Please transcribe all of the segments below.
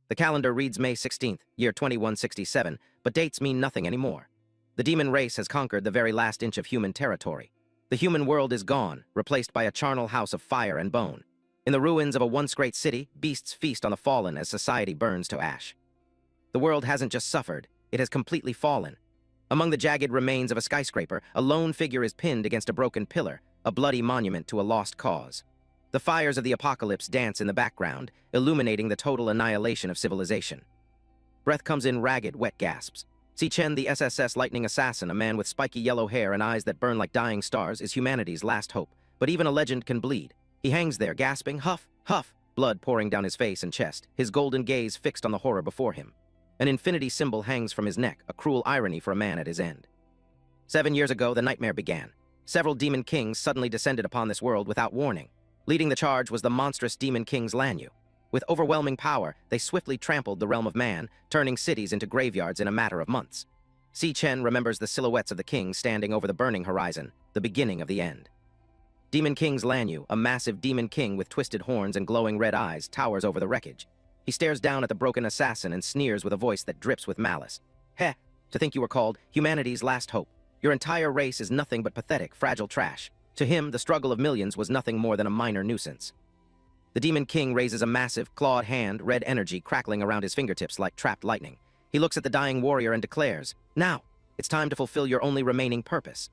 The calendar reads May 16th, year 2167, but dates mean nothing anymore. The demon race has conquered the very last inch of human territory. The human world is gone, replaced by a charnel house of fire and bone. In the ruins of a once great city, beasts feast on the fallen as society burns to ash. The world hasn't just suffered, it has completely fallen. Among the jagged remains of a skyscraper, a lone figure is pinned against a broken pillar, a bloody monument to a lost cause. The fires of the apocalypse dance in the background, illuminating the total annihilation of civilization. Breath comes in ragged, wet gasps. Si Chen, the SSS lightning assassin, a man with spiky yellow hair and eyes that burn like dying stars, is humanity's last hope. But even a legend can bleed. He hangs there, gasping, huff, huff, blood pouring down his face and chest, his golden gaze fixed on the horror before him. An infinity symbol hangs from his neck, a cruel irony for a man at his end. 7 years ago, the nightmare began. Several demon kings suddenly descended upon this world without warning. Leading the charge was the monstrous demon kings Lanyu. With overwhelming power, they swiftly trampled the realm of man, turning cities into graveyards in a matter of months. Si Chen remembers the silhouettes of the kings standing over the burning horizon, the beginning of the end. Demon King's Lanyu, a massive demon king with twisted horns and glowing red eyes, towers over the wreckage. He stares down at the broken assassin and sneers with a voice that drips with malice. Heh, to think you were called humanity's last hope. Your entire race is nothing but pathetic, fragile trash. To him, the struggle of millions was nothing more than a minor nuisance. The Demon King raises a massive, clawed hand, red energy crackling around his fingertips like trapped lightning. He looks at the dying warrior and declares, "Now, it's time to fulfill your only remaining purpose."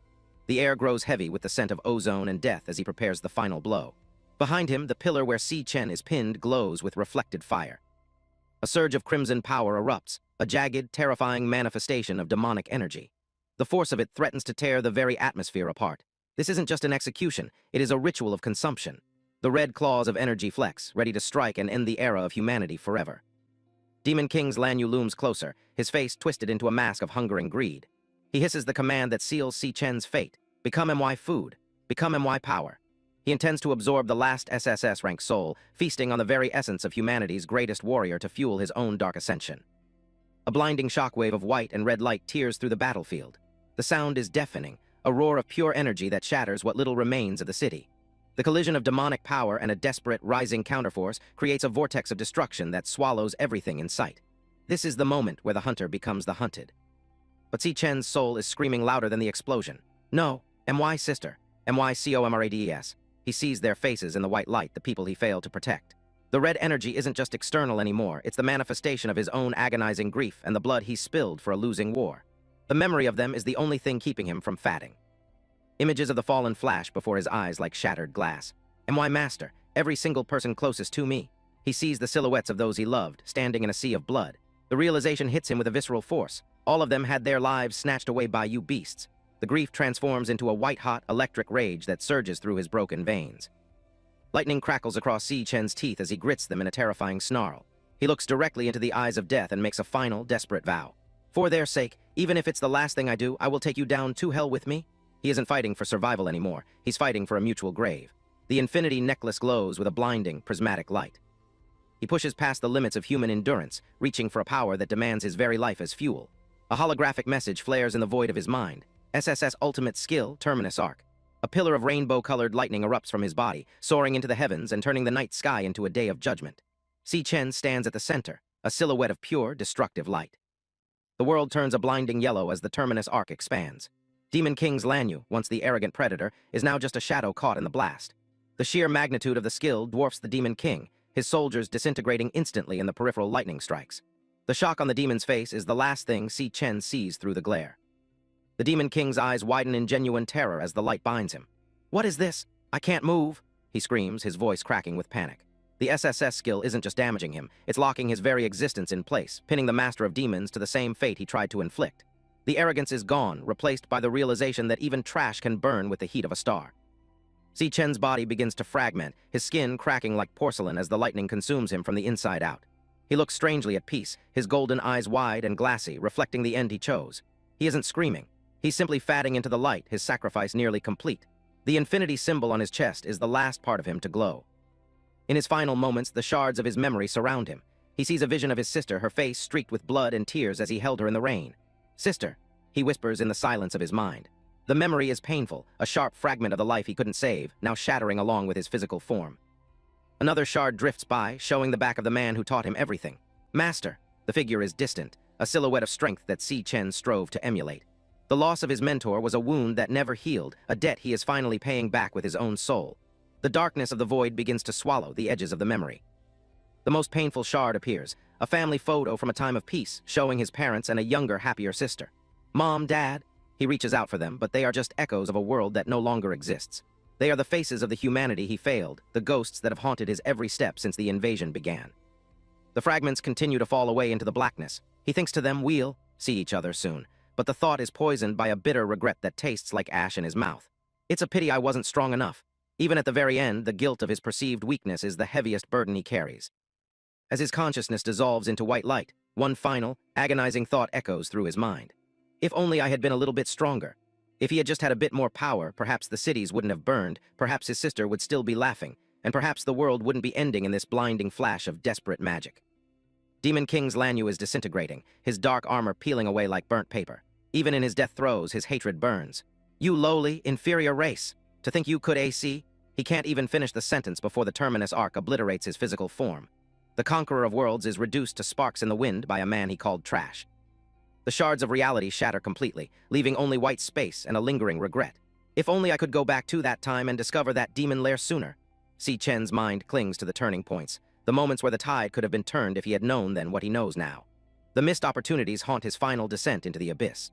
The air grows heavy with the scent of ozone and death as he prepares the final blow. Behind him, the pillar where Si Chen is pinned glows with reflected fire. A surge of crimson power erupts, a jagged, terrifying manifestation of demonic energy. The force of it threatens to tear the very atmosphere apart. This isn't just an execution, it is a ritual of consumption. The red claws of energy flex, ready to strike and end the era of humanity forever. Demon King's Lanyu looms closer, his face twisted into a mask of hunger and greed. He hisses the command that seals Si Chen's fate. Become MY food. Become MY power. He intends to absorb the last SSS-rank soul, feasting on the very essence of humanity's greatest warrior to fuel his own dark ascension. A blinding shockwave of white and red light tears through the battlefield. The sound is deafening, a roar of pure energy that shatters what little remains of the city. The collision of demonic power and a desperate, rising counterforce creates a vortex of destruction that swallows everything in sight. This is the moment where the hunter becomes the hunted. But Si Chen's soul is screaming louder than the explosion. No, MY sister, MYCOMRADES. He sees their faces in the white light, the people he failed to protect. The red energy isn't just external anymore, it's the manifestation of his own agonizing grief and the blood he spilled for a losing war. The memory of them is the only thing keeping him from fatting. Images of the fallen flash before his eyes like shattered glass. MY master, every single person closest to me. He sees the silhouettes of those he loved, standing in a sea of blood. The realization hits him with a visceral force. All of them had their lives snatched away by you beasts. The grief transforms into a white-hot, electric rage that surges through his broken veins. Lightning crackles across Si Chen's teeth as he grits them in a terrifying snarl. He looks directly into the eyes of death and makes a final, desperate vow. For their sake, even if it's the last thing I do, I will take you down to hell with me. He isn't fighting for survival anymore. He's fighting for a mutual grave. The infinity necklace glows with a blinding, prismatic light. He pushes past the limits of human endurance, reaching for a power that demands his very life as fuel. A holographic message flares in the void of his mind. SSS Ultimate Skill, Terminus Arc. A pillar of rainbow-colored lightning erupts from his body, soaring into the heavens and turning the night sky into a day of judgment. Si Chen stands at the center, a silhouette of pure, destructive light. The world turns a blinding yellow as the Terminus Arc expands. Demon King's Lanyu, once the arrogant predator, is now just a shadow caught in the blast. The sheer magnitude of the skill dwarfs the Demon King, his soldiers disintegrating instantly in the peripheral lightning strikes. The shock on the demon's face is the last thing Si Chen sees through the glare. The Demon King's eyes widen in genuine terror as the light binds him. "What is this? I can't move," he screams, his voice cracking with panic. The SSS skill isn't just damaging him, it's locking his very existence in place, pinning the Master of Demons to the same fate he tried to inflict. The arrogance is gone, replaced by the realization that even trash can burn with the heat of a star. Si Chen's body begins to fragment, his skin cracking like porcelain as the lightning consumes him from the inside out. He looks strangely at peace, his golden eyes wide and glassy, reflecting the end he chose. He isn't screaming. He's simply fatting into the light, his sacrifice nearly complete. The infinity symbol on his chest is the last part of him to glow. In his final moments, the shards of his memory surround him. He sees a vision of his sister, her face streaked with blood and tears as he held her in the rain. "Sister," he whispers in the silence of his mind. The memory is painful, a sharp fragment of the life he couldn't save, now shattering along with his physical form. Another shard drifts by, showing the back of the man who taught him everything. Master. The figure is distant, a silhouette of strength that Si Chen strove to emulate. The loss of his mentor was a wound that never healed, a debt he is finally paying back with his own soul. The darkness of the void begins to swallow the edges of the memory. The most painful shard appears, a family photo from a time of peace, showing his parents and a younger, happier sister. Mom, Dad. He reaches out for them, but they are just echoes of a world that no longer exists. They are the faces of the humanity he failed, the ghosts that have haunted his every step since the invasion began. The fragments continue to fall away into the blackness. He thinks to them, we'll see each other soon. But the thought is poisoned by a bitter regret that tastes like ash in his mouth. It's a pity I wasn't strong enough. Even at the very end, the guilt of his perceived weakness is the heaviest burden he carries. As his consciousness dissolves into white light, one final, agonizing thought echoes through his mind. If only I had been a little bit stronger. If he had just had a bit more power, perhaps the cities wouldn't have burned, perhaps his sister would still be laughing, and perhaps the world wouldn't be ending in this blinding flash of desperate magic. Demon King's Lanyu is disintegrating, his dark armor peeling away like burnt paper. Even in his death throes, his hatred burns. You lowly, inferior race. To think you could AC? He can't even finish the sentence before the Terminus arc obliterates his physical form. The Conqueror of Worlds is reduced to sparks in the wind by a man he called trash. The shards of reality shatter completely, leaving only white space and a lingering regret. If only I could go back to that time and discover that demon lair sooner. Si Chen's mind clings to the turning points, the moments where the tide could have been turned if he had known then what he knows now. The missed opportunities haunt his final descent into the abyss.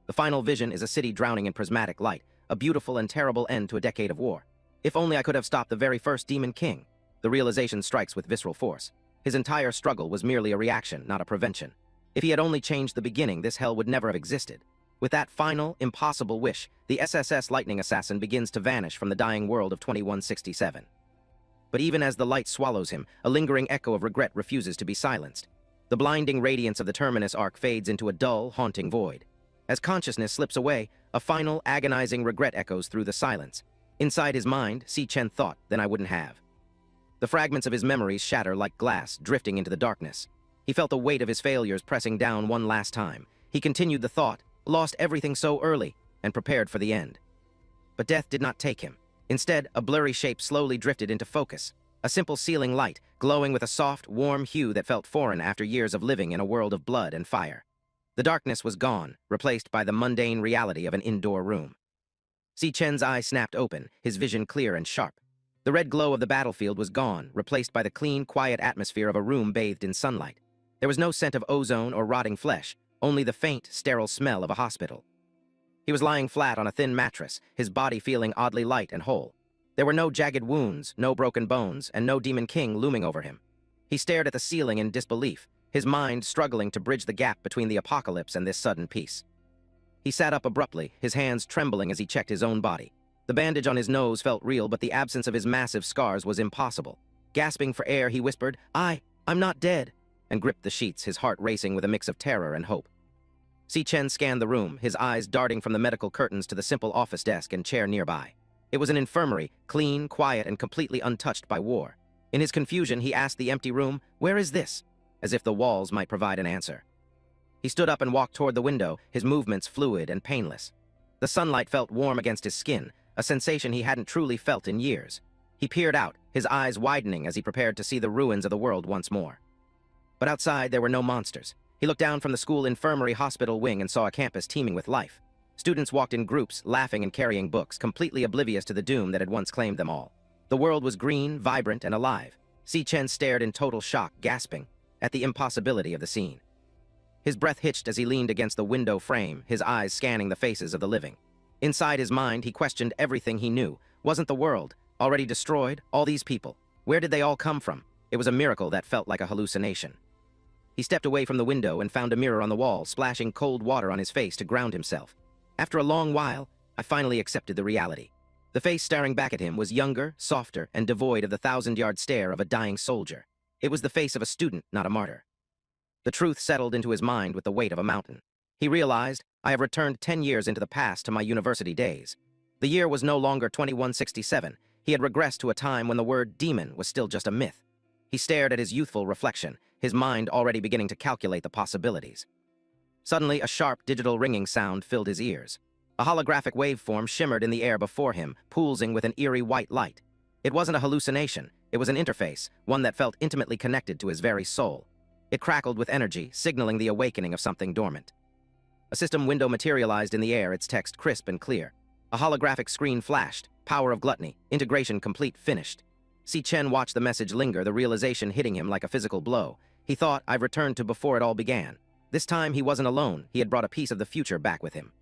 The final vision is a city drowning in prismatic light, a beautiful and terrible end to a decade of war. If only I could have stopped the very first Demon King. The realization strikes with visceral force. His entire struggle was merely a reaction, not a prevention. If he had only changed the beginning, this hell would never have existed. With that final, impossible wish, the SSS Lightning Assassin begins to vanish from the dying world of 2167. But even as the light swallows him, a lingering echo of regret refuses to be silenced. The blinding radiance of the Terminus arc fades into a dull, haunting void. As consciousness slips away, a final, agonizing regret echoes through the silence. Inside his mind, Si Chen thought, then I wouldn't have. The fragments of his memories shatter like glass, drifting into the darkness. He felt the weight of his failures pressing down one last time. He continued the thought, lost everything so early, and prepared for the end. But death did not take him. Instead, a blurry shape slowly drifted into focus. A simple ceiling light, glowing with a soft, warm hue that felt foreign after years of living in a world of blood and fire. The darkness was gone, replaced by the mundane reality of an indoor room. Si Chen's eyes snapped open, his vision clear and sharp. The red glow of the battlefield was gone, replaced by the clean, quiet atmosphere of a room bathed in sunlight. There was no scent of ozone or rotting flesh, only the faint, sterile smell of a hospital. He was lying flat on a thin mattress, his body feeling oddly light and whole. There were no jagged wounds, no broken bones, and no Demon King looming over him. He stared at the ceiling in disbelief, his mind struggling to bridge the gap between the apocalypse and this sudden peace. He sat up abruptly, his hands trembling as he checked his own body. The bandage on his nose felt real, but the absence of his massive scars was impossible. Gasping for air, he whispered, I'm not dead, and gripped the sheets, his heart racing with a mix of terror and hope. Si Chen scanned the room, his eyes darting from the medical curtains to the simple office desk and chair nearby. It was an infirmary, clean, quiet, and completely untouched by war. In his confusion, he asked the empty room, "Where is this?" as if the walls might provide an answer. He stood up and walked toward the window, his movements fluid and painless. The sunlight felt warm against his skin, a sensation he hadn't truly felt in years. He peered out, his eyes widening as he prepared to see the ruins of the world once more. But outside, there were no monsters. He looked down from the school infirmary hospital wing and saw a campus teeming with life. Students walked in groups, laughing and carrying books, completely oblivious to the doom that had once claimed them all. The world was green, vibrant, and alive. Si Chen stared in total shock, gasping at the impossibility of the scene. His breath hitched as he leaned against the window frame, his eyes scanning the faces of the living. Inside his mind, he questioned everything he knew. Wasn't the world already destroyed? All these people, where did they all come from? It was a miracle that felt like a hallucination. He stepped away from the window and found a mirror on the wall, splashing cold water on his face to ground himself. After a long while, I finally accepted the reality. The face staring back at him was younger, softer, and devoid of the thousand-yard stare of a dying soldier. It was the face of a student, not a martyr. The truth settled into his mind with the weight of a mountain. He realized, I have returned 10 years into the past to my university days. The year was no longer 2167. He had regressed to a time when the word demon was still just a myth. He stared at his youthful reflection, his mind already beginning to calculate the possibilities. Suddenly, a sharp digital ringing sound filled his ears. A holographic waveform shimmered in the air before him, pulsing with an eerie white light. It wasn't a hallucination. It was an interface, one that felt intimately connected to his very soul. It crackled with energy, signaling the awakening of something dormant. A system window materialized in the air, its text crisp and clear. A holographic screen flashed. Power of gluttony. Integration complete. Finished. Si Chen watched the message linger, the realization hitting him like a physical blow. He thought, I've returned to before it all began. This time, he wasn't alone. He had brought a piece of the future back with him.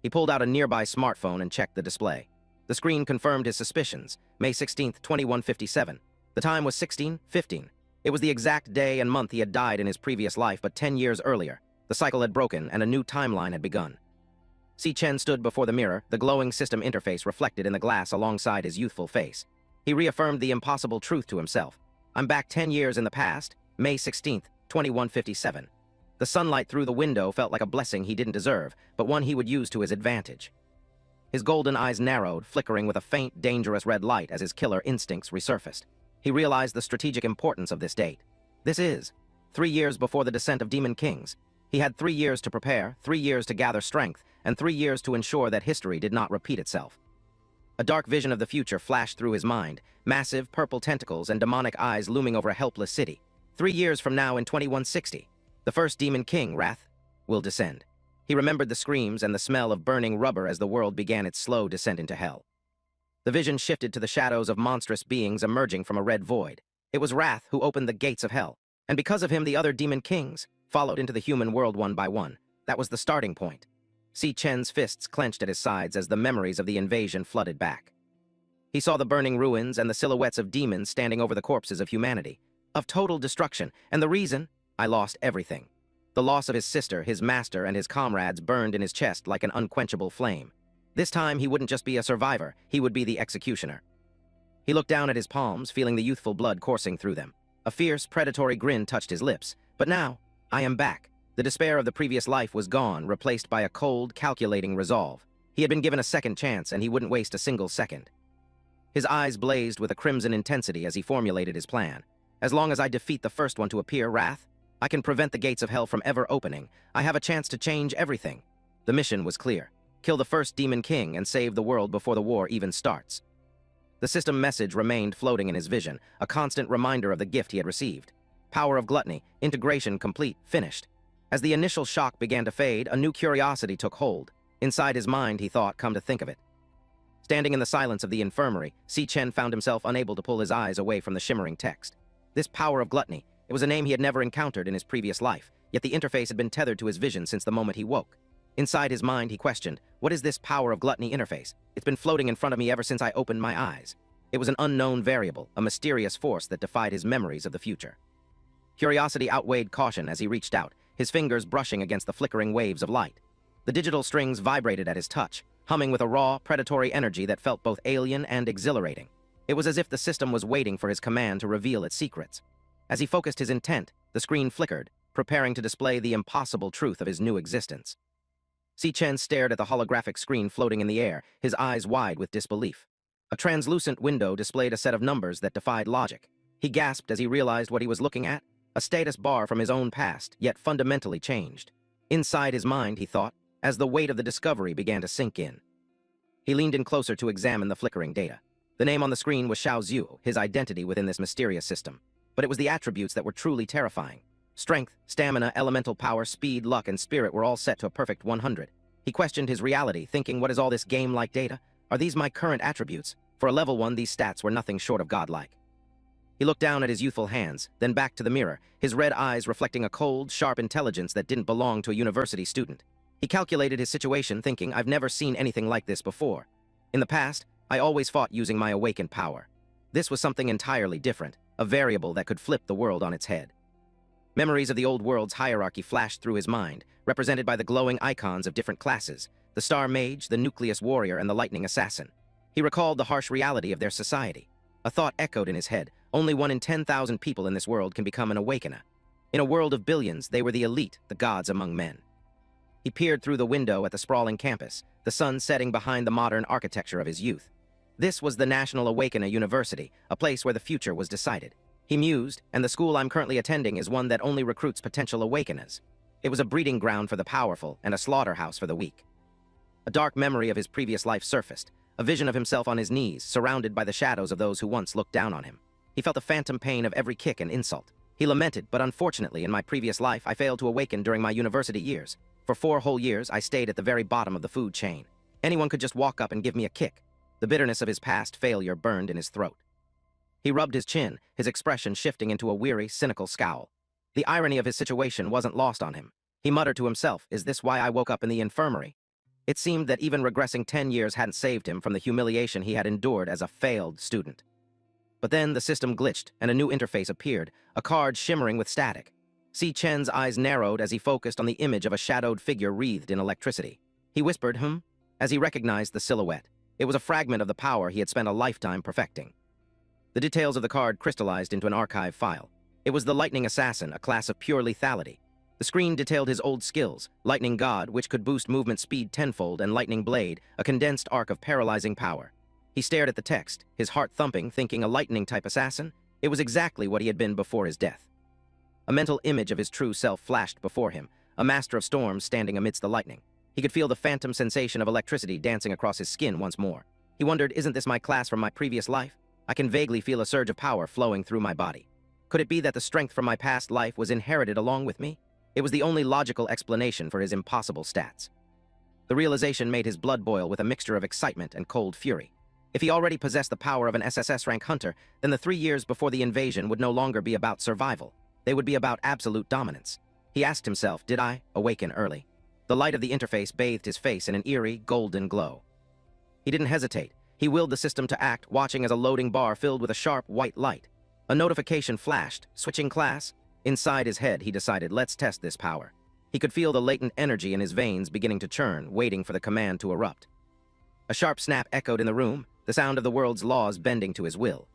He pulled out a nearby smartphone and checked the display. The screen confirmed his suspicions. May 16th, 2157. The time was 16:15. It was the exact day and month he had died in his previous life, but 10 years earlier. The cycle had broken, and a new timeline had begun. Si Chen stood before the mirror, the glowing system interface reflected in the glass alongside his youthful face. He reaffirmed the impossible truth to himself. I'm back 10 years in the past, May 16th, 2157. The sunlight through the window felt like a blessing he didn't deserve, but one he would use to his advantage. His golden eyes narrowed, flickering with a faint, dangerous red light as his killer instincts resurfaced. He realized the strategic importance of this date. This is 3 years before the descent of Demon Kings. He had 3 years to prepare, 3 years to gather strength, and 3 years to ensure that history did not repeat itself. A dark vision of the future flashed through his mind, massive purple tentacles and demonic eyes looming over a helpless city. 3 years from now in 2160, the first Demon King, Wrath, will descend. He remembered the screams and the smell of burning rubber as the world began its slow descent into hell. The vision shifted to the shadows of monstrous beings emerging from a red void. It was Wrath who opened the gates of hell, and because of him the other Demon Kings followed into the human world one by one. That was the starting point. Si Chen's fists clenched at his sides as the memories of the invasion flooded back. He saw the burning ruins and the silhouettes of demons standing over the corpses of humanity, of total destruction, and the reason? I lost everything. The loss of his sister, his master, and his comrades burned in his chest like an unquenchable flame. This time, he wouldn't just be a survivor, he would be the executioner. He looked down at his palms, feeling the youthful blood coursing through them. A fierce, predatory grin touched his lips. But now, I am back. The despair of the previous life was gone, replaced by a cold, calculating resolve. He had been given a second chance, and he wouldn't waste a single second. His eyes blazed with a crimson intensity as he formulated his plan. As long as I defeat the first one to appear, Wrath, I can prevent the gates of hell from ever opening. I have a chance to change everything. The mission was clear. Kill the first Demon King and save the world before the war even starts. The system message remained floating in his vision, a constant reminder of the gift he had received. Power of gluttony, integration complete, finished. As the initial shock began to fade, a new curiosity took hold. Inside his mind, he thought, come to think of it. Standing in the silence of the infirmary, Si Chen found himself unable to pull his eyes away from the shimmering text. This power of gluttony, it was a name he had never encountered in his previous life, yet the interface had been tethered to his vision since the moment he woke. Inside his mind, he questioned, what is this power of gluttony interface? It's been floating in front of me ever since I opened my eyes. It was an unknown variable, a mysterious force that defied his memories of the future. Curiosity outweighed caution as he reached out, his fingers brushing against the flickering waves of light. The digital strings vibrated at his touch, humming with a raw, predatory energy that felt both alien and exhilarating. It was as if the system was waiting for his command to reveal its secrets. As he focused his intent, the screen flickered, preparing to display the impossible truth of his new existence. Si Chen stared at the holographic screen floating in the air, his eyes wide with disbelief. A translucent window displayed a set of numbers that defied logic. He gasped as he realized what he was looking at, a status bar from his own past, yet fundamentally changed. Inside his mind, he thought, as the weight of the discovery began to sink in. He leaned in closer to examine the flickering data. The name on the screen was Xiao Zhu, his identity within this mysterious system. But it was the attributes that were truly terrifying. Strength, stamina, elemental power, speed, luck, and spirit were all set to a perfect 100. He questioned his reality, thinking, what is all this game-like data? Are these my current attributes? For a level 1, these stats were nothing short of godlike. He looked down at his youthful hands, then back to the mirror, his red eyes reflecting a cold, sharp intelligence that didn't belong to a university student. He calculated his situation, thinking, I've never seen anything like this before. In the past, I always fought using my awakened power. This was something entirely different, a variable that could flip the world on its head. Memories of the old world's hierarchy flashed through his mind, represented by the glowing icons of different classes, the Star Mage, the Nucleus Warrior, and the Lightning Assassin. He recalled the harsh reality of their society. A thought echoed in his head, only 1 in 10,000 people in this world can become an awakener. In a world of billions, they were the elite, the gods among men. He peered through the window at the sprawling campus, the sun setting behind the modern architecture of his youth. This was the National Awakener University, a place where the future was decided. He mused, and the school I'm currently attending is one that only recruits potential awakeners. It was a breeding ground for the powerful and a slaughterhouse for the weak. A dark memory of his previous life surfaced, a vision of himself on his knees, surrounded by the shadows of those who once looked down on him. He felt the phantom pain of every kick and insult. He lamented, but unfortunately, in my previous life, I failed to awaken during my university years. For 4 whole years, I stayed at the very bottom of the food chain. Anyone could just walk up and give me a kick. The bitterness of his past failure burned in his throat. He rubbed his chin, his expression shifting into a weary, cynical scowl. The irony of his situation wasn't lost on him. He muttered to himself, "Is this why I woke up in the infirmary?" It seemed that even regressing 10 years hadn't saved him from the humiliation he had endured as a failed student. But then the system glitched, and a new interface appeared, a card shimmering with static. Si Chen's eyes narrowed as he focused on the image of a shadowed figure wreathed in electricity. He whispered, as he recognized the silhouette. It was a fragment of the power he had spent a lifetime perfecting. The details of the card crystallized into an archive file. It was the Lightning Assassin, a class of pure lethality. The screen detailed his old skills, Lightning God, which could boost movement speed tenfold, and Lightning Blade, a condensed arc of paralyzing power. He stared at the text, his heart thumping, thinking a lightning-type assassin? It was exactly what he had been before his death. A mental image of his true self flashed before him, a master of storms standing amidst the lightning. He could feel the phantom sensation of electricity dancing across his skin once more. He wondered, isn't this my class from my previous life? I can vaguely feel a surge of power flowing through my body. Could it be that the strength from my past life was inherited along with me? It was the only logical explanation for his impossible stats. The realization made his blood boil with a mixture of excitement and cold fury. If he already possessed the power of an SSS-rank hunter, then the 3 years before the invasion would no longer be about survival. They would be about absolute dominance. He asked himself, did I awaken early? The light of the interface bathed his face in an eerie, golden glow. He didn't hesitate. He willed the system to act, watching as a loading bar filled with a sharp, white light. A notification flashed. Switching class? Inside his head, he decided, let's test this power. He could feel the latent energy in his veins beginning to churn, waiting for the command to erupt. A sharp snap echoed in the room, the sound of the world's laws bending to his will.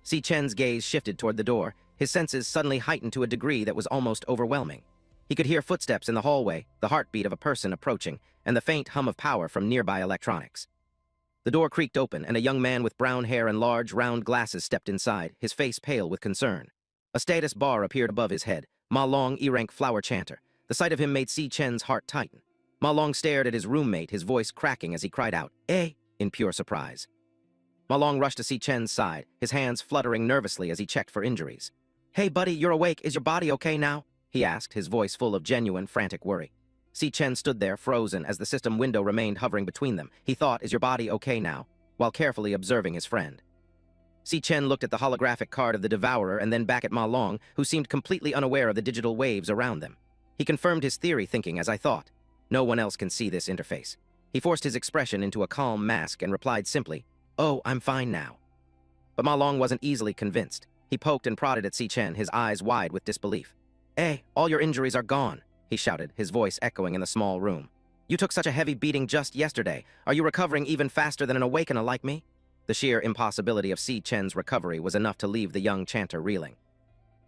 Si Chen's gaze shifted toward the door, his senses suddenly heightened to a degree that was almost overwhelming. He could hear footsteps in the hallway, the heartbeat of a person approaching, and the faint hum of power from nearby electronics. The door creaked open, and a young man with brown hair and large, round glasses stepped inside, his face pale with concern. A status bar appeared above his head, Ma Long E-rank flower chanter. The sight of him made Si Chen's heart tighten. Ma Long stared at his roommate, his voice cracking as he cried out, "Eh?" in pure surprise. Ma Long rushed to Si Chen's side, his hands fluttering nervously as he checked for injuries. "Hey buddy, you're awake. Is your body okay now?" he asked, his voice full of genuine, frantic worry. Si Chen stood there, frozen, as the system window remained hovering between them. He thought, is your body okay now? While carefully observing his friend. Si Chen looked at the holographic card of the Devourer and then back at Ma Long, who seemed completely unaware of the digital waves around them. He confirmed his theory, thinking, as I thought. No one else can see this interface. He forced his expression into a calm mask and replied simply, "Oh, I'm fine now." But Ma Long wasn't easily convinced. He poked and prodded at Si Chen, his eyes wide with disbelief. "Eh, all your injuries are gone," he shouted, his voice echoing in the small room. "You took such a heavy beating just yesterday. Are you recovering even faster than an awakener like me?" The sheer impossibility of Si Chen's recovery was enough to leave the young chanter reeling.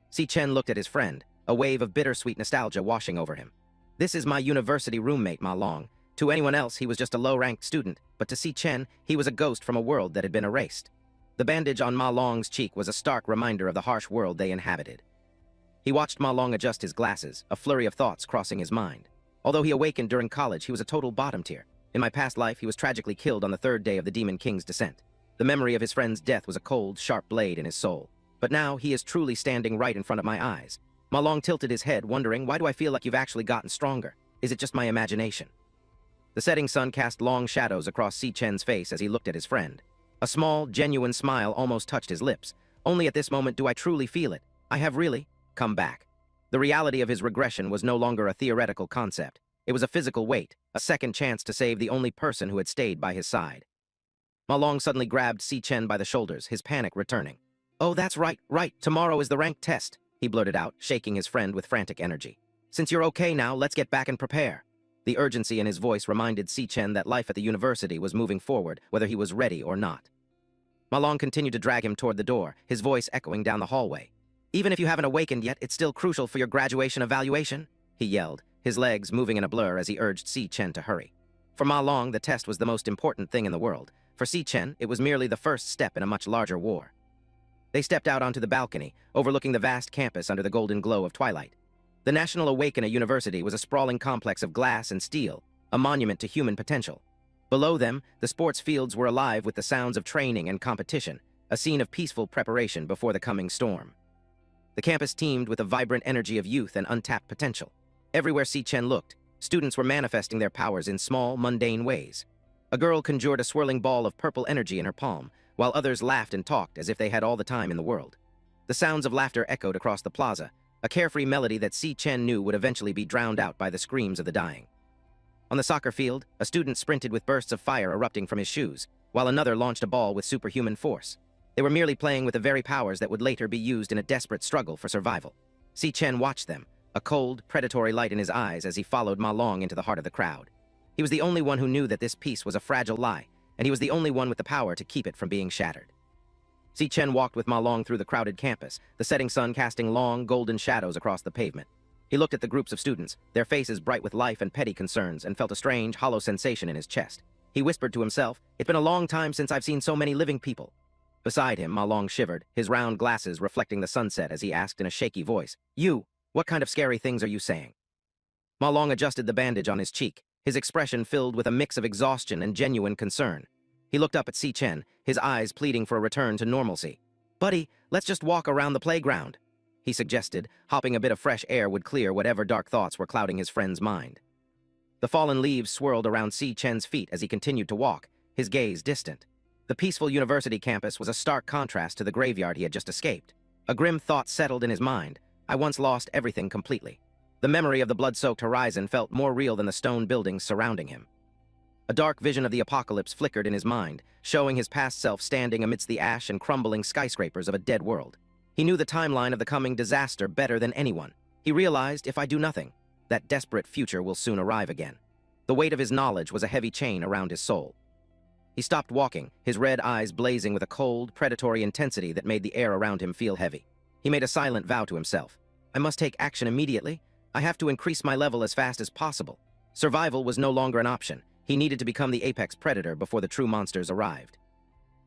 Si Chen looked at his friend, a wave of bittersweet nostalgia washing over him. "This is my university roommate, Ma Long. To anyone else, he was just a low-ranked student, but to Si Chen, he was a ghost from a world that had been erased." The bandage on Ma Long's cheek was a stark reminder of the harsh world they inhabited. He watched Ma Long adjust his glasses, a flurry of thoughts crossing his mind. Although he awakened during college, he was a total bottom tier. In my past life, he was tragically killed on the 3rd day of the Demon King's descent. The memory of his friend's death was a cold, sharp blade in his soul. But now, he is truly standing right in front of my eyes. Ma Long tilted his head, wondering, why do I feel like you've actually gotten stronger? Is it just my imagination? The setting sun cast long shadows across Si Chen's face as he looked at his friend. A small, genuine smile almost touched his lips. Only at this moment do I truly feel it. I have really come back. The reality of his regression was no longer a theoretical concept. It was a physical weight, a second chance to save the only person who had stayed by his side. Ma Long suddenly grabbed Si Chen by the shoulders, his panic returning. "Oh, that's right. Tomorrow is the rank test," he blurted out, shaking his friend with frantic energy. "Since you're okay now, let's get back and prepare." The urgency in his voice reminded Si Chen that life at the university was moving forward, whether he was ready or not. Ma Long continued to drag him toward the door, his voice echoing down the hallway. "Even if you haven't awakened yet, it's still crucial for your graduation evaluation," he yelled, his legs moving in a blur as he urged Si Chen to hurry. For Ma Long, the test was the most important thing in the world. For Si Chen, it was merely the first step in a much larger war. They stepped out onto the balcony, overlooking the vast campus under the golden glow of twilight. The National Awakener University was a sprawling complex of glass and steel, a monument to human potential. Below them, the sports fields were alive with the sounds of training and competition, a scene of peaceful preparation before the coming storm. The campus teemed with the vibrant energy of youth and untapped potential. Everywhere Si Chen looked, students were manifesting their powers in small, mundane ways. A girl conjured a swirling ball of purple energy in her palm, while others laughed and talked as if they had all the time in the world. The sounds of laughter echoed across the plaza, a carefree melody that Si Chen knew would eventually be drowned out by the screams of the dying. On the soccer field, a student sprinted with bursts of fire erupting from his shoes, while another launched a ball with superhuman force. They were merely playing with the very powers that would later be used in a desperate struggle for survival. Si Chen watched them, a cold, predatory light in his eyes as he followed Ma Long into the heart of the crowd. He was the only one who knew that this peace was a fragile lie, and he was the only one with the power to keep it from being shattered. Si Chen walked with Ma Long through the crowded campus, the setting sun casting long, golden shadows across the pavement. He looked at the groups of students, their faces bright with life and petty concerns, and felt a strange, hollow sensation in his chest. He whispered to himself, "It's been a long time since I've seen so many living people." Beside him, Ma Long shivered, his round glasses reflecting the sunset as he asked in a shaky voice, "You, what kind of scary things are you saying?" Ma Long adjusted the bandage on his cheek, his expression filled with a mix of exhaustion and genuine concern. He looked up at Si Chen, his eyes pleading for a return to normalcy. "Buddy, let's just walk around the playground," he suggested, hoping a bit of fresh air would clear whatever dark thoughts were clouding his friend's mind. The fallen leaves swirled around Si Chen's feet as he continued to walk, his gaze distant. The peaceful university campus was a stark contrast to the graveyard he had just escaped. A grim thought settled in his mind. I once lost everything completely. The memory of the blood-soaked horizon felt more real than the stone buildings surrounding him. A dark vision of the apocalypse flickered in his mind, showing his past self standing amidst the ash and crumbling skyscrapers of a dead world. He knew the timeline of the coming disaster better than anyone. He realized, if I do nothing, that desperate future will soon arrive again. The weight of his knowledge was a heavy chain around his soul. He stopped walking, his red eyes blazing with a cold, predatory intensity that made the air around him feel heavy. He made a silent vow to himself. I must take action immediately. I have to increase my level as fast as possible. Survival was no longer an option. He needed to become the apex predator before the true monsters arrived.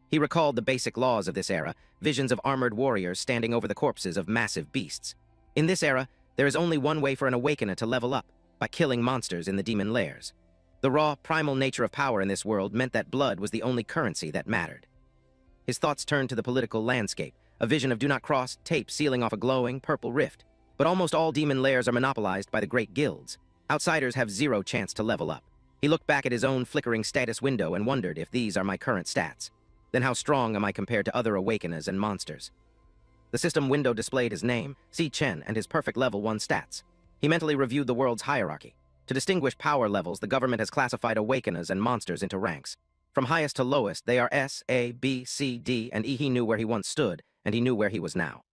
He recalled the basic laws of this era, visions of armored warriors standing over the corpses of massive beasts. In this era, there is only one way for an awakener to level up, by killing monsters in the demon lairs. The raw, primal nature of power in this world meant that blood was the only currency that mattered. His thoughts turned to the political landscape, a vision of do not cross tape sealing off a glowing, purple rift. But almost all demon lairs are monopolized by the great guilds. Outsiders have zero chance to level up. He looked back at his own flickering status window and wondered if these are my current stats. Then how strong am I compared to other awakeners and monsters? The system window displayed his name, Si Chen, and his perfect level 1 stats. He mentally reviewed the world's hierarchy. To distinguish power levels, the government has classified awakeners and monsters into ranks. From highest to lowest, they are S, A, B, C, D, and E. He knew where he once stood, and he knew where he was now.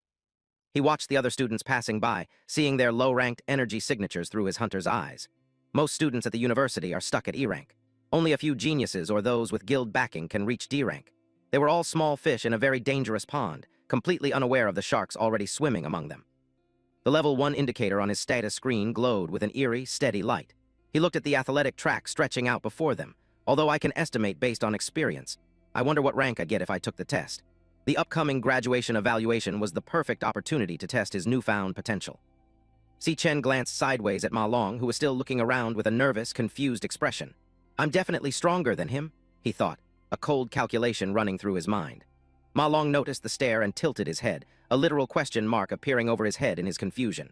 He watched the other students passing by, seeing their low-ranked energy signatures through his hunter's eyes. Most students at the university are stuck at E rank. Only a few geniuses or those with guild backing can reach D rank. They were all small fish in a very dangerous pond, completely unaware of the sharks already swimming among them. The level 1 indicator on his status screen glowed with an eerie, steady light. He looked at the athletic track stretching out before them. Although I can estimate based on experience, I wonder what rank I'd get if I took the test. The upcoming graduation evaluation was the perfect opportunity to test his newfound potential. Si Chen glanced sideways at Ma Long, who was still looking around with a nervous, confused expression. I'm definitely stronger than him, he thought, a cold calculation running through his mind. Ma Long noticed the stare and tilted his head, a literal question mark appearing over his head in his confusion.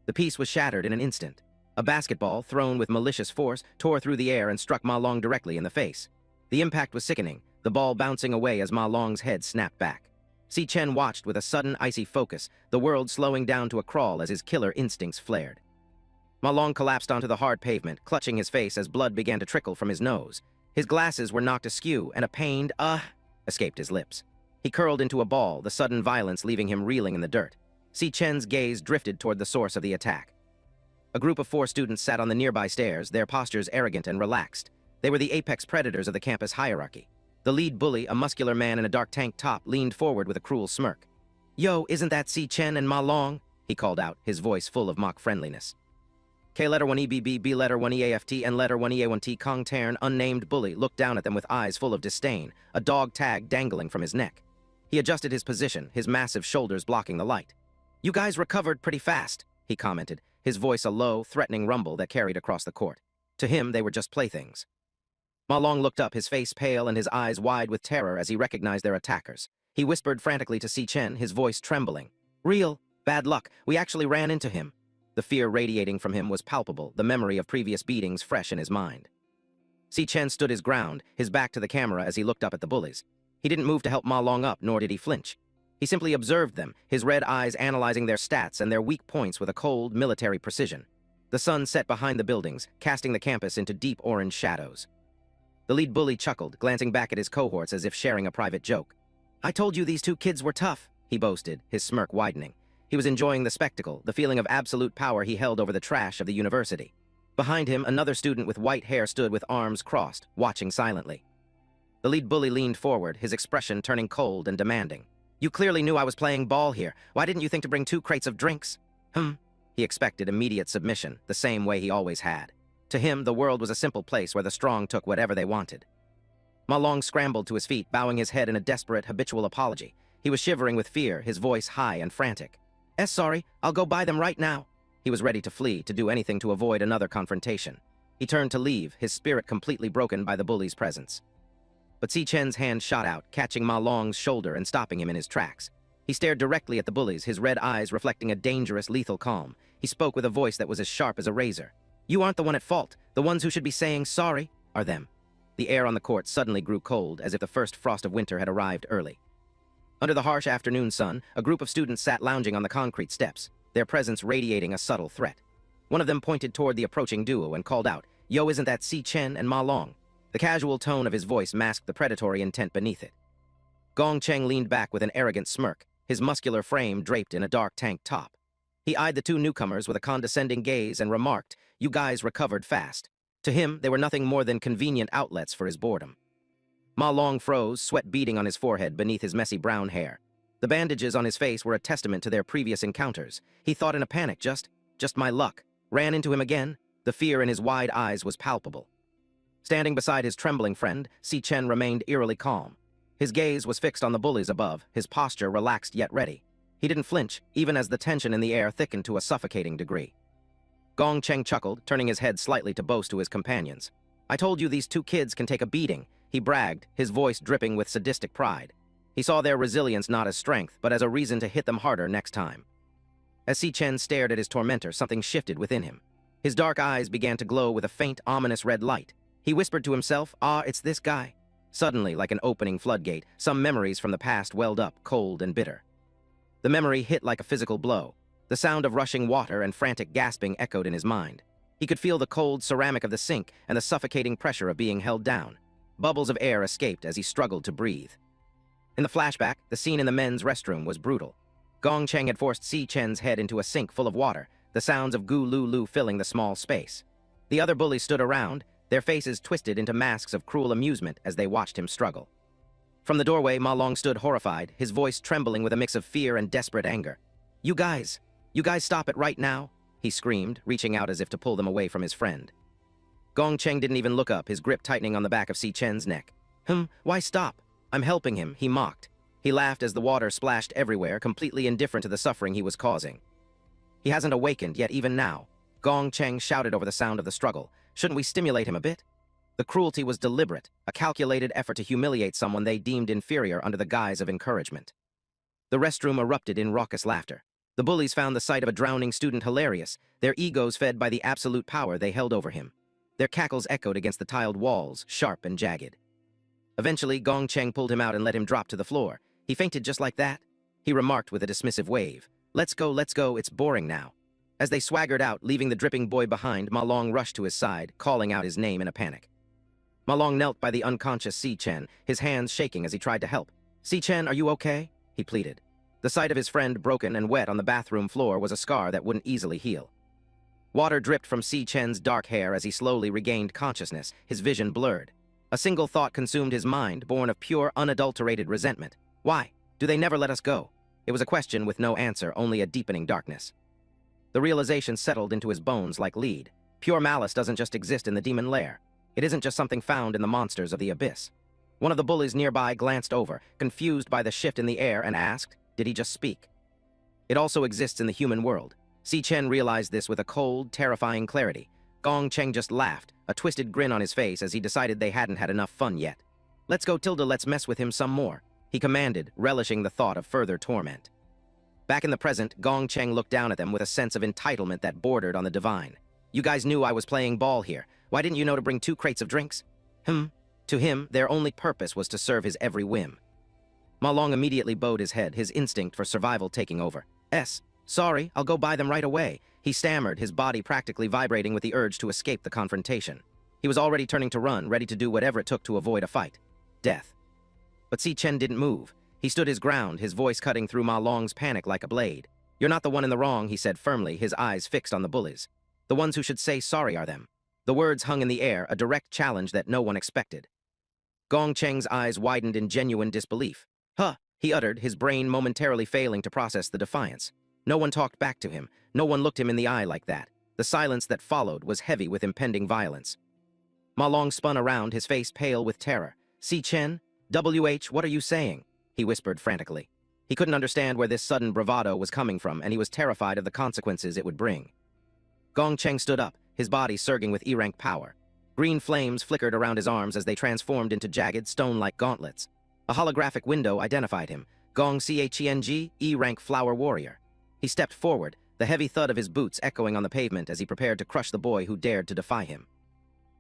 The peace was shattered in an instant. A basketball, thrown with malicious force, tore through the air and struck Ma Long directly in the face. The impact was sickening, the ball bouncing away as Ma Long's head snapped back. Si Chen watched with a sudden icy focus, the world slowing down to a crawl as his killer instincts flared. Ma Long collapsed onto the hard pavement, clutching his face as blood began to trickle from his nose. His glasses were knocked askew, and a pained escaped his lips. He curled into a ball, the sudden violence leaving him reeling in the dirt. Si Chen's gaze drifted toward the source of the attack. A group of 4 students sat on the nearby stairs, their postures arrogant and relaxed. They were the apex predators of the campus hierarchy. The lead bully, a muscular man in a dark tank top, leaned forward with a cruel smirk. Yo, isn't that Si Chen and Ma Long? He called out, his voice full of mock friendliness. K letter 1 EBB, B letter 1 EAFT, N letter 1 EA1T Kong Tern, unnamed bully, looked down at them with eyes full of disdain, a dog tag dangling from his neck. He adjusted his position, his massive shoulders blocking the light. You guys recovered pretty fast, he commented, his voice a low, threatening rumble that carried across the court. To him, they were just playthings. Ma Long looked up, his face pale and his eyes wide with terror as he recognized their attackers. He whispered frantically to Si Chen, his voice trembling. Real Bad luck, we actually ran into him. The fear radiating from him was palpable, the memory of previous beatings fresh in his mind. Si Chen stood his ground, his back to the camera as he looked up at the bullies. He didn't move to help Ma Long up, nor did he flinch. He simply observed them, his red eyes analyzing their stats and their weak points with a cold, military precision. The sun set behind the buildings, casting the campus into deep orange shadows. The lead bully chuckled, glancing back at his cohorts as if sharing a private joke. "I told you these two kids were tough," he boasted, his smirk widening. He was enjoying the spectacle, the feeling of absolute power he held over the trash of the university. Behind him, another student with white hair stood with arms crossed, watching silently. The lead bully leaned forward, his expression turning cold and demanding. "You clearly knew I was playing ball here. Why didn't you think to bring 2 crates of drinks?" He expected immediate submission, the same way he always had. To him, the world was a simple place where the strong took whatever they wanted. Ma Long scrambled to his feet, bowing his head in a desperate, habitual apology. He was shivering with fear, his voice high and frantic. Sorry, I'll go buy them right now." He was ready to flee, to do anything to avoid another confrontation. He turned to leave, his spirit completely broken by the bully's presence. But Si Chen's hand shot out, catching Ma Long's shoulder and stopping him in his tracks. He stared directly at the bullies, his red eyes reflecting a dangerous, lethal calm. He spoke with a voice that was as sharp as a razor. "You aren't the one at fault. The ones who should be saying sorry are them." The air on the court suddenly grew cold, as if the first frost of winter had arrived early. Under the harsh afternoon sun, a group of students sat lounging on the concrete steps, their presence radiating a subtle threat. One of them pointed toward the approaching duo and called out, "Yo, isn't that Si Chen and Ma Long?" The casual tone of his voice masked the predatory intent beneath it. Gong Cheng leaned back with an arrogant smirk, his muscular frame draped in a dark tank top. He eyed the two newcomers with a condescending gaze and remarked, "You guys recovered fast." To him, they were nothing more than convenient outlets for his boredom. Ma Long froze, sweat beading on his forehead beneath his messy brown hair. The bandages on his face were a testament to their previous encounters. He thought in a panic, just my luck. Ran into him again. The fear in his wide eyes was palpable. Standing beside his trembling friend, Si Chen remained eerily calm. His gaze was fixed on the bullies above, his posture relaxed yet ready. He didn't flinch, even as the tension in the air thickened to a suffocating degree. Gong Cheng chuckled, turning his head slightly to boast to his companions. "I told you these 2 kids can take a beating," he bragged, his voice dripping with sadistic pride. He saw their resilience not as strength, but as a reason to hit them harder next time. As Si Chen stared at his tormentor, something shifted within him. His dark eyes began to glow with a faint, ominous red light. He whispered to himself, "Ah, it's this guy." Suddenly, like an opening floodgate, some memories from the past welled up, cold and bitter. The memory hit like a physical blow. The sound of rushing water and frantic gasping echoed in his mind. He could feel the cold ceramic of the sink and the suffocating pressure of being held down. Bubbles of air escaped as he struggled to breathe. In the flashback, the scene in the men's restroom was brutal. Gong Cheng had forced Si Chen's head into a sink full of water, the sounds of Gu Lu Lu filling the small space. The other bullies stood around, their faces twisted into masks of cruel amusement as they watched him struggle. From the doorway, Ma Long stood horrified, his voice trembling with a mix of fear and desperate anger. You guys stop it right now," he screamed, reaching out as if to pull them away from his friend. Gong Cheng didn't even look up, his grip tightening on the back of Si Chen's neck. Why stop? I'm helping him," he mocked. He laughed as the water splashed everywhere, completely indifferent to the suffering he was causing. "He hasn't awakened yet even now," Gong Cheng shouted over the sound of the struggle. "Shouldn't we stimulate him a bit?" The cruelty was deliberate, a calculated effort to humiliate someone they deemed inferior under the guise of encouragement. The restroom erupted in raucous laughter. The bullies found the sight of a drowning student hilarious, their egos fed by the absolute power they held over him. Their cackles echoed against the tiled walls, sharp and jagged. Eventually, Gong Cheng pulled him out and let him drop to the floor. "He fainted just like that?" he remarked with a dismissive wave. Let's go, it's boring now." As they swaggered out, leaving the dripping boy behind, Ma Long rushed to his side, calling out his name in a panic. Ma Long knelt by the unconscious Si Chen, his hands shaking as he tried to help. "Si Chen, are you okay?" he pleaded. The sight of his friend broken and wet on the bathroom floor was a scar that wouldn't easily heal. Water dripped from Si Chen's dark hair as he slowly regained consciousness, his vision blurred. A single thought consumed his mind, born of pure, unadulterated resentment. Why? Do they never let us go? It was a question with no answer, only a deepening darkness. The realization settled into his bones like lead. Pure malice doesn't just exist in the demon lair. It isn't just something found in the monsters of the abyss. One of the bullies nearby glanced over, confused by the shift in the air, and asked, did he just speak? It also exists in the human world. Si Chen realized this with a cold, terrifying clarity. Gong Cheng just laughed, a twisted grin on his face as he decided they hadn't had enough fun yet. "Let's go, Tilda, let's mess with him some more," he commanded, relishing the thought of further torment. Back in the present, Gong Cheng looked down at them with a sense of entitlement that bordered on the divine. You guys knew I was playing ball here. Why didn't you know to bring 2 crates of drinks? To him, their only purpose was to serve his every whim. Ma Long immediately bowed his head, his instinct for survival taking over. Sorry, I'll go buy them right away, he stammered, his body practically vibrating with the urge to escape the confrontation. He was already turning to run, ready to do whatever it took to avoid a fight. Death. But Si Chen didn't move. He stood his ground, his voice cutting through Ma Long's panic like a blade. You're not the one in the wrong, he said firmly, his eyes fixed on the bullies. The ones who should say sorry are them. The words hung in the air, a direct challenge that no one expected. Gong Cheng's eyes widened in genuine disbelief. Huh, he uttered, his brain momentarily failing to process the defiance. No one talked back to him. No one looked him in the eye like that. The silence that followed was heavy with impending violence. Ma Long spun around, his face pale with terror. Si Chen? WH, what are you saying? He whispered frantically. He couldn't understand where this sudden bravado was coming from, and he was terrified of the consequences it would bring. Gong Cheng stood up, his body surging with E-rank power. Green flames flickered around his arms as they transformed into jagged, stone-like gauntlets. A holographic window identified him. Gong Cheng, E-rank flower warrior. He stepped forward, the heavy thud of his boots echoing on the pavement as he prepared to crush the boy who dared to defy him.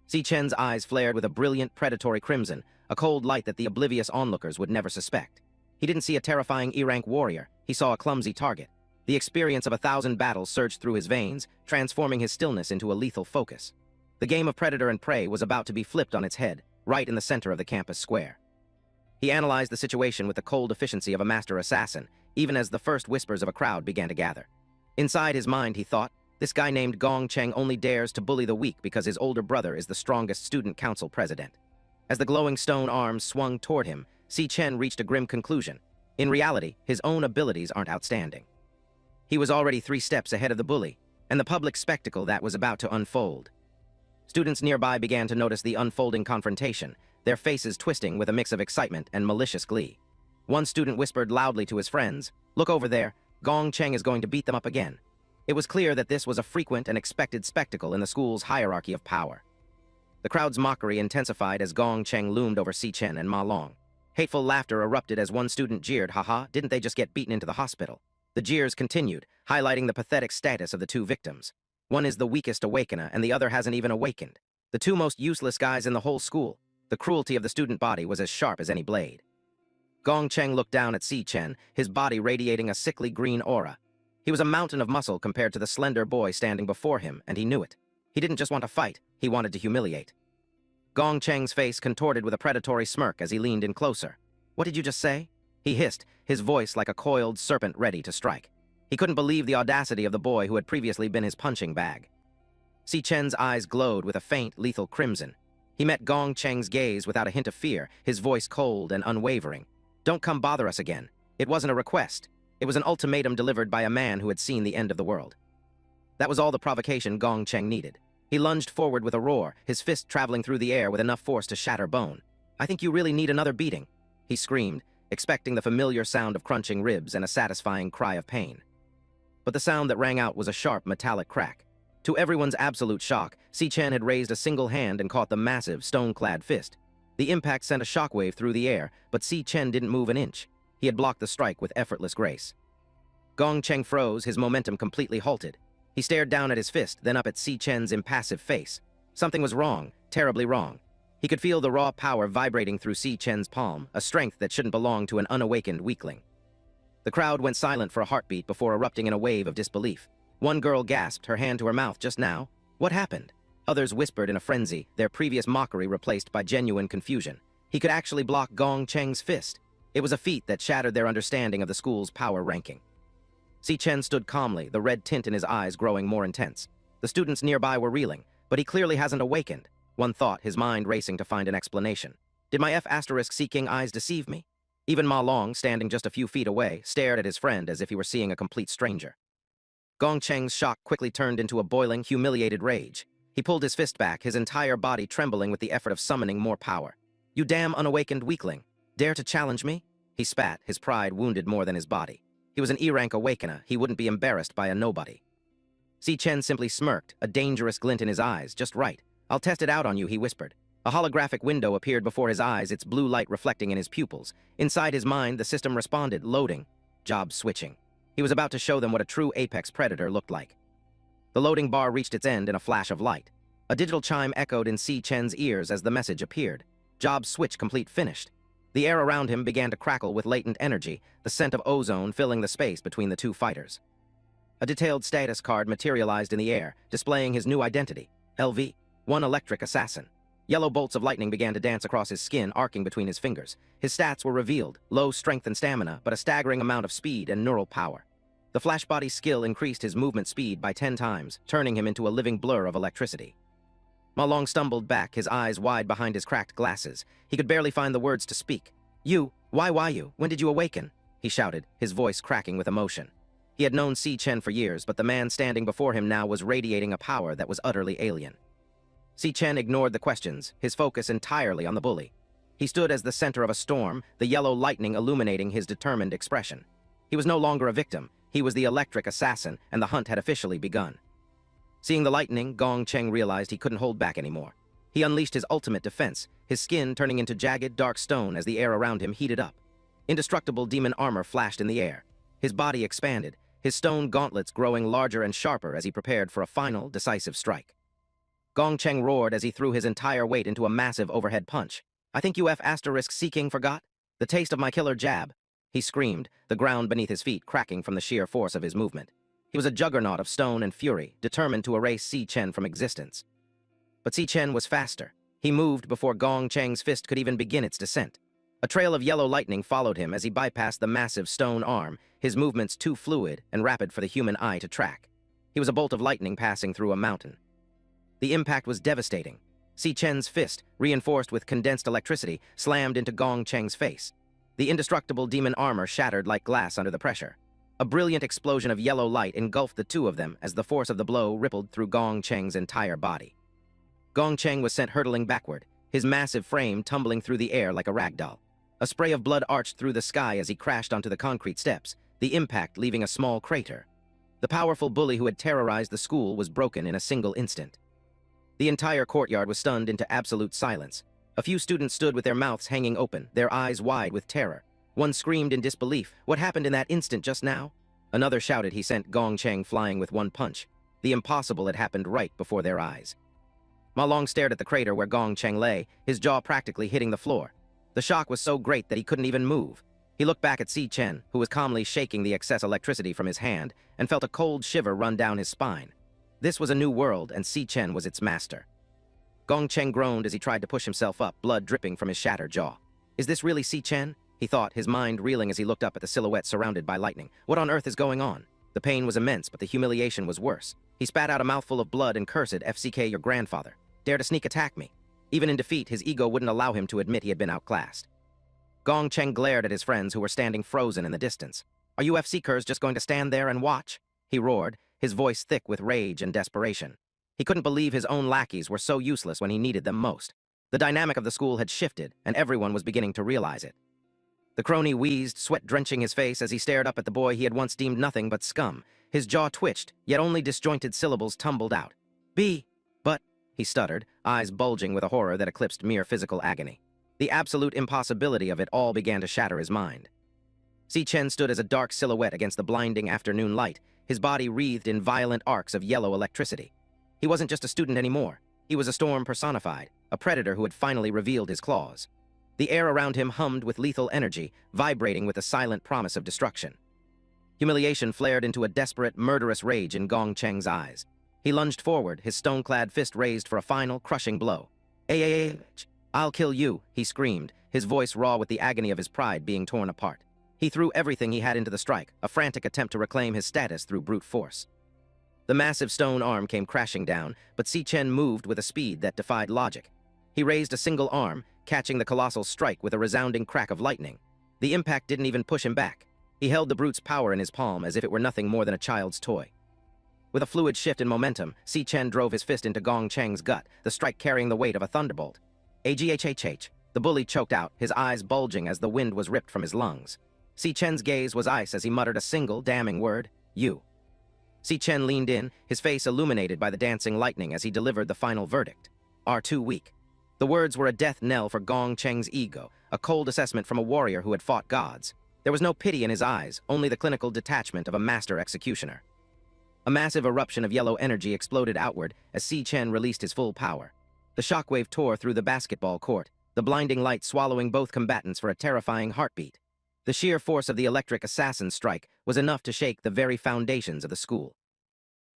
Si Chen's eyes flared with a brilliant, predatory crimson, a cold light that the oblivious onlookers would never suspect. He didn't see a terrifying E-rank warrior, he saw a clumsy target. The experience of 1,000 battles surged through his veins, transforming his stillness into a lethal focus. The game of predator and prey was about to be flipped on its head, right in the center of the campus square. He analyzed the situation with the cold efficiency of a master assassin, even as the first whispers of a crowd began to gather. Inside his mind, he thought, this guy named Gong Cheng only dares to bully the weak because his older brother is the strongest student council president. As the glowing stone arms swung toward him, Si Chen reached a grim conclusion. In reality, his own abilities aren't outstanding. He was already 3 steps ahead of the bully, and the public spectacle that was about to unfold. Students nearby began to notice the unfolding confrontation, their faces twisting with a mix of excitement and malicious glee. One student whispered loudly to his friends, "Look over there, Gong Cheng is going to beat them up again." It was clear that this was a frequent and expected spectacle in the school's hierarchy of power. The crowd's mockery intensified as Gong Cheng loomed over Si Chen and Ma Long. Hateful laughter erupted as one student jeered, "Haha, didn't they just get beaten into the hospital?" The jeers continued, highlighting the pathetic status of the 2 victims. One is the weakest awakener, and the other hasn't even awakened. The 2 most useless guys in the whole school. The cruelty of the student body was as sharp as any blade. Gong Cheng looked down at Si Chen, his body radiating a sickly green aura. He was a mountain of muscle compared to the slender boy standing before him, and he knew it. He didn't just want to fight, he wanted to humiliate. Gong Cheng's face contorted with a predatory smirk as he leaned in closer. "What did you just say?" He hissed, his voice like a coiled serpent ready to strike. He couldn't believe the audacity of the boy who had previously been his punching bag. Si Chen's eyes glowed with a faint, lethal crimson. He met Gong Cheng's gaze without a hint of fear, his voice cold and unwavering. "Don't come bother us again." It wasn't a request. It was an ultimatum delivered by a man who had seen the end of the world. That was all the provocation Gong Cheng needed. He lunged forward with a roar, his fist traveling through the air with enough force to shatter bone. "I think you really need another beating," he screamed, expecting the familiar sound of crunching ribs and a satisfying cry of pain. But the sound that rang out was a sharp, metallic crack. To everyone's absolute shock, Si Chen had raised a single hand and caught the massive, stone-clad fist. The impact sent a shockwave through the air, but Si Chen didn't move an inch. He had blocked the strike with effortless grace. Gong Cheng froze, his momentum completely halted. He stared down at his fist, then up at Si Chen's impassive face. Something was wrong, terribly wrong. He could feel the raw power vibrating through Si Chen's palm, a strength that shouldn't belong to an unawakened weakling. The crowd went silent for a heartbeat before erupting in a wave of disbelief. One girl gasped, her hand to her mouth. "Just now? What happened?" Others whispered in a frenzy, their previous mockery replaced by genuine confusion. He could actually block Gong Cheng's fist. It was a feat that shattered their understanding of the school's power ranking. Si Chen stood calmly, the red tint in his eyes growing more intense. The students nearby were reeling, but he clearly hasn't awakened. One thought, his mind racing to find an explanation. Did my F***-seeking eyes deceive me? Even Ma Long, standing just a few feet away, stared at his friend as if he were seeing a complete stranger. Gong Cheng's shock quickly turned into a boiling, humiliated rage. He pulled his fist back, his entire body trembling with the effort of summoning more power. "You damn unawakened weakling. Dare to challenge me?" He spat, his pride wounded more than his body. He was an E-rank awakener. He wouldn't be embarrassed by a nobody. Si Chen simply smirked, a dangerous glint in his eyes. "Just right. I'll test it out on you," he whispered. A holographic window appeared before his eyes, its blue light reflecting in his pupils. Inside his mind, the system responded, loading. Job switching. He was about to show them what a true apex predator looked like. The loading bar reached its end in a flash of light. A digital chime echoed in Si Chen's ears as the message appeared. Job switch complete finished. The air around him began to crackle with latent energy, the scent of ozone filling the space between the two fighters. A detailed status card materialized in the air, displaying his new identity, LV, one electric assassin. Yellow bolts of lightning began to dance across his skin, arcing between his fingers. His stats were revealed, low strength and stamina, but a staggering amount of speed and neural power. The flash body skill increased his movement speed by 10 times, turning him into a living blur of electricity. Ma Long stumbled back, his eyes wide behind his cracked glasses. He could barely find the words to speak. "You? Why you? When did you awaken?" he shouted, his voice cracking with emotion. He had known Si Chen for years, but the man standing before him now was radiating a power that was utterly alien. Si Chen ignored the questions, his focus entirely on the bully. He stood as the center of a storm, the yellow lightning illuminating his determined expression. He was no longer a victim. He was the electric assassin, and the hunt had officially begun. Seeing the lightning, Gong Cheng realized he couldn't hold back anymore. He unleashed his ultimate defense, his skin turning into jagged, dark stone as the air around him heated up. Indestructible demon armor flashed in the air. His body expanded, his stone gauntlets growing larger and sharper as he prepared for a final, decisive strike. Gong Cheng roared as he threw his entire weight into a massive overhead punch. "I think UF***seeking forgot? The taste of my killer jab," he screamed, the ground beneath his feet cracking from the sheer force of his movement. He was a juggernaut of stone and fury, determined to erase Si Chen from existence. But Si Chen was faster. He moved before Gong Cheng's fist could even begin its descent. A trail of yellow lightning followed him as he bypassed the massive stone arm, his movements too fluid and rapid for the human eye to track. He was a bolt of lightning passing through a mountain. The impact was devastating. Si Chen's fist, reinforced with condensed electricity, slammed into Gong Cheng's face. The indestructible demon armor shattered like glass under the pressure. A brilliant explosion of yellow light engulfed the two of them as the force of the blow rippled through Gong Cheng's entire body. Gong Cheng was sent hurtling backward, his massive frame tumbling through the air like a ragdoll. A spray of blood arched through the sky as he crashed onto the concrete steps, the impact leaving a small crater. The powerful bully who had terrorized the school was broken in a single instant. The entire courtyard was stunned into absolute silence. A few students stood with their mouths hanging open, their eyes wide with terror. One screamed in disbelief, "What happened in that instant just now?" Another shouted he sent Gong Cheng flying with one punch. The impossible had happened right before their eyes. Ma Long stared at the crater where Gong Cheng lay, his jaw practically hitting the floor. The shock was so great that he couldn't even move. He looked back at Si Chen, who was calmly shaking the excess electricity from his hand, and felt a cold shiver run down his spine. This was a new world, and Si Chen was its master. Gong Cheng groaned as he tried to push himself up, blood dripping from his shattered jaw. "Is this really Si Chen?" he thought, his mind reeling as he looked up at the silhouette surrounded by lightning. What on earth is going on? The pain was immense, but the humiliation was worse. He spat out a mouthful of blood and cursed, "FCK, your grandfather. Dare to sneak attack me." Even in defeat, his ego wouldn't allow him to admit he had been outclassed. Gong Cheng glared at his friends who were standing frozen in the distance. "Are you FCkers just going to stand there and watch?" he roared, his voice thick with rage and desperation. He couldn't believe his own lackeys were so useless when he needed them most. The dynamic of the school had shifted, and everyone was beginning to realize it. The crony wheezed, sweat drenching his face as he stared up at the boy he had once deemed nothing but scum. His jaw twitched, yet only disjointed syllables tumbled out. But, he stuttered, eyes bulging with a horror that eclipsed mere physical agony. The absolute impossibility of it all began to shatter his mind. Si Chen stood as a dark silhouette against the blinding afternoon light, his body wreathed in violent arcs of yellow electricity. He wasn't just a student anymore. He was a storm personified, a predator who had finally revealed his claws. The air around him hummed with lethal energy, vibrating with the silent promise of destruction. Humiliation flared into a desperate, murderous rage in Gong Cheng's eyes. He lunged forward, his stone-clad fist raised for a final, crushing blow. I'll kill you," he screamed, his voice raw with the agony of his pride being torn apart. He threw everything he had into the strike, a frantic attempt to reclaim his status through brute force. The massive stone arm came crashing down, but Si Chen moved with a speed that defied logic. He raised a single arm, catching the colossal strike with a resounding crack of lightning. The impact didn't even push him back. He held the brute's power in his palm as if it were nothing more than a child's toy. With a fluid shift in momentum, Si Chen drove his fist into Gong Cheng's gut, the strike carrying the weight of a thunderbolt. "Aghhh." The bully choked out, his eyes bulging as the wind was ripped from his lungs. Si Chen's gaze was ice as he muttered a single, damning word, "You." Si Chen leaned in, his face illuminated by the dancing lightning as he delivered the final verdict. "Are too weak." The words were a death knell for Gong Cheng's ego, a cold assessment from a warrior who had fought gods. There was no pity in his eyes, only the clinical detachment of a master executioner. A massive eruption of yellow energy exploded outward as Si Chen released his full power. The shockwave tore through the basketball court, the blinding light swallowing both combatants for a terrifying heartbeat. The sheer force of the electric assassin strike was enough to shake the very foundations of the school.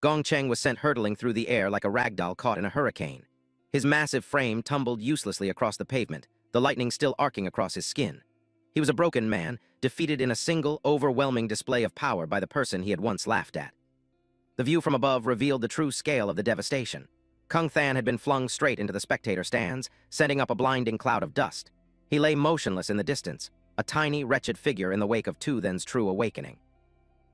Gong Cheng was sent hurtling through the air like a ragdoll caught in a hurricane. His massive frame tumbled uselessly across the pavement, the lightning still arcing across his skin. He was a broken man, defeated in a single, overwhelming display of power by the person he had once laughed at. The view from above revealed the true scale of the devastation. Kung Than had been flung straight into the spectator stands, sending up a blinding cloud of dust. He lay motionless in the distance, a tiny, wretched figure in the wake of Tu Then's true awakening.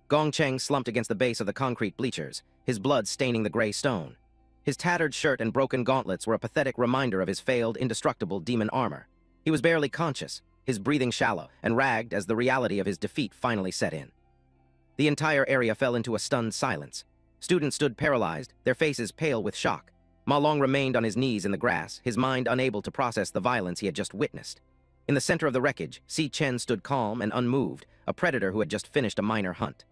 Gong Cheng slumped against the base of the concrete bleachers, his blood staining the gray stone. His tattered shirt and broken gauntlets were a pathetic reminder of his failed, indestructible demon armor. He was barely conscious, his breathing shallow, and ragged as the reality of his defeat finally set in. The entire area fell into a stunned silence. Students stood paralyzed, their faces pale with shock. Ma Long remained on his knees in the grass, his mind unable to process the violence he had just witnessed. In the center of the wreckage, Si Chen stood calm and unmoved, a predator who had just finished a minor hunt.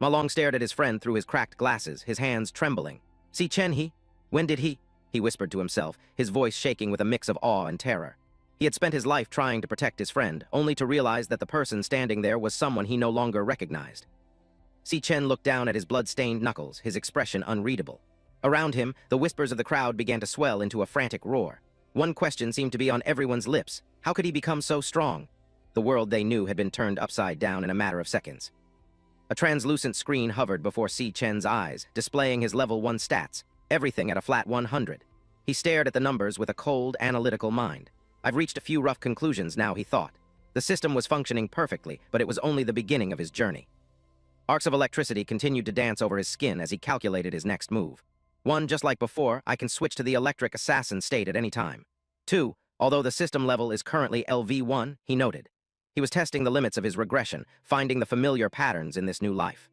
Ma Long stared at his friend through his cracked glasses, his hands trembling. Si Chen, when did he whispered to himself, his voice shaking with a mix of awe and terror. He had spent his life trying to protect his friend, only to realize that the person standing there was someone he no longer recognized. Si Chen looked down at his blood-stained knuckles, his expression unreadable. Around him, the whispers of the crowd began to swell into a frantic roar. One question seemed to be on everyone's lips. How could he become so strong? The world they knew had been turned upside down in a matter of seconds. A translucent screen hovered before Si Chen's eyes, displaying his level 1 stats, everything at a flat 100. He stared at the numbers with a cold, analytical mind. I've reached a few rough conclusions now, he thought. The system was functioning perfectly, but it was only the beginning of his journey. Arcs of electricity continued to dance over his skin as he calculated his next move. 1, just like before, I can switch to the electric assassin state at any time. 2, although the system level is currently LV1, he noted. He was testing the limits of his regression, finding the familiar patterns in this new life.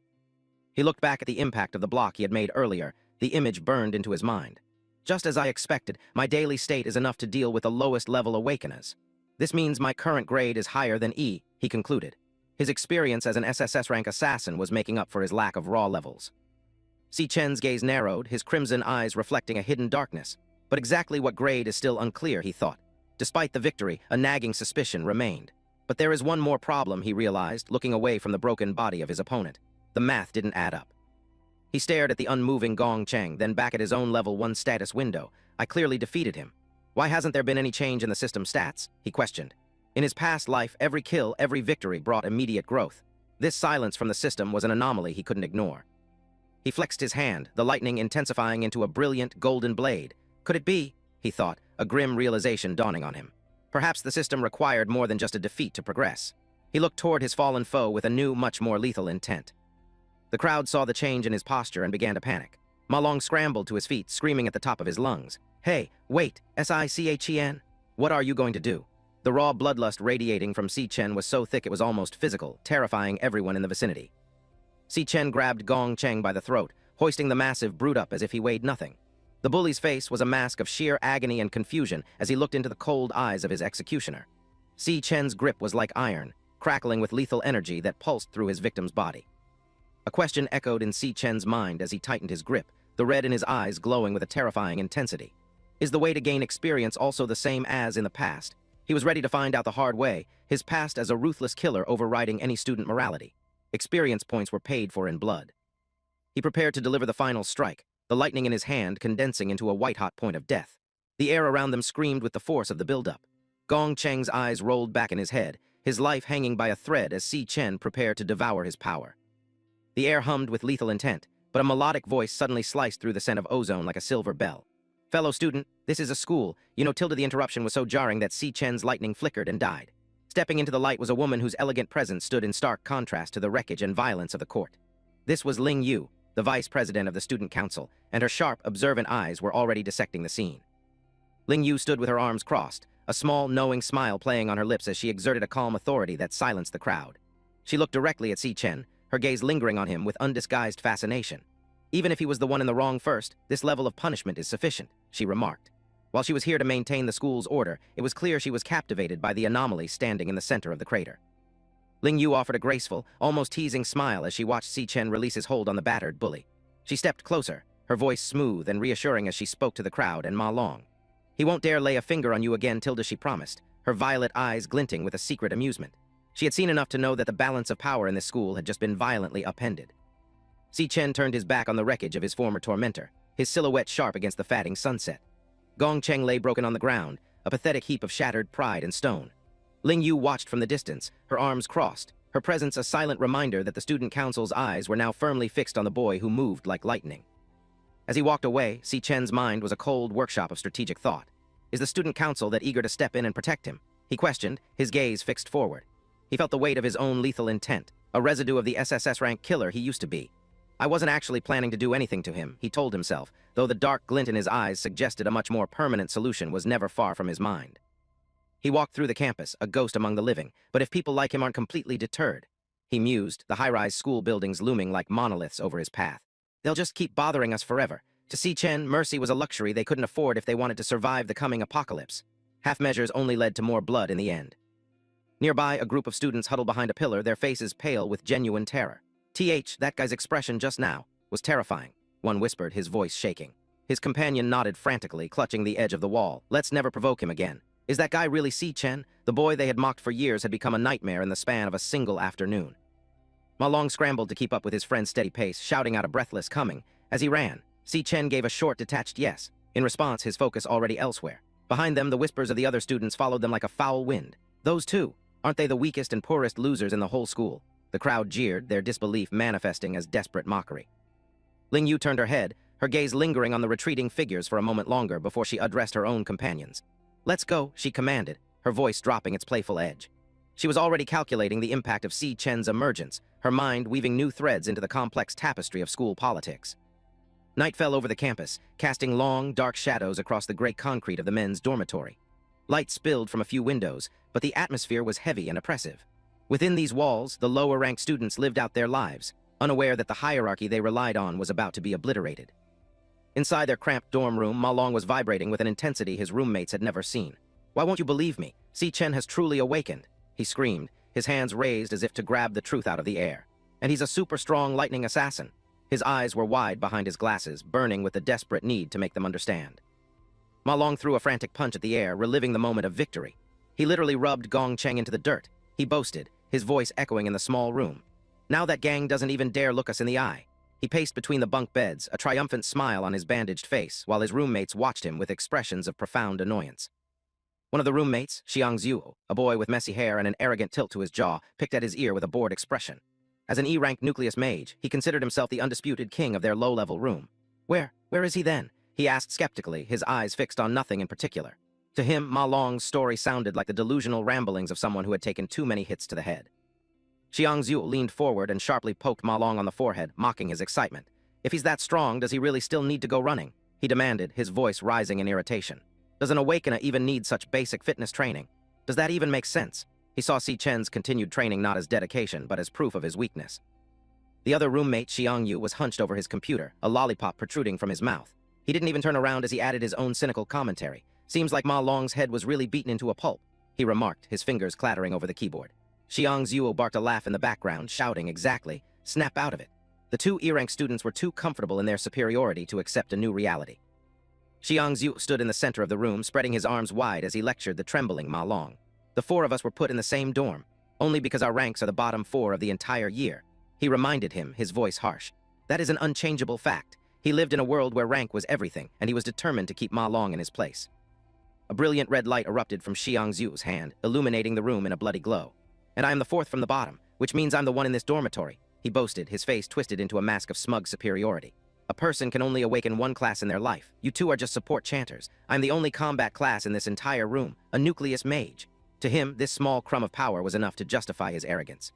He looked back at the impact of the block he had made earlier. The image burned into his mind. Just as I expected, my daily state is enough to deal with the lowest level awakeners. This means my current grade is higher than E, he concluded. His experience as an SSS rank assassin was making up for his lack of raw levels. Si Chen's gaze narrowed, his crimson eyes reflecting a hidden darkness. But exactly what grade is still unclear, he thought. Despite the victory, a nagging suspicion remained. But there is one more problem, he realized, looking away from the broken body of his opponent. The math didn't add up. He stared at the unmoving Gong Cheng, then back at his own level 1 status window. I clearly defeated him. Why hasn't there been any change in the system stats? He questioned. In his past life, every kill, every victory brought immediate growth. This silence from the system was an anomaly he couldn't ignore. He flexed his hand, the lightning intensifying into a brilliant golden blade. Could it be, he thought, a grim realization dawning on him. Perhaps the system required more than just a defeat to progress. He looked toward his fallen foe with a new, much more lethal intent. The crowd saw the change in his posture and began to panic. Ma Long scrambled to his feet, screaming at the top of his lungs. Hey, wait, S-I-C-H-E-N? What are you going to do? The raw bloodlust radiating from Si Chen was so thick it was almost physical, terrifying everyone in the vicinity. Si Chen grabbed Gong Cheng by the throat, hoisting the massive brute up as if he weighed nothing. The bully's face was a mask of sheer agony and confusion as he looked into the cold eyes of his executioner. Si Chen's grip was like iron, crackling with lethal energy that pulsed through his victim's body. A question echoed in Si Chen's mind as he tightened his grip, the red in his eyes glowing with a terrifying intensity. Is the way to gain experience also the same as in the past? He was ready to find out the hard way, his past as a ruthless killer overriding any student morality. Experience points were paid for in blood. He prepared to deliver the final strike, the lightning in his hand condensing into a white-hot point of death. The air around them screamed with the force of the buildup. Gong Cheng's eyes rolled back in his head, his life hanging by a thread as Si Chen prepared to devour his power. The air hummed with lethal intent, but a melodic voice suddenly sliced through the scent of ozone like a silver bell. Fellow student, this is a school. You know, the interruption was so jarring that Si Chen's lightning flickered and died. Stepping into the light was a woman whose elegant presence stood in stark contrast to the wreckage and violence of the court. This was Ling Yu, the vice president of the student council, and her sharp, observant eyes were already dissecting the scene. Ling Yu stood with her arms crossed, a small, knowing smile playing on her lips as she exerted a calm authority that silenced the crowd. She looked directly at Si Chen, her gaze lingering on him with undisguised fascination. Even if he was the one in the wrong first, this level of punishment is sufficient, she remarked. While she was here to maintain the school's order, it was clear she was captivated by the anomaly standing in the center of the crater. Ling Yu offered a graceful, almost teasing smile as she watched Si Chen release his hold on the battered bully. She stepped closer, her voice smooth and reassuring as she spoke to the crowd and Ma Long. "He won't dare lay a finger on you again, Tilda," she promised, her violet eyes glinting with a secret amusement. She had seen enough to know that the balance of power in this school had just been violently upended. Si Chen turned his back on the wreckage of his former tormentor, his silhouette sharp against the fatting sunset. Gong Cheng lay broken on the ground, a pathetic heap of shattered pride and stone. Ling Yu watched from the distance, her arms crossed, her presence a silent reminder that the student council's eyes were now firmly fixed on the boy who moved like lightning. As he walked away, Si Chen's mind was a cold workshop of strategic thought. Is the student council that eager to step in and protect him? He questioned, his gaze fixed forward. He felt the weight of his own lethal intent, a residue of the SSS-rank killer he used to be. I wasn't actually planning to do anything to him, he told himself, though the dark glint in his eyes suggested a much more permanent solution was never far from his mind. He walked through the campus, a ghost among the living, but if people like him aren't completely deterred. He mused, the high-rise school buildings looming like monoliths over his path. They'll just keep bothering us forever. To Si Chen, mercy was a luxury they couldn't afford if they wanted to survive the coming apocalypse. Half measures only led to more blood in the end. Nearby, a group of students huddled behind a pillar, their faces pale with genuine terror. That guy's expression just now was terrifying, one whispered, his voice shaking. His companion nodded frantically, clutching the edge of the wall. Let's never provoke him again. Is that guy really Si Chen? The boy they had mocked for years had become a nightmare in the span of a single afternoon. Ma Long scrambled to keep up with his friend's steady pace, shouting out a breathless coming. As he ran, Si Chen gave a short, detached yes. In response, his focus already elsewhere. Behind them, the whispers of the other students followed them like a foul wind. Those two, aren't they the weakest and poorest losers in the whole school? The crowd jeered, their disbelief manifesting as desperate mockery. Ling Yu turned her head, her gaze lingering on the retreating figures for a moment longer before she addressed her own companions. "Let's go," she commanded, her voice dropping its playful edge. She was already calculating the impact of Si Chen's emergence, her mind weaving new threads into the complex tapestry of school politics. Night fell over the campus, casting long, dark shadows across the gray concrete of the men's dormitory. Light spilled from a few windows, but the atmosphere was heavy and oppressive. Within these walls, the lower-ranked students lived out their lives, unaware that the hierarchy they relied on was about to be obliterated. Inside their cramped dorm room, Ma Long was vibrating with an intensity his roommates had never seen. "Why won't you believe me? Si Chen has truly awakened," he screamed, his hands raised as if to grab the truth out of the air. "And he's a super-strong lightning assassin." His eyes were wide behind his glasses, burning with the desperate need to make them understand. Ma Long threw a frantic punch at the air, reliving the moment of victory. He literally rubbed Gong Cheng into the dirt. He boasted, his voice echoing in the small room. "Now that gang doesn't even dare look us in the eye." He paced between the bunk beds, a triumphant smile on his bandaged face, while his roommates watched him with expressions of profound annoyance. One of the roommates, Xiang Zhu, a boy with messy hair and an arrogant tilt to his jaw, picked at his ear with a bored expression. As an E-rank nucleus mage, he considered himself the undisputed king of their low-level room. Where is he then?" he asked skeptically, his eyes fixed on nothing in particular. To him, Ma Long's story sounded like the delusional ramblings of someone who had taken too many hits to the head. Xiang Zhu leaned forward and sharply poked Ma Long on the forehead, mocking his excitement. "If he's that strong, does he really still need to go running?" he demanded, his voice rising in irritation. "Does an awakener even need such basic fitness training? Does that even make sense?" He saw Si Chen's continued training not as dedication, but as proof of his weakness. The other roommate, Xiang Yu, was hunched over his computer, a lollipop protruding from his mouth. He didn't even turn around as he added his own cynical commentary. "Seems like Ma Long's head was really beaten into a pulp," he remarked, his fingers clattering over the keyboard. Xiang Zhu barked a laugh in the background, shouting, "Exactly. Snap out of it." The two E-rank students were too comfortable in their superiority to accept a new reality. Xiang Zhu stood in the center of the room, spreading his arms wide as he lectured the trembling Ma Long. "The four of us were put in the same dorm, only because our ranks are the bottom four of the entire year," he reminded him, his voice harsh. "That is an unchangeable fact. He lived in a world where rank was everything, and he was determined to keep Ma Long in his place." A brilliant red light erupted from Xiang Zhu's hand, illuminating the room in a bloody glow. "And I am the fourth from the bottom, which means I'm the one in this dormitory," he boasted, his face twisted into a mask of smug superiority. "A person can only awaken one class in their life. You two are just support chanters. I'm the only combat class in this entire room, a nucleus mage." To him, this small crumb of power was enough to justify his arrogance.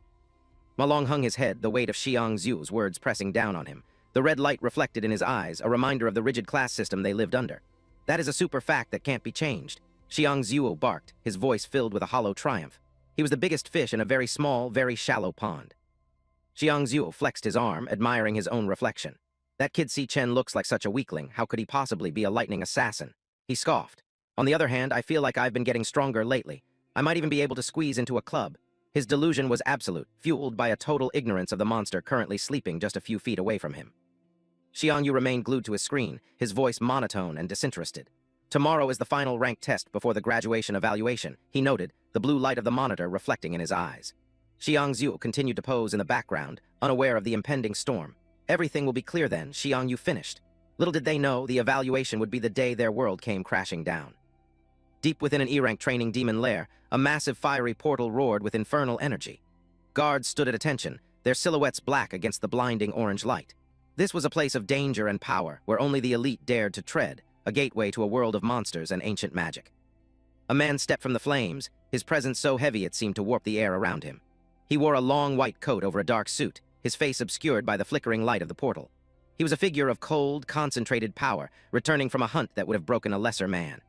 Ma Long hung his head, the weight of Xiang Zhu's words pressing down on him. The red light reflected in his eyes, a reminder of the rigid class system they lived under. "That is a super fact that can't be changed," Xiang Zhu barked, his voice filled with a hollow triumph. He was the biggest fish in a very small, very shallow pond. Xiang Zhu flexed his arm, admiring his own reflection. "That kid Si Chen looks like such a weakling. How could he possibly be a lightning assassin?" He scoffed. "On the other hand, I feel like I've been getting stronger lately. I might even be able to squeeze into a club." His delusion was absolute, fueled by a total ignorance of the monster currently sleeping just a few feet away from him. Xiangyu remained glued to his screen, his voice monotone and disinterested. Tomorrow is the final rank test before the graduation evaluation, he noted, the blue light of the monitor reflecting in his eyes. Xiangyu continued to pose in the background, unaware of the impending storm. Everything will be clear then, Xiangyu finished. Little did they know the evaluation would be the day their world came crashing down. Deep within an E-rank training demon lair, a massive fiery portal roared with infernal energy. Guards stood at attention, their silhouettes black against the blinding orange light. This was a place of danger and power, where only the elite dared to tread, a gateway to a world of monsters and ancient magic. A man stepped from the flames, his presence so heavy it seemed to warp the air around him. He wore a long white coat over a dark suit, his face obscured by the flickering light of the portal. He was a figure of cold, concentrated power, returning from a hunt that would have broken a lesser man.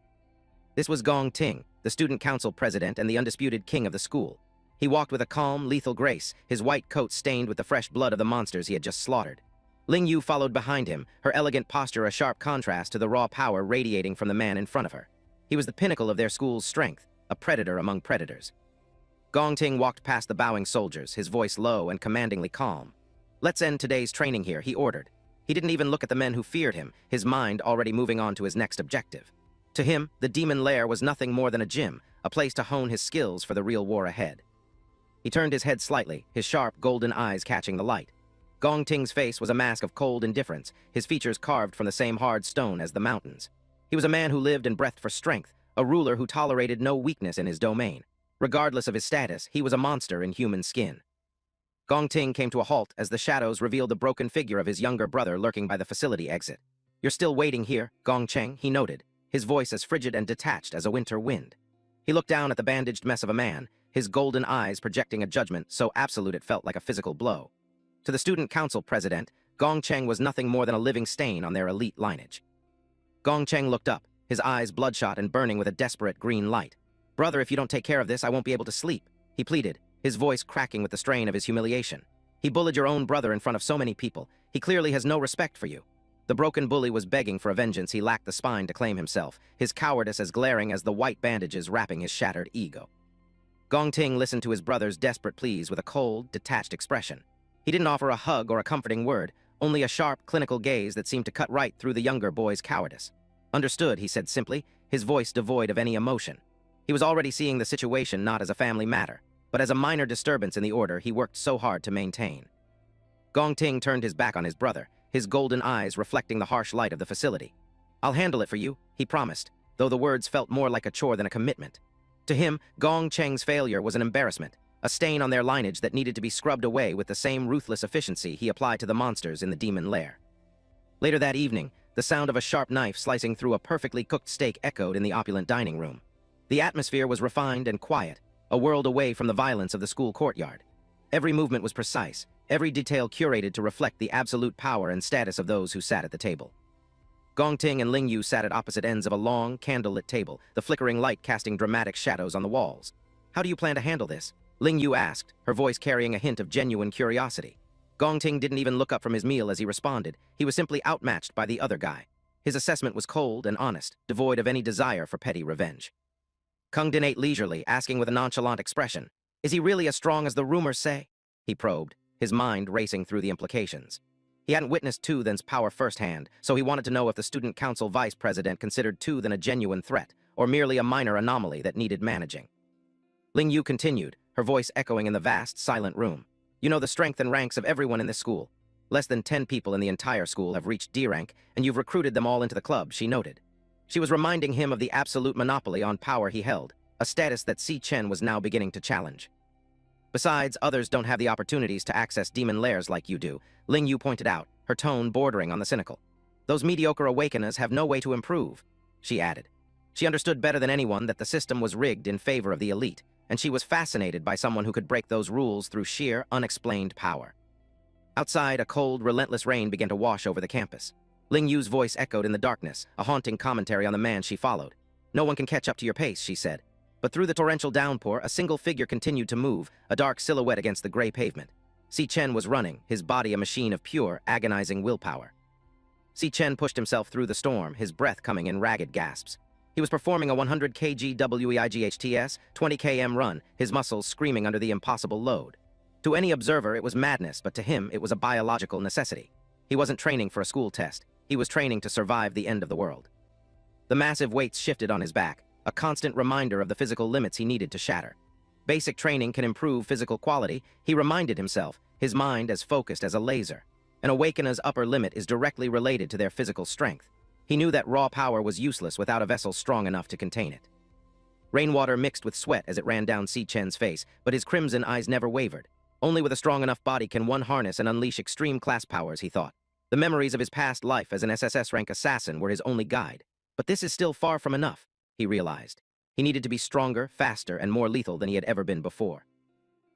This was Gong Ting, the student council president and the undisputed king of the school. He walked with a calm, lethal grace, his white coat stained with the fresh blood of the monsters he had just slaughtered. Ling Yu followed behind him, her elegant posture a sharp contrast to the raw power radiating from the man in front of her. He was the pinnacle of their school's strength, a predator among predators. Gong Ting walked past the bowing soldiers, his voice low and commandingly calm. "Let's end today's training here," he ordered. He didn't even look at the men who feared him, his mind already moving on to his next objective. To him, the demon lair was nothing more than a gym, a place to hone his skills for the real war ahead. He turned his head slightly, his sharp, golden eyes catching the light. Gong Ting's face was a mask of cold indifference, his features carved from the same hard stone as the mountains. He was a man who lived and breathed for strength, a ruler who tolerated no weakness in his domain. Regardless of his status, he was a monster in human skin. Gong Ting came to a halt as the shadows revealed the broken figure of his younger brother lurking by the facility exit. "You're still waiting here, Gong Cheng," he noted, his voice as frigid and detached as a winter wind. He looked down at the bandaged mess of a man, his golden eyes projecting a judgment so absolute it felt like a physical blow. To the student council president, Gong Cheng was nothing more than a living stain on their elite lineage. Gong Cheng looked up, his eyes bloodshot and burning with a desperate green light. "Brother, if you don't take care of this, I won't be able to sleep," he pleaded, his voice cracking with the strain of his humiliation. "He bullied your own brother in front of so many people. He clearly has no respect for you." The broken bully was begging for a vengeance he lacked the spine to claim himself, his cowardice as glaring as the white bandages wrapping his shattered ego. Gong Ting listened to his brother's desperate pleas with a cold, detached expression. He didn't offer a hug or a comforting word, only a sharp, clinical gaze that seemed to cut right through the younger boy's cowardice. "Understood," he said simply, his voice devoid of any emotion. He was already seeing the situation not as a family matter, but as a minor disturbance in the order he worked so hard to maintain. Gong Ting turned his back on his brother, his golden eyes reflecting the harsh light of the facility. "I'll handle it for you," he promised, though the words felt more like a chore than a commitment. To him, Gong Cheng's failure was an embarrassment, a stain on their lineage that needed to be scrubbed away with the same ruthless efficiency he applied to the monsters in the demon lair. Later that evening, the sound of a sharp knife slicing through a perfectly cooked steak echoed in the opulent dining room. The atmosphere was refined and quiet, a world away from the violence of the school courtyard. Every movement was precise, every detail curated to reflect the absolute power and status of those who sat at the table. Gong Ting and Ling Yu sat at opposite ends of a long, candlelit table, the flickering light casting dramatic shadows on the walls. "How do you plan to handle this?" Ling Yu asked, her voice carrying a hint of genuine curiosity. Gong Ting didn't even look up from his meal as he responded. He was simply outmatched by the other guy. His assessment was cold and honest, devoid of any desire for petty revenge. Kung Din ate leisurely, asking with a nonchalant expression, "Is he really as strong as the rumors say?" He probed, his mind racing through the implications. He hadn't witnessed Tu Then's power firsthand, so he wanted to know if the student council vice president considered Tu Then a genuine threat, or merely a minor anomaly that needed managing. Ling Yu continued, her voice echoing in the vast, silent room. "You know the strength and ranks of everyone in this school. Less than 10 people in the entire school have reached D rank, and you've recruited them all into the club," she noted. She was reminding him of the absolute monopoly on power he held, a status that Si Chen was now beginning to challenge. "Besides, others don't have the opportunities to access demon lairs like you do," Ling Yu pointed out, her tone bordering on the cynical. "Those mediocre awakeners have no way to improve," she added. She understood better than anyone that the system was rigged in favor of the elite, and she was fascinated by someone who could break those rules through sheer, unexplained power. Outside, a cold, relentless rain began to wash over the campus. Ling Yu's voice echoed in the darkness, a haunting commentary on the man she followed. "No one can catch up to your pace," she said. But through the torrential downpour, a single figure continued to move, a dark silhouette against the gray pavement. Si Chen was running, his body a machine of pure, agonizing willpower. Si Chen pushed himself through the storm, his breath coming in ragged gasps. He was performing a 100 kg WEIGHTS, 20 km run, his muscles screaming under the impossible load. To any observer, it was madness, but to him, it was a biological necessity. He wasn't training for a school test. He was training to survive the end of the world. The massive weights shifted on his back, a constant reminder of the physical limits he needed to shatter. Basic training can improve physical quality, he reminded himself, his mind as focused as a laser. An awakener's upper limit is directly related to their physical strength. He knew that raw power was useless without a vessel strong enough to contain it. Rainwater mixed with sweat as it ran down Si Chen's face, but his crimson eyes never wavered. Only with a strong enough body can one harness and unleash extreme class powers, he thought. The memories of his past life as an SSS-rank assassin were his only guide. But this is still far from enough, he realized. He needed to be stronger, faster, and more lethal than he had ever been before.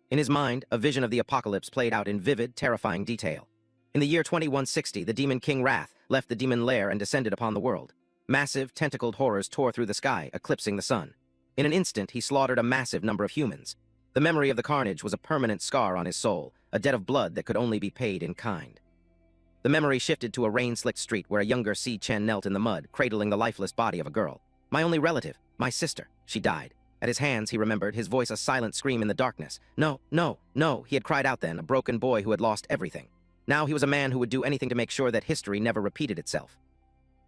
In his mind, a vision of the apocalypse played out in vivid, terrifying detail. In the year 2160, the demon king Wrath left the demon lair and descended upon the world. Massive, tentacled horrors tore through the sky, eclipsing the sun. In an instant, he slaughtered a massive number of humans. The memory of the carnage was a permanent scar on his soul, a debt of blood that could only be paid in kind. The memory shifted to a rain-slicked street where a younger Si Chen knelt in the mud, cradling the lifeless body of a girl. My only relative, my sister, she died. At his hands, he remembered, his voice a silent scream in the darkness. No, no, no, he had cried out then, a broken boy who had lost everything. Now he was a man who would do anything to make sure that history never repeated itself.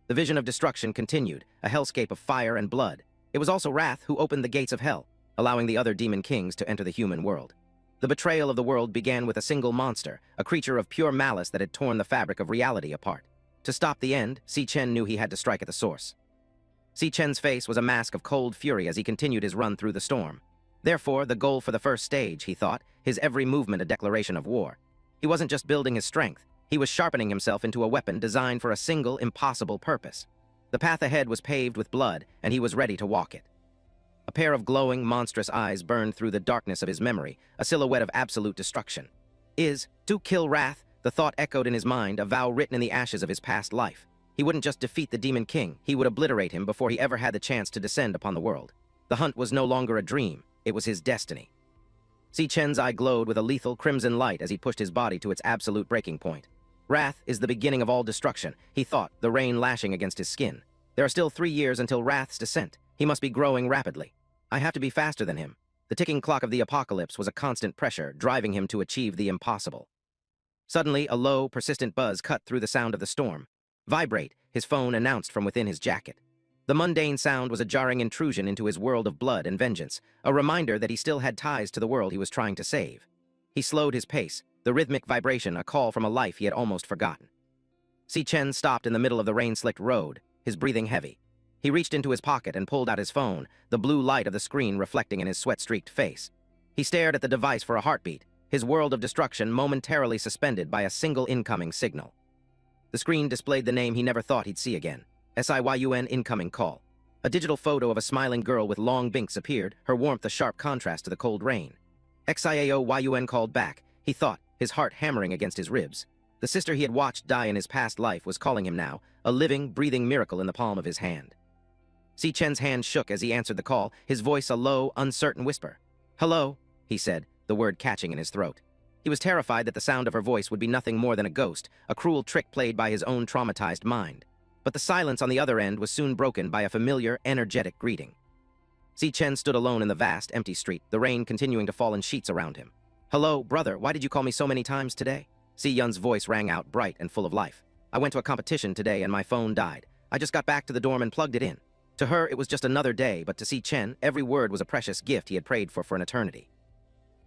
The vision of destruction continued, a hellscape of fire and blood. It was also Wrath who opened the gates of hell, allowing the other demon kings to enter the human world. The betrayal of the world began with a single monster, a creature of pure malice that had torn the fabric of reality apart. To stop the end, Si Chen knew he had to strike at the source. Si Chen's face was a mask of cold fury as he continued his run through the storm. Therefore, the goal for the first stage, he thought, his every movement a declaration of war. He wasn't just building his strength, he was sharpening himself into a weapon designed for a single, impossible purpose. The path ahead was paved with blood, and he was ready to walk it. A pair of glowing, monstrous eyes burned through the darkness of his memory, a silhouette of absolute destruction. To kill Wrath, the thought echoed in his mind, a vow written in the ashes of his past life. He wouldn't just defeat the demon king, he would obliterate him before he ever had the chance to descend upon the world. The hunt was no longer a dream, it was his destiny. Si Chen's eye glowed with a lethal crimson light as he pushed his body to its absolute breaking point. Wrath is the beginning of all destruction, he thought, the rain lashing against his skin. There are still 3 years until Wrath's descent. He must be growing rapidly. I have to be faster than him. The ticking clock of the apocalypse was a constant pressure, driving him to achieve the impossible. Suddenly, a low, persistent buzz cut through the sound of the storm. Vibrate, his phone announced from within his jacket. The mundane sound was a jarring intrusion into his world of blood and vengeance, a reminder that he still had ties to the world he was trying to save. He slowed his pace, the rhythmic vibration a call from a life he had almost forgotten. Si Chen stopped in the middle of the rain-slicked road, his breathing heavy. He reached into his pocket and pulled out his phone, the blue light of the screen reflecting in his sweat-streaked face. He stared at the device for a heartbeat, his world of destruction momentarily suspended by a single incoming signal. The screen displayed the name he never thought he'd see again. SIYUN incoming call. A digital photo of a smiling girl with long binks appeared, her warmth a sharp contrast to the cold rain. XIAOYUN called back, he thought, his heart hammering against his ribs. The sister he had watched die in his past life was calling him now, a living, breathing miracle in the palm of his hand. Si Chen's hand shook as he answered the call, his voice a low, uncertain whisper. "Hello," he said, the word catching in his throat. He was terrified that the sound of her voice would be nothing more than a ghost, a cruel trick played by his own traumatized mind. But the silence on the other end was soon broken by a familiar, energetic greeting. Si Chen stood alone in the vast, empty street, the rain continuing to fall in sheets around him. "Hello, brother, why did you call me so many times today?" Si Yun's voice rang out, bright and full of life. "I went to a competition today and my phone died. I just got back to the dorm and plugged it in." To her, it was just another day, but to Si Chen, every word was a precious gift he had prayed for an eternity.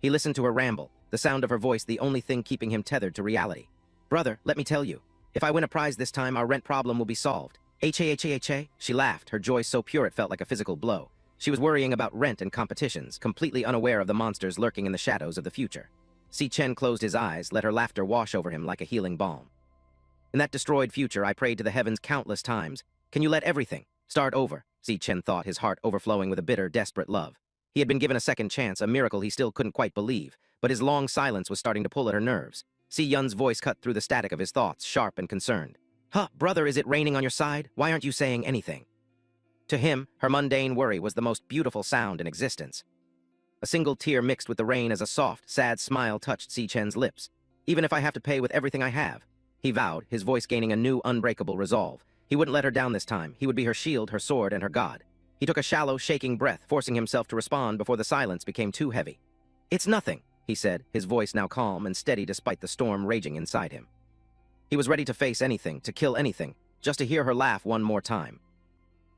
He listened to her ramble, the sound of her voice the only thing keeping him tethered to reality. "Brother, let me tell you. If I win a prize this time, our rent problem will be solved." H-A-H-A-H-A, she laughed, her joy so pure it felt like a physical blow. She was worrying about rent and competitions, completely unaware of the monsters lurking in the shadows of the future. Si Chen closed his eyes, let her laughter wash over him like a healing balm. "In that destroyed future, I prayed to the heavens countless times. Can you let everything start over?" Si Chen thought, his heart overflowing with a bitter, desperate love. He had been given a second chance, a miracle he still couldn't quite believe, but his long silence was starting to pull at her nerves. Si Yun's voice cut through the static of his thoughts, sharp and concerned. "Huh, brother, is it raining on your side? Why aren't you saying anything?" To him, her mundane worry was the most beautiful sound in existence. A single tear mixed with the rain as a soft, sad smile touched Si Chen's lips. "Even if I have to pay with everything I have," he vowed, his voice gaining a new, unbreakable resolve. He wouldn't let her down this time. He would be her shield, her sword, and her god. He took a shallow, shaking breath, forcing himself to respond before the silence became too heavy. "It's nothing," he said, his voice now calm and steady despite the storm raging inside him. He was ready to face anything, to kill anything, just to hear her laugh one more time.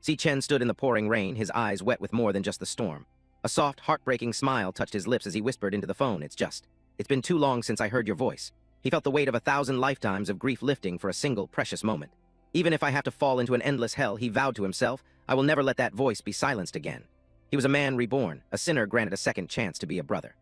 Si-Chen stood in the pouring rain, his eyes wet with more than just the storm. A soft, heartbreaking smile touched his lips as he whispered into the phone, "It's been too long since I heard your voice." He felt the weight of 1,000 lifetimes of grief lifting for a single precious moment. Even if I have to fall into an endless hell, he vowed to himself, I will never let that voice be silenced again. He was a man reborn, a sinner granted a second chance to be a brother.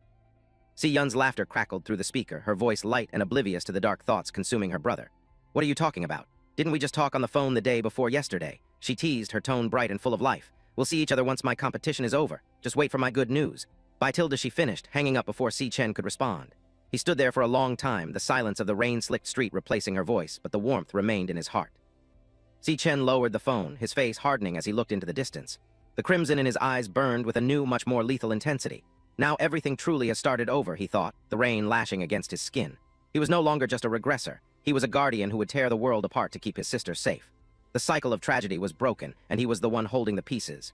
Si-Yun's laughter crackled through the speaker, her voice light and oblivious to the dark thoughts consuming her brother. "What are you talking about? Didn't we just talk on the phone the day before yesterday?" She teased, her tone bright and full of life. "We'll see each other once my competition is over. Just wait for my good news." By tilde she finished, hanging up before Si-Chen could respond. He stood there for a long time, the silence of the rain-slicked street replacing her voice, but the warmth remained in his heart. Si-Chen lowered the phone, his face hardening as he looked into the distance. The crimson in his eyes burned with a new, much more lethal intensity. Now everything truly has started over, he thought, the rain lashing against his skin. He was no longer just a regressor. He was a guardian who would tear the world apart to keep his sister safe. The cycle of tragedy was broken, and he was the one holding the pieces.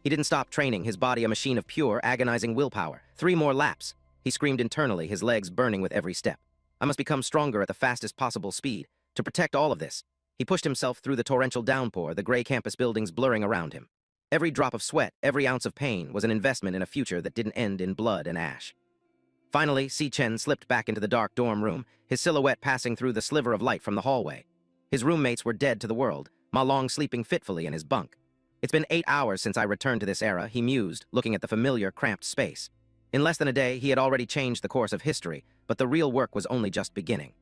He didn't stop training, his body a machine of pure, agonizing willpower. 3 more laps. He screamed internally, his legs burning with every step. I must become stronger at the fastest possible speed. To protect all of this. He pushed himself through the torrential downpour, the gray campus buildings blurring around him. Every drop of sweat, every ounce of pain was an investment in a future that didn't end in blood and ash. Finally, Si-Chen slipped back into the dark dorm room, his silhouette passing through the sliver of light from the hallway. His roommates were dead to the world, Ma Long sleeping fitfully in his bunk. "It's been 8 hours since I returned to this era," he mused, looking at the familiar, cramped space. In less than a day, he had already changed the course of history, but the real work was only just beginning.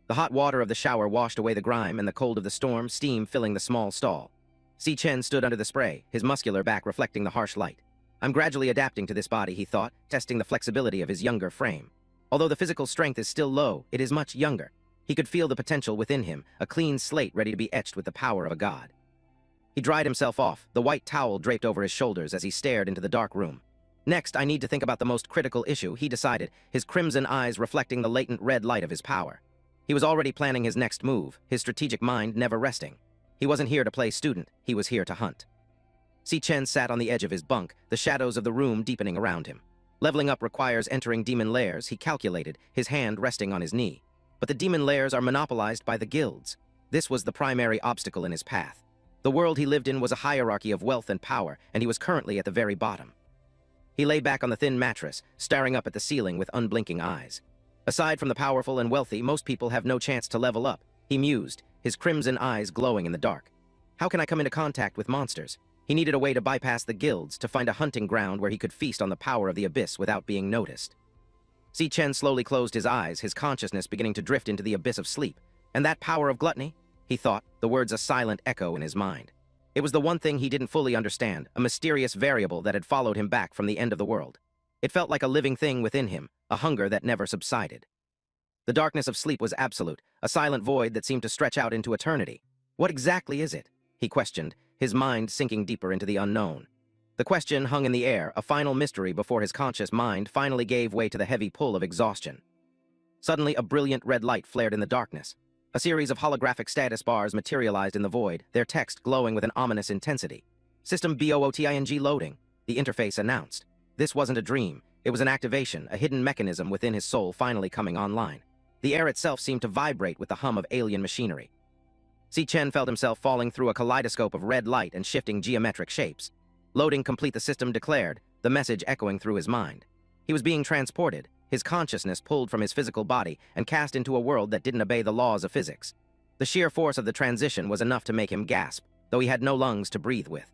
The hot water of the shower washed away the grime, and the cold of the storm, steam filling the small stall. Si-Chen stood under the spray, his muscular back reflecting the harsh light. "I'm gradually adapting to this body," he thought, testing the flexibility of his younger frame. Although the physical strength is still low, it is much younger. He could feel the potential within him, a clean slate ready to be etched with the power of a god. He dried himself off, the white towel draped over his shoulders as he stared into the dark room. "Next, I need to think about the most critical issue," he decided, his crimson eyes reflecting the latent red light of his power. He was already planning his next move, his strategic mind never resting. He wasn't here to play student, he was here to hunt. Si-Chen sat on the edge of his bunk, the shadows of the room deepening around him. Leveling up requires entering demon lairs, he calculated, his hand resting on his knee. But the demon lairs are monopolized by the guilds. This was the primary obstacle in his path. The world he lived in was a hierarchy of wealth and power, and he was currently at the very bottom. He lay back on the thin mattress, staring up at the ceiling with unblinking eyes. Aside from the powerful and wealthy, most people have no chance to level up, he mused, his crimson eyes glowing in the dark. How can I come into contact with monsters? He needed a way to bypass the guilds, to find a hunting ground where he could feast on the power of the abyss without being noticed. Si-Chen slowly closed his eyes, his consciousness beginning to drift into the abyss of sleep. And that power of gluttony? He thought, the words a silent echo in his mind. It was the one thing he didn't fully understand, a mysterious variable that had followed him back from the end of the world. It felt like a living thing within him, a hunger that never subsided. The darkness of sleep was absolute, a silent void that seemed to stretch out into eternity. What exactly is it? He questioned, his mind sinking deeper into the unknown. The question hung in the air, a final mystery before his conscious mind finally gave way to the heavy pull of exhaustion. Suddenly, a brilliant red light flared in the darkness. A series of holographic status bars materialized in the void, their text glowing with an ominous intensity. "System BOOTING loading," the interface announced. This wasn't a dream. It was an activation, a hidden mechanism within his soul finally coming online. The air itself seemed to vibrate with the hum of alien machinery. Si-Chen felt himself falling through a kaleidoscope of red light and shifting geometric shapes. "Loading complete," the system declared, the message echoing through his mind. He was being transported, his consciousness pulled from his physical body and cast into a world that didn't obey the laws of physics. The sheer force of the transition was enough to make him gasp, though he had no lungs to breathe with.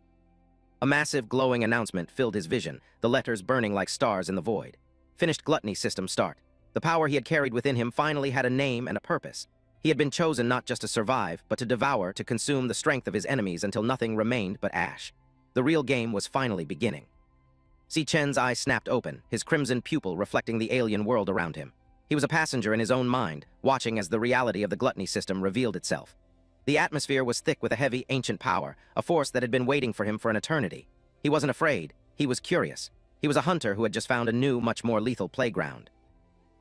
A massive, glowing announcement filled his vision, the letters burning like stars in the void. "Finished gluttony system start." The power he had carried within him finally had a name and a purpose. He had been chosen not just to survive, but to devour, to consume the strength of his enemies until nothing remained but ash. The real game was finally beginning. Si-Chen's eyes snapped open, his crimson pupil reflecting the alien world around him. He was a passenger in his own mind, watching as the reality of the gluttony system revealed itself. The atmosphere was thick with a heavy, ancient power, a force that had been waiting for him for an eternity. He wasn't afraid, he was curious. He was a hunter who had just found a new, much more lethal playground.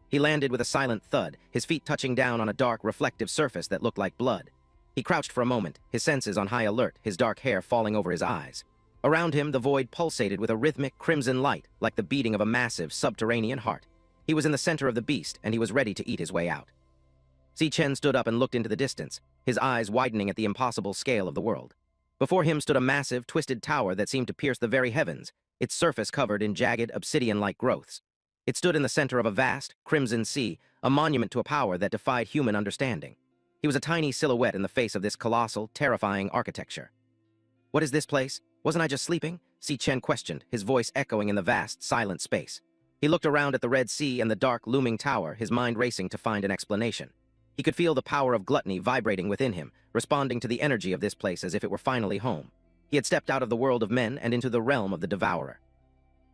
He landed with a silent thud, his feet touching down on a dark, reflective surface that looked like blood. He crouched for a moment, his senses on high alert, his dark hair falling over his eyes. Around him, the void pulsated with a rhythmic crimson light, like the beating of a massive subterranean heart. He was in the center of the beast, and he was ready to eat his way out. Si-Chen stood up and looked into the distance, his eyes widening at the impossible scale of the world. Before him stood a massive, twisted tower that seemed to pierce the very heavens, its surface covered in jagged, obsidian-like growths. It stood in the center of a vast, crimson sea, a monument to a power that defied human understanding. He was a tiny silhouette in the face of this colossal, terrifying architecture. "What is this place? Wasn't I just sleeping?" Si-Chen questioned, his voice echoing in the vast, silent space. He looked around at the Red Sea and the dark, looming tower, his mind racing to find an explanation. He could feel the power of gluttony vibrating within him, responding to the energy of this place as if it were finally home. He had stepped out of the world of men and into the realm of the Devourer.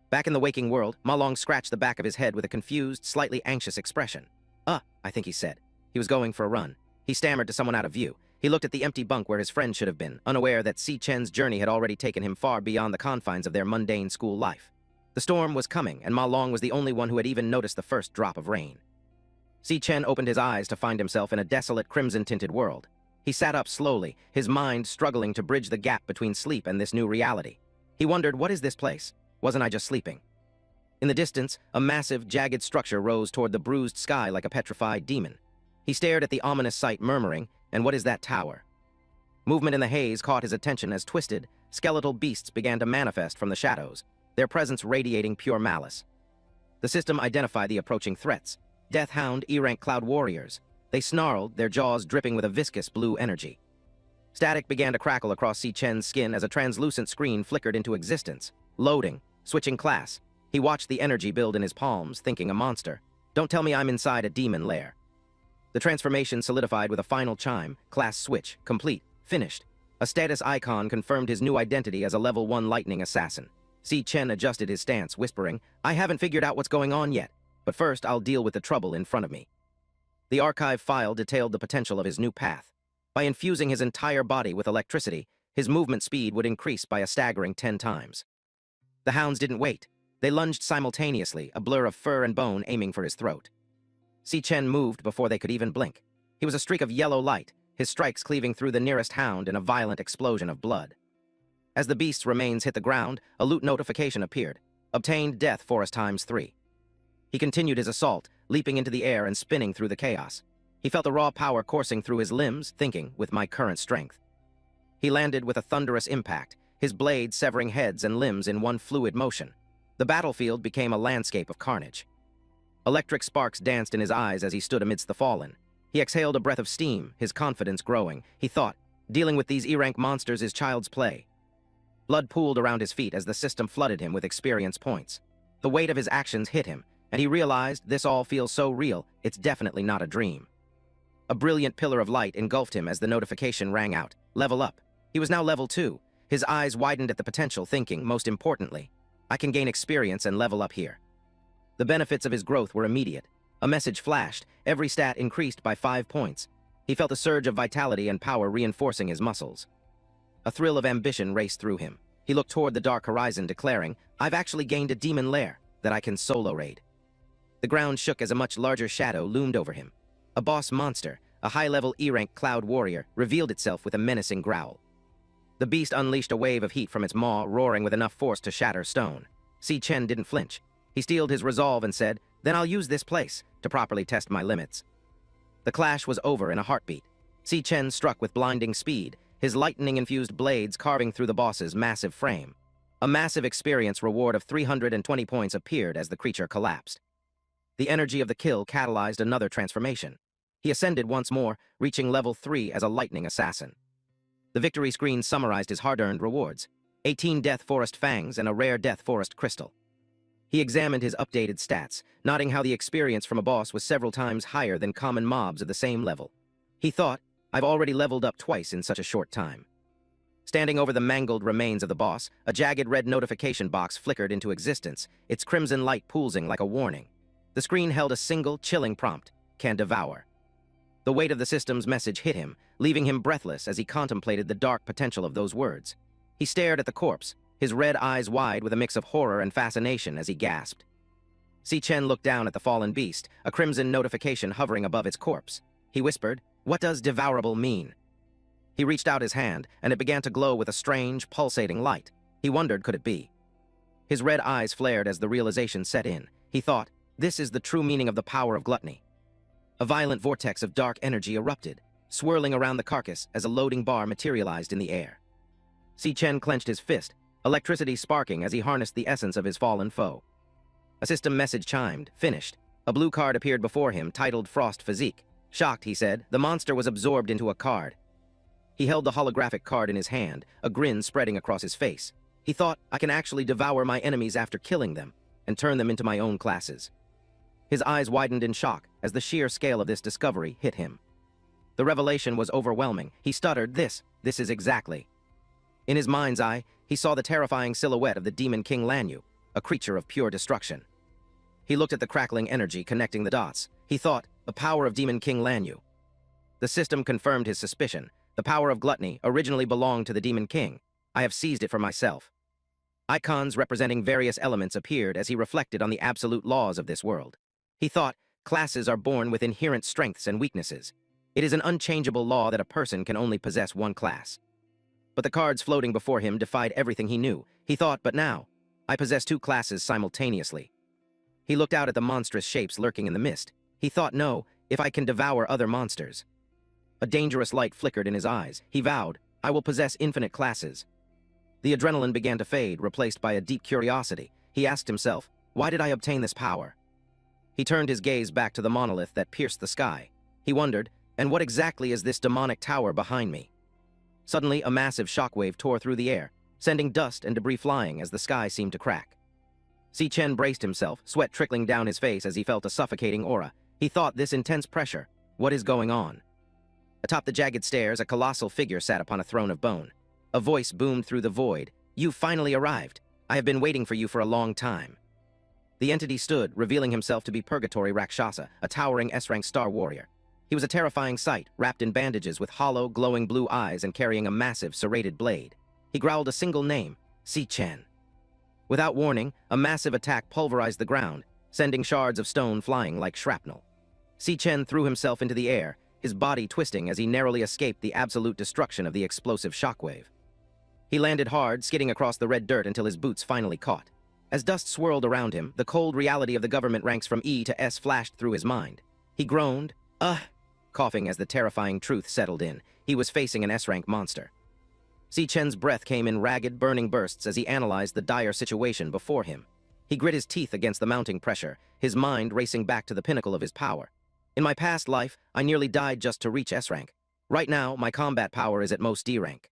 Back in the waking world, Ma Long scratched the back of his head with a confused, slightly anxious expression. I think he said. He was going for a run. He stammered to someone out of view. He looked at the empty bunk where his friend should have been, unaware that Si-Chen's journey had already taken him far beyond the confines of their mundane school life. The storm was coming, and Ma Long was the only one who had even noticed the first drop of rain. Si-Chen opened his eyes to find himself in a desolate, crimson-tinted world. He sat up slowly, his mind struggling to bridge the gap between sleep and this new reality. He wondered, what is this place? Wasn't I just sleeping? In the distance, a massive, jagged structure rose toward the bruised sky like a petrified demon. He stared at the ominous sight, murmuring, "And what is that tower?" Movement in the haze caught his attention as twisted, skeletal beasts began to manifest from the shadows, their presence radiating pure malice. The system identified the approaching threats. Death-hound E-rank cloud warriors. They snarled, their jaws dripping with a viscous blue energy. Static began to crackle across Si-Chen's skin as a translucent screen flickered into existence. Loading, switching class. He watched the energy build in his palms, thinking a monster. Don't tell me I'm inside a demon lair. The transformation solidified with a final chime, class switch, complete, finished. A status icon confirmed his new identity as a level 1 lightning assassin. Si-Chen adjusted his stance, whispering, "I haven't figured out what's going on yet, but first I'll deal with the trouble in front of me." The archive file detailed the potential of his new path. By infusing his entire body with electricity, his movement speed would increase by a staggering 10 times. The hounds didn't wait. They lunged simultaneously, a blur of fur and bone aiming for his throat. Si-Chen moved before they could even blink. He was a streak of yellow light, his strikes cleaving through the nearest hound in a violent explosion of blood. As the beast's remains hit the ground, a loot notification appeared. Obtained death forest ×3. He continued his assault, leaping into the air and spinning through the chaos. He felt the raw power coursing through his limbs, thinking, with my current strength. He landed with a thunderous impact, his blade severing heads and limbs in one fluid motion. The battlefield became a landscape of carnage. Electric sparks danced in his eyes as he stood amidst the fallen. He exhaled a breath of steam, his confidence growing. He thought, dealing with these E-rank monsters is child's play. Blood pooled around his feet as the system flooded him with experience points. The weight of his actions hit him, and he realized this all feels so real, it's definitely not a dream. A brilliant pillar of light engulfed him as the notification rang out. Level up. He was now level 2. His eyes widened at the potential, thinking, most importantly, I can gain experience and level up here. The benefits of his growth were immediate. A message flashed, every stat increased by 5 points. He felt a surge of vitality and power reinforcing his muscles. A thrill of ambition raced through him. He looked toward the dark horizon, declaring, I've actually gained a demon lair that I can solo raid. The ground shook as a much larger shadow loomed over him. A boss monster, a high-level E-rank cloud warrior, revealed itself with a menacing growl. The beast unleashed a wave of heat from its maw, roaring with enough force to shatter stone. Si-Chen didn't flinch. He steeled his resolve and said, then I'll use this place to properly test my limits. The clash was over in a heartbeat. Si-Chen struck with blinding speed, his lightning-infused blades carving through the boss's massive frame. A massive experience reward of 320 points appeared as the creature collapsed. The energy of the kill catalyzed another transformation. He ascended once more, reaching level 3 as a lightning assassin. The victory screen summarized his hard-earned rewards, 18 Death Forest Fangs and a rare Death Forest Crystal. He examined his updated stats, noting how the experience from a boss was several times higher than common mobs of the same level. He thought, I've already leveled up twice in such a short time. Standing over the mangled remains of the boss, a jagged red notification box flickered into existence, its crimson light pulsing like a warning. The screen held a single, chilling prompt, can devour. The weight of the system's message hit him, leaving him breathless as he contemplated the dark potential of those words. He stared at the corpse, his red eyes wide with a mix of horror and fascination as he gasped. Si-Chen looked down at the fallen beast, a crimson notification hovering above its corpse. He whispered, what does devourable mean? He reached out his hand, and it began to glow with a strange, pulsating light. He wondered, could it be? His red eyes flared as the realization set in. He thought, this is the true meaning of the power of gluttony. A violent vortex of dark energy erupted, swirling around the carcass as a loading bar materialized in the air. Si Chen clenched his fist, electricity sparking as he harnessed the essence of his fallen foe. A system message chimed, finished. A blue card appeared before him, titled Frost Physique. Shocked, he said, the monster was absorbed into a card. He held the holographic card in his hand, a grin spreading across his face. He thought, I can actually devour my enemies after killing them, and turn them into my own classes. His eyes widened in shock as the sheer scale of this discovery hit him. The revelation was overwhelming. He stuttered, this is exactly. In his mind's eye, he saw the terrifying silhouette of the Demon King Lanyu, a creature of pure destruction. He looked at the crackling energy connecting the dots. He thought, the power of Demon King Lanyu. The system confirmed his suspicion. The power of gluttony originally belonged to the Demon King. I have seized it for myself. Icons representing various elements appeared as he reflected on the absolute laws of this world. He thought, classes are born with inherent strengths and weaknesses. It is an unchangeable law that a person can only possess one class. But the cards floating before him defied everything he knew. He thought, but now, I possess two classes simultaneously. He looked out at the monstrous shapes lurking in the mist. He thought, no, if I can devour other monsters. A dangerous light flickered in his eyes. He vowed, I will possess infinite classes. The adrenaline began to fade, replaced by a deep curiosity. He asked himself, why did I obtain this power? He turned his gaze back to the monolith that pierced the sky. He wondered, and what exactly is this demonic tower behind me? Suddenly, a massive shockwave tore through the air, sending dust and debris flying as the sky seemed to crack. Si Chen braced himself, sweat trickling down his face as he felt a suffocating aura. He thought, this intense pressure, what is going on? Atop the jagged stairs, a colossal figure sat upon a throne of bone. A voice boomed through the void. You finally arrived. I have been waiting for you for a long time. The entity stood, revealing himself to be Purgatory Rakshasa, a towering S-rank star warrior. He was a terrifying sight, wrapped in bandages with hollow, glowing blue eyes and carrying a massive, serrated blade. He growled a single name, Si Chen. Without warning, a massive attack pulverized the ground, sending shards of stone flying like shrapnel. Si Chen threw himself into the air, his body twisting as he narrowly escaped the absolute destruction of the explosive shockwave. He landed hard, skidding across the red dirt until his boots finally caught. As dust swirled around him, the cold reality of the government ranks from E to S flashed through his mind. He groaned, coughing as the terrifying truth settled in. He was facing an S-rank monster. Si Chen's breath came in ragged, burning bursts as he analyzed the dire situation before him. He grit his teeth against the mounting pressure, his mind racing back to the pinnacle of his power. In my past life, I nearly died just to reach S-rank. Right now, my combat power is at most D rank.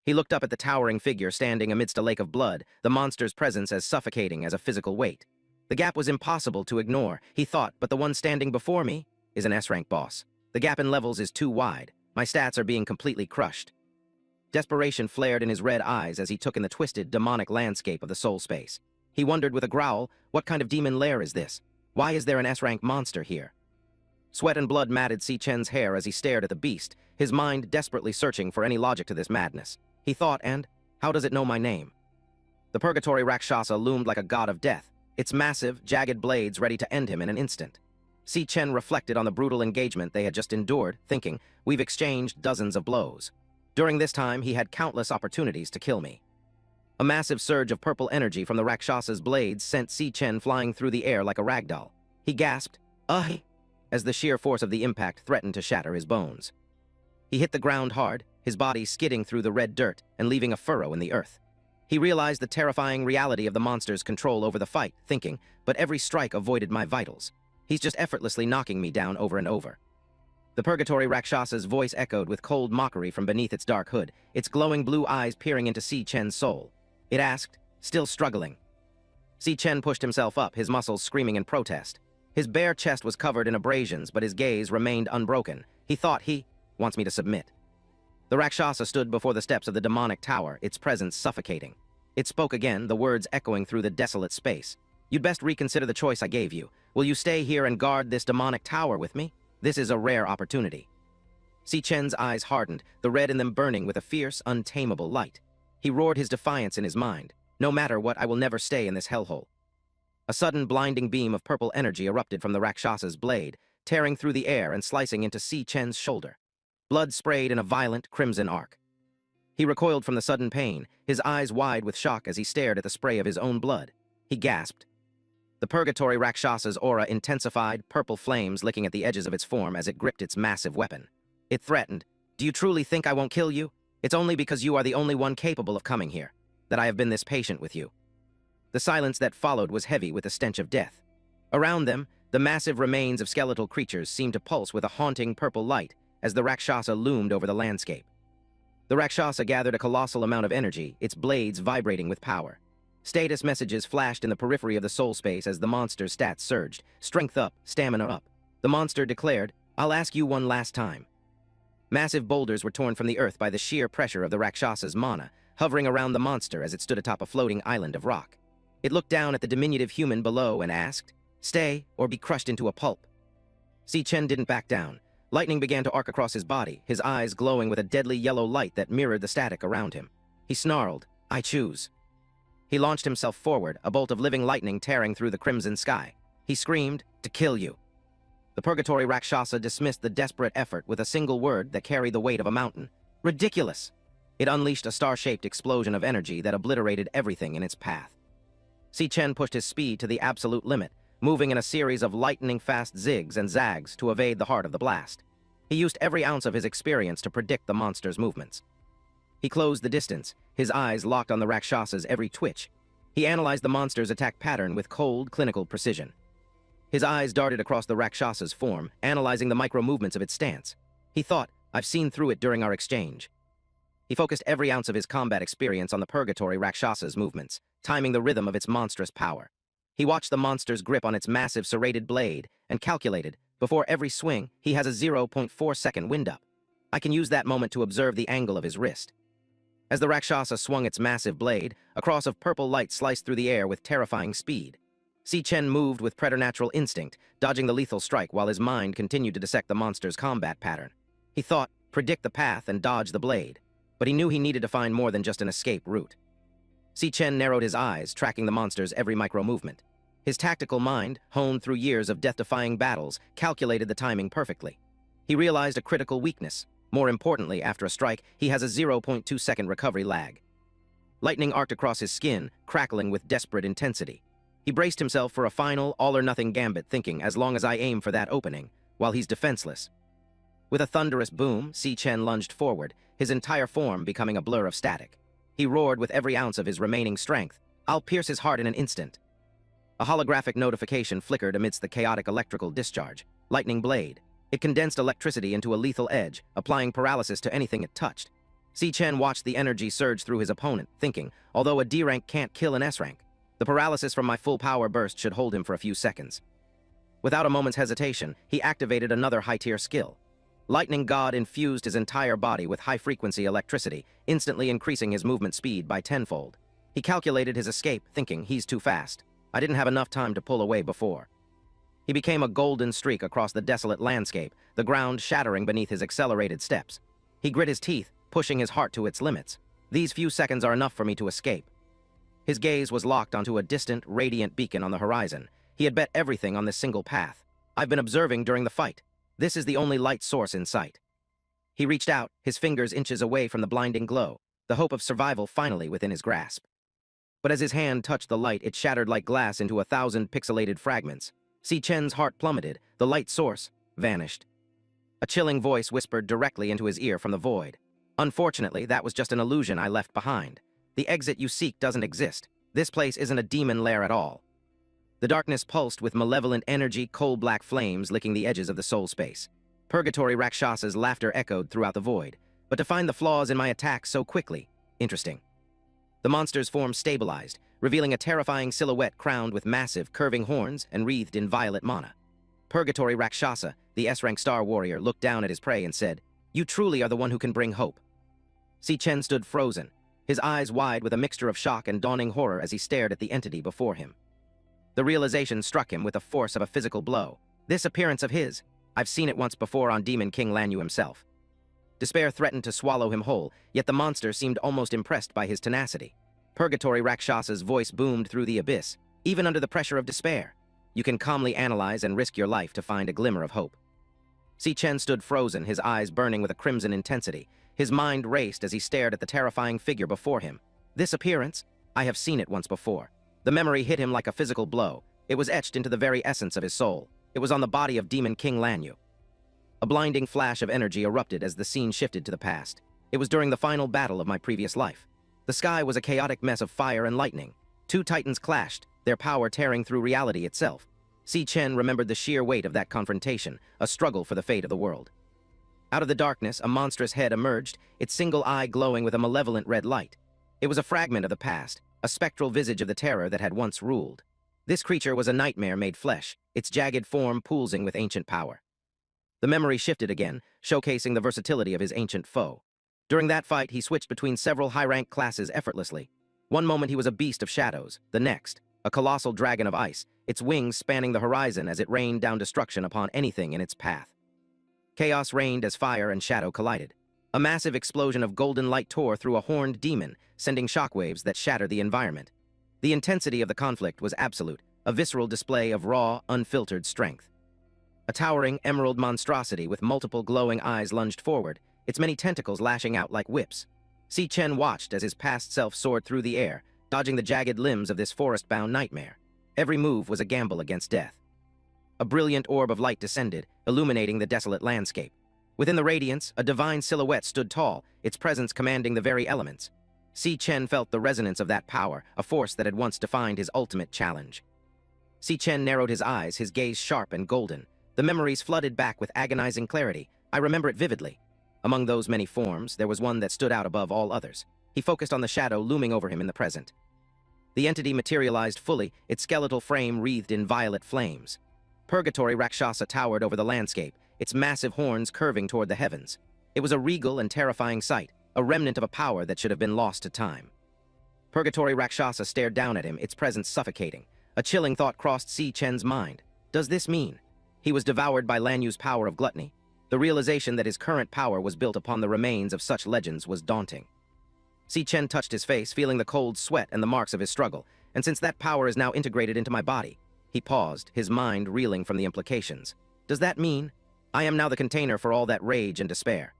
He looked up at the towering figure standing amidst a lake of blood, the monster's presence as suffocating as a physical weight. The gap was impossible to ignore, he thought, but the one standing before me is an S-rank boss. The gap in levels is too wide. My stats are being completely crushed. Desperation flared in his red eyes as he took in the twisted, demonic landscape of the soul space. He wondered with a growl, what kind of demon lair is this? Why is there an S-rank monster here? Sweat and blood matted Si Chen's hair as he stared at the beast, his mind desperately searching for any logic to this madness. He thought, and how does it know my name? The Purgatory Rakshasa loomed like a god of death, its massive, jagged blades ready to end him in an instant. Si Chen reflected on the brutal engagement they had just endured, thinking, we've exchanged dozens of blows. During this time, he had countless opportunities to kill me. A massive surge of purple energy from the Rakshasa's blades sent Si Chen flying through the air like a ragdoll. He gasped, as the sheer force of the impact threatened to shatter his bones. He hit the ground hard, his body skidding through the red dirt and leaving a furrow in the earth. He realized the terrifying reality of the monster's control over the fight, thinking, but every strike avoided my vitals. He's just effortlessly knocking me down over and over. The Purgatory Rakshasa's voice echoed with cold mockery from beneath its dark hood, its glowing blue eyes peering into Si Chen's soul. It asked, still struggling. Si Chen pushed himself up, his muscles screaming in protest. His bare chest was covered in abrasions, but his gaze remained unbroken. He thought, he wants me to submit. The Rakshasa stood before the steps of the demonic tower, its presence suffocating. It spoke again, the words echoing through the desolate space. You'd best reconsider the choice I gave you. Will you stay here and guard this demonic tower with me? This is a rare opportunity. Si Chen's eyes hardened, the red in them burning with a fierce, untamable light. He roared his defiance in his mind. No matter what, I will never stay in this hellhole. A sudden blinding beam of purple energy erupted from the Rakshasa's blade, tearing through the air and slicing into Si Chen's shoulder. Blood sprayed in a violent, crimson arc. He recoiled from the sudden pain, his eyes wide with shock as he stared at the spray of his own blood. He gasped. The Purgatory Rakshasa's aura intensified, purple flames licking at the edges of its form as it gripped its massive weapon. It threatened, "Do you truly think I won't kill you? It's only because you are the only one capable of coming here that I have been this patient with you." The silence that followed was heavy with the stench of death. Around them, the massive remains of skeletal creatures seemed to pulse with a haunting purple light as the Rakshasa loomed over the landscape. The Rakshasa gathered a colossal amount of energy, its blades vibrating with power. Status messages flashed in the periphery of the soul space as the monster's stats surged. Strength up, stamina up. The monster declared, "I'll ask you one last time." Massive boulders were torn from the earth by the sheer pressure of the Rakshasa's mana, hovering around the monster as it stood atop a floating island of rock. It looked down at the diminutive human below and asked, "Stay or be crushed into a pulp." Si Chen didn't back down. Lightning began to arc across his body, his eyes glowing with a deadly yellow light that mirrored the static around him. He snarled, "I choose." He launched himself forward, a bolt of living lightning tearing through the crimson sky. He screamed, "To kill you." The Purgatory Rakshasa dismissed the desperate effort with a single word that carried the weight of a mountain. "Ridiculous!" It unleashed a star-shaped explosion of energy that obliterated everything in its path. Si Chen pushed his speed to the absolute limit, moving in a series of lightning-fast zigs and zags to evade the heart of the blast. He used every ounce of his experience to predict the monster's movements. He closed the distance, his eyes locked on the Rakshasa's every twitch. He analyzed the monster's attack pattern with cold, clinical precision. His eyes darted across the Rakshasa's form, analyzing the micro-movements of its stance. He thought, "I've seen through it during our exchange." He focused every ounce of his combat experience on the Purgatory Rakshasa's movements, timing the rhythm of its monstrous power. He watched the monster's grip on its massive serrated blade and calculated, before every swing, he has a 0.4-second wind-up. I can use that moment to observe the angle of his wrist. As the Rakshasa swung its massive blade, a cross of purple light sliced through the air with terrifying speed. Si Chen moved with preternatural instinct, dodging the lethal strike while his mind continued to dissect the monster's combat pattern. He thought, predict the path and dodge the blade, but he knew he needed to find more than just an escape route. Si Chen narrowed his eyes, tracking the monster's every micro-movement. His tactical mind, honed through years of death-defying battles, calculated the timing perfectly. He realized a critical weakness. More importantly, after a strike, he has a 0.2-second recovery lag. Lightning arced across his skin, crackling with desperate intensity. He braced himself for a final, all-or-nothing gambit, thinking, as long as I aim for that opening, while he's defenseless. With a thunderous boom, Si Chen lunged forward, his entire form becoming a blur of static. He roared with every ounce of his remaining strength, "I'll pierce his heart in an instant." A holographic notification flickered amidst the chaotic electrical discharge. Lightning blade. It condensed electricity into a lethal edge, applying paralysis to anything it touched. Si Chen watched the energy surge through his opponent, thinking, although a D rank can't kill an S rank, the paralysis from my full power burst should hold him for a few seconds. Without a moment's hesitation, he activated another high-tier skill. Lightning God infused his entire body with high-frequency electricity, instantly increasing his movement speed by tenfold. He calculated his escape, thinking, he's too fast. I didn't have enough time to pull away before. He became a golden streak across the desolate landscape, the ground shattering beneath his accelerated steps. He grit his teeth, pushing his heart to its limits. These few seconds are enough for me to escape. His gaze was locked onto a distant, radiant beacon on the horizon. He had bet everything on this single path. I've been observing during the fight. This is the only light source in sight. He reached out, his fingers inches away from the blinding glow, the hope of survival finally within his grasp. But as his hand touched the light, it shattered like glass into 1,000 pixelated fragments. Si Chen's heart plummeted, the light source vanished. A chilling voice whispered directly into his ear from the void. Unfortunately, that was just an illusion I left behind. The exit you seek doesn't exist. This place isn't a demon lair at all. The darkness pulsed with malevolent energy, coal-black flames licking the edges of the soul space. Purgatory Rakshasa's laughter echoed throughout the void. But to find the flaws in my attack so quickly, interesting. The monster's form stabilized, revealing a terrifying silhouette crowned with massive, curving horns and wreathed in violet mana. Purgatory Rakshasa, the S-rank star warrior, looked down at his prey and said, "You truly are the one who can bring hope." Si Chen stood frozen, his eyes wide with a mixture of shock and dawning horror as he stared at the entity before him. The realization struck him with the force of a physical blow. This appearance of his, I've seen it once before on Demon King Lanyu himself. Despair threatened to swallow him whole, yet the monster seemed almost impressed by his tenacity. Purgatory Rakshasa's voice boomed through the abyss, even under the pressure of despair. You can calmly analyze and risk your life to find a glimmer of hope. Si Chen stood frozen, his eyes burning with a crimson intensity. His mind raced as he stared at the terrifying figure before him. This appearance? I have seen it once before. The memory hit him like a physical blow. It was etched into the very essence of his soul. It was on the body of Demon King Lanyu. A blinding flash of energy erupted as the scene shifted to the past. It was during the final battle of my previous life. The sky was a chaotic mess of fire and lightning. Two titans clashed, their power tearing through reality itself. Si Chen remembered the sheer weight of that confrontation, a struggle for the fate of the world. Out of the darkness, a monstrous head emerged, its single eye glowing with a malevolent red light. It was a fragment of the past, a spectral visage of the terror that had once ruled. This creature was a nightmare made flesh, its jagged form pulsing with ancient power. The memory shifted again, showcasing the versatility of his ancient foe. During that fight, he switched between several high-rank classes effortlessly. One moment he was a beast of shadows, the next, a colossal dragon of ice, its wings spanning the horizon as it rained down destruction upon anything in its path. Chaos reigned as fire and shadow collided. A massive explosion of golden light tore through a horned demon, sending shockwaves that shattered the environment. The intensity of the conflict was absolute, a visceral display of raw, unfiltered strength. A towering emerald monstrosity with multiple glowing eyes lunged forward, its many tentacles lashing out like whips. Si Chen watched as his past self soared through the air, dodging the jagged limbs of this forest-bound nightmare. Every move was a gamble against death. A brilliant orb of light descended, illuminating the desolate landscape. Within the radiance, a divine silhouette stood tall, its presence commanding the very elements. Si Chen felt the resonance of that power, a force that had once defined his ultimate challenge. Si Chen narrowed his eyes, his gaze sharp and golden. The memories flooded back with agonizing clarity. I remember it vividly. Among those many forms, there was one that stood out above all others. He focused on the shadow looming over him in the present. The entity materialized fully, its skeletal frame wreathed in violet flames. Purgatory Rakshasa towered over the landscape, its massive horns curving toward the heavens. It was a regal and terrifying sight, a remnant of a power that should have been lost to time. Purgatory Rakshasa stared down at him, its presence suffocating. A chilling thought crossed Si Chen's mind. Does this mean he was devoured by Lanyu's power of gluttony? The realization that his current power was built upon the remains of such legends was daunting. Si Chen touched his face, feeling the cold sweat and the marks of his struggle, and since that power is now integrated into my body, he paused, his mind reeling from the implications. Does that mean I am now the container for all that rage and despair?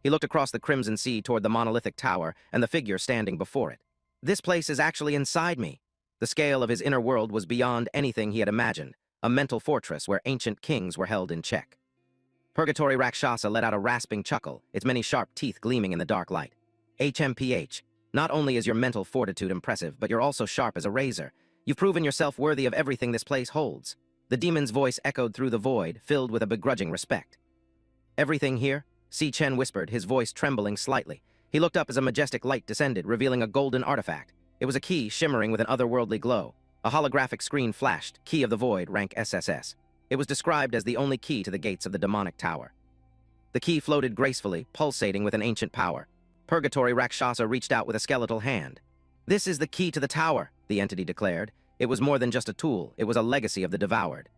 He looked across the crimson sea toward the monolithic tower and the figure standing before it. This place is actually inside me. The scale of his inner world was beyond anything he had imagined, a mental fortress where ancient kings were held in check. Purgatory Rakshasa let out a rasping chuckle, its many sharp teeth gleaming in the dark light. HMPH, not only is your mental fortitude impressive, but you're also sharp as a razor. You've proven yourself worthy of everything this place holds. The demon's voice echoed through the void, filled with a begrudging respect. Everything here? Si Chen whispered, his voice trembling slightly. He looked up as a majestic light descended, revealing a golden artifact. It was a key shimmering with an otherworldly glow. A holographic screen flashed, Key of the Void, rank SSS. It was described as the only key to the gates of the demonic tower. The key floated gracefully, pulsating with an ancient power. Purgatory Rakshasa reached out with a skeletal hand. This is the key to the tower, the entity declared. It was more than just a tool, it was a legacy of the devoured.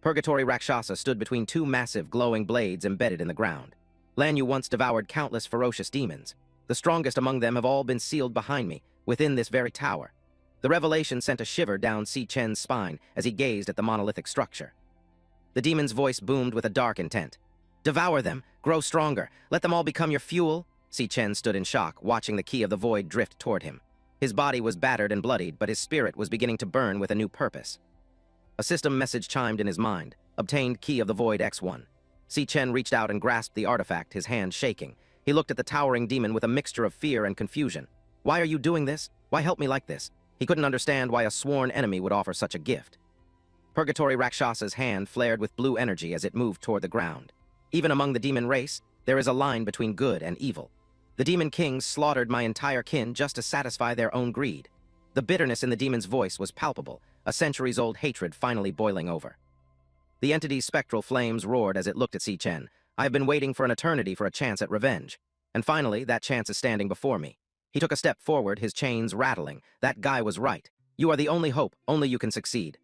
Purgatory Rakshasa stood between two massive, glowing blades embedded in the ground. Lanyu once devoured countless ferocious demons. The strongest among them have all been sealed behind me, within this very tower. The revelation sent a shiver down Si Chen's spine as he gazed at the monolithic structure. The demon's voice boomed with a dark intent. Devour them, grow stronger, let them all become your fuel. Si Chen stood in shock, watching the Key of the Void drift toward him. His body was battered and bloodied, but his spirit was beginning to burn with a new purpose. A system message chimed in his mind. Obtained Key of the Void X1. Si Chen reached out and grasped the artifact, his hand shaking. He looked at the towering demon with a mixture of fear and confusion. Why are you doing this? Why help me like this? He couldn't understand why a sworn enemy would offer such a gift. Purgatory Rakshasa's hand flared with blue energy as it moved toward the ground. Even among the demon race, there is a line between good and evil. The demon kings slaughtered my entire kin just to satisfy their own greed. The bitterness in the demon's voice was palpable, a centuries-old hatred finally boiling over. The entity's spectral flames roared as it looked at Si Chen. I have been waiting for an eternity for a chance at revenge. And finally, that chance is standing before me. He took a step forward, his chains rattling. That guy was right. You are the only hope, only you can succeed.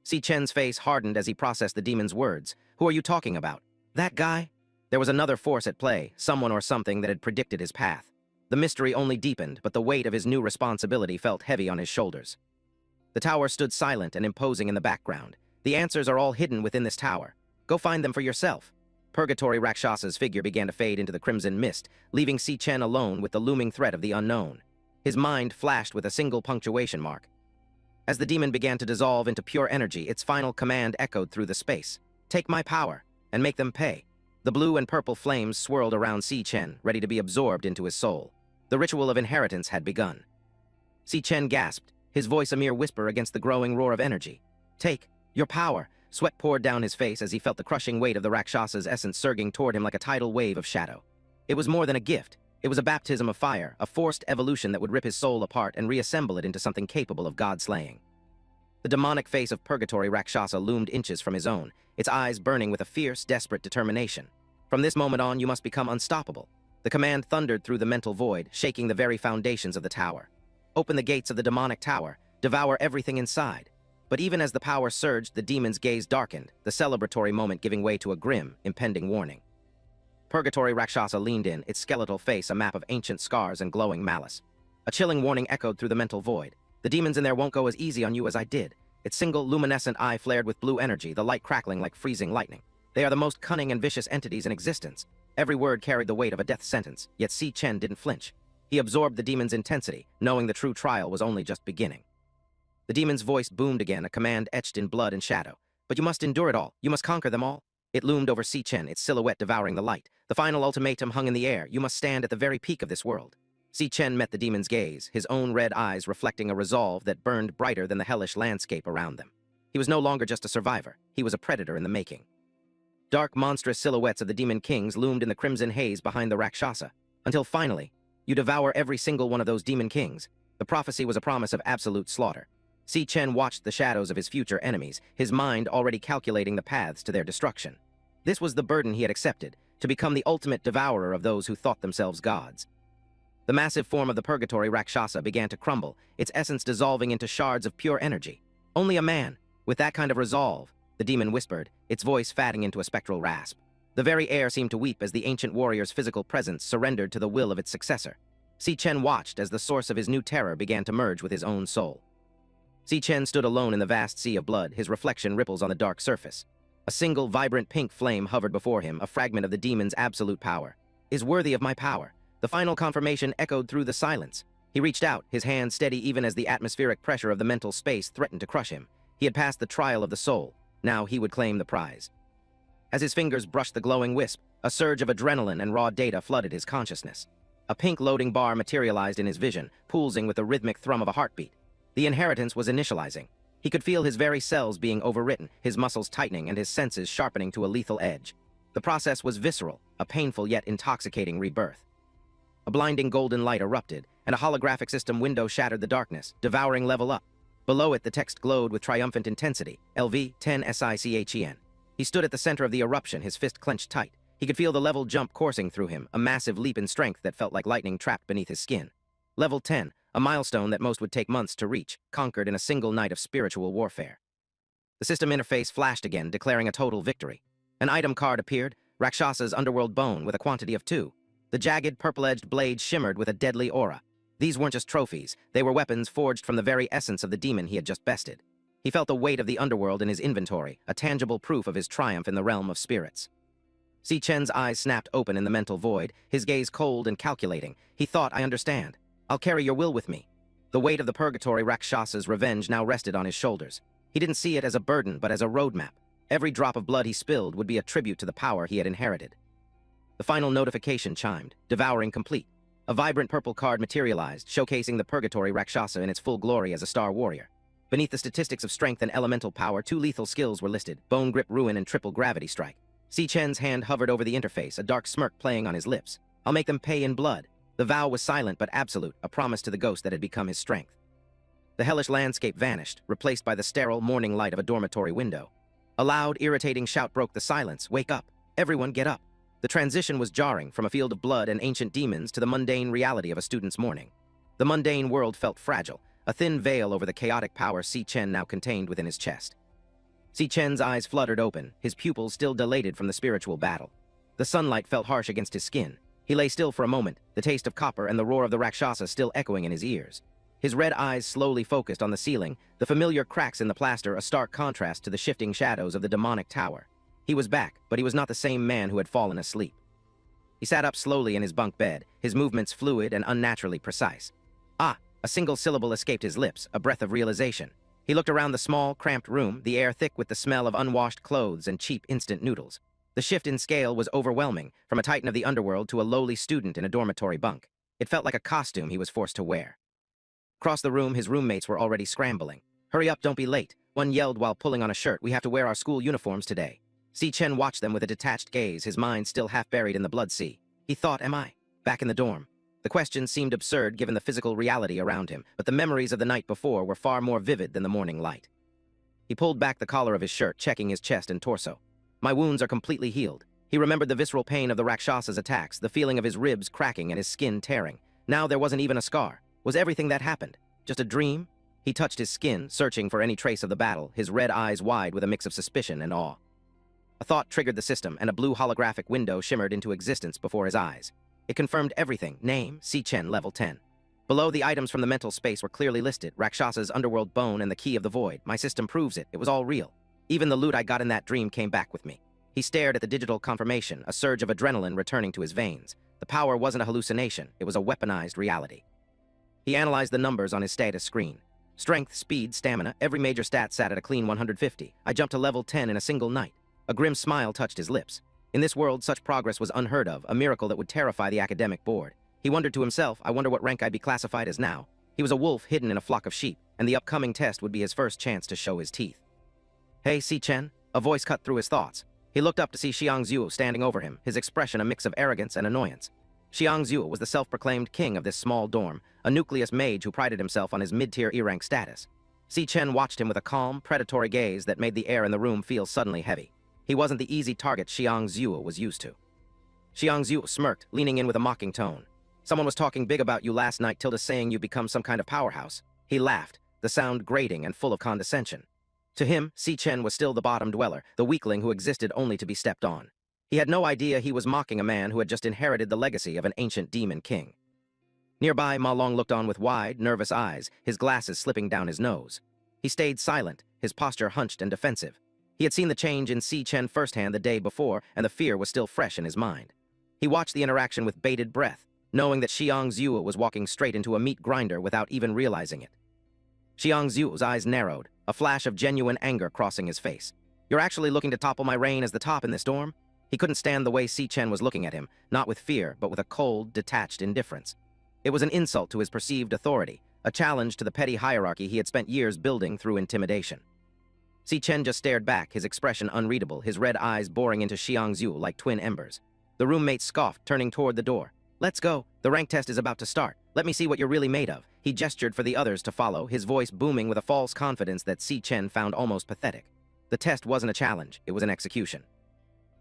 Si Chen's face hardened as he processed the demon's words. Who are you talking about? That guy? There was another force at play, someone or something that had predicted his path. The mystery only deepened, but the weight of his new responsibility felt heavy on his shoulders. The tower stood silent and imposing in the background. The answers are all hidden within this tower. Go find them for yourself. Purgatory Rakshasa's figure began to fade into the crimson mist, leaving Si Chen alone with the looming threat of the unknown. His mind flashed with a single punctuation mark. As the demon began to dissolve into pure energy, its final command echoed through the space. Take my power, and make them pay. The blue and purple flames swirled around Si Chen, ready to be absorbed into his soul. The ritual of inheritance had begun. Si Chen gasped, his voice a mere whisper against the growing roar of energy. Take your power. Sweat poured down his face as he felt the crushing weight of the Rakshasa's essence surging toward him like a tidal wave of shadow. It was more than a gift. It was a baptism of fire, a forced evolution that would rip his soul apart and reassemble it into something capable of god-slaying. The demonic face of Purgatory Rakshasa loomed inches from his own, its eyes burning with a fierce, desperate determination. From this moment on, you must become unstoppable. The command thundered through the mental void, shaking the very foundations of the tower. Open the gates of the demonic tower, devour everything inside. But even as the power surged, the demon's gaze darkened, the celebratory moment giving way to a grim, impending warning. Purgatory Rakshasa leaned in, its skeletal face a map of ancient scars and glowing malice. A chilling warning echoed through the mental void. The demons in there won't go as easy on you as I did. Its single luminescent eye flared with blue energy, the light crackling like freezing lightning. They are the most cunning and vicious entities in existence. Every word carried the weight of a death sentence, yet Si Chen didn't flinch. He absorbed the demon's intensity, knowing the true trial was only just beginning. The demon's voice boomed again, a command etched in blood and shadow. But you must endure it all. You must conquer them all. It loomed over Si Chen, its silhouette devouring the light. The final ultimatum hung in the air. You must stand at the very peak of this world. Si Chen met the demon's gaze, his own red eyes reflecting a resolve that burned brighter than the hellish landscape around them. He was no longer just a survivor. He was a predator in the making. Dark, monstrous silhouettes of the demon kings loomed in the crimson haze behind the Rakshasa. Until finally, you devour every single one of those demon kings. The prophecy was a promise of absolute slaughter. Si Chen watched the shadows of his future enemies, his mind already calculating the paths to their destruction. This was the burden he had accepted, to become the ultimate devourer of those who thought themselves gods. The massive form of the Purgatory Rakshasa began to crumble, its essence dissolving into shards of pure energy. Only a man, with that kind of resolve, the demon whispered, its voice fatting into a spectral rasp. The very air seemed to weep as the ancient warrior's physical presence surrendered to the will of its successor. Si Chen watched as the source of his new terror began to merge with his own soul. Si Chen stood alone in the vast sea of blood, his reflection ripples on the dark surface. A single, vibrant pink flame hovered before him, a fragment of the demon's absolute power. Is worthy of my power. The final confirmation echoed through the silence. He reached out, his hand steady even as the atmospheric pressure of the mental space threatened to crush him. He had passed the trial of the soul. Now he would claim the prize. As his fingers brushed the glowing wisp, a surge of adrenaline and raw data flooded his consciousness. A pink loading bar materialized in his vision, pulsing with the rhythmic thrum of a heartbeat. The inheritance was initializing. He could feel his very cells being overwritten, his muscles tightening and his senses sharpening to a lethal edge. The process was visceral, a painful yet intoxicating rebirth. A blinding golden light erupted, and a holographic system window shattered the darkness, devouring level up. Below it, the text glowed with triumphant intensity, LV 10 SICHEN. He stood at the center of the eruption, his fist clenched tight. He could feel the level jump coursing through him, a massive leap in strength that felt like lightning trapped beneath his skin. Level 10, a milestone that most would take months to reach, conquered in a single night of spiritual warfare. The system interface flashed again, declaring a total victory. An item card appeared, Rakshasa's underworld bone with a quantity of 2. The jagged, purple-edged blade shimmered with a deadly aura. These weren't just trophies, they were weapons forged from the very essence of the demon he had just bested. He felt the weight of the underworld in his inventory, a tangible proof of his triumph in the realm of spirits. Si Chen's eyes snapped open in the mental void, his gaze cold and calculating. He thought, I understand. I'll carry your will with me. The weight of the Purgatory Rakshasa's revenge now rested on his shoulders. He didn't see it as a burden, but as a roadmap. Every drop of blood he spilled would be a tribute to the power he had inherited. The final notification chimed, devouring complete. A vibrant purple card materialized, showcasing the Purgatory Rakshasa in its full glory as a star warrior. Beneath the statistics of strength and elemental power, 2 lethal skills were listed, Bone Grip Ruin and Triple Gravity Strike. Si Chen's hand hovered over the interface, a dark smirk playing on his lips. I'll make them pay in blood. The vow was silent but absolute, a promise to the ghost that had become his strength. The hellish landscape vanished, replaced by the sterile morning light of a dormitory window. A loud, irritating shout broke the silence. Wake up. Everyone get up. The transition was jarring, from a field of blood and ancient demons to the mundane reality of a student's morning. The mundane world felt fragile, a thin veil over the chaotic power Si Chen now contained within his chest. Si Chen's eyes fluttered open, his pupils still dilated from the spiritual battle. The sunlight felt harsh against his skin. He lay still for a moment, the taste of copper and the roar of the Rakshasa still echoing in his ears. His red eyes slowly focused on the ceiling, the familiar cracks in the plaster a stark contrast to the shifting shadows of the demonic tower. He was back, but he was not the same man who had fallen asleep. He sat up slowly in his bunk bed, his movements fluid and unnaturally precise. Ah, a single syllable escaped his lips, a breath of realization. He looked around the small, cramped room, the air thick with the smell of unwashed clothes and cheap instant noodles. The shift in scale was overwhelming, from a titan of the underworld to a lowly student in a dormitory bunk. It felt like a costume he was forced to wear. Across the room, his roommates were already scrambling. "Hurry up, don't be late," one yelled while pulling on a shirt. "We have to wear our school uniforms today." Si Chen watched them with a detached gaze, his mind still half buried in the blood sea. He thought, am I back in the dorm? The question seemed absurd given the physical reality around him, but the memories of the night before were far more vivid than the morning light. He pulled back the collar of his shirt, checking his chest and torso. "My wounds are completely healed." He remembered the visceral pain of the Rakshasa's attacks, the feeling of his ribs cracking and his skin tearing. Now there wasn't even a scar. Was everything that happened just a dream? He touched his skin, searching for any trace of the battle, his red eyes wide with a mix of suspicion and awe. A thought triggered the system, and a blue holographic window shimmered into existence before his eyes. It confirmed everything. Name, Si Chen, level 10. Below, the items from the mental space were clearly listed. Rakshasa's underworld bone and the key of the void. My system proves it. It was all real. Even the loot I got in that dream came back with me. He stared at the digital confirmation, a surge of adrenaline returning to his veins. The power wasn't a hallucination. It was a weaponized reality. He analyzed the numbers on his status screen. Strength, speed, stamina, every major stat sat at a clean 150. I jumped to level 10 in a single night. A grim smile touched his lips. In this world, such progress was unheard of, a miracle that would terrify the academic board. He wondered to himself, I wonder what rank I'd be classified as now. He was a wolf hidden in a flock of sheep, and the upcoming test would be his first chance to show his teeth. "Hey, Si Chen," a voice cut through his thoughts. He looked up to see Xiang Zhu standing over him, his expression a mix of arrogance and annoyance. Xiang Zhu was the self-proclaimed king of this small dorm, a nucleus mage who prided himself on his mid-tier E-rank status. Si Chen watched him with a calm, predatory gaze that made the air in the room feel suddenly heavy. He wasn't the easy target Xiang Zhu was used to. Xiang Zhu smirked, leaning in with a mocking tone. "Someone was talking big about you last night, Tilda, saying you've become some kind of powerhouse." He laughed, the sound grating and full of condescension. To him, Si Chen was still the bottom dweller, the weakling who existed only to be stepped on. He had no idea he was mocking a man who had just inherited the legacy of an ancient demon king. Nearby, Ma Long looked on with wide, nervous eyes, his glasses slipping down his nose. He stayed silent, his posture hunched and defensive. He had seen the change in Si Chen firsthand the day before, and the fear was still fresh in his mind. He watched the interaction with bated breath, knowing that Xiang Zhu was walking straight into a meat grinder without even realizing it. Xiang Zhu's eyes narrowed, a flash of genuine anger crossing his face. "You're actually looking to topple my reign as the top in this dorm?" He couldn't stand the way Si Chen was looking at him, not with fear, but with a cold, detached indifference. It was an insult to his perceived authority, a challenge to the petty hierarchy he had spent years building through intimidation. Si Chen just stared back, his expression unreadable, his red eyes boring into Xiang Zhu like twin embers. The roommate scoffed, turning toward the door. "Let's go. The rank test is about to start. Let me see what you're really made of." He gestured for the others to follow, his voice booming with a false confidence that Si Chen found almost pathetic. The test wasn't a challenge, it was an execution.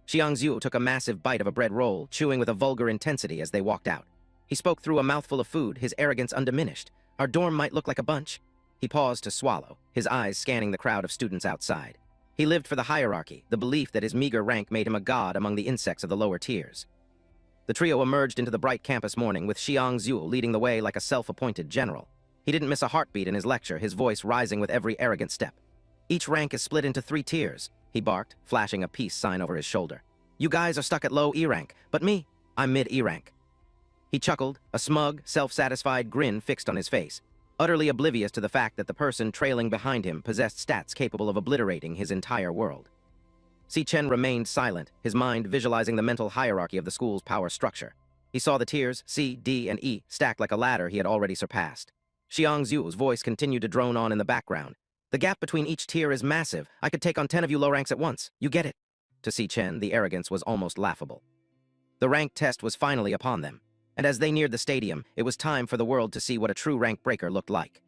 Xiang Zhu took a massive bite of a bread roll, chewing with a vulgar intensity as they walked out. He spoke through a mouthful of food, his arrogance undiminished. "Our dorm might look like a bunch." He paused to swallow, his eyes scanning the crowd of students outside. He lived for the hierarchy, the belief that his meager rank made him a god among the insects of the lower tiers. The trio emerged into the bright campus morning, with Xiang Zhu leading the way like a self-appointed general. He didn't miss a heartbeat in his lecture, his voice rising with every arrogant step. "Each rank is split into 3 tiers, he barked, flashing a peace sign over his shoulder. "You guys are stuck at low E rank, but me, I'm mid-E rank." He chuckled, a smug, self-satisfied grin fixed on his face, utterly oblivious to the fact that the person trailing behind him possessed stats capable of obliterating his entire world. Si Chen remained silent, his mind visualizing the mental hierarchy of the school's power structure. He saw the tiers, C, D, and E, stacked like a ladder he had already surpassed. Xiang Zhu's voice continued to drone on in the background. "The gap between each tier is massive. I could take on 10 of you low ranks at once. You get it?" To Si Chen, the arrogance was almost laughable. The rank test was finally upon them, and as they neared the stadium, it was time for the world to see what a true rank breaker looked like.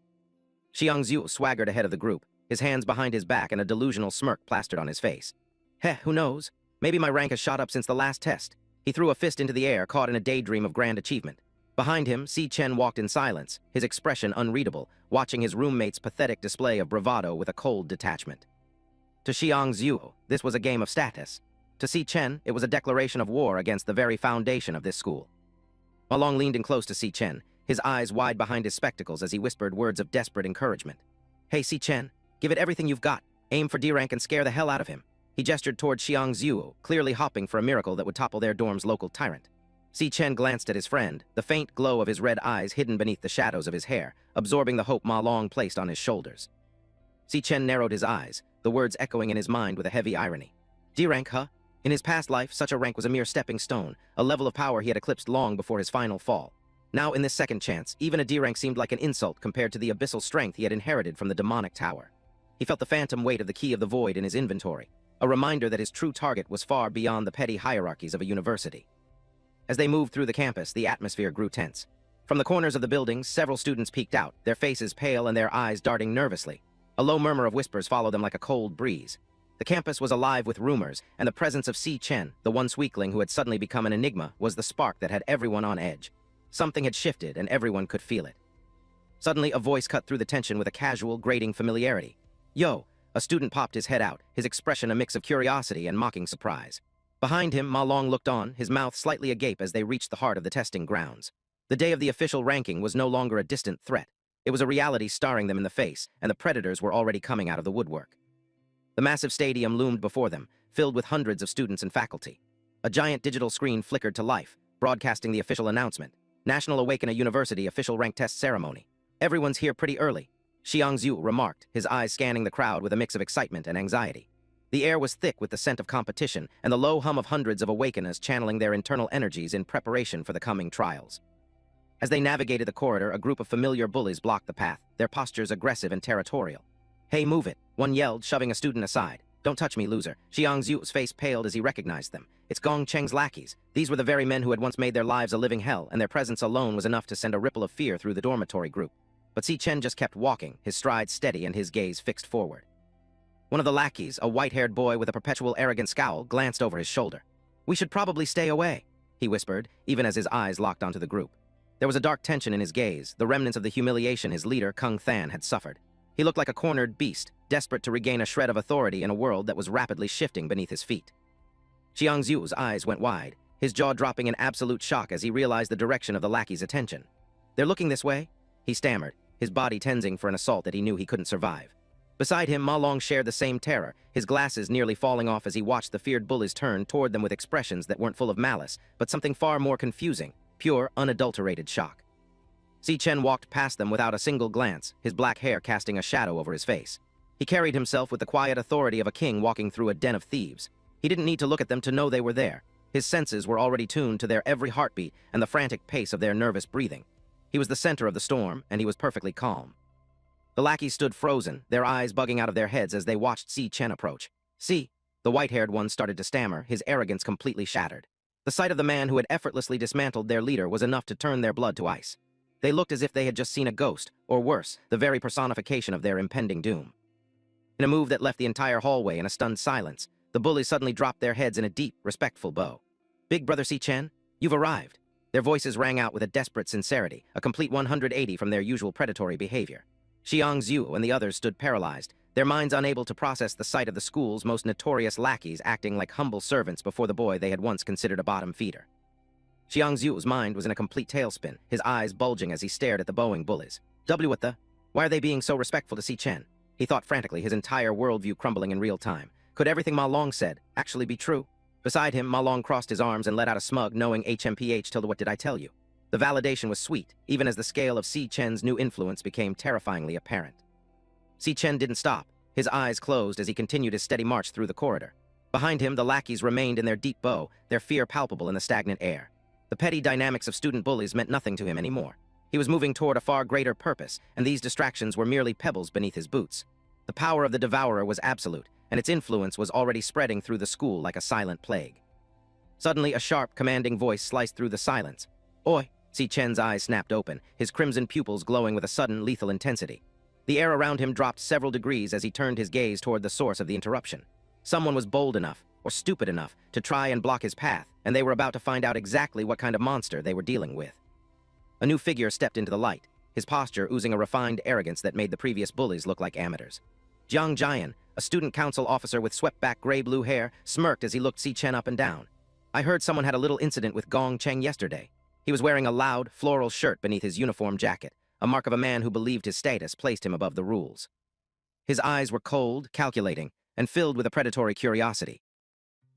Xiang Zhu swaggered ahead of the group, his hands behind his back and a delusional smirk plastered on his face. "Heh, who knows? Maybe my rank has shot up since the last test." He threw a fist into the air, caught in a daydream of grand achievement. Behind him, Si Chen walked in silence, his expression unreadable, watching his roommate's pathetic display of bravado with a cold detachment. To Xiang Zhu, this was a game of status. To Si Chen, it was a declaration of war against the very foundation of this school. Ma Long leaned in close to Si Chen, his eyes wide behind his spectacles as he whispered words of desperate encouragement. "Hey, Si Chen, give it everything you've got. Aim for D rank and scare the hell out of him." He gestured toward Xiang Zhu, clearly hopping for a miracle that would topple their dorm's local tyrant. Si Chen glanced at his friend, the faint glow of his red eyes hidden beneath the shadows of his hair, absorbing the hope Ma Long placed on his shoulders. Si Chen narrowed his eyes, the words echoing in his mind with a heavy irony. D rank, huh? In his past life, such a rank was a mere stepping stone, a level of power he had eclipsed long before his final fall. Now, in this second chance, even a D rank seemed like an insult compared to the abyssal strength he had inherited from the demonic tower. He felt the phantom weight of the key of the void in his inventory, a reminder that his true target was far beyond the petty hierarchies of a university. As they moved through the campus, the atmosphere grew tense. From the corners of the buildings, several students peeked out, their faces pale and their eyes darting nervously. A low murmur of whispers followed them like a cold breeze. The campus was alive with rumors, and the presence of Si Chen, the once weakling who had suddenly become an enigma, was the spark that had everyone on edge. Something had shifted, and everyone could feel it. Suddenly, a voice cut through the tension with a casual, grating familiarity. "Yo!" A student popped his head out, his expression a mix of curiosity and mocking surprise. Behind him, Ma Long looked on, his mouth slightly agape as they reached the heart of the testing grounds. The day of the official ranking was no longer a distant threat. It was a reality staring them in the face, and the predators were already coming out of the woodwork. The massive stadium loomed before them, filled with hundreds of students and faculty. A giant digital screen flickered to life, broadcasting the official announcement. National Awakener University official rank test ceremony. "Everyone's here pretty early," Xiang Zhu remarked, his eyes scanning the crowd with a mix of excitement and anxiety. The air was thick with the scent of competition and the low hum of hundreds of awakeners channeling their internal energies in preparation for the coming trials. As they navigated the corridor, a group of familiar bullies blocked the path, their postures aggressive and territorial. "Hey, move it," one yelled, shoving a student aside. "Don't touch me, loser." Xiang Zhu's face paled as he recognized them. It's Gong Cheng's lackeys. These were the very men who had once made their lives a living hell, and their presence alone was enough to send a ripple of fear through the dormitory group. But Si Chen just kept walking, his stride steady and his gaze fixed forward. One of the lackeys, a white-haired boy with a perpetual arrogant scowl, glanced over his shoulder. "We should probably stay away," he whispered, even as his eyes locked onto the group. There was a dark tension in his gaze, the remnants of the humiliation his leader, Kung Than, had suffered. He looked like a cornered beast, desperate to regain a shred of authority in a world that was rapidly shifting beneath his feet. Xiang Zhu's eyes went wide, his jaw dropping in absolute shock as he realized the direction of the lackey's attention. "They're looking this way?" he stammered, his body tensing for an assault that he knew he couldn't survive. Beside him, Ma Long shared the same terror, his glasses nearly falling off as he watched the feared bullies turn toward them with expressions that weren't full of malice, but something far more confusing, pure, unadulterated shock. Si Chen walked past them without a single glance, his black hair casting a shadow over his face. He carried himself with the quiet authority of a king walking through a den of thieves. He didn't need to look at them to know they were there. His senses were already tuned to their every heartbeat and the frantic pace of their nervous breathing. He was the center of the storm, and he was perfectly calm. The lackeys stood frozen, their eyes bugging out of their heads as they watched Si Chen approach. "See," the white-haired one started to stammer, his arrogance completely shattered. The sight of the man who had effortlessly dismantled their leader was enough to turn their blood to ice. They looked as if they had just seen a ghost, or worse, the very personification of their impending doom. In a move that left the entire hallway in a stunned silence, the bullies suddenly dropped their heads in a deep, respectful bow. "Big Brother Si Chen, you've arrived." Their voices rang out with a desperate sincerity, a complete 180 from their usual predatory behavior. Xiang Zhu and the others stood paralyzed, their minds unable to process the sight of the school's most notorious lackeys acting like humble servants before the boy they had once considered a bottom feeder. Xiang Zhu's mind was in a complete tailspin, his eyes bulging as he stared at the bowing bullies. What the? Why are they being so respectful to Si Chen? He thought frantically, his entire worldview crumbling in real time. Could everything Ma Long said actually be true? Beside him, Ma Long crossed his arms and let out a smug, knowing HMPH till the "what did I tell you?" The validation was sweet, even as the scale of Si Chen's new influence became terrifyingly apparent. Si Chen didn't stop, his eyes closed as he continued his steady march through the corridor. Behind him, the lackeys remained in their deep bow, their fear palpable in the stagnant air. The petty dynamics of student bullies meant nothing to him anymore. He was moving toward a far greater purpose, and these distractions were merely pebbles beneath his boots. The power of the Devourer was absolute, and its influence was already spreading through the school like a silent plague. Suddenly, a sharp, commanding voice sliced through the silence. "Oi!" Si Chen's eyes snapped open, his crimson pupils glowing with a sudden, lethal intensity. The air around him dropped several degrees as he turned his gaze toward the source of the interruption. Someone was bold enough, or stupid enough, to try and block his path, and they were about to find out exactly what kind of monster they were dealing with. A new figure stepped into the light, his posture oozing a refined arrogance that made the previous bullies look like amateurs. Jiang Jian, a student council officer with swept-back gray-blue hair, smirked as he looked Si Chen up and down. "I heard someone had a little incident with Gong Cheng yesterday." He was wearing a loud, floral shirt beneath his uniform jacket, a mark of a man who believed his status placed him above the rules. His eyes were cold, calculating, and filled with a predatory curiosity.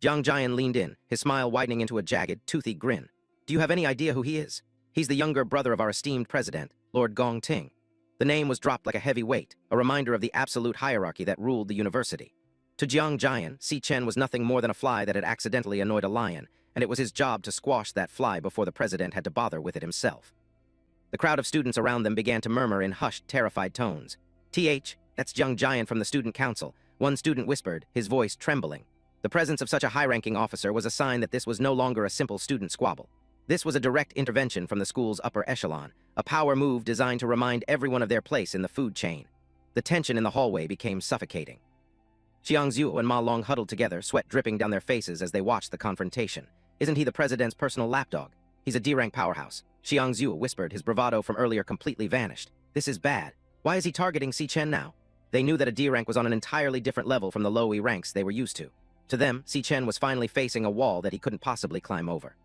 Jiang Jian leaned in, his smile widening into a jagged, toothy grin. Do you have any idea who he is? He's the younger brother of our esteemed president, Lord Gong Ting. The name was dropped like a heavy weight, a reminder of the absolute hierarchy that ruled the university. To Jiang Jian, Si Chen was nothing more than a fly that had accidentally annoyed a lion, and it was his job to squash that fly before the president had to bother with it himself. The crowd of students around them began to murmur in hushed, terrified tones. That's Jiang Jian from the student council, one student whispered, his voice trembling. The presence of such a high-ranking officer was a sign that this was no longer a simple student squabble. This was a direct intervention from the school's upper echelon, a power move designed to remind everyone of their place in the food chain. The tension in the hallway became suffocating. Xiang Zhu and Ma Long huddled together, sweat dripping down their faces as they watched the confrontation. Isn't he the president's personal lapdog? He's a D-rank powerhouse. Xiang Zhu whispered, his bravado from earlier completely vanished. This is bad. Why is he targeting Si Chen now? They knew that a D-rank was on an entirely different level from the low E ranks they were used to. To them, Si Chen was finally facing a wall that he couldn't possibly climb over.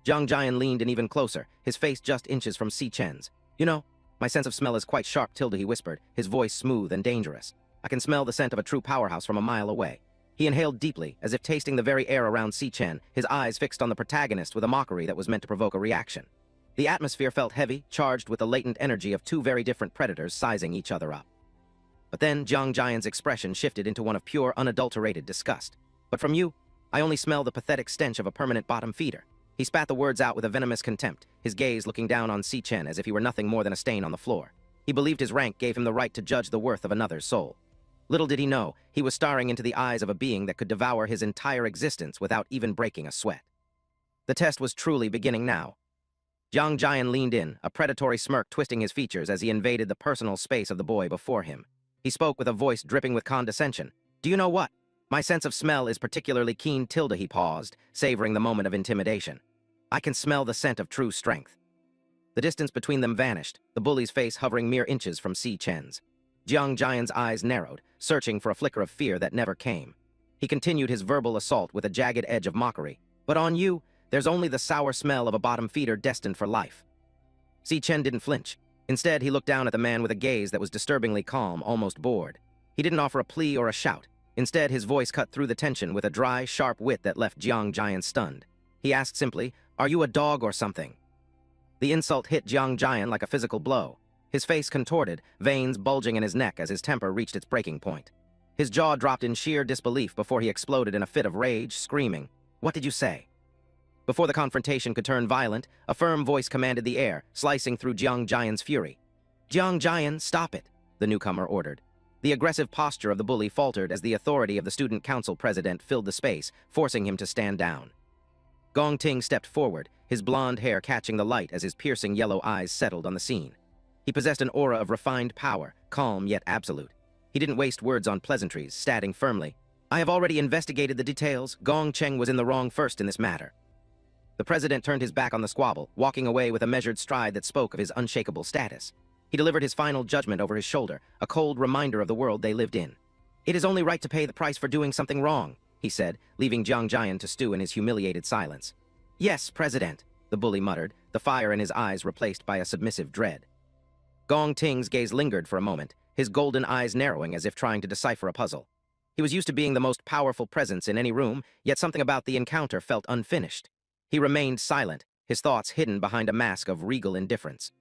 Jiang Jian leaned in even closer, his face just inches from Si Chen's. You know, my sense of smell is quite sharp, he whispered, his voice smooth and dangerous. I can smell the scent of a true powerhouse from a mile away. He inhaled deeply, as if tasting the very air around Si Chen, his eyes fixed on the protagonist with a mockery that was meant to provoke a reaction. The atmosphere felt heavy, charged with the latent energy of two very different predators sizing each other up. But then Jiang Jian's expression shifted into one of pure, unadulterated disgust. But from you, I only smell the pathetic stench of a permanent bottom feeder. He spat the words out with a venomous contempt, his gaze looking down on Si Chen as if he were nothing more than a stain on the floor. He believed his rank gave him the right to judge the worth of another's soul. Little did he know, he was staring into the eyes of a being that could devour his entire existence without even breaking a sweat. The test was truly beginning now. Jiang Jian leaned in, a predatory smirk twisting his features as he invaded the personal space of the boy before him. He spoke with a voice dripping with condescension. Do you know what? My sense of smell is particularly keen, he paused, savoring the moment of intimidation. I can smell the scent of true strength. The distance between them vanished, the bully's face hovering mere inches from Si Chen's. Jiang Jian's eyes narrowed, searching for a flicker of fear that never came. He continued his verbal assault with a jagged edge of mockery. But on you, there's only the sour smell of a bottom feeder destined for life. Si Chen didn't flinch. Instead, he looked down at the man with a gaze that was disturbingly calm, almost bored. He didn't offer a plea or a shout. Instead, his voice cut through the tension with a dry, sharp wit that left Jiang Jian stunned. He asked simply, "Are you a dog or something?" The insult hit Jiang Jian like a physical blow. His face contorted, veins bulging in his neck as his temper reached its breaking point. His jaw dropped in sheer disbelief before he exploded in a fit of rage, screaming, "What did you say?" Before the confrontation could turn violent, a firm voice commanded the air, slicing through Jiang Jian's fury. "Jiang Jian, stop it," the newcomer ordered. The aggressive posture of the bully faltered as the authority of the student council president filled the space, forcing him to stand down. Gong Ting stepped forward, his blonde hair catching the light as his piercing yellow eyes settled on the scene. He possessed an aura of refined power, calm yet absolute. He didn't waste words on pleasantries, stating firmly, "I have already investigated the details. Gong Cheng was in the wrong first in this matter." The president turned his back on the squabble, walking away with a measured stride that spoke of his unshakable status. He delivered his final judgment over his shoulder, a cold reminder of the world they lived in. "It is only right to pay the price for doing something wrong," he said, leaving Jiang Jian to stew in his humiliated silence. "Yes, President," the bully muttered, the fire in his eyes replaced by a submissive dread. Gong Ting's gaze lingered for a moment, his golden eyes narrowing as if trying to decipher a puzzle. He was used to being the most powerful presence in any room, yet something about the encounter felt unfinished. He remained silent, his thoughts hidden behind a mask of regal indifference.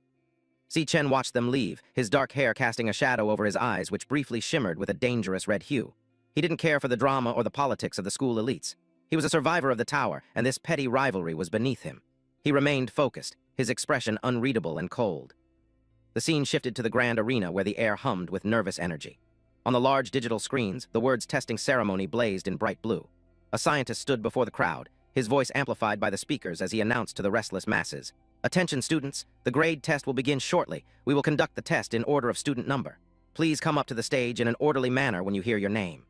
Si Chen watched them leave, his dark hair casting a shadow over his eyes which briefly shimmered with a dangerous red hue. He didn't care for the drama or the politics of the school elites. He was a survivor of the tower, and this petty rivalry was beneath him. He remained focused, his expression unreadable and cold. The scene shifted to the grand arena where the air hummed with nervous energy. On the large digital screens, the words testing ceremony blazed in bright blue. A scientist stood before the crowd, his voice amplified by the speakers as he announced to the restless masses, "Attention students, the grade test will begin shortly. We will conduct the test in order of student number. Please come up to the stage in an orderly manner when you hear your name."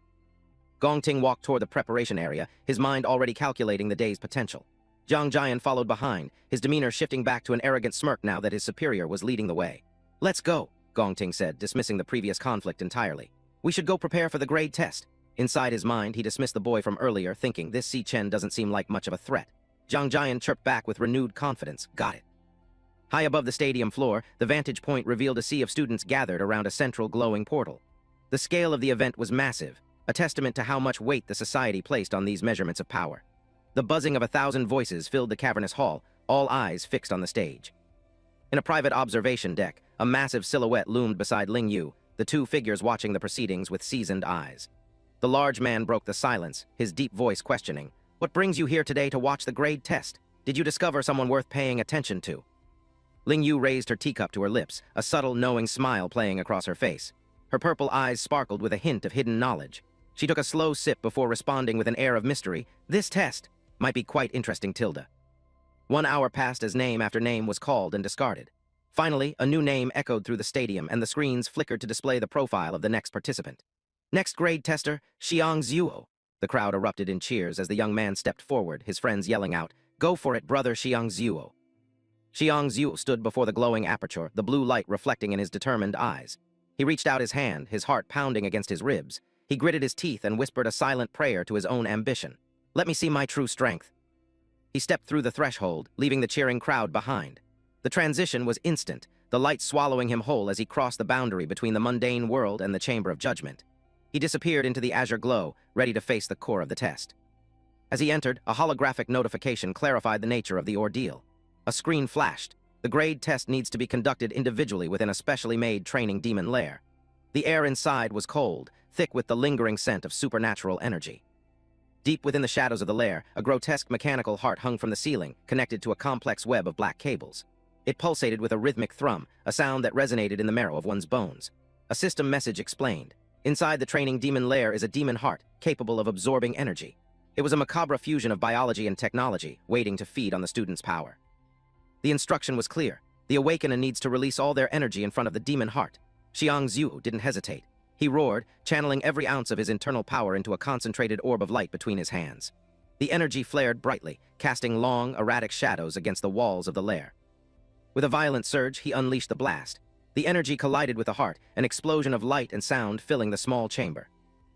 Gong Ting walked toward the preparation area, his mind already calculating the day's potential. Jiang Jian followed behind, his demeanor shifting back to an arrogant smirk now that his superior was leading the way. "Let's go," Gong Ting said, dismissing the previous conflict entirely. "We should go prepare for the grade test." Inside his mind, he dismissed the boy from earlier, thinking this Si Chen doesn't seem like much of a threat. Jiang Jian chirped back with renewed confidence. "Got it." High above the stadium floor, the vantage point revealed a sea of students gathered around a central glowing portal. The scale of the event was massive, a testament to how much weight the society placed on these measurements of power. The buzzing of 1,000 voices filled the cavernous hall, all eyes fixed on the stage. In a private observation deck, a massive silhouette loomed beside Ling Yu, the two figures watching the proceedings with seasoned eyes. The large man broke the silence, his deep voice questioning, "What brings you here today to watch the grade test? Did you discover someone worth paying attention to?" Ling Yu raised her teacup to her lips, a subtle, knowing smile playing across her face. Her purple eyes sparkled with a hint of hidden knowledge. She took a slow sip before responding with an air of mystery. "This test might be quite interesting, Tilda." 1 hour passed as name after name was called and discarded. Finally, a new name echoed through the stadium and the screens flickered to display the profile of the next participant. "Next grade tester, Xiang Zhuo." The crowd erupted in cheers as the young man stepped forward, his friends yelling out, "Go for it, brother Xiang Zhuo." Xiang Zhuo stood before the glowing aperture, the blue light reflecting in his determined eyes. He reached out his hand, his heart pounding against his ribs. He gritted his teeth and whispered a silent prayer to his own ambition. "Let me see my true strength." He stepped through the threshold, leaving the cheering crowd behind. The transition was instant, the light swallowing him whole as he crossed the boundary between the mundane world and the chamber of judgment. He disappeared into the azure glow, ready to face the core of the test. As he entered, a holographic notification clarified the nature of the ordeal. A screen flashed. The grade test needs to be conducted individually within a specially made training demon lair. The air inside was cold, thick with the lingering scent of supernatural energy. Deep within the shadows of the lair, a grotesque mechanical heart hung from the ceiling, connected to a complex web of black cables. It pulsated with a rhythmic thrum, a sound that resonated in the marrow of one's bones. A system message explained. Inside the training demon lair is a demon heart, capable of absorbing energy. It was a macabre fusion of biology and technology, waiting to feed on the student's power. The instruction was clear. The awakener needs to release all their energy in front of the demon heart. Xiang Zhu didn't hesitate. He roared, channeling every ounce of his internal power into a concentrated orb of light between his hands. The energy flared brightly, casting long, erratic shadows against the walls of the lair. With a violent surge, he unleashed the blast. The energy collided with the heart, an explosion of light and sound filling the small chamber.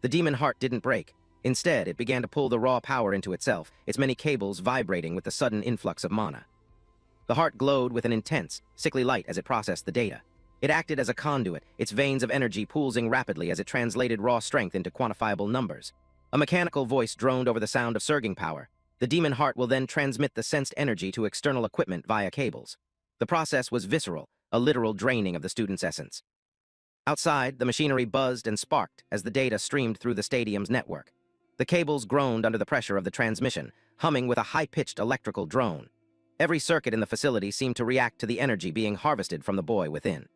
The demon heart didn't break. Instead, it began to pull the raw power into itself, its many cables vibrating with the sudden influx of mana. The heart glowed with an intense, sickly light as it processed the data. It acted as a conduit, its veins of energy pulsing rapidly as it translated raw strength into quantifiable numbers. A mechanical voice droned over the sound of surging power. The demon heart will then transmit the sensed energy to external equipment via cables. The process was visceral, a literal draining of the student's essence. Outside, the machinery buzzed and sparked as the data streamed through the stadium's network. The cables groaned under the pressure of the transmission, humming with a high-pitched electrical drone. Every circuit in the facility seemed to react to the energy being harvested from the boy within.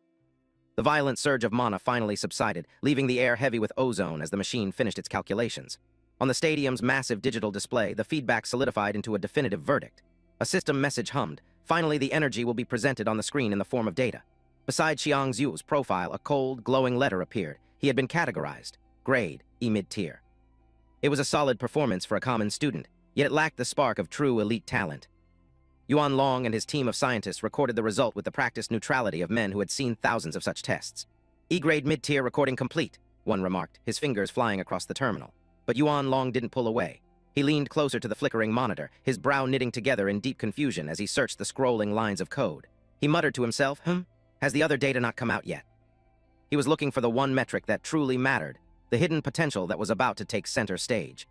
The violent surge of mana finally subsided, leaving the air heavy with ozone as the machine finished its calculations. On the stadium's massive digital display, the feedback solidified into a definitive verdict. A system message hummed. Finally, the energy will be presented on the screen in the form of data. Beside Xiang Zhu's profile, a cold, glowing letter appeared. He had been categorized. Grade, E mid-tier. It was a solid performance for a common student, yet it lacked the spark of true elite talent. Yuan Long and his team of scientists recorded the result with the practiced neutrality of men who had seen thousands of such tests. E-grade mid-tier recording complete, one remarked, his fingers flying across the terminal. But Yuan Long didn't pull away. He leaned closer to the flickering monitor, his brow knitting together in deep confusion as he searched the scrolling lines of code. He muttered to himself, Has the other data not come out yet? He was looking for the one metric that truly mattered, the hidden potential that was about to take center stage.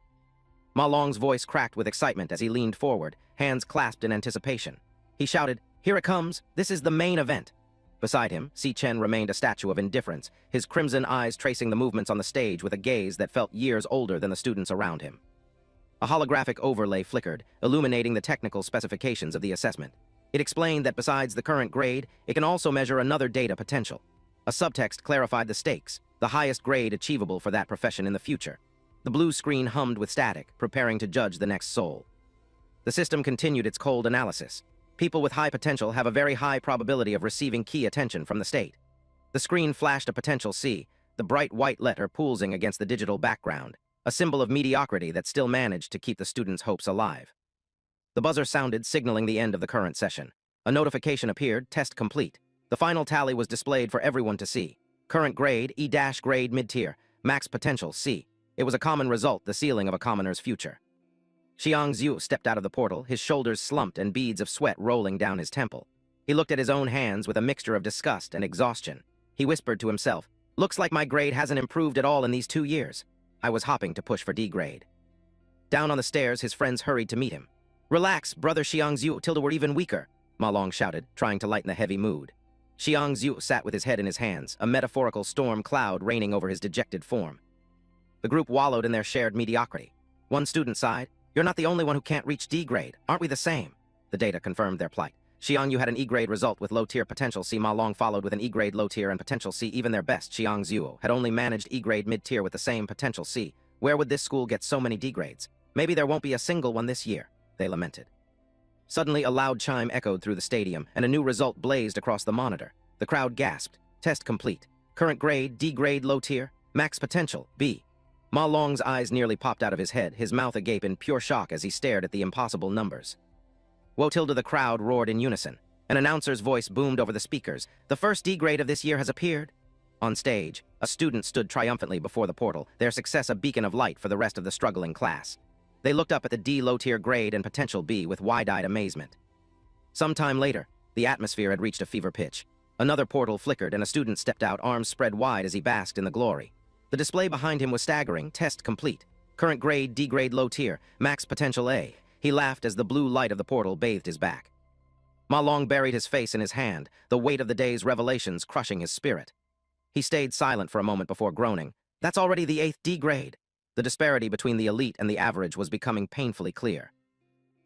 Ma Long's voice cracked with excitement as he leaned forward, hands clasped in anticipation. He shouted, "Here it comes! This is the main event!" Beside him, Si Chen remained a statue of indifference, his crimson eyes tracing the movements on the stage with a gaze that felt years older than the students around him. A holographic overlay flickered, illuminating the technical specifications of the assessment. It explained that besides the current grade, it can also measure another data potential. A subtext clarified the stakes, the highest grade achievable for that profession in the future. The blue screen hummed with static, preparing to judge the next soul. The system continued its cold analysis. People with high potential have a very high probability of receiving key attention from the state. The screen flashed a potential C, the bright white letter pulsing against the digital background, a symbol of mediocrity that still managed to keep the students' hopes alive. The buzzer sounded, signaling the end of the current session. A notification appeared, test complete. The final tally was displayed for everyone to see. Current grade, E-grade mid-tier, max potential, C. It was a common result, the ceiling of a commoner's future. Xiang Zhu stepped out of the portal, his shoulders slumped and beads of sweat rolling down his temple. He looked at his own hands with a mixture of disgust and exhaustion. He whispered to himself, "Looks like my grade hasn't improved at all in these 2 years." I was hopping to push for D grade. Down on the stairs, his friends hurried to meet him. "Relax, brother Xiangzhu, Tilda were even weaker," Ma Long shouted, trying to lighten the heavy mood. Xiangzhu sat with his head in his hands, a metaphorical storm cloud reigning over his dejected form. The group wallowed in their shared mediocrity. One student sighed, "You're not the only one who can't reach D grade. Aren't we the same?" The data confirmed their plight. Xiangyu had an E-grade result with low-tier potential C. Ma Long followed with an E-grade low-tier and potential C. Even their best, Xiangzhu, had only managed E-grade mid-tier with the same potential C. Where would this school get so many D grades? Maybe there won't be a single one this year, they lamented. Suddenly, a loud chime echoed through the stadium, and a new result blazed across the monitor. The crowd gasped. Test complete. Current grade, D grade, low tier. Max potential, B. Ma Long's eyes nearly popped out of his head, his mouth agape in pure shock as he stared at the impossible numbers. Wotilda the crowd roared in unison. An announcer's voice boomed over the speakers. "The first D grade of this year has appeared." On stage, a student stood triumphantly before the portal, their success a beacon of light for the rest of the struggling class. They looked up at the D low-tier grade and potential B with wide-eyed amazement. Sometime later, the atmosphere had reached a fever pitch. Another portal flickered and a student stepped out, arms spread wide as he basked in the glory. The display behind him was staggering. Test complete. Current grade, D grade, low tier. Max potential A. He laughed as the blue light of the portal bathed his back. Ma Long buried his face in his hand, the weight of the day's revelations crushing his spirit. He stayed silent for a moment before groaning. "That's already the 8th D grade." The disparity between the elite and the average was becoming painfully clear.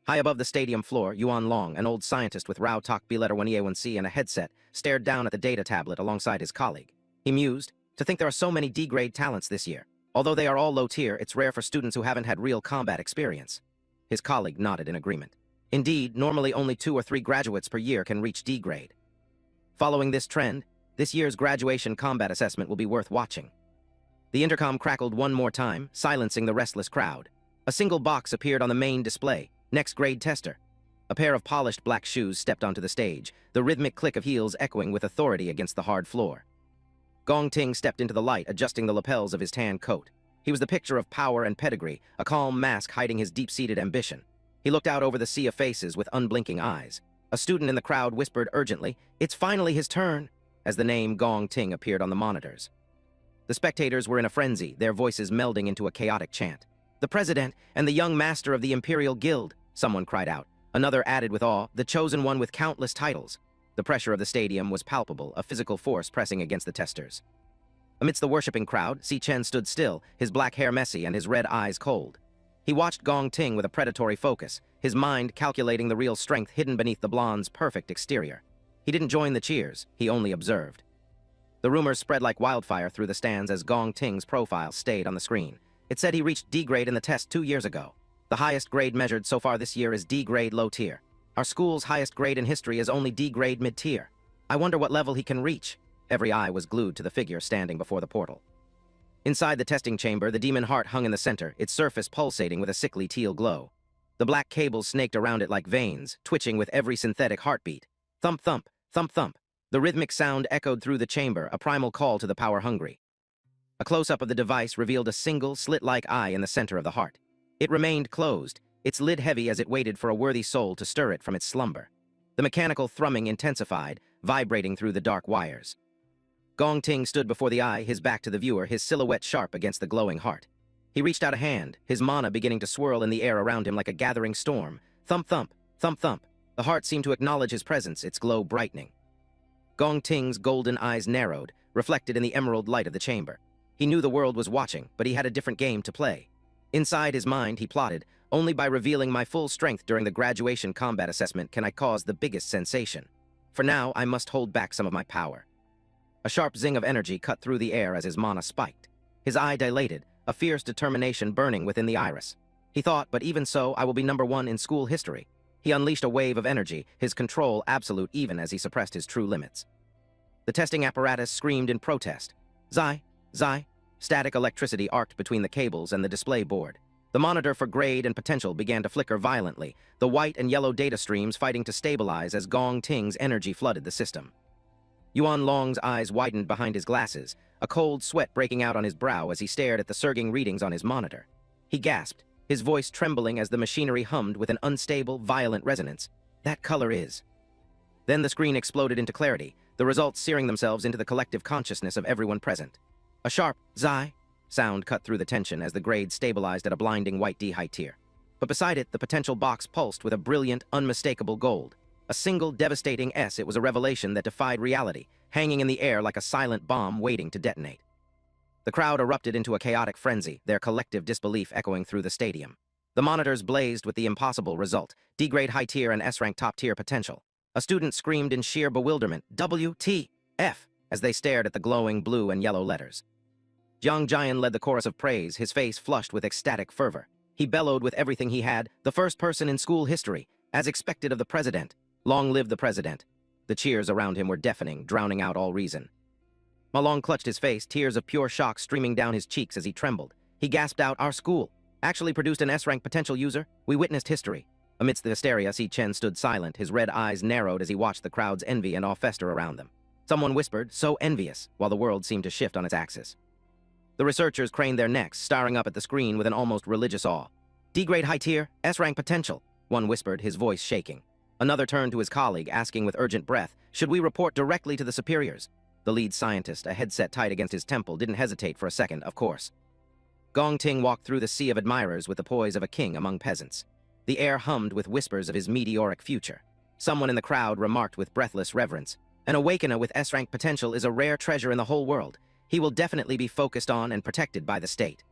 High above the stadium floor, Yuan Long, an old scientist with Rao Tak B-letter 1E1C and a headset, stared down at the data tablet alongside his colleague. He mused, "To think there are so many D-grade talents this year. Although they are all low-tier, it's rare for students who haven't had real combat experience." His colleague nodded in agreement. Indeed, normally only 2 or 3 graduates per year can reach D-grade. Following this trend, this year's graduation combat assessment will be worth watching. The intercom crackled one more time, silencing the restless crowd. A single box appeared on the main display. Next grade tester. A pair of polished black shoes stepped onto the stage, the rhythmic click of heels echoing with authority against the hard floor. Gong Ting stepped into the light, adjusting the lapels of his tan coat. He was the picture of power and pedigree, a calm mask hiding his deep-seated ambition. He looked out over the sea of faces with unblinking eyes. A student in the crowd whispered urgently, "It's finally his turn," as the name Gong Ting appeared on the monitors. The spectators were in a frenzy, their voices melding into a chaotic chant. "The president and the young master of the Imperial Guild," someone cried out. Another added with awe, "The chosen one with countless titles." The pressure of the stadium was palpable, a physical force pressing against the testers. Amidst the worshipping crowd, Si Chen stood still, his black hair messy and his red eyes cold. He watched Gong Ting with a predatory focus, his mind calculating the real strength hidden beneath the blonde's perfect exterior. He didn't join the cheers, he only observed. The rumors spread like wildfire through the stands as Gong Ting's profile stayed on the screen. It said he reached D grade in the test 2 years ago. The highest grade measured so far this year is D grade low tier. Our school's highest grade in history is only D grade mid tier. I wonder what level he can reach. Every eye was glued to the figure standing before the portal. Inside the testing chamber, the demon heart hung in the center, its surface pulsating with a sickly teal glow. The black cables snaked around it like veins, twitching with every synthetic heartbeat. Thump thump, thump thump. The rhythmic sound echoed through the chamber, a primal call to the power-hungry. A close-up of the device revealed a single, slit-like eye in the center of the heart. It remained closed, its lid heavy as it waited for a worthy soul to stir it from its slumber. The mechanical thrumming intensified, vibrating through the dark wires. Gong Ting stood before the eye, his back to the viewer, his silhouette sharp against the glowing heart. He reached out a hand, his mana beginning to swirl in the air around him like a gathering storm. Thump thump, thump thump. The heart seemed to acknowledge his presence, its glow brightening. Gong Ting's golden eyes narrowed, reflected in the emerald light of the chamber. He knew the world was watching, but he had a different game to play. Inside his mind, he plotted, only by revealing my full strength during the graduation combat assessment can I cause the biggest sensation. For now, I must hold back some of my power. A sharp zing of energy cut through the air as his mana spiked. His eye dilated, a fierce determination burning within the iris. He thought, but even so, I will be #1 in school history. He unleashed a wave of energy, his control absolute even as he suppressed his true limits. The testing apparatus screamed in protest. Zai, zai. Static electricity arced between the cables and the display board. The monitor for grade and potential began to flicker violently, the white and yellow data streams fighting to stabilize as Gong Ting's energy flooded the system. Yuan Long's eyes widened behind his glasses, a cold sweat breaking out on his brow as he stared at the surging readings on his monitor. He gasped, his voice trembling as the machinery hummed with an unstable, violent resonance. That color is... Then the screen exploded into clarity, the results searing themselves into the collective consciousness of everyone present. A sharp, zai, Sound cut through the tension as the grade stabilized at a blinding white D high tier. But beside it, the potential box pulsed with a brilliant, unmistakable gold. A single devastating S. It was a revelation that defied reality, hanging in the air like a silent bomb waiting to detonate. The crowd erupted into a chaotic frenzy, their collective disbelief echoing through the stadium. The monitors blazed with the impossible result, D-grade high tier and S-rank top tier potential. A student screamed in sheer bewilderment, WTF, as they stared at the glowing blue and yellow letters. Jiang Jian led the chorus of praise, his face flushed with ecstatic fervor. He bellowed with everything he had, the first person in school history, as expected of the president. Long live the president. The cheers around him were deafening, drowning out all reason. Ma Long clutched his face, tears of pure shock streaming down his cheeks as he trembled. He gasped out, "Our school actually produced an S-rank potential user? We witnessed history." Amidst the hysteria, Si Chen stood silent, his red eyes narrowed as he watched the crowd's envy and awe fester around them. Someone whispered, "So envious," while the world seemed to shift on its axis. The researchers craned their necks, staring up at the screen with an almost religious awe. D-grade high tier, S-rank potential, one whispered, his voice shaking. Another turned to his colleague, asking with urgent breath, "Should we report directly to the superiors?" The lead scientist, a headset tight against his temple, didn't hesitate for a second, of course. Gong Ting walked through the sea of admirers with the poise of a king among peasants. The air hummed with whispers of his meteoric future. Someone in the crowd remarked with breathless reverence, "An awakener with S-rank potential is a rare treasure in the whole world. He will definitely be focused on and protected by the state."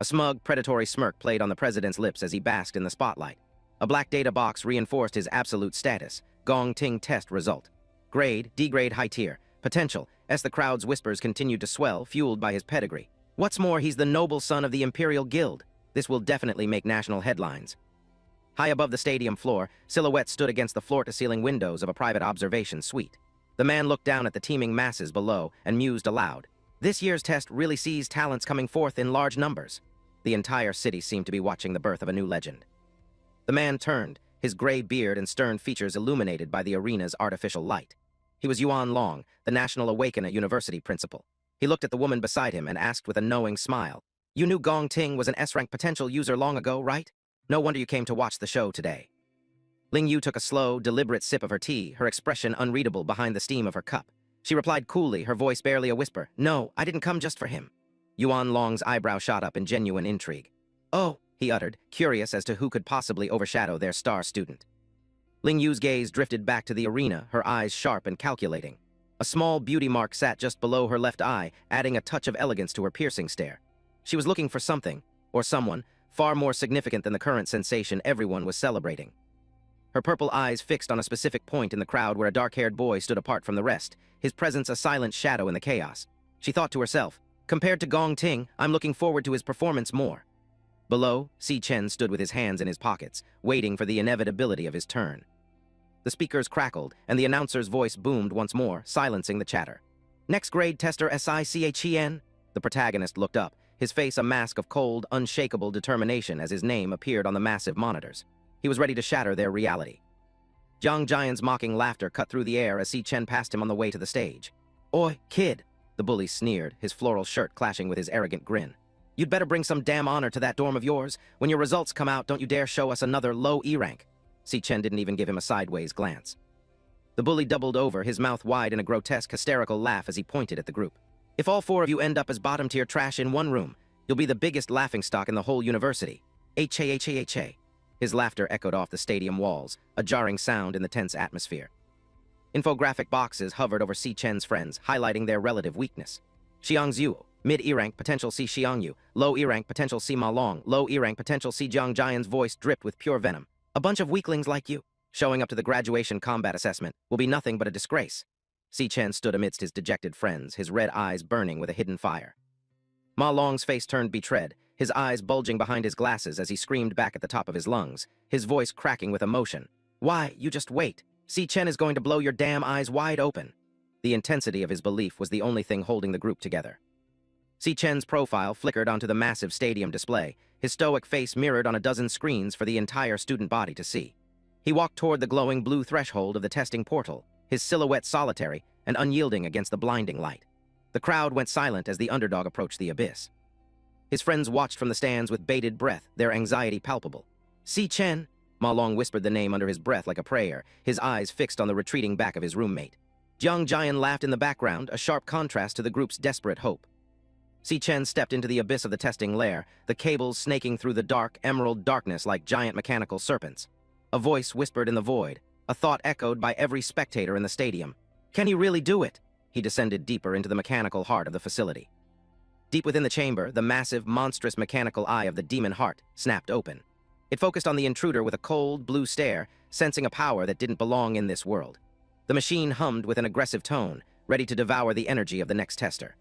A smug, predatory smirk played on the president's lips as he basked in the spotlight. A black data box reinforced his absolute status. Gong Ting test result. Grade, D-grade high tier. Potential, as the crowd's whispers continued to swell, fueled by his pedigree. What's more, he's the noble son of the Imperial Guild. This will definitely make national headlines. High above the stadium floor, silhouettes stood against the floor-to-ceiling windows of a private observation suite. The man looked down at the teeming masses below and mused aloud. This year's test really sees talents coming forth in large numbers. The entire city seemed to be watching the birth of a new legend. The man turned, his gray beard and stern features illuminated by the arena's artificial light. He was Yuan Long, the National Awakener University principal. He looked at the woman beside him and asked with a knowing smile, "You knew Gong Ting was an S-rank potential user long ago, right? No wonder you came to watch the show today." Ling Yu took a slow, deliberate sip of her tea, her expression unreadable behind the steam of her cup. She replied coolly, her voice barely a whisper, "No, I didn't come just for him." Yuan Long's eyebrow shot up in genuine intrigue. "Oh," he uttered, curious as to who could possibly overshadow their star student. Ling Yu's gaze drifted back to the arena, her eyes sharp and calculating. A small beauty mark sat just below her left eye, adding a touch of elegance to her piercing stare. She was looking for something, or someone, far more significant than the current sensation everyone was celebrating. Her purple eyes fixed on a specific point in the crowd where a dark-haired boy stood apart from the rest, his presence a silent shadow in the chaos. She thought to herself, "Compared to Gong Ting, I'm looking forward to his performance more." Below, Si Chen stood with his hands in his pockets, waiting for the inevitability of his turn. The speakers crackled, and the announcer's voice boomed once more, silencing the chatter. "Next grade tester SICHEN?" The protagonist looked up, his face a mask of cold, unshakable determination as his name appeared on the massive monitors. He was ready to shatter their reality. Jiang Jian's mocking laughter cut through the air as Si Chen passed him on the way to the stage. "Oi, kid," the bully sneered, his floral shirt clashing with his arrogant grin. "You'd better bring some damn honor to that dorm of yours. When your results come out, don't you dare show us another low E rank." Si Chen didn't even give him a sideways glance. The bully doubled over, his mouth wide in a grotesque, hysterical laugh as he pointed at the group. "If all four of you end up as bottom-tier trash in one room, you'll be the biggest laughingstock in the whole university. H-A-H-A-H-A." His laughter echoed off the stadium walls, a jarring sound in the tense atmosphere. Infographic boxes hovered over Si Chen's friends, highlighting their relative weakness. Xiang Zhu, mid-E rank potential Si Xiang Yu, low E rank potential Si Ma Long, low E rank potential Si Jiang Jian's voice dripped with pure venom. "A bunch of weaklings like you, showing up to the graduation combat assessment, will be nothing but a disgrace." Si Chen stood amidst his dejected friends, his red eyes burning with a hidden fire. Ma Long's face turned betrayed, his eyes bulging behind his glasses as he screamed back at the top of his lungs, his voice cracking with emotion. "Why, you just wait. Si Chen is going to blow your damn eyes wide open." The intensity of his belief was the only thing holding the group together. Si Chen's profile flickered onto the massive stadium display, his stoic face mirrored on a dozen screens for the entire student body to see. He walked toward the glowing blue threshold of the testing portal, his silhouette solitary and unyielding against the blinding light. The crowd went silent as the underdog approached the abyss. His friends watched from the stands with bated breath, their anxiety palpable. "Si Chen," Ma Long whispered the name under his breath like a prayer, his eyes fixed on the retreating back of his roommate. Jiang Jian laughed in the background, a sharp contrast to the group's desperate hope. Si Chen stepped into the abyss of the testing lair, the cables snaking through the dark, emerald darkness like giant mechanical serpents. A voice whispered in the void, a thought echoed by every spectator in the stadium. Can he really do it? He descended deeper into the mechanical heart of the facility. Deep within the chamber, the massive, monstrous mechanical eye of the demon heart snapped open. It focused on the intruder with a cold, blue stare, sensing a power that didn't belong in this world. The machine hummed with an aggressive tone, ready to devour the energy of the next tester.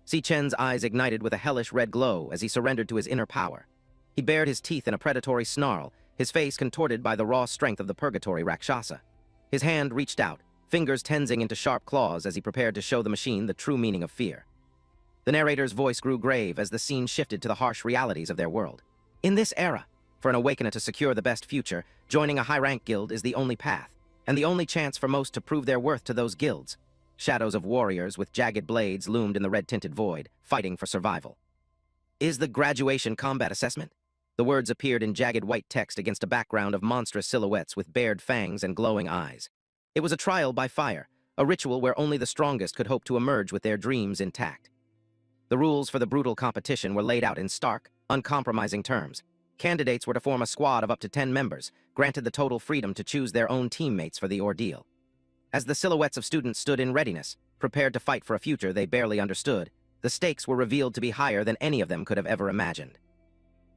Si Chen's eyes ignited with a hellish red glow as he surrendered to his inner power. He bared his teeth in a predatory snarl, his face contorted by the raw strength of the purgatory Rakshasa. His hand reached out, fingers tensing into sharp claws as he prepared to show the machine the true meaning of fear. The narrator's voice grew grave as the scene shifted to the harsh realities of their world. In this era, for an awakener to secure the best future, joining a high-rank guild is the only path, and the only chance for most to prove their worth to those guilds. Shadows of warriors with jagged blades loomed in the red-tinted void, fighting for survival. Is the graduation combat assessment? The words appeared in jagged white text against a background of monstrous silhouettes with bared fangs and glowing eyes. It was a trial by fire, a ritual where only the strongest could hope to emerge with their dreams intact. The rules for the brutal competition were laid out in stark, uncompromising terms. Candidates were to form a squad of up to 10 members, granted the total freedom to choose their own teammates for the ordeal. As the silhouettes of students stood in readiness, prepared to fight for a future they barely understood, the stakes were revealed to be higher than any of them could have ever imagined.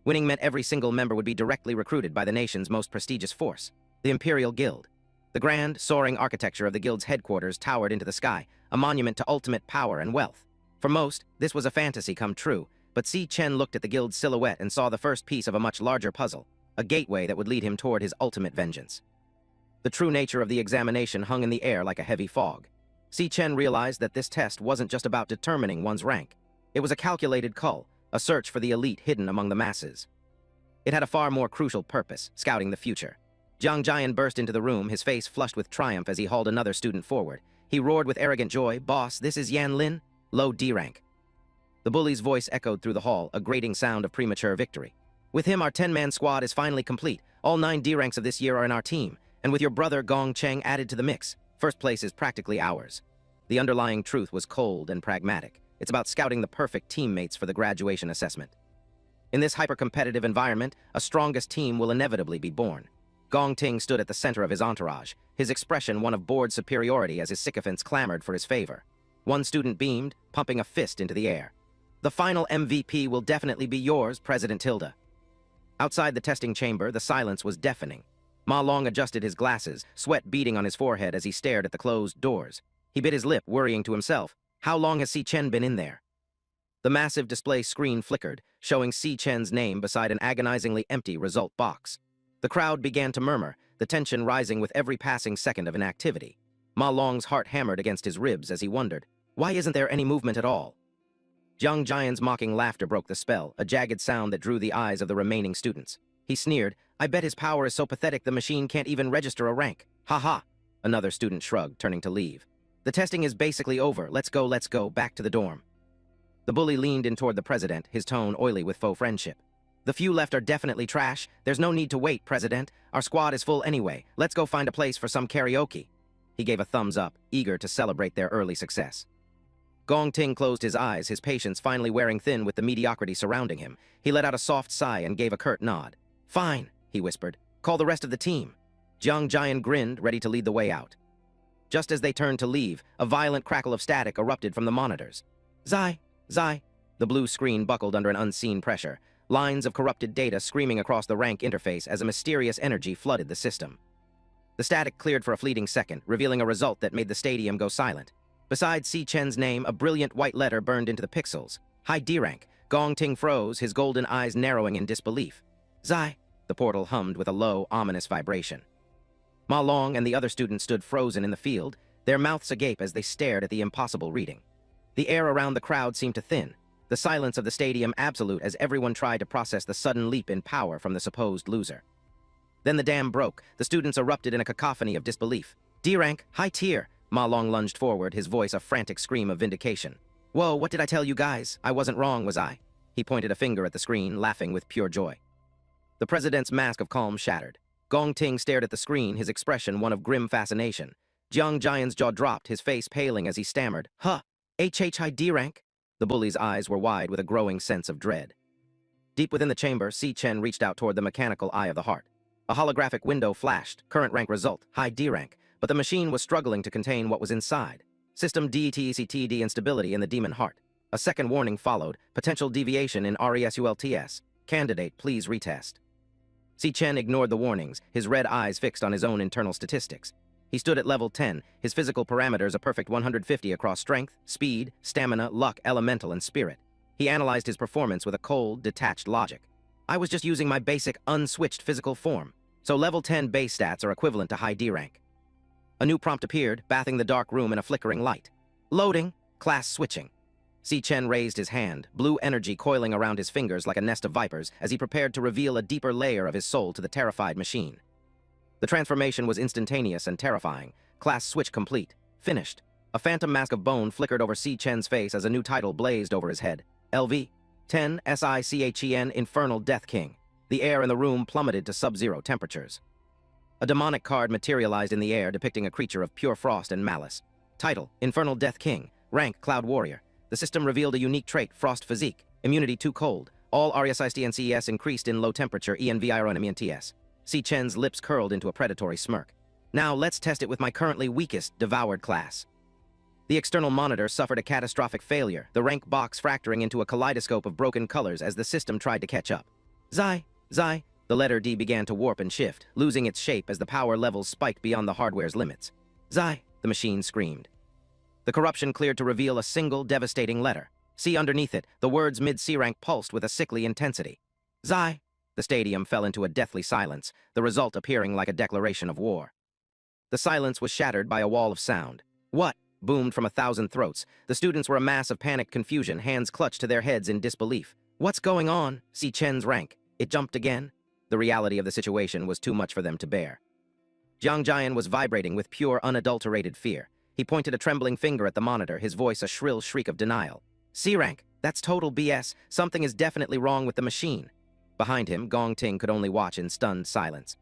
Winning meant every single member would be directly recruited by the nation's most prestigious force, the Imperial Guild. The grand, soaring architecture of the guild's headquarters towered into the sky, a monument to ultimate power and wealth. For most, this was a fantasy come true, but Si Chen looked at the guild's silhouette and saw the first piece of a much larger puzzle, a gateway that would lead him toward his ultimate vengeance. The true nature of the examination hung in the air like a heavy fog. Si Chen realized that this test wasn't just about determining one's rank. It was a calculated cull, a search for the elite hidden among the masses. It had a far more crucial purpose, scouting the future. Jiang Jian burst into the room, his face flushed with triumph as he hauled another student forward. He roared with arrogant joy, "Boss, this is Yan Lin, low D rank." The bully's voice echoed through the hall, a grating sound of premature victory. "With him, our 10-man squad is finally complete. All 9 D ranks of this year are in our team. And with your brother Gong Cheng added to the mix, first place is practically ours." The underlying truth was cold and pragmatic. It's about scouting the perfect teammates for the graduation assessment. In this hyper-competitive environment, a strongest team will inevitably be born. Gong Ting stood at the center of his entourage, his expression one of bored superiority as his sycophants clamored for his favor. One student beamed, pumping a fist into the air. "The final MVP will definitely be yours, President Tilda." Outside the testing chamber, the silence was deafening. Ma Long adjusted his glasses, sweat beading on his forehead as he stared at the closed doors. He bit his lip, worrying to himself, how long has Si Chen been in there? The massive display screen flickered, showing Si Chen's name beside an agonizingly empty result box. The crowd began to murmur, the tension rising with every passing second of inactivity. Ma Long's heart hammered against his ribs as he wondered, why isn't there any movement at all? Jiang Jian's mocking laughter broke the spell, a jagged sound that drew the eyes of the remaining students. He sneered, "I bet his power is so pathetic the machine can't even register a rank. Ha ha." Another student shrugged, turning to leave. "The testing is basically over. Let's go, back to the dorm." The bully leaned in toward the president, his tone oily with faux friendship. "The few left are definitely trash. There's no need to wait, President. Our squad is full anyway. Let's go find a place for some karaoke." He gave a thumbs up, eager to celebrate their early success. Gong Ting closed his eyes, his patience finally wearing thin with the mediocrity surrounding him. He let out a soft sigh and gave a curt nod. "Fine," he whispered. "Call the rest of the team." Jiang Jian grinned, ready to lead the way out. Just as they turned to leave, a violent crackle of static erupted from the monitors. "Zai! Zai!" The blue screen buckled under an unseen pressure, lines of corrupted data screaming across the rank interface as a mysterious energy flooded the system. The static cleared for a fleeting second, revealing a result that made the stadium go silent. Beside Si Chen's name, a brilliant white letter burned into the pixels. High D rank. Gong Ting froze, his golden eyes narrowing in disbelief. "Zai!" The portal hummed with a low, ominous vibration. Ma Long and the other students stood frozen in the field, their mouths agape as they stared at the impossible reading. The air around the crowd seemed to thin, the silence of the stadium absolute as everyone tried to process the sudden leap in power from the supposed loser. Then the dam broke, the students erupted in a cacophony of disbelief. "D rank, high tier!" Ma Long lunged forward, his voice a frantic scream of vindication. "Whoa, what did I tell you guys? I wasn't wrong, was I?" He pointed a finger at the screen, laughing with pure joy. The president's mask of calm shattered. Gong Ting stared at the screen, his expression one of grim fascination. Jiang Jian's jaw dropped, his face paling as he stammered, "Huh, HH high D rank?" The bully's eyes were wide with a growing sense of dread. Deep within the chamber, Si Chen reached out toward the mechanical eye of the heart. A holographic window flashed, current rank result, high D rank, but the machine was struggling to contain what was inside. System DETCTD instability in the demon heart. A second warning followed, potential deviation in RESULTS. Candidate, please retest. Si Chen ignored the warnings, his red eyes fixed on his own internal statistics. He stood at level 10, his physical parameters a perfect 150 across strength, speed, stamina, luck, elemental, and spirit. He analyzed his performance with a cold, detached logic. I was just using my basic, unswitched physical form, so level 10 base stats are equivalent to high D rank. A new prompt appeared, bathing the dark room in a flickering light. Loading, class switching. Si Chen raised his hand, blue energy coiling around his fingers like a nest of vipers as he prepared to reveal a deeper layer of his soul to the terrified machine. The transformation was instantaneous and terrifying. Class switch complete. Finished. A phantom mask of bone flickered over Si Chen's face as a new title blazed over his head. LV. 10 SICHEN Infernal Death King. The air in the room plummeted to sub-zero temperatures. A demonic card materialized in the air depicting a creature of pure frost and malice. Title, Infernal Death King. Rank, Cloud Warrior. The system revealed a unique trait, Frost Physique. Immunity too cold. All RESISTNCES increased in low temperature ENVIRONMENTS. Si Chen's lips curled into a predatory smirk. Now let's test it with my currently weakest, Devoured class. The external monitor suffered a catastrophic failure, the rank box fracturing into a kaleidoscope of broken colors as the system tried to catch up. Zai. The letter D began to warp and shift, losing its shape as the power levels spiked beyond the hardware's limits. Zai, the machine screamed. The corruption cleared to reveal a single devastating letter. See underneath it, the words mid-C rank pulsed with a sickly intensity. Zai. The stadium fell into a deathly silence, the result appearing like a declaration of war. The silence was shattered by a wall of sound. What? Boomed from 1,000 throats. The students were a mass of panicked confusion, hands clutched to their heads in disbelief. What's going on? Si Chen's rank. It jumped again? The reality of the situation was too much for them to bear. Jiang Jian was vibrating with pure, unadulterated fear. He pointed a trembling finger at the monitor, his voice a shrill shriek of denial. C rank. That's total BS. Something is definitely wrong with the machine. Behind him, Gong Ting could only watch in stunned silence.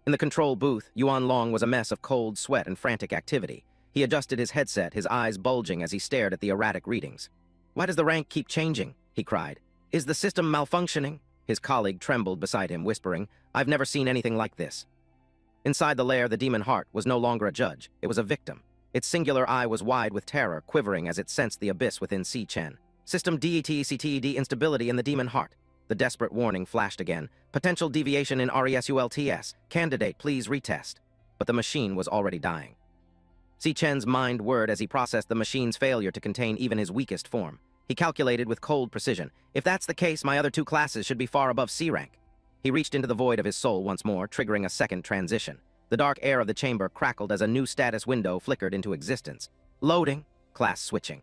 In the control booth, Yuan Long was a mess of cold sweat and frantic activity. He adjusted his headset, his eyes bulging as he stared at the erratic readings. Why does the rank keep changing? He cried. Is the system malfunctioning? His colleague trembled beside him, whispering, I've never seen anything like this. Inside the lair, the demon heart was no longer a judge. It was a victim. Its singular eye was wide with terror, quivering as it sensed the abyss within Si Chen. System DETCTD instability in the demon heart. The desperate warning flashed again. Potential deviation in RESULTS. Candidate, please retest. But the machine was already dying. Si Chen's mind whirred as he processed the machine's failure to contain even his weakest form. He calculated with cold precision. If that's the case, my other two classes should be far above C rank. He reached into the void of his soul once more, triggering a second transition. The dark air of the chamber crackled as a new status window flickered into existence. Loading. Class switching.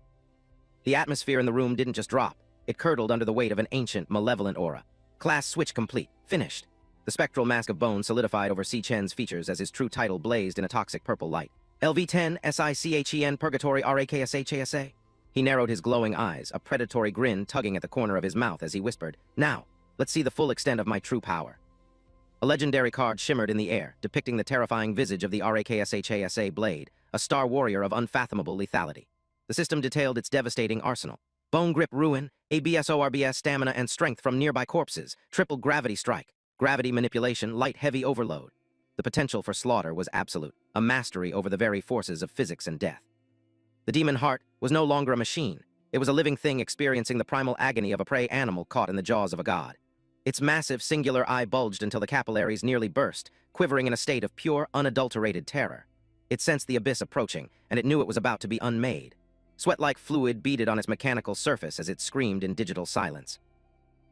The atmosphere in the room didn't just drop. It curdled under the weight of an ancient, malevolent aura. Class switch complete. Finished. The spectral mask of bone solidified over Si Chen's features as his true title blazed in a toxic purple light. LV10 SICHEN Purgatory RAKSHASA. He narrowed his glowing eyes, a predatory grin tugging at the corner of his mouth as he whispered, Now, let's see the full extent of my true power. A legendary card shimmered in the air, depicting the terrifying visage of the RAKSHASA blade, a star warrior of unfathomable lethality. The system detailed its devastating arsenal. Bone grip ruin, ABSORBS stamina and strength from nearby corpses, triple gravity strike, gravity manipulation, light heavy overload. The potential for slaughter was absolute, a mastery over the very forces of physics and death. The demon heart was no longer a machine. It was a living thing experiencing the primal agony of a prey animal caught in the jaws of a god. Its massive, singular eye bulged until the capillaries nearly burst, quivering in a state of pure, unadulterated terror. It sensed the abyss approaching, and it knew it was about to be unmade. Sweat-like fluid beaded on its mechanical surface as it screamed in digital silence.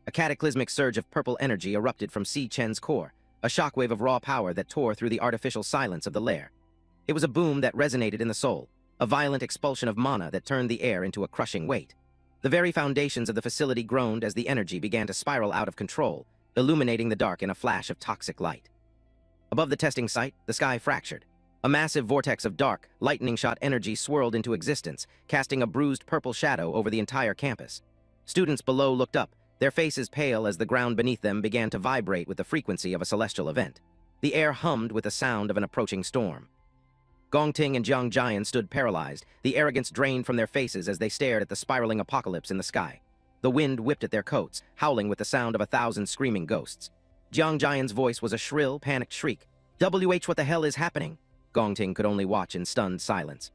A cataclysmic surge of purple energy erupted from Si Chen's core, a shockwave of raw power that tore through the artificial silence of the lair. It was a boom that resonated in the soul, a violent expulsion of mana that turned the air into a crushing weight. The very foundations of the facility groaned as the energy began to spiral out of control, illuminating the dark in a flash of toxic light. Above the testing site, the sky fractured. A massive vortex of dark, lightning-shot energy swirled into existence, casting a bruised purple shadow over the entire campus. Students below looked up, their faces pale as the ground beneath them began to vibrate with the frequency of a celestial event. The air hummed with the sound of an approaching storm. Gongting and Jiang Jian stood paralyzed, the arrogance drained from their faces as they stared at the spiraling apocalypse in the sky. The wind whipped at their coats, howling with the sound of 1,000 screaming ghosts. Jiang Jian's voice was a shrill, panicked shriek. "WH, what the hell is happening?" Gongting could only watch in stunned silence.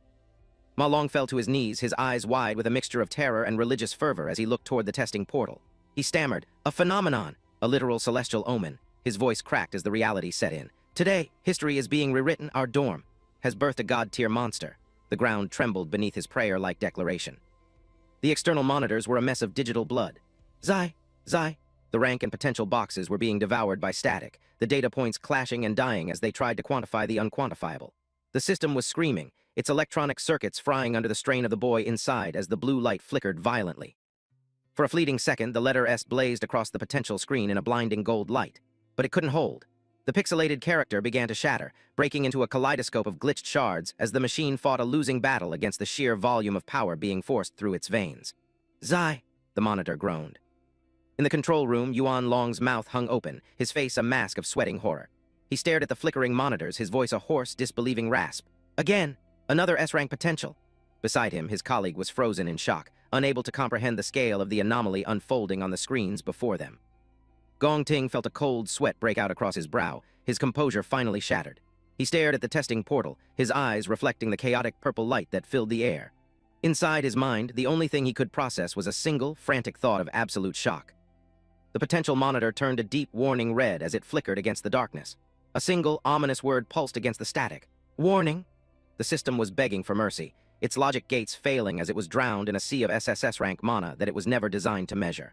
Ma Long fell to his knees, his eyes wide with a mixture of terror and religious fervor as he looked toward the testing portal. He stammered, "A phenomenon, a literal celestial omen." His voice cracked as the reality set in. "Today, history is being rewritten. Our dorm has birthed a god-tier monster." The ground trembled beneath his prayer-like declaration. The external monitors were a mess of digital blood. Zai. The rank and potential boxes were being devoured by static, the data points clashing and dying as they tried to quantify the unquantifiable. The system was screaming, its electronic circuits frying under the strain of the boy inside as the blue light flickered violently. For a fleeting second, the letter S blazed across the potential screen in a blinding gold light. But it couldn't hold. The pixelated character began to shatter, breaking into a kaleidoscope of glitched shards as the machine fought a losing battle against the sheer volume of power being forced through its veins. "Zai," the monitor groaned. In the control room, Yuan Long's mouth hung open, his face a mask of sweating horror. He stared at the flickering monitors, his voice a hoarse, disbelieving rasp. "Again, another S-rank potential." Beside him, his colleague was frozen in shock, unable to comprehend the scale of the anomaly unfolding on the screens before them. Gongting felt a cold sweat break out across his brow, his composure finally shattered. He stared at the testing portal, his eyes reflecting the chaotic purple light that filled the air. Inside his mind, the only thing he could process was a single, frantic thought of absolute shock. The potential monitor turned a deep, warning red as it flickered against the darkness. A single, ominous word pulsed against the static. "Warning!" The system was begging for mercy, its logic gates failing as it was drowned in a sea of SSS-rank mana that it was never designed to measure.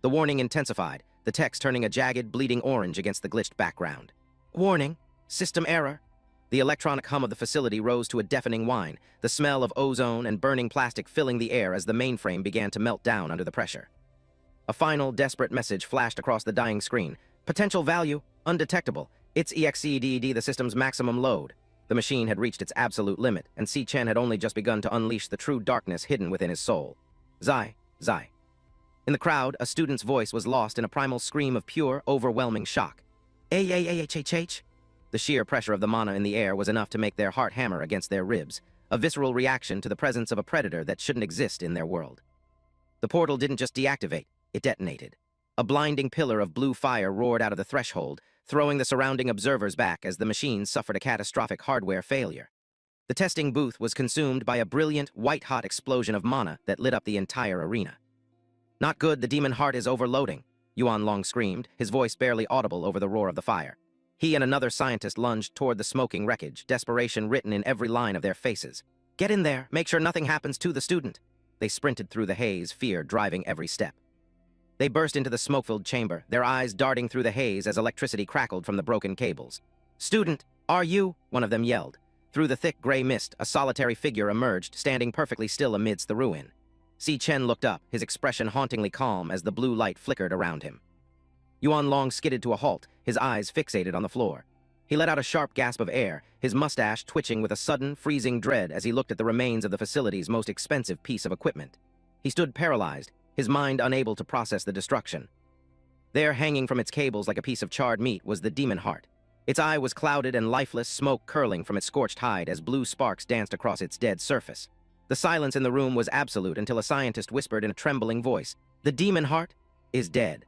The warning intensified, the text turning a jagged, bleeding orange against the glitched background. "Warning! System error!" The electronic hum of the facility rose to a deafening whine, the smell of ozone and burning plastic filling the air as the mainframe began to melt down under the pressure. A final, desperate message flashed across the dying screen. "Potential value, undetectable. It's EXCEDD, the system's maximum load." The machine had reached its absolute limit, and Si Chen had only just begun to unleash the true darkness hidden within his soul. Zai. In the crowd, a student's voice was lost in a primal scream of pure, overwhelming shock. "AHHH." The sheer pressure of the mana in the air was enough to make their heart hammer against their ribs, a visceral reaction to the presence of a predator that shouldn't exist in their world. The portal didn't just deactivate, it detonated. A blinding pillar of blue fire roared out of the threshold, throwing the surrounding observers back as the machine suffered a catastrophic hardware failure. The testing booth was consumed by a brilliant, white-hot explosion of mana that lit up the entire arena. "Not good, the demon heart is overloading," Yuan Long screamed, his voice barely audible over the roar of the fire. He and another scientist lunged toward the smoking wreckage, desperation written in every line of their faces. "Get in there, make sure nothing happens to the student." They sprinted through the haze, fear driving every step. They burst into the smoke-filled chamber, their eyes darting through the haze as electricity crackled from the broken cables. "Student, are you?" one of them yelled. Through the thick gray mist, a solitary figure emerged, standing perfectly still amidst the ruin. Si Chen looked up, his expression hauntingly calm as the blue light flickered around him. Yuan Long skidded to a halt, his eyes fixated on the floor. He let out a sharp gasp of air, his mustache twitching with a sudden, freezing dread as he looked at the remains of the facility's most expensive piece of equipment. He stood paralyzed, his mind unable to process the destruction. There, hanging from its cables like a piece of charred meat, was the demon heart. Its eye was clouded and lifeless, smoke curling from its scorched hide as blue sparks danced across its dead surface. The silence in the room was absolute until a scientist whispered in a trembling voice, "The demon heart is dead."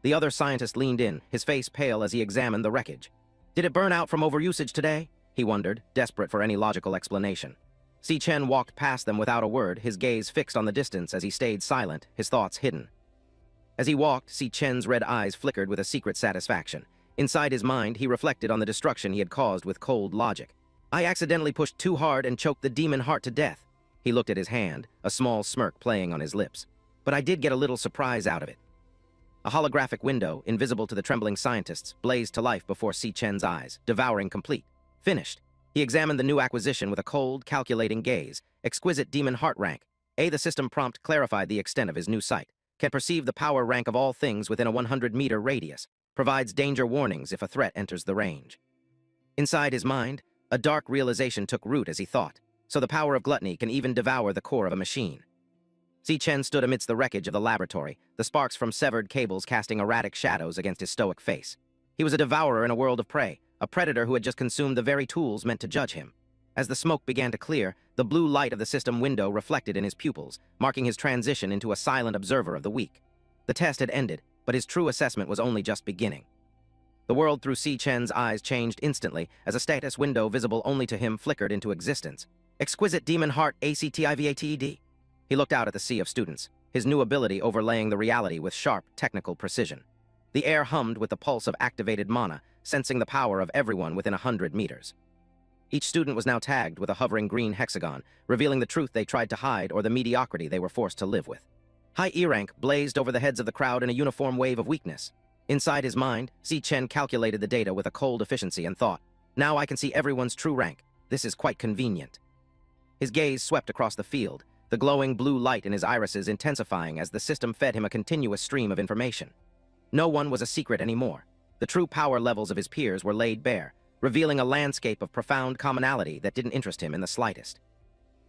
The other scientist leaned in, his face pale as he examined the wreckage. "Did it burn out from overusage today?" he wondered, desperate for any logical explanation. Si Chen walked past them without a word, his gaze fixed on the distance as he stayed silent, his thoughts hidden. As he walked, Si Chen's red eyes flickered with a secret satisfaction. Inside his mind, he reflected on the destruction he had caused with cold logic. "I accidentally pushed too hard and choked the demon heart to death." He looked at his hand, a small smirk playing on his lips. "But I did get a little surprise out of it." A holographic window, invisible to the trembling scientists, blazed to life before Si Chen's eyes, devouring complete. Finished. He examined the new acquisition with a cold, calculating gaze. Exquisite demon heart rank. The system prompt clarified the extent of his new sight. Can perceive the power rank of all things within a 100-meter radius. Provides danger warnings if a threat enters the range. Inside his mind, a dark realization took root as he thought. So the power of gluttony can even devour the core of a machine. Si Chen stood amidst the wreckage of the laboratory, the sparks from severed cables casting erratic shadows against his stoic face. He was a devourer in a world of prey, a predator who had just consumed the very tools meant to judge him. As the smoke began to clear, the blue light of the system window reflected in his pupils, marking his transition into a silent observer of the week. The test had ended, but his true assessment was only just beginning. The world through Si Chen's eyes changed instantly as a status window visible only to him flickered into existence. Exquisite Demon Heart ACTIVATED. He looked out at the sea of students, his new ability overlaying the reality with sharp, technical precision. The air hummed with the pulse of activated mana, sensing the power of everyone within 100 meters. Each student was now tagged with a hovering green hexagon, revealing the truth they tried to hide or the mediocrity they were forced to live with. High E rank blazed over the heads of the crowd in a uniform wave of weakness. Inside his mind, Si Chen calculated the data with a cold efficiency and thought, now I can see everyone's true rank. This is quite convenient. His gaze swept across the field, the glowing blue light in his irises intensifying as the system fed him a continuous stream of information. No one was a secret anymore. The true power levels of his peers were laid bare, revealing a landscape of profound commonality that didn't interest him in the slightest.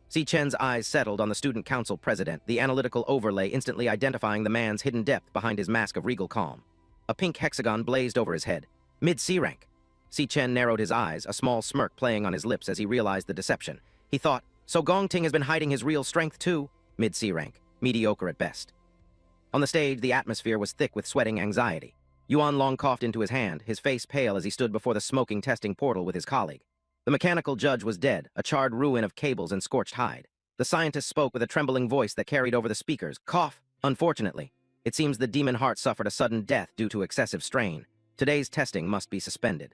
Si Chen's eyes settled on the student council president, the analytical overlay instantly identifying the man's hidden depth behind his mask of regal calm. A pink hexagon blazed over his head. Mid-C rank. Si Chen narrowed his eyes, a small smirk playing on his lips as he realized the deception. He thought, so Gong Ting has been hiding his real strength too? Mid-C rank. Mediocre at best. On the stage, the atmosphere was thick with sweating anxiety. Yuan Long coughed into his hand, his face pale as he stood before the smoking testing portal with his colleague. The mechanical judge was dead, a charred ruin of cables and scorched hide. The scientist spoke with a trembling voice that carried over the speakers. Cough! Unfortunately, it seems the demon heart suffered a sudden death due to excessive strain. Today's testing must be suspended.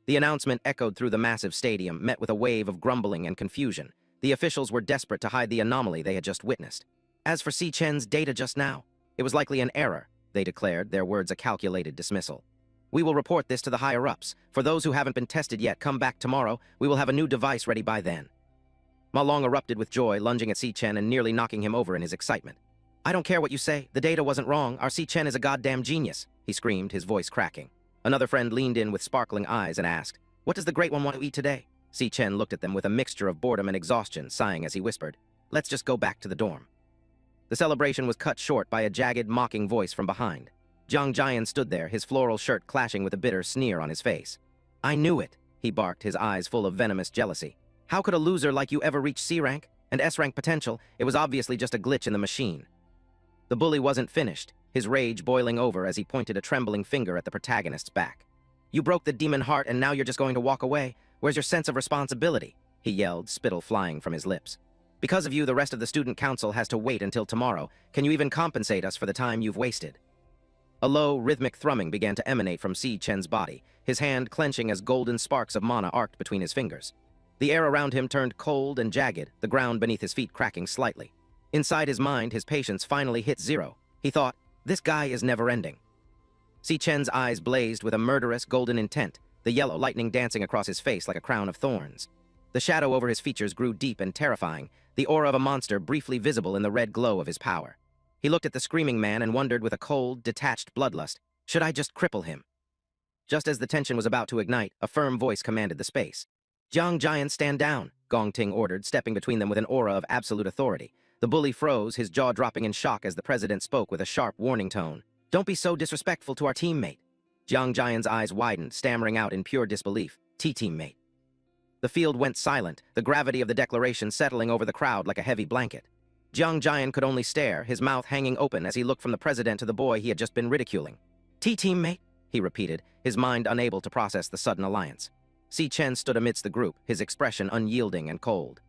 The announcement echoed through the massive stadium, met with a wave of grumbling and confusion. The officials were desperate to hide the anomaly they had just witnessed. As for Si Chen's data just now, it was likely an error, they declared, their words a calculated dismissal. We will report this to the higher-ups. For those who haven't been tested yet, come back tomorrow. We will have a new device ready by then. Ma Long erupted with joy, lunging at Si Chen and nearly knocking him over in his excitement. I don't care what you say. The data wasn't wrong. Our Si Chen is a goddamn genius, he screamed, his voice cracking. Another friend leaned in with sparkling eyes and asked, what does the Great One want to eat today? Si Chen looked at them with a mixture of boredom and exhaustion, sighing as he whispered, let's just go back to the dorm. The celebration was cut short by a jagged, mocking voice from behind. Jiang Jian stood there, his floral shirt clashing with a bitter sneer on his face. I knew it, he barked, his eyes full of venomous jealousy. How could a loser like you ever reach C rank? And S rank potential? It was obviously just a glitch in the machine. The bully wasn't finished, his rage boiling over as he pointed a trembling finger at the protagonist's back. You broke the demon heart and now you're just going to walk away? Where's your sense of responsibility? He yelled, spittle flying from his lips. Because of you, the rest of the student council has to wait until tomorrow. Can you even compensate us for the time you've wasted? A low, rhythmic thrumming began to emanate from Si Chen's body, his hand clenching as golden sparks of mana arced between his fingers. The air around him turned cold and jagged, the ground beneath his feet cracking slightly. Inside his mind, his patience finally hit zero. He thought, this guy is never-ending. Si Chen's eyes blazed with a murderous, golden intent, the yellow lightning dancing across his face like a crown of thorns. The shadow over his features grew deep and terrifying, the aura of a monster briefly visible in the red glow of his power. He looked at the screaming man and wondered with a cold, detached bloodlust, should I just cripple him? Just as the tension was about to ignite, a firm voice commanded the space. Jiang Jian, stand down, Gong Ting ordered, stepping between them with an aura of absolute authority. The bully froze, his jaw dropping in shock as the president spoke with a sharp warning tone. Don't be so disrespectful to our teammate. Jiang Jian's eyes widened, stammering out in pure disbelief. Teammate. The field went silent, the gravity of the declaration settling over the crowd like a heavy blanket. Jiang Jian could only stare, his mouth hanging open as he looked from the president to the boy he had just been ridiculing. Teammate, he repeated, his mind unable to process the sudden alliance. Si Chen stood amidst the group, his expression unyielding and cold.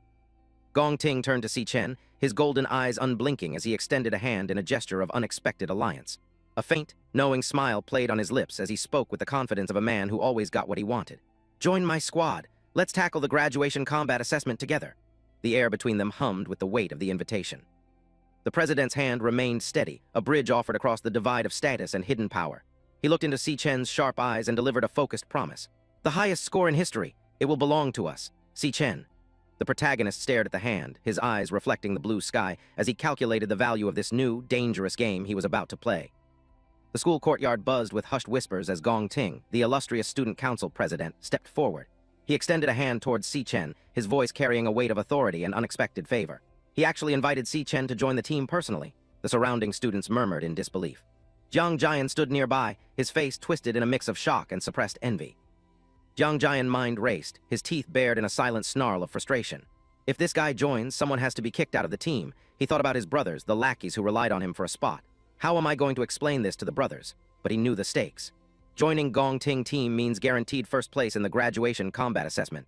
Gong Ting turned to Si Chen, his golden eyes unblinking as he extended a hand in a gesture of unexpected alliance. A faint, knowing smile played on his lips as he spoke with the confidence of a man who always got what he wanted. Join my squad. Let's tackle the graduation combat assessment together. The air between them hummed with the weight of the invitation. The president's hand remained steady, a bridge offered across the divide of status and hidden power. He looked into Si Chen's sharp eyes and delivered a focused promise. The highest score in history. It will belong to us. Si Chen. The protagonist stared at the hand, his eyes reflecting the blue sky as he calculated the value of this new, dangerous game he was about to play. The school courtyard buzzed with hushed whispers as Gong Ting, the illustrious student council president, stepped forward. He extended a hand towards Si Chen, his voice carrying a weight of authority and unexpected favor. He actually invited Si Chen to join the team personally. The surrounding students murmured in disbelief. Jiang Jian stood nearby, his face twisted in a mix of shock and suppressed envy. Jiang Jian's mind raced, his teeth bared in a silent snarl of frustration. If this guy joins, someone has to be kicked out of the team. He thought about his brothers, the lackeys who relied on him for a spot. How am I going to explain this to the brothers? But he knew the stakes. Joining Gong Ting team means guaranteed first place in the graduation combat assessment.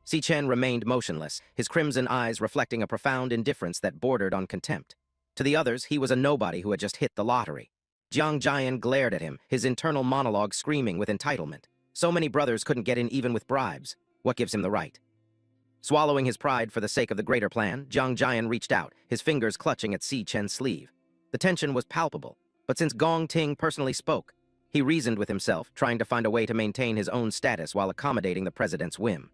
Si Chen remained motionless, his crimson eyes reflecting a profound indifference that bordered on contempt. To the others, he was a nobody who had just hit the lottery. Jiang Jian glared at him, his internal monologue screaming with entitlement. So many brothers couldn't get in even with bribes. What gives him the right? Swallowing his pride for the sake of the greater plan, Jiang Jian reached out, his fingers clutching at Si Chen's sleeve. The tension was palpable, but since Gong Ting personally spoke, he reasoned with himself, trying to find a way to maintain his own status while accommodating the president's whim.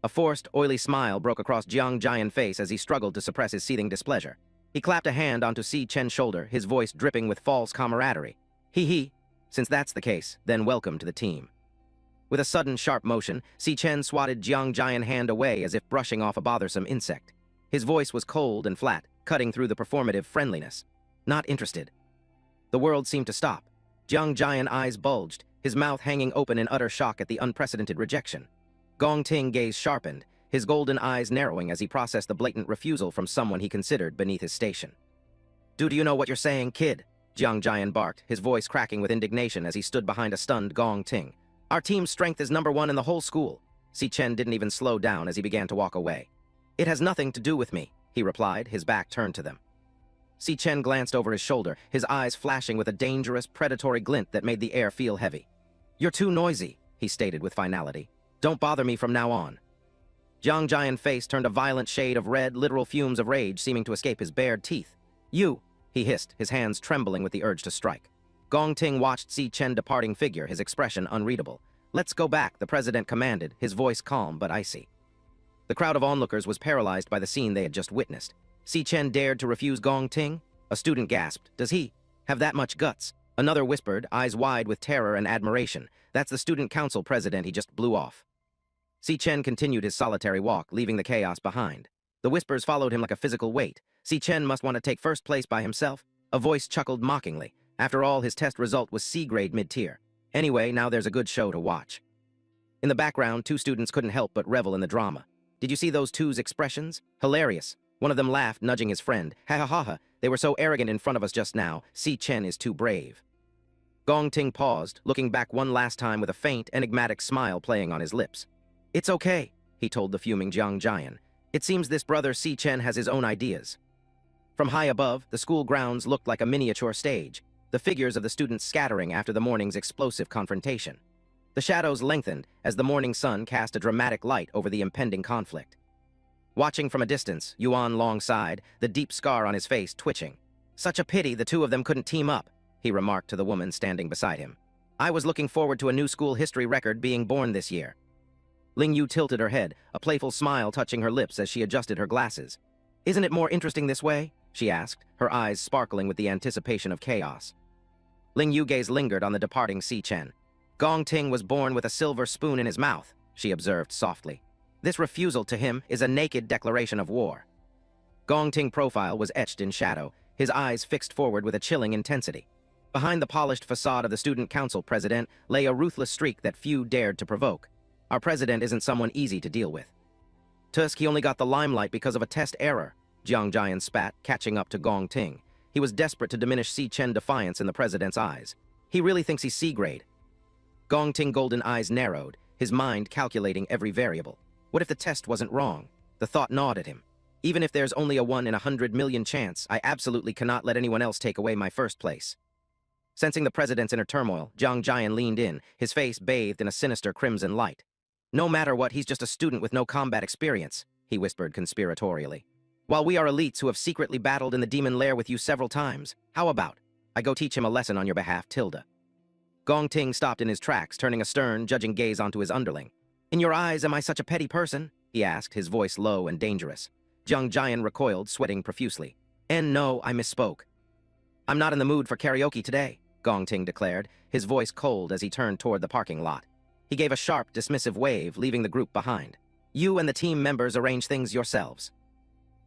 A forced, oily smile broke across Jiang Jian's face as he struggled to suppress his seething displeasure. He clapped a hand onto Si Chen's shoulder, his voice dripping with false camaraderie. He. Since that's the case, then welcome to the team. With a sudden, sharp motion, Si Chen swatted Jiang Jian's hand away as if brushing off a bothersome insect. His voice was cold and flat, cutting through the performative friendliness. Not interested. The world seemed to stop. Jiang Jian's eyes bulged, his mouth hanging open in utter shock at the unprecedented rejection. Gong Ting's gaze sharpened, his golden eyes narrowing as he processed the blatant refusal from someone he considered beneath his station. Do you know what you're saying, kid? Jiang Jian barked, his voice cracking with indignation as he stood behind a stunned Gong Ting. Our team's strength is #1 in the whole school. Si Chen didn't even slow down as he began to walk away. It has nothing to do with me, he replied, his back turned to them. Si Chen glanced over his shoulder, his eyes flashing with a dangerous, predatory glint that made the air feel heavy. You're too noisy, he stated with finality. Don't bother me from now on. Jiang Jian's face turned a violent shade of red, literal fumes of rage seeming to escape his bared teeth. You, he hissed, his hands trembling with the urge to strike. Gong Ting watched Si Chen departing figure, his expression unreadable. Let's go back, the president commanded, his voice calm but icy. The crowd of onlookers was paralyzed by the scene they had just witnessed. Si Chen dared to refuse Gong Ting? A student gasped. Does he have that much guts? Another whispered, eyes wide with terror and admiration. That's the student council president he just blew off. Si Chen continued his solitary walk, leaving the chaos behind. The whispers followed him like a physical weight. Si Chen must want to take first place by himself. A voice chuckled mockingly. After all, his test result was C-grade mid-tier. Anyway, now there's a good show to watch. In the background, two students couldn't help but revel in the drama. Did you see those two's expressions? Hilarious. One of them laughed, nudging his friend. Ha ha ha ha, they were so arrogant in front of us just now. Si Chen is too brave. Gong Ting paused, looking back one last time with a faint, enigmatic smile playing on his lips. It's okay, he told the fuming Jiang Jian. It seems this brother Si Chen has his own ideas. From high above, the school grounds looked like a miniature stage, the figures of the students scattering after the morning's explosive confrontation. The shadows lengthened as the morning sun cast a dramatic light over the impending conflict. Watching from a distance, Yuan Long sighed, the deep scar on his face twitching. Such a pity the two of them couldn't team up, he remarked to the woman standing beside him. I was looking forward to a new school history record being born this year. Ling Yu tilted her head, a playful smile touching her lips as she adjusted her glasses. Isn't it more interesting this way? She asked, her eyes sparkling with the anticipation of chaos. Ling Yu's gaze lingered on the departing Si Chen. Gong Ting was born with a silver spoon in his mouth, she observed softly. This refusal to him is a naked declaration of war. Gong Ting's profile was etched in shadow, his eyes fixed forward with a chilling intensity. Behind the polished facade of the student council president lay a ruthless streak that few dared to provoke. Our president isn't someone easy to deal with. Tusk, he only got the limelight because of a test error, Jiang Jian spat, catching up to Gong Ting. He was desperate to diminish Si Chen's defiance in the president's eyes. He really thinks he's C-grade. Gong Ting's golden eyes narrowed, his mind calculating every variable. What if the test wasn't wrong? The thought gnawed at him. Even if there's only a 1 in 100 million chance, I absolutely cannot let anyone else take away my first place. Sensing the president's inner turmoil, Jiang Jian leaned in, his face bathed in a sinister crimson light. No matter what, he's just a student with no combat experience, he whispered conspiratorially. While we are elites who have secretly battled in the demon lair with you several times, how about I go teach him a lesson on your behalf, Tilda? Gong Ting stopped in his tracks, turning a stern, judging gaze onto his underling. In your eyes, am I such a petty person? He asked, his voice low and dangerous. Jiang Jian recoiled, sweating profusely. And no, I misspoke. I'm not in the mood for karaoke today, Gong Ting declared, his voice cold as he turned toward the parking lot. He gave a sharp, dismissive wave, leaving the group behind. You and the team members arrange things yourselves.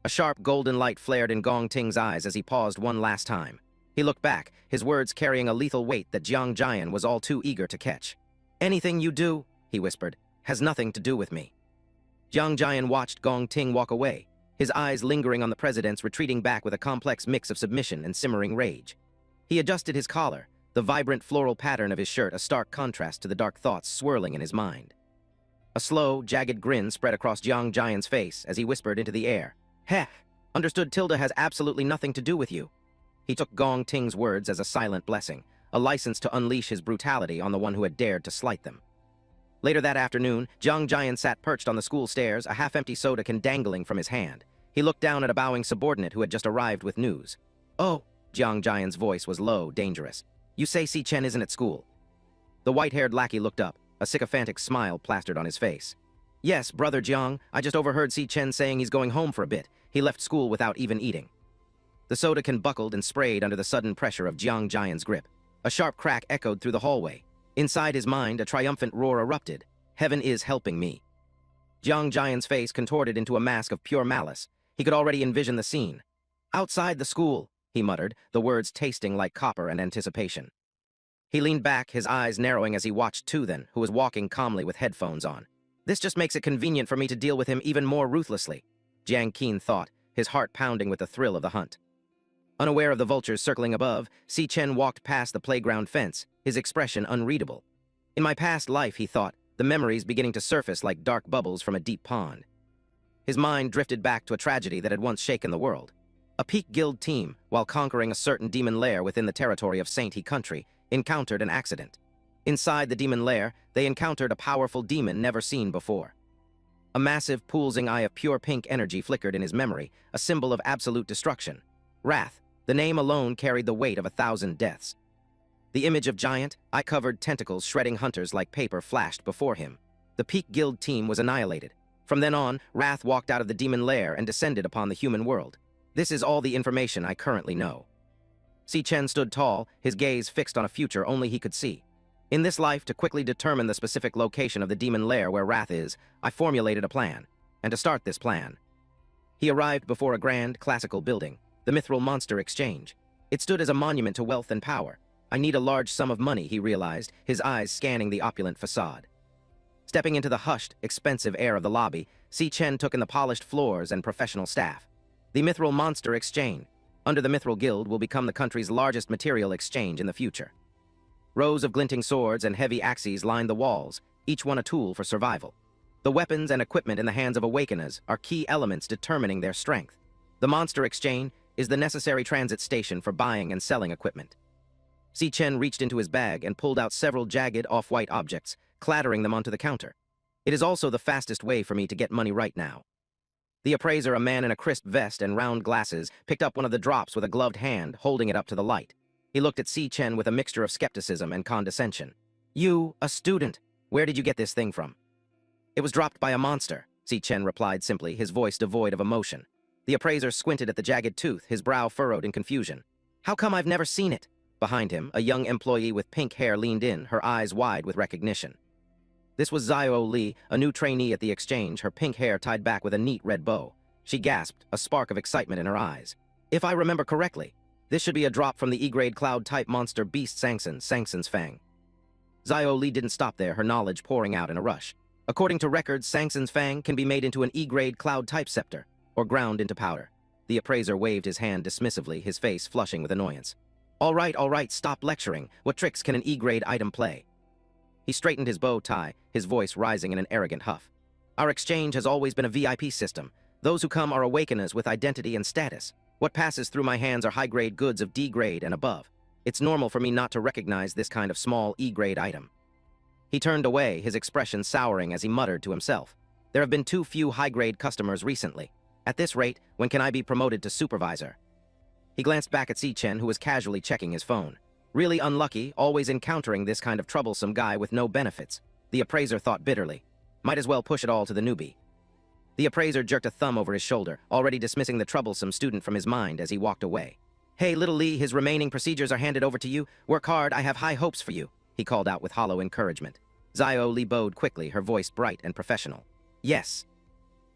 A sharp golden light flared in Gong Ting's eyes as he paused one last time. He looked back, his words carrying a lethal weight that Jiang Jian was all too eager to catch. Anything you do, he whispered, has nothing to do with me. Jiang Jian watched Gong Ting walk away, his eyes lingering on the president's retreating back with a complex mix of submission and simmering rage. He adjusted his collar, the vibrant floral pattern of his shirt a stark contrast to the dark thoughts swirling in his mind. A slow, jagged grin spread across Jiang Jian's face as he whispered into the air, "Heh, understood Tilda has absolutely nothing to do with you." He took Gong Ting's words as a silent blessing, a license to unleash his brutality on the one who had dared to slight them. Later that afternoon, Jiang Jian sat perched on the school stairs, a half-empty soda can dangling from his hand. He looked down at a bowing subordinate who had just arrived with news. "Oh," Jiang Jian's voice was low, dangerous. "You say Si Chen isn't at school?" The white-haired lackey looked up, a sycophantic smile plastered on his face. "Yes, brother Jiang, I just overheard Si Chen saying he's going home for a bit. He left school without even eating." The soda can buckled and sprayed under the sudden pressure of Jiang Jian's grip. A sharp crack echoed through the hallway. Inside his mind, a triumphant roar erupted. "Heaven is helping me." Jiang Jian's face contorted into a mask of pure malice. He could already envision the scene. "Outside the school," he muttered, the words tasting like copper and anticipation. He leaned back, his eyes narrowing as he watched Then, who was walking calmly with headphones on. "This just makes it convenient for me to deal with him even more ruthlessly," Jiang Qin thought, his heart pounding with the thrill of the hunt. Unaware of the vultures circling above, Si Chen walked past the playground fence, his expression unreadable. In my past life, he thought, the memories beginning to surface like dark bubbles from a deep pond. His mind drifted back to a tragedy that had once shaken the world. A Peak Guild team, while conquering a certain demon lair within the territory of Saint He Country, encountered an accident. Inside the demon lair, they encountered a powerful demon never seen before. A massive, poolsing eye of pure pink energy flickered in his memory, a symbol of absolute destruction. Wrath. The name alone carried the weight of 1,000 deaths. The image of giant, eye-covered tentacles shredding hunters like paper flashed before him. The Peak Guild team was annihilated. From then on, Wrath walked out of the demon lair and descended upon the human world. This is all the information I currently know. Si Chen stood tall, his gaze fixed on a future only he could see. In this life, to quickly determine the specific location of the demon lair where Wrath is, I formulated a plan. And to start this plan, he arrived before a grand, classical building, the Mithril Monster Exchange. It stood as a monument to wealth and power. I need a large sum of money, he realized, his eyes scanning the opulent facade. Stepping into the hushed, expensive air of the lobby, Si Chen took in the polished floors and professional staff. The Mithril Monster Exchange, under the Mithril Guild, will become the country's largest material exchange in the future. Rows of glinting swords and heavy axes lined the walls, each one a tool for survival. The weapons and equipment in the hands of awakeners are key elements determining their strength. The Monster Exchange is the necessary transit station for buying and selling equipment. Si Chen reached into his bag and pulled out several jagged, off-white objects, clattering them onto the counter. It is also the fastest way for me to get money right now. The appraiser, a man in a crisp vest and round glasses, picked up one of the drops with a gloved hand, holding it up to the light. He looked at Si Chen with a mixture of skepticism and condescension. "You, a student, where did you get this thing from?" "It was dropped by a monster," Si Chen replied simply, his voice devoid of emotion. The appraiser squinted at the jagged tooth, his brow furrowed in confusion. "How come I've never seen it?" Behind him, a young employee with pink hair leaned in, her eyes wide with recognition. This was Xiao Li, a new trainee at the exchange, her pink hair tied back with a neat red bow. She gasped, a spark of excitement in her eyes. "If I remember correctly, this should be a drop from the E-grade cloud-type monster beast Sangson's Fang." Xiao Li didn't stop there, her knowledge pouring out in a rush. According to records, Sangson's Fang can be made into an E-grade cloud-type scepter, or ground into powder. The appraiser waved his hand dismissively, his face flushing with annoyance. All right, stop lecturing. What tricks can an E-grade item play?" He straightened his bow tie, his voice rising in an arrogant huff. "Our exchange has always been a VIP system. Those who come are awakeners with identity and status. What passes through my hands are high-grade goods of D-grade and above. It's normal for me not to recognize this kind of small E-grade item." He turned away, his expression souring as he muttered to himself. "There have been too few high-grade customers recently. At this rate, when can I be promoted to supervisor?" He glanced back at Si Chen, who was casually checking his phone. Really unlucky, always encountering this kind of troublesome guy with no benefits. The appraiser thought bitterly. Might as well push it all to the newbie. The appraiser jerked a thumb over his shoulder, already dismissing the troublesome student from his mind as he walked away. "Hey, little Lee, his remaining procedures are handed over to you. Work hard, I have high hopes for you," he called out with hollow encouragement. Xiao Li bowed quickly, her voice bright and professional. "Yes."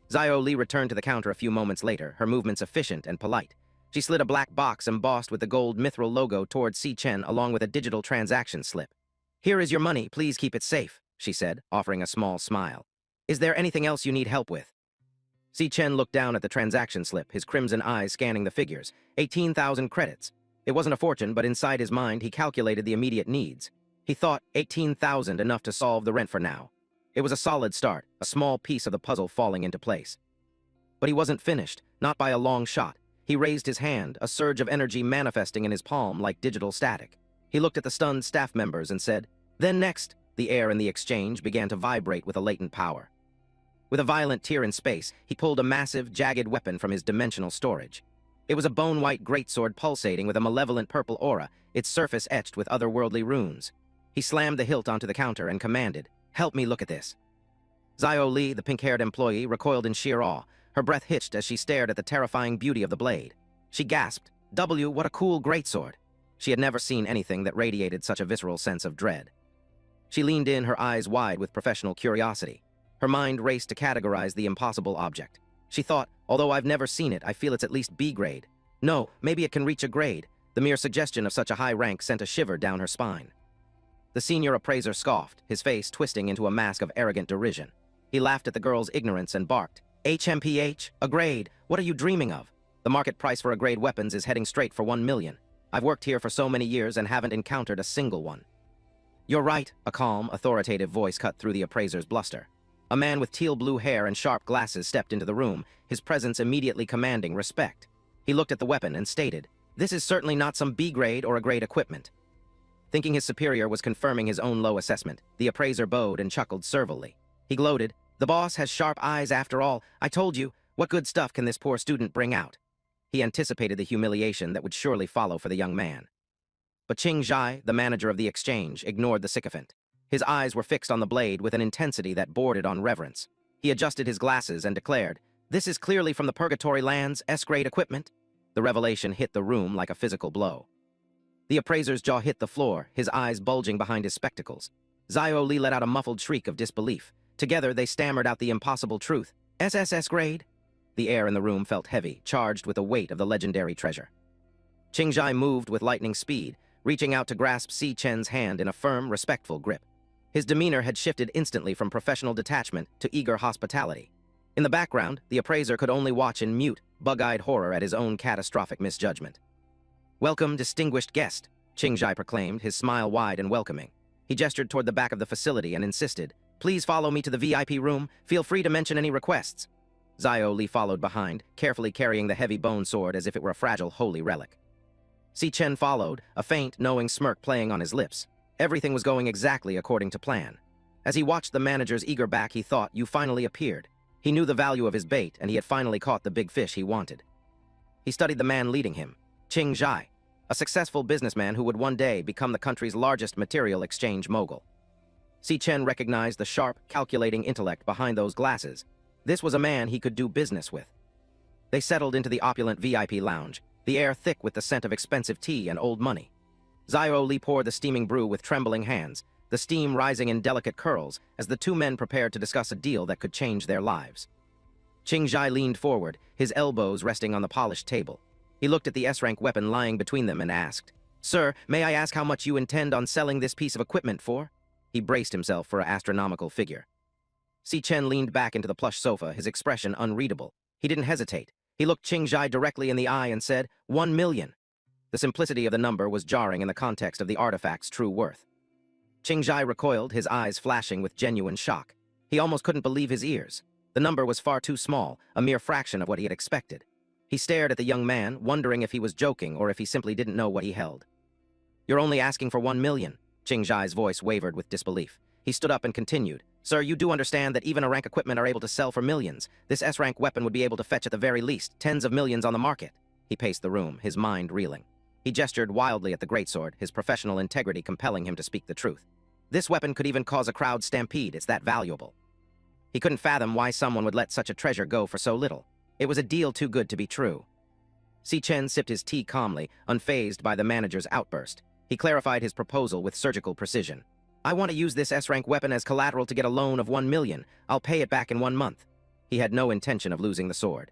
Xiao Li returned to the counter a few moments later, her movements efficient and polite. She slid a black box embossed with the gold Mithril logo towards Si Chen along with a digital transaction slip. "Here is your money, please keep it safe," she said, offering a small smile. Is there anything else you need help with? Si Chen looked down at the transaction slip, his crimson eyes scanning the figures. 18,000 credits. It wasn't a fortune, but inside his mind, he calculated the immediate needs. He thought 18,000 enough to solve the rent for now. It was a solid start, a small piece of the puzzle falling into place. But he wasn't finished, not by a long shot. He raised his hand, a surge of energy manifesting in his palm like digital static. He looked at the stunned staff members and said, "Then next." The air in the exchange began to vibrate with a latent power. With a violent tear in space, he pulled a massive, jagged weapon from his dimensional storage. It was a bone-white greatsword pulsating with a malevolent purple aura, its surface etched with otherworldly runes. He slammed the hilt onto the counter and commanded, "Help me look at this." Xiao Li, the pink-haired employee, recoiled in sheer awe. Her breath hitched as she stared at the terrifying beauty of the blade. She gasped, What a cool greatsword." She had never seen anything that radiated such a visceral sense of dread. She leaned in, her eyes wide with professional curiosity. Her mind raced to categorize the impossible object. She thought, although I've never seen it, I feel it's at least B grade. No, maybe it can reach a grade. The mere suggestion of such a high rank sent a shiver down her spine. The senior appraiser scoffed, his face twisting into a mask of arrogant derision. He laughed at the girl's ignorance and barked, "HMPH? A grade? What are you dreaming of? The market price for a grade weapons is heading straight for 1 million. I've worked here for so many years and haven't encountered a single one." "You're right," a calm, authoritative voice cut through the appraiser's bluster. A man with teal-blue hair and sharp glasses stepped into the room, his presence immediately commanding respect. He looked at the weapon and stated, "This is certainly not some B-grade or a grade equipment." Thinking his superior was confirming his own low assessment, the appraiser bowed and chuckled servilely. He gloated, "The boss has sharp eyes after all. I told you, what good stuff can this poor student bring out?" He anticipated the humiliation that would surely follow for the young man. But Qing Zhai, the manager of the exchange, ignored the sycophant. His eyes were fixed on the blade with an intensity that bordered on reverence. He adjusted his glasses and declared, "This is clearly from the Purgatory Land's S-grade equipment." The revelation hit the room like a physical blow. The appraiser's jaw hit the floor, his eyes bulging behind his spectacles. Xiao Li let out a muffled shriek of disbelief. Together, they stammered out the impossible truth. "SSS grade?" The air in the room felt heavy, charged with the weight of the legendary treasure. Qing Zhai moved with lightning speed, reaching out to grasp Si Chen's hand in a firm, respectful grip. His demeanor had shifted instantly from professional detachment to eager hospitality. In the background, the appraiser could only watch in mute, bug-eyed horror at his own catastrophic misjudgment. "Welcome, distinguished guest," Qing Zhai proclaimed, his smile wide and welcoming. He gestured toward the back of the facility and insisted, "Please follow me to the VIP room. Feel free to mention any requests." Xiao Li followed behind, carefully carrying the heavy bone sword as if it were a fragile holy relic. Si Chen followed, a faint, knowing smirk playing on his lips. Everything was going exactly according to plan. As he watched the manager's eager back, he thought, "You finally appeared." He knew the value of his bait, and he had finally caught the big fish he wanted. He studied the man leading him, Qing Zhai, a successful businessman who would one day become the country's largest material exchange mogul. Si Chen recognized the sharp, calculating intellect behind those glasses. This was a man he could do business with. They settled into the opulent VIP lounge, the air thick with the scent of expensive tea and old money. Xiao Li poured the steaming brew with trembling hands, the steam rising in delicate curls as the two men prepared to discuss a deal that could change their lives. Qing Zhai leaned forward, his elbows resting on the polished table. He looked at the S-rank weapon lying between them and asked, "Sir, may I ask how much you intend on selling this piece of equipment for?" He braced himself for an astronomical figure. Si Chen leaned back into the plush sofa, his expression unreadable. He didn't hesitate. He looked Qing Zhai directly in the eye and said, 1 million. The simplicity of the number was jarring in the context of the artifact's true worth. Qing Zhai recoiled, his eyes flashing with genuine shock. He almost couldn't believe his ears. The number was far too small, a mere fraction of what he had expected. He stared at the young man, wondering if he was joking or if he simply didn't know what he held. "You're only asking for 1 million. Qing Zhai's voice wavered with disbelief. He stood up and continued, "Sir, you do understand that even A-rank equipment are able to sell for millions. This S-rank weapon would be able to fetch at the very least tens of millions on the market." He paced the room, his mind reeling. He gestured wildly at the greatsword, his professional integrity compelling him to speak the truth. "This weapon could even cause a crowd stampede, it's that valuable." He couldn't fathom why someone would let such a treasure go for so little. It was a deal too good to be true. Si Chen sipped his tea calmly, unfazed by the manager's outburst. He clarified his proposal with surgical precision. "I want to use this S-rank weapon as collateral to get a loan of 1 million. I'll pay it back in 1 month. He had no intention of losing the sword.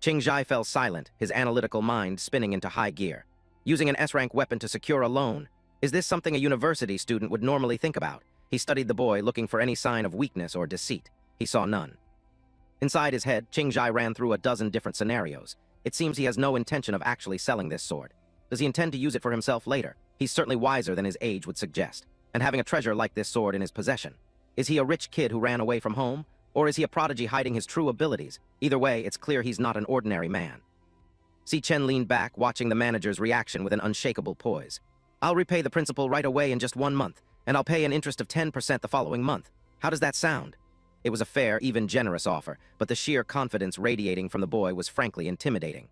Qing Zhai fell silent, his analytical mind spinning into high gear. Using an S-rank weapon to secure a loan. Is this something a university student would normally think about? He studied the boy, looking for any sign of weakness or deceit. He saw none. Inside his head, Qingjai ran through a dozen different scenarios. It seems he has no intention of actually selling this sword. Does he intend to use it for himself later? He's certainly wiser than his age would suggest. And having a treasure like this sword in his possession. Is he a rich kid who ran away from home? Or is he a prodigy hiding his true abilities? Either way, it's clear he's not an ordinary man. Si Chen leaned back, watching the manager's reaction with an unshakable poise. I'll repay the principal right away in just 1 month, and I'll pay an interest of 10% the following month. How does that sound? It was a fair, even generous offer, but the sheer confidence radiating from the boy was frankly intimidating.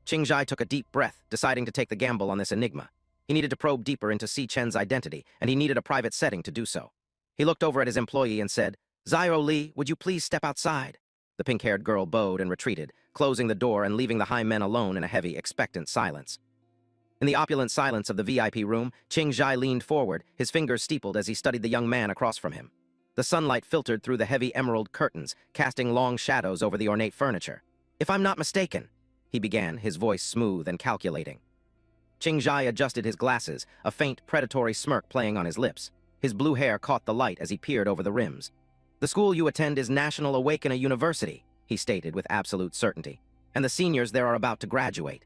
Qingjai took a deep breath, deciding to take the gamble on this enigma. He needed to probe deeper into Si Chen's identity, and he needed a private setting to do so. He looked over at his employee and said, Zyro Lee, would you please step outside? The pink-haired girl bowed and retreated, closing the door and leaving the high men alone in a heavy, expectant silence. In the opulent silence of the VIP room, Qingjai leaned forward, his fingers steepled as he studied the young man across from him. The sunlight filtered through the heavy emerald curtains, casting long shadows over the ornate furniture. If I'm not mistaken, he began, his voice smooth and calculating. Qingjai adjusted his glasses, a faint, predatory smirk playing on his lips. His blue hair caught the light as he peered over the rims. The school you attend is National Awakener University, he stated with absolute certainty, and the seniors there are about to graduate.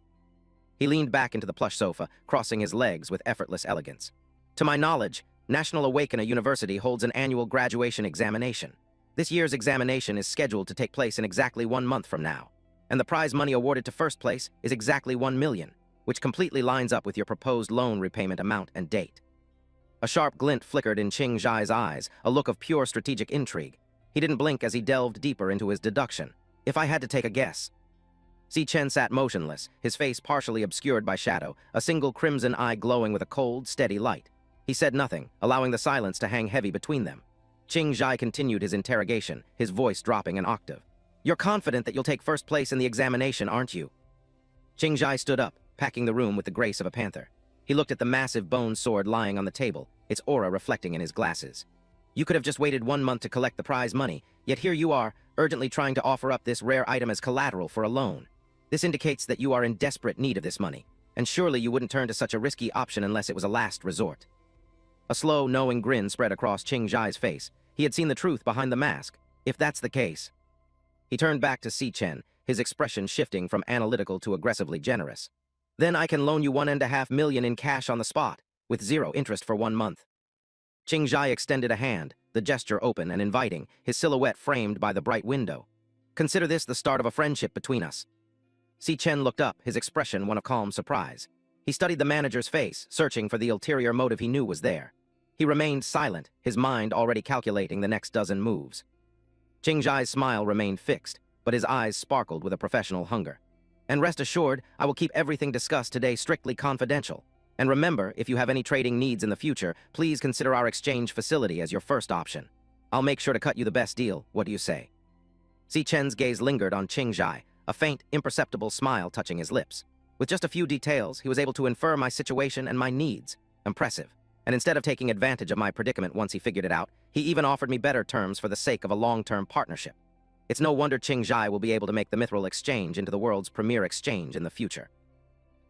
He leaned back into the plush sofa, crossing his legs with effortless elegance. To my knowledge, National Awakener University holds an annual graduation examination. This year's examination is scheduled to take place in exactly 1 month from now, and the prize money awarded to first place is exactly 1 million, which completely lines up with your proposed loan repayment amount and date. A sharp glint flickered in Qingjai's eyes, a look of pure strategic intrigue. He didn't blink as he delved deeper into his deduction. If I had to take a guess. Si Chen sat motionless, his face partially obscured by shadow, a single crimson eye glowing with a cold, steady light. He said nothing, allowing the silence to hang heavy between them. Qingjai continued his interrogation, his voice dropping an octave. You're confident that you'll take first place in the examination, aren't you? Qingjai stood up, packing the room with the grace of a panther. He looked at the massive bone sword lying on the table, its aura reflecting in his glasses. You could have just waited 1 month to collect the prize money, yet here you are, urgently trying to offer up this rare item as collateral for a loan. This indicates that you are in desperate need of this money, and surely you wouldn't turn to such a risky option unless it was a last resort. A slow, knowing grin spread across Qingjai's face. He had seen the truth behind the mask. If that's the case. He turned back to Si Chen, his expression shifting from analytical to aggressively generous. Then I can loan you 1.5 million in cash on the spot, with 0 interest for 1 month. Qingjai extended a hand, the gesture open and inviting, his silhouette framed by the bright window. Consider this the start of a friendship between us. Si Chen looked up, his expression one of calm surprise. He studied the manager's face, searching for the ulterior motive he knew was there. He remained silent, his mind already calculating the next dozen moves. Qingjai's smile remained fixed, but his eyes sparkled with a professional hunger. And rest assured, I will keep everything discussed today strictly confidential. And remember, if you have any trading needs in the future, please consider our exchange facility as your first option. I'll make sure to cut you the best deal. What do you say? Si Chen's gaze lingered on Qingjai, a faint, imperceptible smile touching his lips. With just a few details, he was able to infer my situation and my needs. Impressive. And instead of taking advantage of my predicament once he figured it out, he even offered me better terms for the sake of a long-term partnership. It's no wonder Qingjai will be able to make the Mithril Exchange into the world's premier exchange in the future.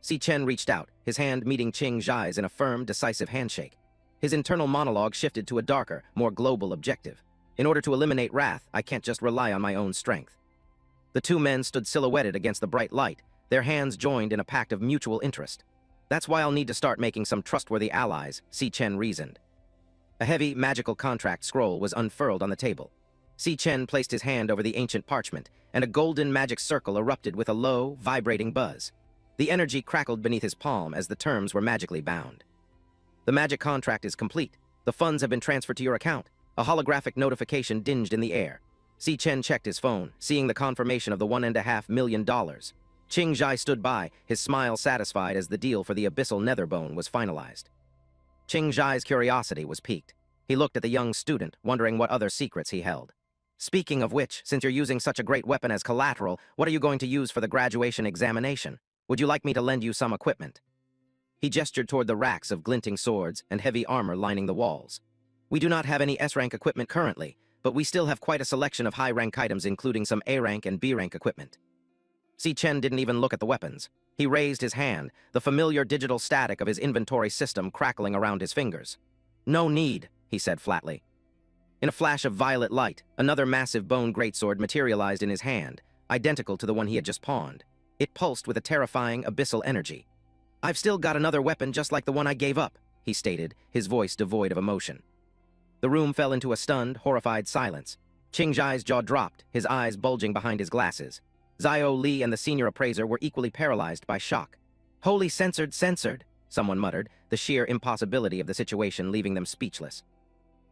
Si Chen reached out, his hand meeting Qingjai's in a firm, decisive handshake. His internal monologue shifted to a darker, more global objective. In order to eliminate wrath, I can't just rely on my own strength. The two men stood silhouetted against the bright light, their hands joined in a pact of mutual interest. That's why I'll need to start making some trustworthy allies, Si Chen reasoned. A heavy, magical contract scroll was unfurled on the table. Si Chen placed his hand over the ancient parchment, and a golden magic circle erupted with a low, vibrating buzz. The energy crackled beneath his palm as the terms were magically bound. The magic contract is complete. The funds have been transferred to your account. A holographic notification dinged in the air. Si Chen checked his phone, seeing the confirmation of the $1.5 million. Qingjai stood by, his smile satisfied as the deal for the abyssal netherbone was finalized. Qingjai's curiosity was piqued. He looked at the young student, wondering what other secrets he held. Speaking of which, since you're using such a great weapon as collateral, what are you going to use for the graduation examination? Would you like me to lend you some equipment? He gestured toward the racks of glinting swords and heavy armor lining the walls. We do not have any S-rank equipment currently, but we still have quite a selection of high-rank items including some A-rank and B-rank equipment. Si Chen didn't even look at the weapons. He raised his hand, the familiar digital static of his inventory system crackling around his fingers. No need. he said flatly. In a flash of violet light, another massive bone greatsword materialized in his hand, identical to the one he had just pawned. It pulsed with a terrifying, abyssal energy. "I've still got another weapon just like the one I gave up," he stated, his voice devoid of emotion. The room fell into a stunned, horrified silence. Qingzhai's jaw dropped, his eyes bulging behind his glasses. Zhao Li and the senior appraiser were equally paralyzed by shock. "Holy censored, someone muttered, the sheer impossibility of the situation leaving them speechless.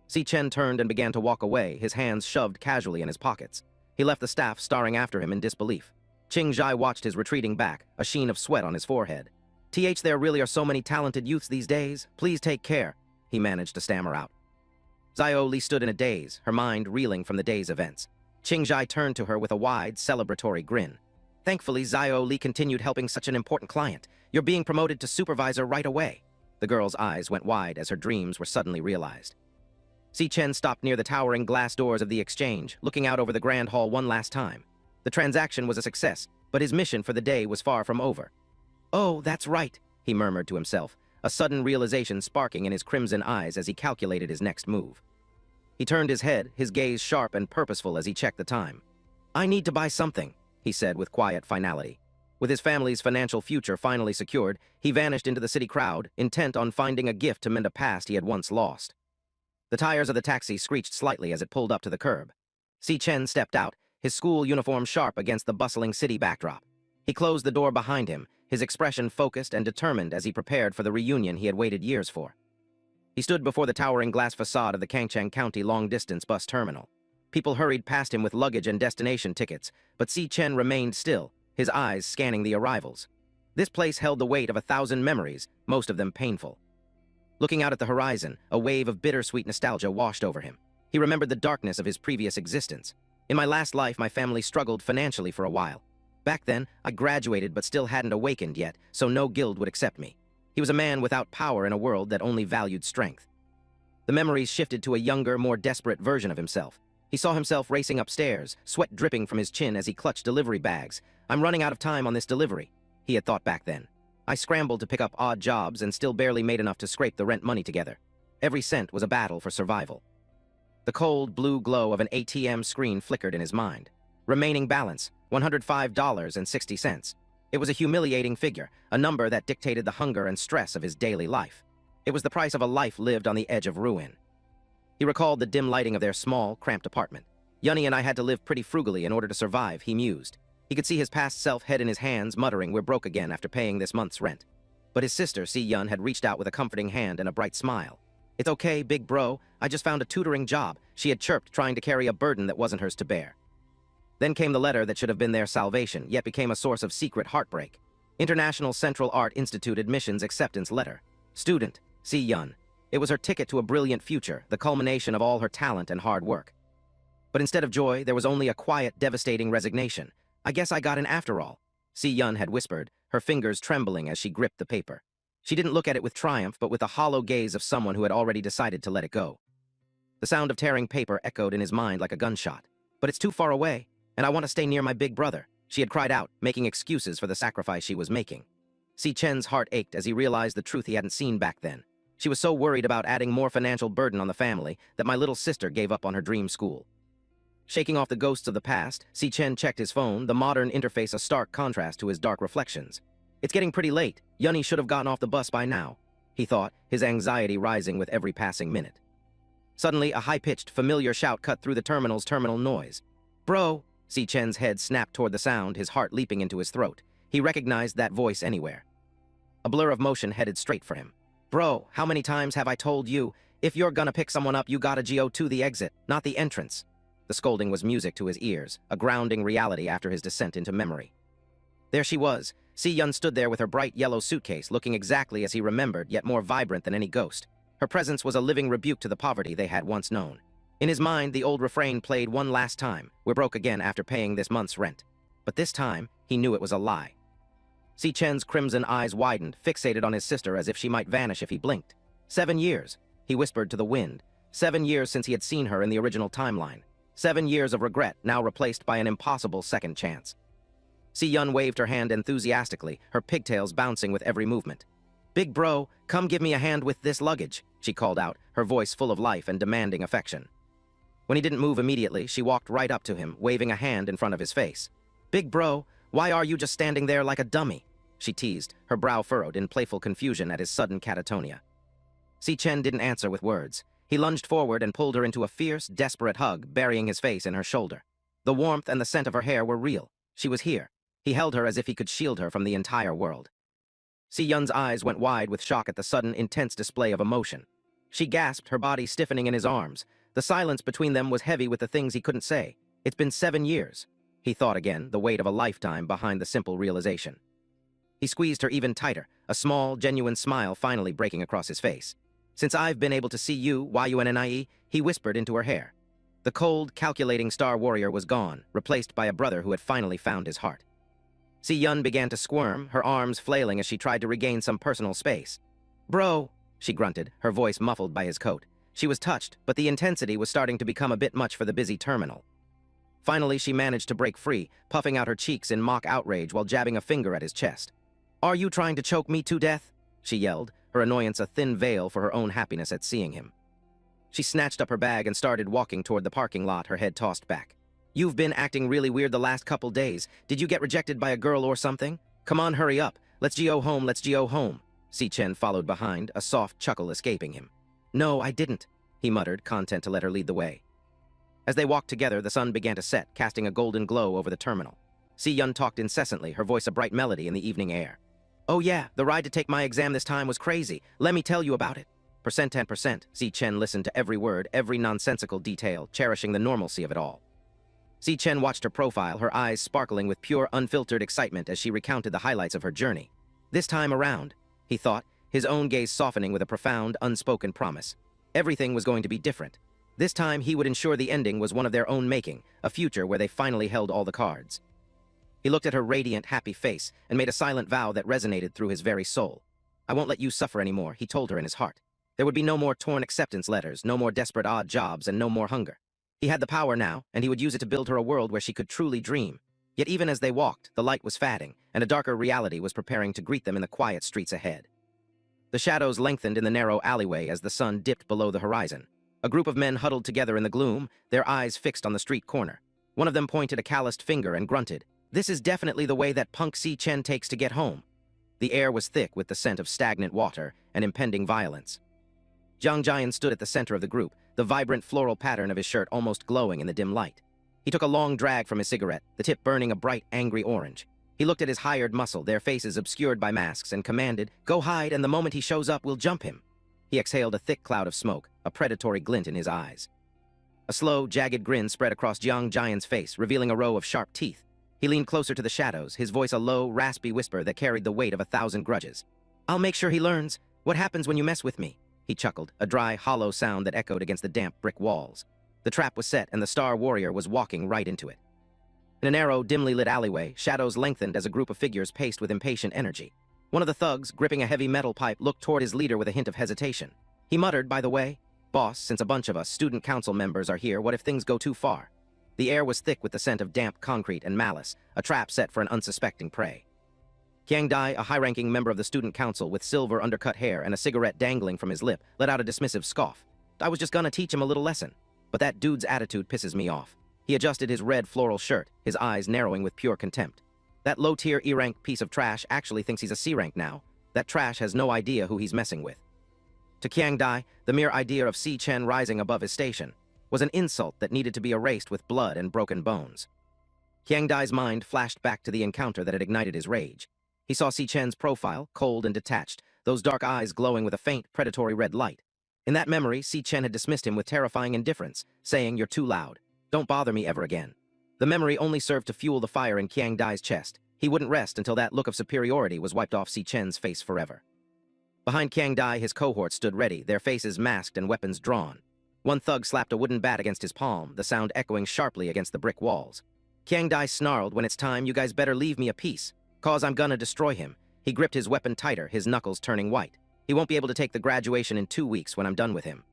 Si Chen turned and began to walk away, his hands shoved casually in his pockets. He left the staff staring after him in disbelief. Qingzhai watched his retreating back, a sheen of sweat on his forehead. There really are so many talented youths these days. Please take care," he managed to stammer out. Zhao Li stood in a daze, her mind reeling from the day's events. Qingzhai turned to her with a wide, celebratory grin. "Thankfully, Zhao Li continued helping such an important client. You're being promoted to supervisor right away." The girl's eyes went wide as her dreams were suddenly realized. Si Chen stopped near the towering glass doors of the exchange, looking out over the grand hall one last time. The transaction was a success, but his mission for the day was far from over. "Oh, that's right," he murmured to himself, a sudden realization sparking in his crimson eyes as he calculated his next move. He turned his head, his gaze sharp and purposeful as he checked the time. "I need to buy something," he said with quiet finality. With his family's financial future finally secured, he vanished into the city crowd, intent on finding a gift to mend a past he had once lost. The tires of the taxi screeched slightly as it pulled up to the curb. Si Chen stepped out, his school uniform sharp against the bustling city backdrop. He closed the door behind him, his expression focused and determined as he prepared for the reunion he had waited years for. He stood before the towering glass facade of the Kangchang County long-distance bus terminal. People hurried past him with luggage and destination tickets, but Si Chen remained still, his eyes scanning the arrivals. This place held the weight of 1,000 memories, most of them painful. Looking out at the horizon, a wave of bittersweet nostalgia washed over him. He remembered the darkness of his previous existence. "In my last life, my family struggled financially for a while. Back then, I graduated but still hadn't awakened yet, so no guild would accept me." He was a man without power in a world that only valued strength. The memories shifted to a younger, more desperate version of himself. He saw himself racing upstairs, sweat dripping from his chin as he clutched delivery bags. "I'm running out of time on this delivery," he had thought back then. "I scrambled to pick up odd jobs and still barely made enough to scrape the rent money together. Every cent was a battle for survival." The cold, blue glow of an ATM screen flickered in his mind. Remaining balance, $105.60. It was a humiliating figure, a number that dictated the hunger and stress of his daily life. It was the price of a life lived on the edge of ruin. He recalled the dim lighting of their small, cramped apartment. "Yunny and I had to live pretty frugally in order to survive," he mused. He could see his past self, head in his hands, muttering, "We're broke again after paying this month's rent." But his sister, Si Yun, had reached out with a comforting hand and a bright smile. "It's okay, big bro. I just found a tutoring job," she had chirped, trying to carry a burden that wasn't hers to bear. Then came the letter that should have been their salvation, yet became a source of secret heartbreak. International Central Art Institute Admissions Acceptance Letter. Student, Si Yun. It was her ticket to a brilliant future, the culmination of all her talent and hard work. But instead of joy, there was only a quiet, devastating resignation. "I guess I got in after all," Si Yun had whispered, her fingers trembling as she gripped the paper. She didn't look at it with triumph, but with the hollow gaze of someone who had already decided to let it go. The sound of tearing paper echoed in his mind like a gunshot. "But it's too far away, and I want to stay near my big brother," she had cried out, making excuses for the sacrifice she was making. Si Chen's heart ached as he realized the truth he hadn't seen back then. She was so worried about adding more financial burden on the family that my little sister gave up on her dream school. Shaking off the ghosts of the past, Si Chen checked his phone, the modern interface a stark contrast to his dark reflections. "It's getting pretty late. Yunny should have gotten off the bus by now," he thought, his anxiety rising with every passing minute. Suddenly, a high-pitched, familiar shout cut through the terminal's terminal noise. "Bro!" Si Chen's head snapped toward the sound, his heart leaping into his throat. He recognized that voice anywhere. A blur of motion headed straight for him. "Bro, how many times have I told you, if you're gonna pick someone up, you gotta go to the exit, not the entrance?" The scolding was music to his ears, a grounding reality after his descent into memory. There she was. Si Yun stood there with her bright yellow suitcase, looking exactly as he remembered, yet more vibrant than any ghost. Her presence was a living rebuke to the poverty they had once known. In his mind, the old refrain played one last time, "We're broke again after paying this month's rent." But this time, he knew it was a lie. Si Chen's crimson eyes widened, fixated on his sister as if she might vanish if he blinked. 7 years, he whispered to the wind. 7 years since he had seen her in the original timeline. 7 years of regret, now replaced by an impossible second chance. Si Yun waved her hand enthusiastically, her pigtails bouncing with every movement. "Big bro, come give me a hand with this luggage," she called out, her voice full of life and demanding affection. When he didn't move immediately, she walked right up to him, waving a hand in front of his face. "Big bro, why are you just standing there like a dummy?" she teased, her brow furrowed in playful confusion at his sudden catatonia. Si Chen didn't answer with words. He lunged forward and pulled her into a fierce, desperate hug, burying his face in her shoulder. The warmth and the scent of her hair were real. She was here. He held her as if he could shield her from the entire world. Si Yun's eyes went wide with shock at the sudden, intense display of emotion. She gasped, her body stiffening in his arms. The silence between them was heavy with the things he couldn't say. It's been 7 years. He thought again, the weight of a lifetime behind the simple realization. He squeezed her even tighter, a small, genuine smile finally breaking across his face. "Since I've been able to see you, Yunnie," he whispered into her hair. The cold, calculating star warrior was gone, replaced by a brother who had finally found his heart. Si Yun began to squirm, her arms flailing as she tried to regain some personal space. "Bro," she grunted, her voice muffled by his coat. She was touched, but the intensity was starting to become a bit much for the busy terminal. Finally, she managed to break free, puffing out her cheeks in mock outrage while jabbing a finger at his chest. "Are you trying to choke me to death?" she yelled, her annoyance a thin veil for her own happiness at seeing him. She snatched up her bag and started walking toward the parking lot, her head tossed back. "You've been acting really weird the last couple days. Did you get rejected by a girl or something? Come on, hurry up. Let's go home, let's go home." Si Chen followed behind, a soft chuckle escaping him. "No, I didn't," he muttered, content to let her lead the way. As they walked together, the sun began to set, casting a golden glow over the terminal. Si Yun talked incessantly, her voice a bright melody in the evening air. "Oh yeah, the ride to take my exam this time was crazy. Let me tell you about it." Percent 10%, Si Chen listened to every word, every nonsensical detail, cherishing the normalcy of it all. Si Chen watched her profile, her eyes sparkling with pure, unfiltered excitement as she recounted the highlights of her journey. This time around, he thought, his own gaze softening with a profound, unspoken promise. Everything was going to be different. This time, he would ensure the ending was one of their own making, a future where they finally held all the cards. He looked at her radiant, happy face and made a silent vow that resonated through his very soul. "I won't let you suffer anymore," he told her in his heart. There would be no more torn acceptance letters, no more desperate odd jobs, and no more hunger. He had the power now, and he would use it to build her a world where she could truly dream. Yet even as they walked, the light was fading, and a darker reality was preparing to greet them in the quiet streets ahead. The shadows lengthened in the narrow alleyway as the sun dipped below the horizon. A group of men huddled together in the gloom, their eyes fixed on the street corner. One of them pointed a calloused finger and grunted, "This is definitely the way that punk Si Chen takes to get home." The air was thick with the scent of stagnant water and impending violence. Jiang Jian stood at the center of the group, the vibrant floral pattern of his shirt almost glowing in the dim light. He took a long drag from his cigarette, the tip burning a bright, angry orange. He looked at his hired muscle, their faces obscured by masks, and commanded, "Go hide, and the moment he shows up, we'll jump him." He exhaled a thick cloud of smoke, a predatory glint in his eyes. A slow, jagged grin spread across Jiang Jian's face, revealing a row of sharp teeth. He leaned closer to the shadows, his voice a low, raspy whisper that carried the weight of 1,000 grudges. "I'll make sure he learns. What happens when you mess with me?" He chuckled, a dry, hollow sound that echoed against the damp brick walls. The trap was set, and the Star Warrior was walking right into it. In a narrow, dimly lit alleyway, shadows lengthened as a group of figures paced with impatient energy. One of the thugs, gripping a heavy metal pipe, looked toward his leader with a hint of hesitation. He muttered, "By the way, boss, since a bunch of us, student council members, are here, what if things go too far?" The air was thick with the scent of damp concrete and malice, a trap set for an unsuspecting prey. Qiang Dai, a high-ranking member of the student council with silver undercut hair and a cigarette dangling from his lip, let out a dismissive scoff. "I was just gonna teach him a little lesson. But that dude's attitude pisses me off." He adjusted his red floral shirt, his eyes narrowing with pure contempt. "That low-tier E-rank piece of trash actually thinks he's a C-rank now. That trash has no idea who he's messing with." To Qiang Dai, the mere idea of Si Chen rising above his station was an insult that needed to be erased with blood and broken bones. Qiang Dai's mind flashed back to the encounter that had ignited his rage. He saw Si Chen's profile, cold and detached, those dark eyes glowing with a faint, predatory red light. In that memory, Si Chen had dismissed him with terrifying indifference, saying, "You're too loud. Don't bother me ever again." The memory only served to fuel the fire in Qiang Dai's chest. He wouldn't rest until that look of superiority was wiped off Si Chen's face forever. Behind Qiang Dai, his cohorts stood ready, their faces masked and weapons drawn. One thug slapped a wooden bat against his palm, the sound echoing sharply against the brick walls. Qiang Dai snarled, "When it's time, you guys better leave me a piece. Cause I'm gonna destroy him." He gripped his weapon tighter, his knuckles turning white. He won't be able to take the graduation in 2 weeks when I'm done with him.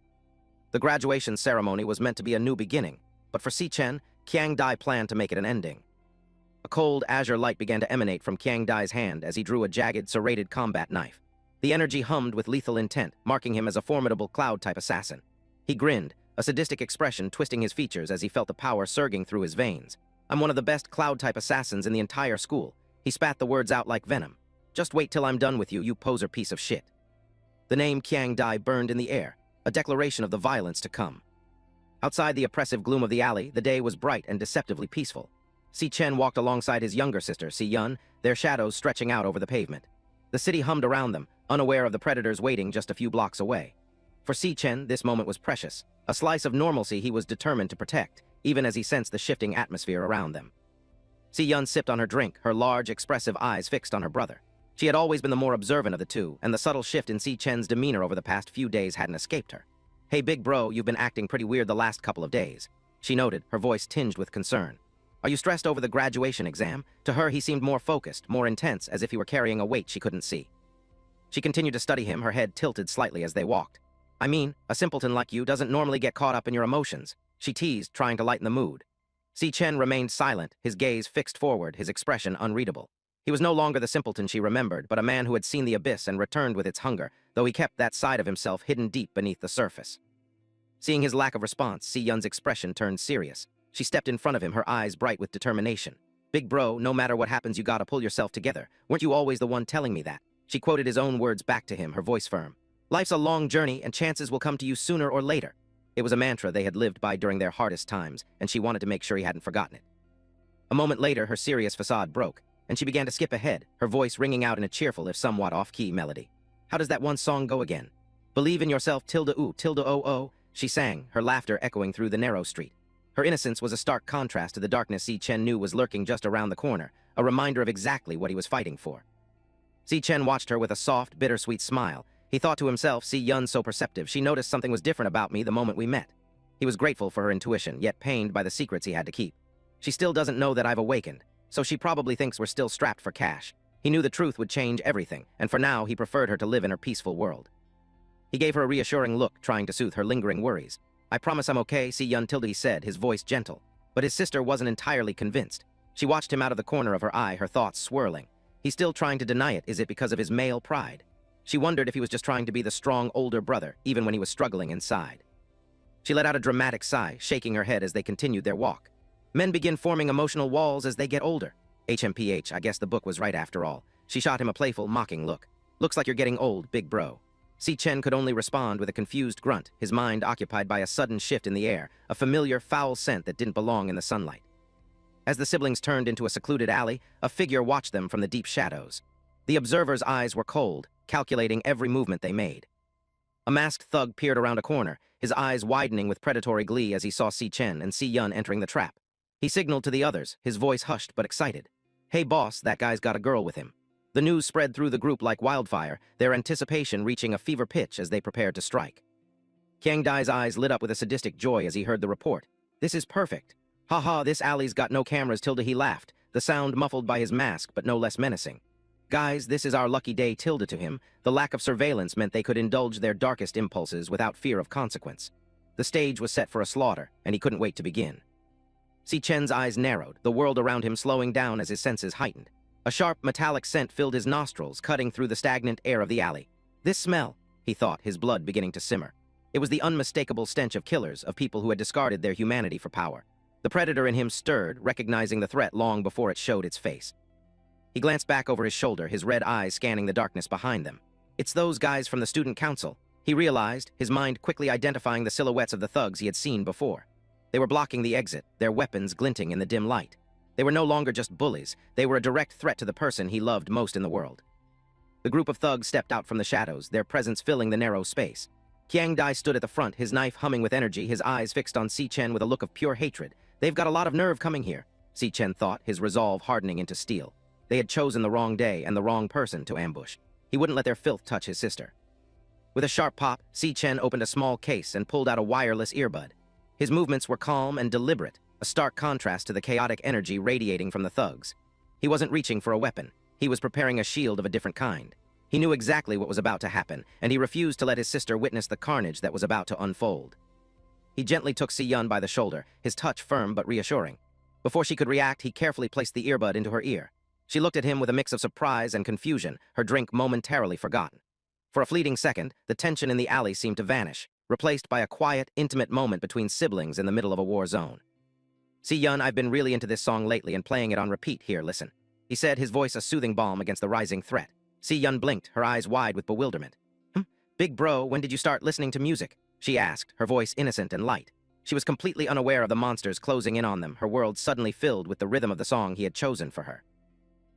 The graduation ceremony was meant to be a new beginning, but for Si Chen, Qiang Dai planned to make it an ending. A cold azure light began to emanate from Qiang Dai's hand as he drew a jagged, serrated combat knife. The energy hummed with lethal intent, marking him as a formidable cloud-type assassin. He grinned, a sadistic expression twisting his features as he felt the power surging through his veins. "I'm one of the best cloud-type assassins in the entire school." He spat the words out like venom. "Just wait till I'm done with you, you poser piece of shit." The name Qiang Dai burned in the air, a declaration of the violence to come. Outside the oppressive gloom of the alley, the day was bright and deceptively peaceful. Si Chen walked alongside his younger sister, Si Yun, their shadows stretching out over the pavement. The city hummed around them, unaware of the predators waiting just a few blocks away. For Si Chen, this moment was precious, a slice of normalcy he was determined to protect, even as he sensed the shifting atmosphere around them. Si Yun sipped on her drink, her large, expressive eyes fixed on her brother. She had always been the more observant of the two, and the subtle shift in Si Chen's demeanor over the past few days hadn't escaped her. "Hey, big bro, you've been acting pretty weird the last couple of days," she noted, her voice tinged with concern. "Are you stressed over the graduation exam?" To her, he seemed more focused, more intense, as if he were carrying a weight she couldn't see. She continued to study him, her head tilted slightly as they walked. "I mean, a simpleton like you doesn't normally get caught up in your emotions," she teased, trying to lighten the mood. Si Chen remained silent, his gaze fixed forward, his expression unreadable. He was no longer the simpleton she remembered, but a man who had seen the abyss and returned with its hunger, though he kept that side of himself hidden deep beneath the surface. Seeing his lack of response, Si Yun's expression turned serious. She stepped in front of him, her eyes bright with determination. "Big bro, no matter what happens, you gotta pull yourself together. Weren't you always the one telling me that?" She quoted his own words back to him, her voice firm. "Life's a long journey, and chances will come to you sooner or later." It was a mantra they had lived by during their hardest times, and she wanted to make sure he hadn't forgotten it. A moment later, her serious facade broke, and she began to skip ahead, her voice ringing out in a cheerful if somewhat off-key melody. "How does that one song go again? Believe in yourself, tilde ooh, tilde oh," she sang, her laughter echoing through the narrow street. Her innocence was a stark contrast to the darkness Si Chen knew was lurking just around the corner, a reminder of exactly what he was fighting for. Si Chen watched her with a soft, bittersweet smile. He thought to himself, "Si Yun so perceptive, she noticed something was different about me the moment we met." He was grateful for her intuition, yet pained by the secrets he had to keep. "She still doesn't know that I've awakened, so she probably thinks we're still strapped for cash." He knew the truth would change everything, and for now he preferred her to live in her peaceful world. He gave her a reassuring look, trying to soothe her lingering worries. "I promise I'm okay," Si Yun tilde he said, his voice gentle. But his sister wasn't entirely convinced. She watched him out of the corner of her eye, her thoughts swirling. He's still trying to deny it. Is it because of his male pride? She wondered if he was just trying to be the strong older brother, even when he was struggling inside. She let out a dramatic sigh, shaking her head as they continued their walk. "Men begin forming emotional walls as they get older." HMPH, I guess the book was right after all. She shot him a playful, mocking look. "Looks like you're getting old, big bro." Si Chen could only respond with a confused grunt, his mind occupied by a sudden shift in the air, a familiar, foul scent that didn't belong in the sunlight. As the siblings turned into a secluded alley, a figure watched them from the deep shadows. The observer's eyes were cold, calculating every movement they made. A masked thug peered around a corner, his eyes widening with predatory glee as he saw Si Chen and Si Yun entering the trap. He signaled to the others, his voice hushed but excited. "Hey boss, that guy's got a girl with him." The news spread through the group like wildfire, their anticipation reaching a fever pitch as they prepared to strike. Qiang Dai's eyes lit up with a sadistic joy as he heard the report. "This is perfect. Ha, this alley's got no cameras," tilde he laughed, the sound muffled by his mask but no less menacing. "Guys, this is our lucky day," tilde to him. The lack of surveillance meant they could indulge their darkest impulses without fear of consequence. The stage was set for a slaughter, and he couldn't wait to begin. Si Chen's eyes narrowed, the world around him slowing down as his senses heightened. A sharp, metallic scent filled his nostrils, cutting through the stagnant air of the alley. "This smell," he thought, his blood beginning to simmer. It was the unmistakable stench of killers, of people who had discarded their humanity for power. The predator in him stirred, recognizing the threat long before it showed its face. He glanced back over his shoulder, his red eyes scanning the darkness behind them. "It's those guys from the student council," he realized, his mind quickly identifying the silhouettes of the thugs he had seen before. They were blocking the exit, their weapons glinting in the dim light. They were no longer just bullies, they were a direct threat to the person he loved most in the world. The group of thugs stepped out from the shadows, their presence filling the narrow space. Qiang Dai stood at the front, his knife humming with energy, his eyes fixed on Si Chen with a look of pure hatred. "They've got a lot of nerve coming here," Si Chen thought, his resolve hardening into steel. They had chosen the wrong day and the wrong person to ambush. He wouldn't let their filth touch his sister. With a sharp pop, Si Chen opened a small case and pulled out a wireless earbud. His movements were calm and deliberate, a stark contrast to the chaotic energy radiating from the thugs. He wasn't reaching for a weapon. He was preparing a shield of a different kind. He knew exactly what was about to happen, and he refused to let his sister witness the carnage that was about to unfold. He gently took Si Yun by the shoulder, his touch firm but reassuring. Before she could react, he carefully placed the earbud into her ear. She looked at him with a mix of surprise and confusion, her drink momentarily forgotten. For a fleeting second, the tension in the alley seemed to vanish, replaced by a quiet, intimate moment between siblings in the middle of a war zone. "See, Yun, I've been really into this song lately and playing it on repeat here, listen," he said, his voice a soothing balm against the rising threat. See Yun blinked, her eyes wide with bewilderment. Big bro, when did you start listening to music?" she asked, her voice innocent and light. She was completely unaware of the monsters closing in on them, her world suddenly filled with the rhythm of the song he had chosen for her.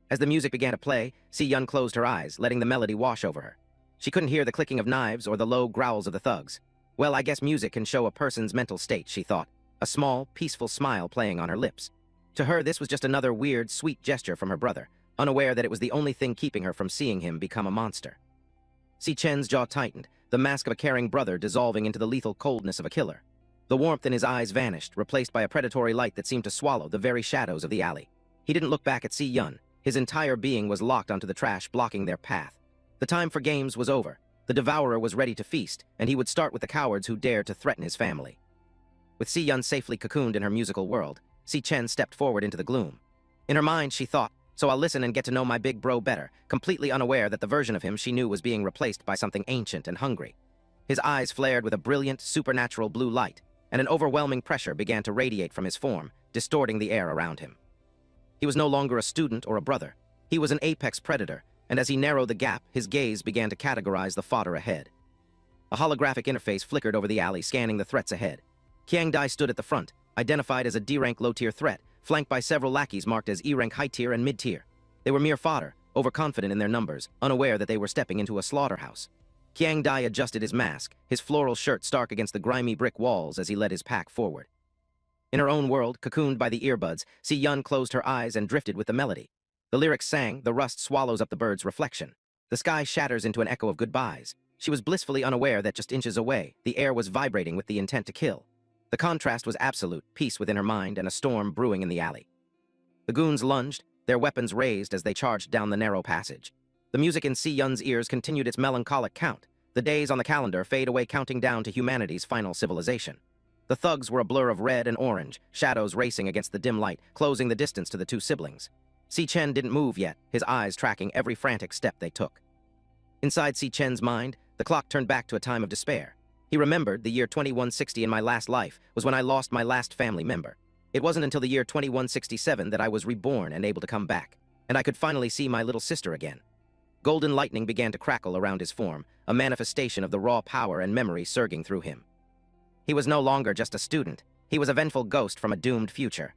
As the music began to play, Si Yun closed her eyes, letting the melody wash over her. She couldn't hear the clicking of knives or the low growls of the thugs. Well, I guess music can show a person's mental state, she thought, a small, peaceful smile playing on her lips. To her, this was just another weird, sweet gesture from her brother, unaware that it was the only thing keeping her from seeing him become a monster. Si Chen's jaw tightened, the mask of a caring brother dissolving into the lethal coldness of a killer. The warmth in his eyes vanished, replaced by a predatory light that seemed to swallow the very shadows of the alley. He didn't look back at Si Yun. His entire being was locked onto the trash, blocking their path. The time for games was over. The devourer was ready to feast, and he would start with the cowards who dared to threaten his family. With Si Yun safely cocooned in her musical world, Si Chen stepped forward into the gloom. In her mind, she thought, so I'll listen and get to know my big bro better, completely unaware that the version of him she knew was being replaced by something ancient and hungry. His eyes flared with a brilliant, supernatural blue light, and an overwhelming pressure began to radiate from his form, distorting the air around him. He was no longer a student or a brother. He was an apex predator, and as he narrowed the gap, his gaze began to categorize the fodder ahead. A holographic interface flickered over the alley, scanning the threats ahead. Qiang Dai stood at the front, identified as a D-rank low-tier threat, flanked by several lackeys marked as E-rank high-tier and mid-tier. They were mere fodder, overconfident in their numbers, unaware that they were stepping into a slaughterhouse. Qiang Dai adjusted his mask, his floral shirt stark against the grimy brick walls as he led his pack forward. In her own world, cocooned by the earbuds, Si Yun closed her eyes and drifted with the melody. The lyrics sang, "The rust swallows up the bird's reflection. The sky shatters into an echo of goodbyes." She was blissfully unaware that just inches away, the air was vibrating with the intent to kill. The contrast was absolute, peace within her mind and a storm brewing in the alley. The goons lunged, their weapons raised as they charged down the narrow passage. The music in Si Yun's ears continued its melancholic count. The days on the calendar fade away, counting down to humanity's final civilization. The thugs were a blur of red and orange, shadows racing against the dim light, closing the distance to the two siblings. Si Chen didn't move yet, his eyes tracking every frantic step they took. Inside Si Chen's mind, the clock turned back to a time of despair. He remembered the year 2160 in my last life was when I lost my last family member. It wasn't until the year 2167 that I was reborn and able to come back, and I could finally see my little sister again. Golden lightning began to crackle around his form, a manifestation of the raw power and memory surging through him. He was no longer just a student. He was a vengeful ghost from a doomed future.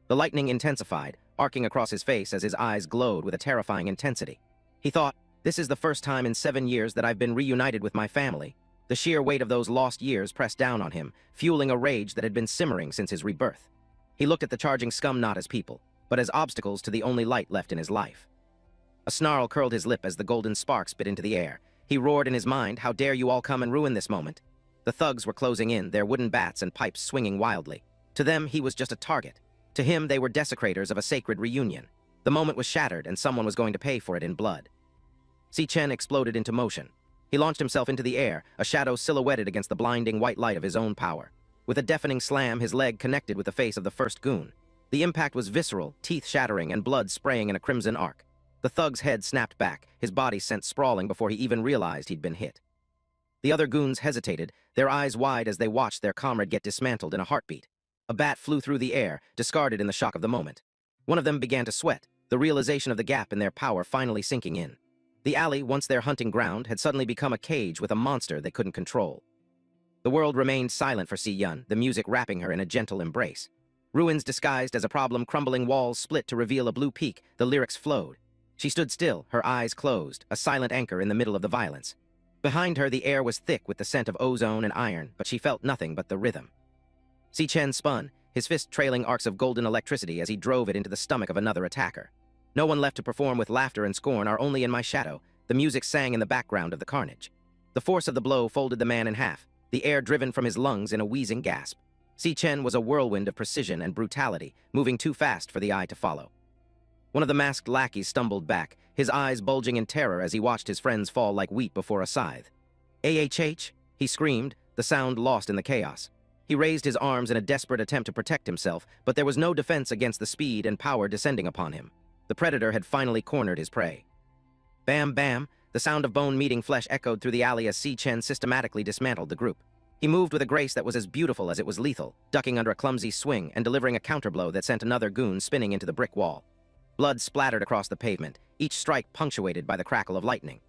The lightning intensified, arcing across his face as his eyes glowed with a terrifying intensity. He thought, this is the first time in 7 years that I've been reunited with my family. The sheer weight of those lost years pressed down on him, fueling a rage that had been simmering since his rebirth. He looked at the charging scum not as people, but as obstacles to the only light left in his life. A snarl curled his lip as the golden sparks bit into the air. He roared in his mind, how dare you all come and ruin this moment? The thugs were closing in, their wooden bats and pipes swinging wildly. To them, he was just a target. To him, they were desecrators of a sacred reunion. The moment was shattered, and someone was going to pay for it in blood. Si Chen exploded into motion. He launched himself into the air, a shadow silhouetted against the blinding white light of his own power. With a deafening slam, his leg connected with the face of the first goon. The impact was visceral, teeth shattering, and blood spraying in a crimson arc. The thug's head snapped back, his body sent sprawling before he even realized he'd been hit. The other goons hesitated, their eyes wide as they watched their comrade get dismantled in a heartbeat. A bat flew through the air, discarded in the shock of the moment. One of them began to sweat, the realization of the gap in their power finally sinking in. The alley, once their hunting ground, had suddenly become a cage with a monster they couldn't control. The world remained silent for Si Yun, the music wrapping her in a gentle embrace. Ruins disguised as a problem, crumbling walls split to reveal a blue peak, the lyrics flowed. She stood still, her eyes closed, a silent anchor in the middle of the violence. Behind her, the air was thick with the scent of ozone and iron, but she felt nothing but the rhythm. Si Chen spun, his fist trailing arcs of golden electricity as he drove it into the stomach of another attacker. No one left to perform with laughter and scorn are only in my shadow. The music sang in the background of the carnage. The force of the blow folded the man in half, the air driven from his lungs in a wheezing gasp. Si Chen was a whirlwind of precision and brutality, moving too fast for the eye to follow. One of the masked lackeys stumbled back, his eyes bulging in terror as he watched his friends fall like wheat before a scythe. "AHH!" he screamed, the sound lost in the chaos. He raised his arms in a desperate attempt to protect himself, but there was no defense against the speed and power descending upon him. The predator had finally cornered his prey. Bam, bam, The sound of bone meeting flesh echoed through the alley as Si Chen systematically dismantled the group. He moved with a grace that was as beautiful as it was lethal, ducking under a clumsy swing and delivering a counterblow that sent another goon spinning into the brick wall. Blood splattered across the pavement, each strike punctuated by the crackle of lightning.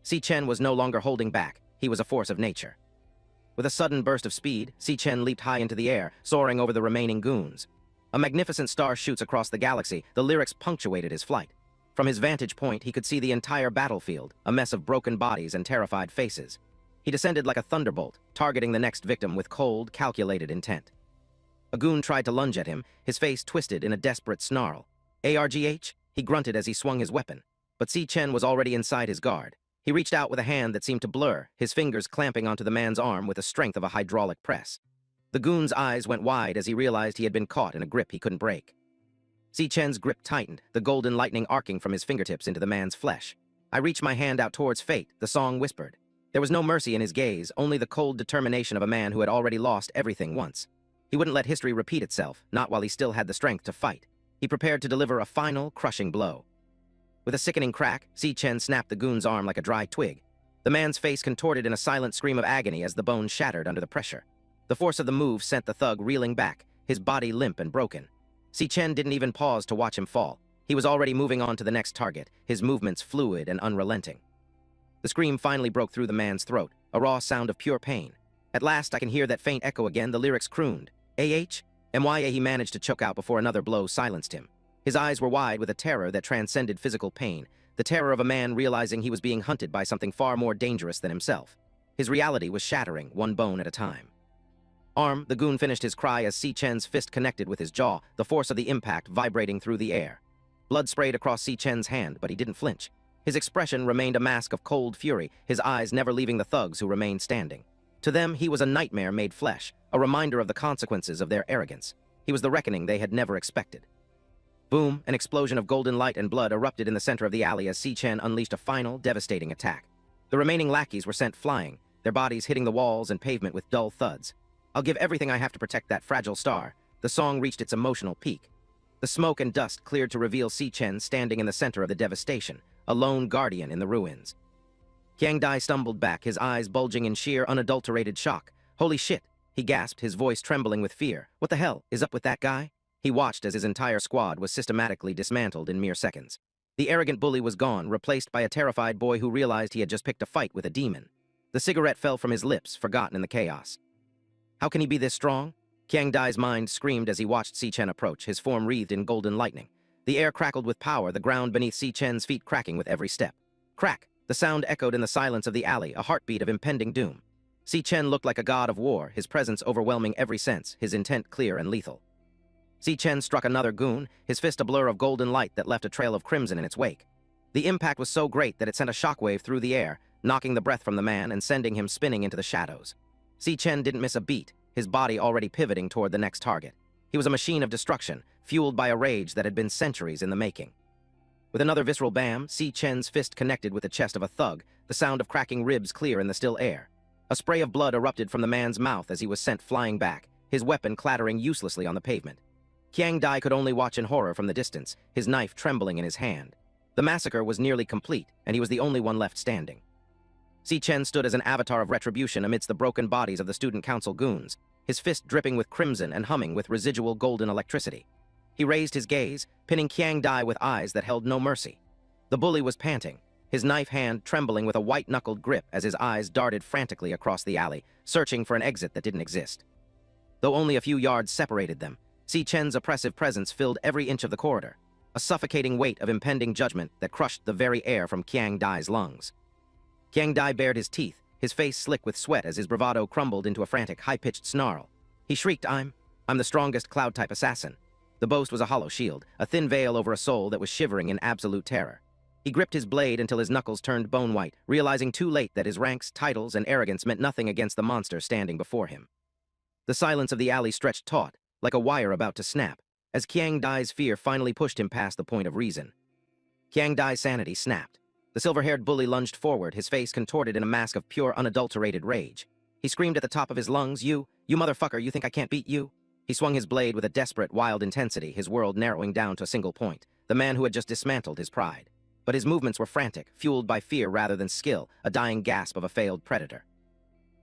Si Chen was no longer holding back. He was a force of nature. With a sudden burst of speed, Si Chen leaped high into the air, soaring over the remaining goons. A magnificent star shoots across the galaxy. The lyrics punctuated his flight. From his vantage point, he could see the entire battlefield, a mess of broken bodies and terrified faces. He descended like a thunderbolt, targeting the next victim with cold, calculated intent. A goon tried to lunge at him, his face twisted in a desperate snarl. ARGH? He grunted as he swung his weapon. But Si Chen was already inside his guard. He reached out with a hand that seemed to blur, his fingers clamping onto the man's arm with the strength of a hydraulic press. The goon's eyes went wide as he realized he had been caught in a grip he couldn't break. Si Chen's grip tightened, the golden lightning arcing from his fingertips into the man's flesh. I reached my hand out towards fate, the song whispered. There was no mercy in his gaze, only the cold determination of a man who had already lost everything once. He wouldn't let history repeat itself, not while he still had the strength to fight. He prepared to deliver a final, crushing blow. With a sickening crack, Si Chen snapped the goon's arm like a dry twig. The man's face contorted in a silent scream of agony as the bone shattered under the pressure. The force of the move sent the thug reeling back, his body limp and broken. Si Chen didn't even pause to watch him fall. He was already moving on to the next target, his movements fluid and unrelenting. The scream finally broke through the man's throat, a raw sound of pure pain. At last I can hear that faint echo again, the lyrics crooned. MYA he managed to choke out before another blow silenced him. His eyes were wide with a terror that transcended physical pain, the terror of a man realizing he was being hunted by something far more dangerous than himself. His reality was shattering, one bone at a time. Arm, the goon finished his cry as Si Chen's fist connected with his jaw, the force of the impact vibrating through the air. Blood sprayed across Si Chen's hand, but he didn't flinch. His expression remained a mask of cold fury, his eyes never leaving the thugs who remained standing. To them, he was a nightmare made flesh, a reminder of the consequences of their arrogance. He was the reckoning they had never expected. Boom, an explosion of golden light and blood erupted in the center of the alley as Si Chen unleashed a final, devastating attack. The remaining lackeys were sent flying, their bodies hitting the walls and pavement with dull thuds. I'll give everything I have to protect that fragile star. The song reached its emotional peak. The smoke and dust cleared to reveal Si Chen standing in the center of the devastation, a lone guardian in the ruins. Qiang Dai stumbled back, his eyes bulging in sheer, unadulterated shock. Holy shit, he gasped, his voice trembling with fear. What the hell is up with that guy? He watched as his entire squad was systematically dismantled in mere seconds. The arrogant bully was gone, replaced by a terrified boy who realized he had just picked a fight with a demon. The cigarette fell from his lips, forgotten in the chaos. How can he be this strong? Qiang Dai's mind screamed as he watched Si Chen approach, his form wreathed in golden lightning. The air crackled with power, the ground beneath Si Chen's feet cracking with every step. Crack! The sound echoed in the silence of the alley, a heartbeat of impending doom. Si Chen looked like a god of war, his presence overwhelming every sense, his intent clear and lethal. Si Chen struck another goon, his fist a blur of golden light that left a trail of crimson in its wake. The impact was so great that it sent a shockwave through the air, knocking the breath from the man and sending him spinning into the shadows. Si Chen didn't miss a beat, his body already pivoting toward the next target. He was a machine of destruction, fueled by a rage that had been centuries in the making. With another visceral bam, Si Chen's fist connected with the chest of a thug, the sound of cracking ribs clear in the still air. A spray of blood erupted from the man's mouth as he was sent flying back, his weapon clattering uselessly on the pavement. Qiang Dai could only watch in horror from the distance, his knife trembling in his hand. The massacre was nearly complete, and he was the only one left standing. Si Chen stood as an avatar of retribution amidst the broken bodies of the student council goons, his fist dripping with crimson and humming with residual golden electricity. He raised his gaze, pinning Qiang Dai with eyes that held no mercy. The bully was panting, his knife hand trembling with a white-knuckled grip as his eyes darted frantically across the alley, searching for an exit that didn't exist. Though only a few yards separated them, Si Chen's oppressive presence filled every inch of the corridor, a suffocating weight of impending judgment that crushed the very air from Qiang Dai's lungs. Qiang Dai bared his teeth, his face slick with sweat as his bravado crumbled into a frantic, high-pitched snarl. He shrieked, I'm the strongest cloud-type assassin. The boast was a hollow shield, a thin veil over a soul that was shivering in absolute terror. He gripped his blade until his knuckles turned bone-white, realizing too late that his ranks, titles, and arrogance meant nothing against the monster standing before him. The silence of the alley stretched taut, like a wire about to snap, as Qiang Dai's fear finally pushed him past the point of reason. Qiang Dai's sanity snapped. The silver-haired bully lunged forward, his face contorted in a mask of pure, unadulterated rage. He screamed at the top of his lungs, You motherfucker, you think I can't beat you? He swung his blade with a desperate, wild intensity, his world narrowing down to a single point, the man who had just dismantled his pride. but his movements were frantic, fueled by fear rather than skill, a dying gasp of a failed predator.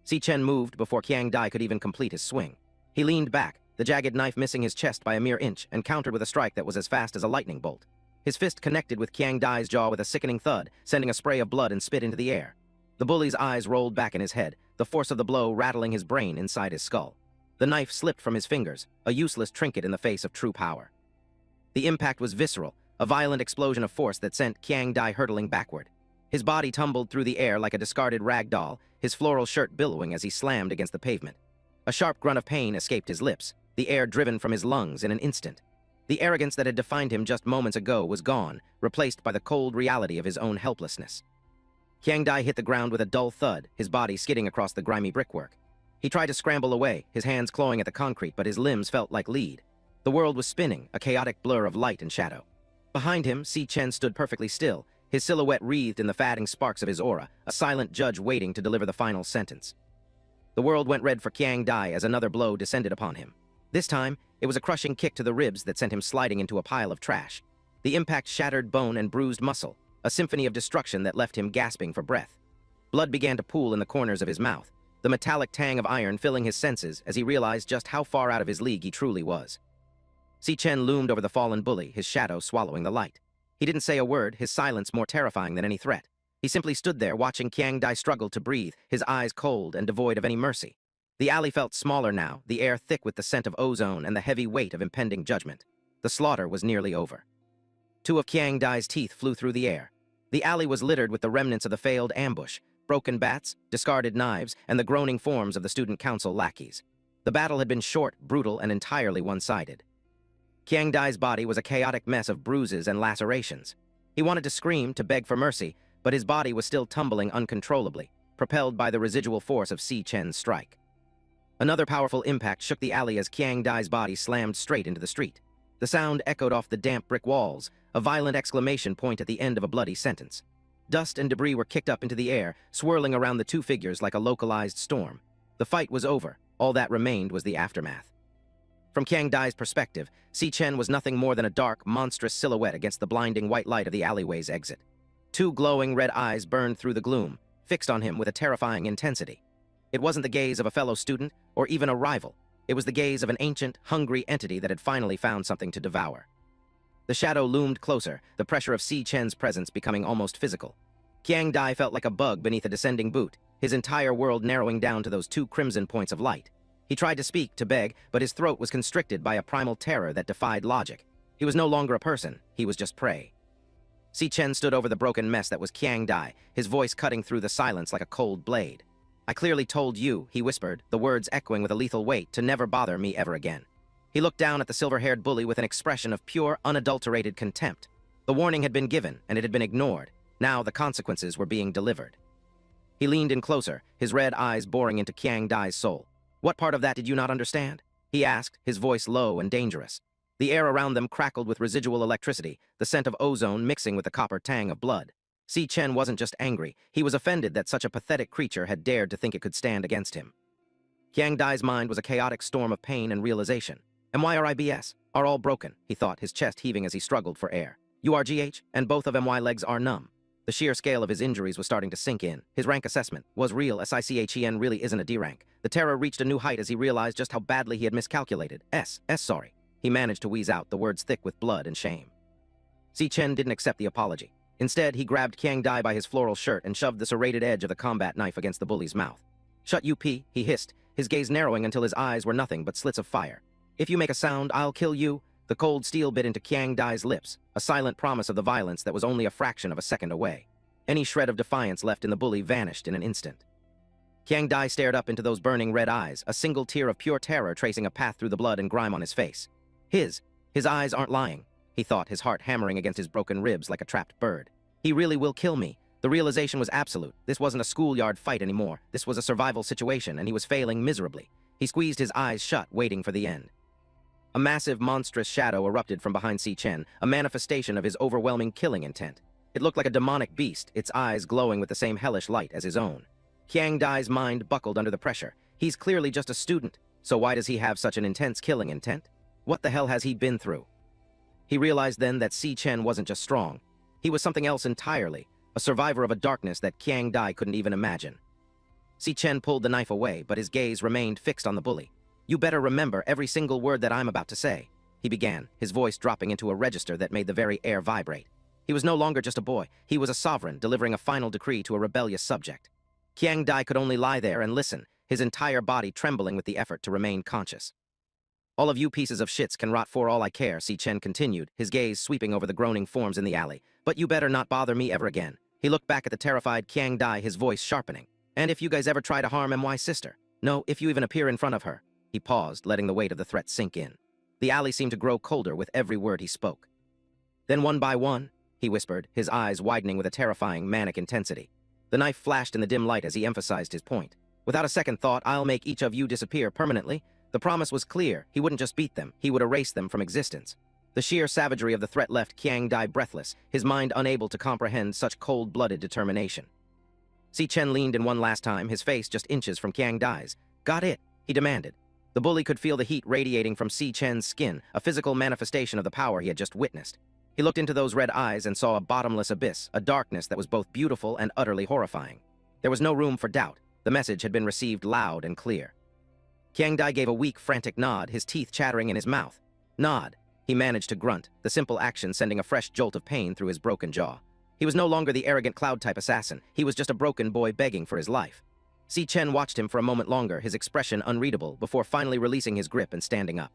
Si Chen moved before Qiang Dai could even complete his swing. He leaned back, the jagged knife missing his chest by a mere inch, and countered with a strike that was as fast as a lightning bolt. His fist connected with Qiang Dai's jaw with a sickening thud, sending a spray of blood and spit into the air. The bully's eyes rolled back in his head, the force of the blow rattling his brain inside his skull. The knife slipped from his fingers, a useless trinket in the face of true power. The impact was visceral, a violent explosion of force that sent Qiang Dai hurtling backward. His body tumbled through the air like a discarded rag doll, his floral shirt billowing as he slammed against the pavement. A sharp grunt of pain escaped his lips, the air driven from his lungs in an instant. The arrogance that had defined him just moments ago was gone, replaced by the cold reality of his own helplessness. Qiang Dai hit the ground with a dull thud, his body skidding across the grimy brickwork. He tried to scramble away, his hands clawing at the concrete, but his limbs felt like lead. The world was spinning, a chaotic blur of light and shadow. Behind him, Si Chen stood perfectly still, his silhouette wreathed in the fading sparks of his aura, a silent judge waiting to deliver the final sentence. The world went red for Qiang Dai as another blow descended upon him. This time, it was a crushing kick to the ribs that sent him sliding into a pile of trash. The impact shattered bone and bruised muscle, a symphony of destruction that left him gasping for breath. Blood began to pool in the corners of his mouth, the metallic tang of iron filling his senses as he realized just how far out of his league he truly was. Si Chen loomed over the fallen bully, his shadow swallowing the light. He didn't say a word, his silence more terrifying than any threat. He simply stood there watching Qiang Dai struggle to breathe, his eyes cold and devoid of any mercy. The alley felt smaller now, the air thick with the scent of ozone and the heavy weight of impending judgment. The slaughter was nearly over. Two of Qiang Dai's teeth flew through the air. The alley was littered with the remnants of the failed ambush, broken bats, discarded knives, and the groaning forms of the student council lackeys. The battle had been short, brutal, and entirely one-sided. Qiang Dai's body was a chaotic mess of bruises and lacerations. He wanted to scream, to beg for mercy, but his body was still tumbling uncontrollably, propelled by the residual force of Si Chen's strike. Another powerful impact shook the alley as Qiang Dai's body slammed straight into the street. The sound echoed off the damp brick walls, a violent exclamation point at the end of a bloody sentence. Dust and debris were kicked up into the air, swirling around the two figures like a localized storm. The fight was over. All that remained was the aftermath. From Qiang Dai's perspective, Si Chen was nothing more than a dark, monstrous silhouette against the blinding white light of the alleyway's exit. Two glowing red eyes burned through the gloom, fixed on him with a terrifying intensity. It wasn't the gaze of a fellow student, or even a rival. It was the gaze of an ancient, hungry entity that had finally found something to devour. The shadow loomed closer, the pressure of Si Chen's presence becoming almost physical. Qiang Dai felt like a bug beneath a descending boot, his entire world narrowing down to those two crimson points of light. He tried to speak, to beg, but his throat was constricted by a primal terror that defied logic. He was no longer a person, he was just prey. Si Chen stood over the broken mess that was Qiang Dai, his voice cutting through the silence like a cold blade. "I clearly told you," he whispered, the words echoing with a lethal weight, "to never bother me ever again." He looked down at the silver-haired bully with an expression of pure, unadulterated contempt. The warning had been given, and it had been ignored. Now the consequences were being delivered. He leaned in closer, his red eyes boring into Qiang Dai's soul. "What part of that did you not understand?" he asked, his voice low and dangerous. The air around them crackled with residual electricity, the scent of ozone mixing with the copper tang of blood. Si Chen wasn't just angry, he was offended that such a pathetic creature had dared to think it could stand against him. Qiang Dai's mind was a chaotic storm of pain and realization. "MYRIBS are all broken," he thought, his chest heaving as he struggled for air. "URGH, and both of MY legs are numb." The sheer scale of his injuries was starting to sink in. His rank assessment was real. SICHEN really isn't a D rank. The terror reached a new height as he realized just how badly he had miscalculated. Sorry. He managed to wheeze out, the words thick with blood and shame. Si Chen didn't accept the apology. Instead, he grabbed Qiang Dai by his floral shirt and shoved the serrated edge of the combat knife against the bully's mouth. "Shut UP, he hissed, his gaze narrowing until his eyes were nothing but slits of fire. "If you make a sound, I'll kill you." The cold steel bit into Qiang Dai's lips, a silent promise of the violence that was only a fraction of a second away. Any shred of defiance left in the bully vanished in an instant. Qiang Dai stared up into those burning red eyes, a single tear of pure terror tracing a path through the blood and grime on his face. His eyes aren't lying, he thought, his heart hammering against his broken ribs like a trapped bird. He really will kill me. The realization was absolute. This wasn't a schoolyard fight anymore. This was a survival situation, and he was failing miserably. He squeezed his eyes shut, waiting for the end. A massive, monstrous shadow erupted from behind Si Chen, a manifestation of his overwhelming killing intent. It looked like a demonic beast, its eyes glowing with the same hellish light as his own. Qiang Dai's mind buckled under the pressure. He's clearly just a student, so why does he have such an intense killing intent? What the hell has he been through? He realized then that Si Chen wasn't just strong. He was something else entirely, a survivor of a darkness that Qiang Dai couldn't even imagine. Si Chen pulled the knife away, but his gaze remained fixed on the bully. "You better remember every single word that I'm about to say," he began, his voice dropping into a register that made the very air vibrate. He was no longer just a boy, he was a sovereign, delivering a final decree to a rebellious subject. Qiang Dai could only lie there and listen, his entire body trembling with the effort to remain conscious. "All of you pieces of shits can rot for all I care," Si Chen continued, his gaze sweeping over the groaning forms in the alley. "But you better not bother me ever again." He looked back at the terrified Qiang Dai, his voice sharpening. "And if you guys ever try to harm MY's sister, no, if you even appear in front of her." He paused, letting the weight of the threat sink in. The alley seemed to grow colder with every word he spoke. "Then one by one," he whispered, his eyes widening with a terrifying, manic intensity. The knife flashed in the dim light as he emphasized his point. "Without a second thought, I'll make each of you disappear permanently." The promise was clear. He wouldn't just beat them, he would erase them from existence. The sheer savagery of the threat left Qiang Dai breathless, his mind unable to comprehend such cold-blooded determination. Si Chen leaned in one last time, his face just inches from Qiang Dai's. "Got it?" he demanded. The bully could feel the heat radiating from Si Chen's skin, a physical manifestation of the power he had just witnessed. He looked into those red eyes and saw a bottomless abyss, a darkness that was both beautiful and utterly horrifying. There was no room for doubt. The message had been received loud and clear. Qiang Dai gave a weak, frantic nod, his teeth chattering in his mouth. "Nod." He managed to grunt, the simple action sending a fresh jolt of pain through his broken jaw. He was no longer the arrogant cloud-type assassin. He was just a broken boy begging for his life. Si Chen watched him for a moment longer, his expression unreadable, before finally releasing his grip and standing up.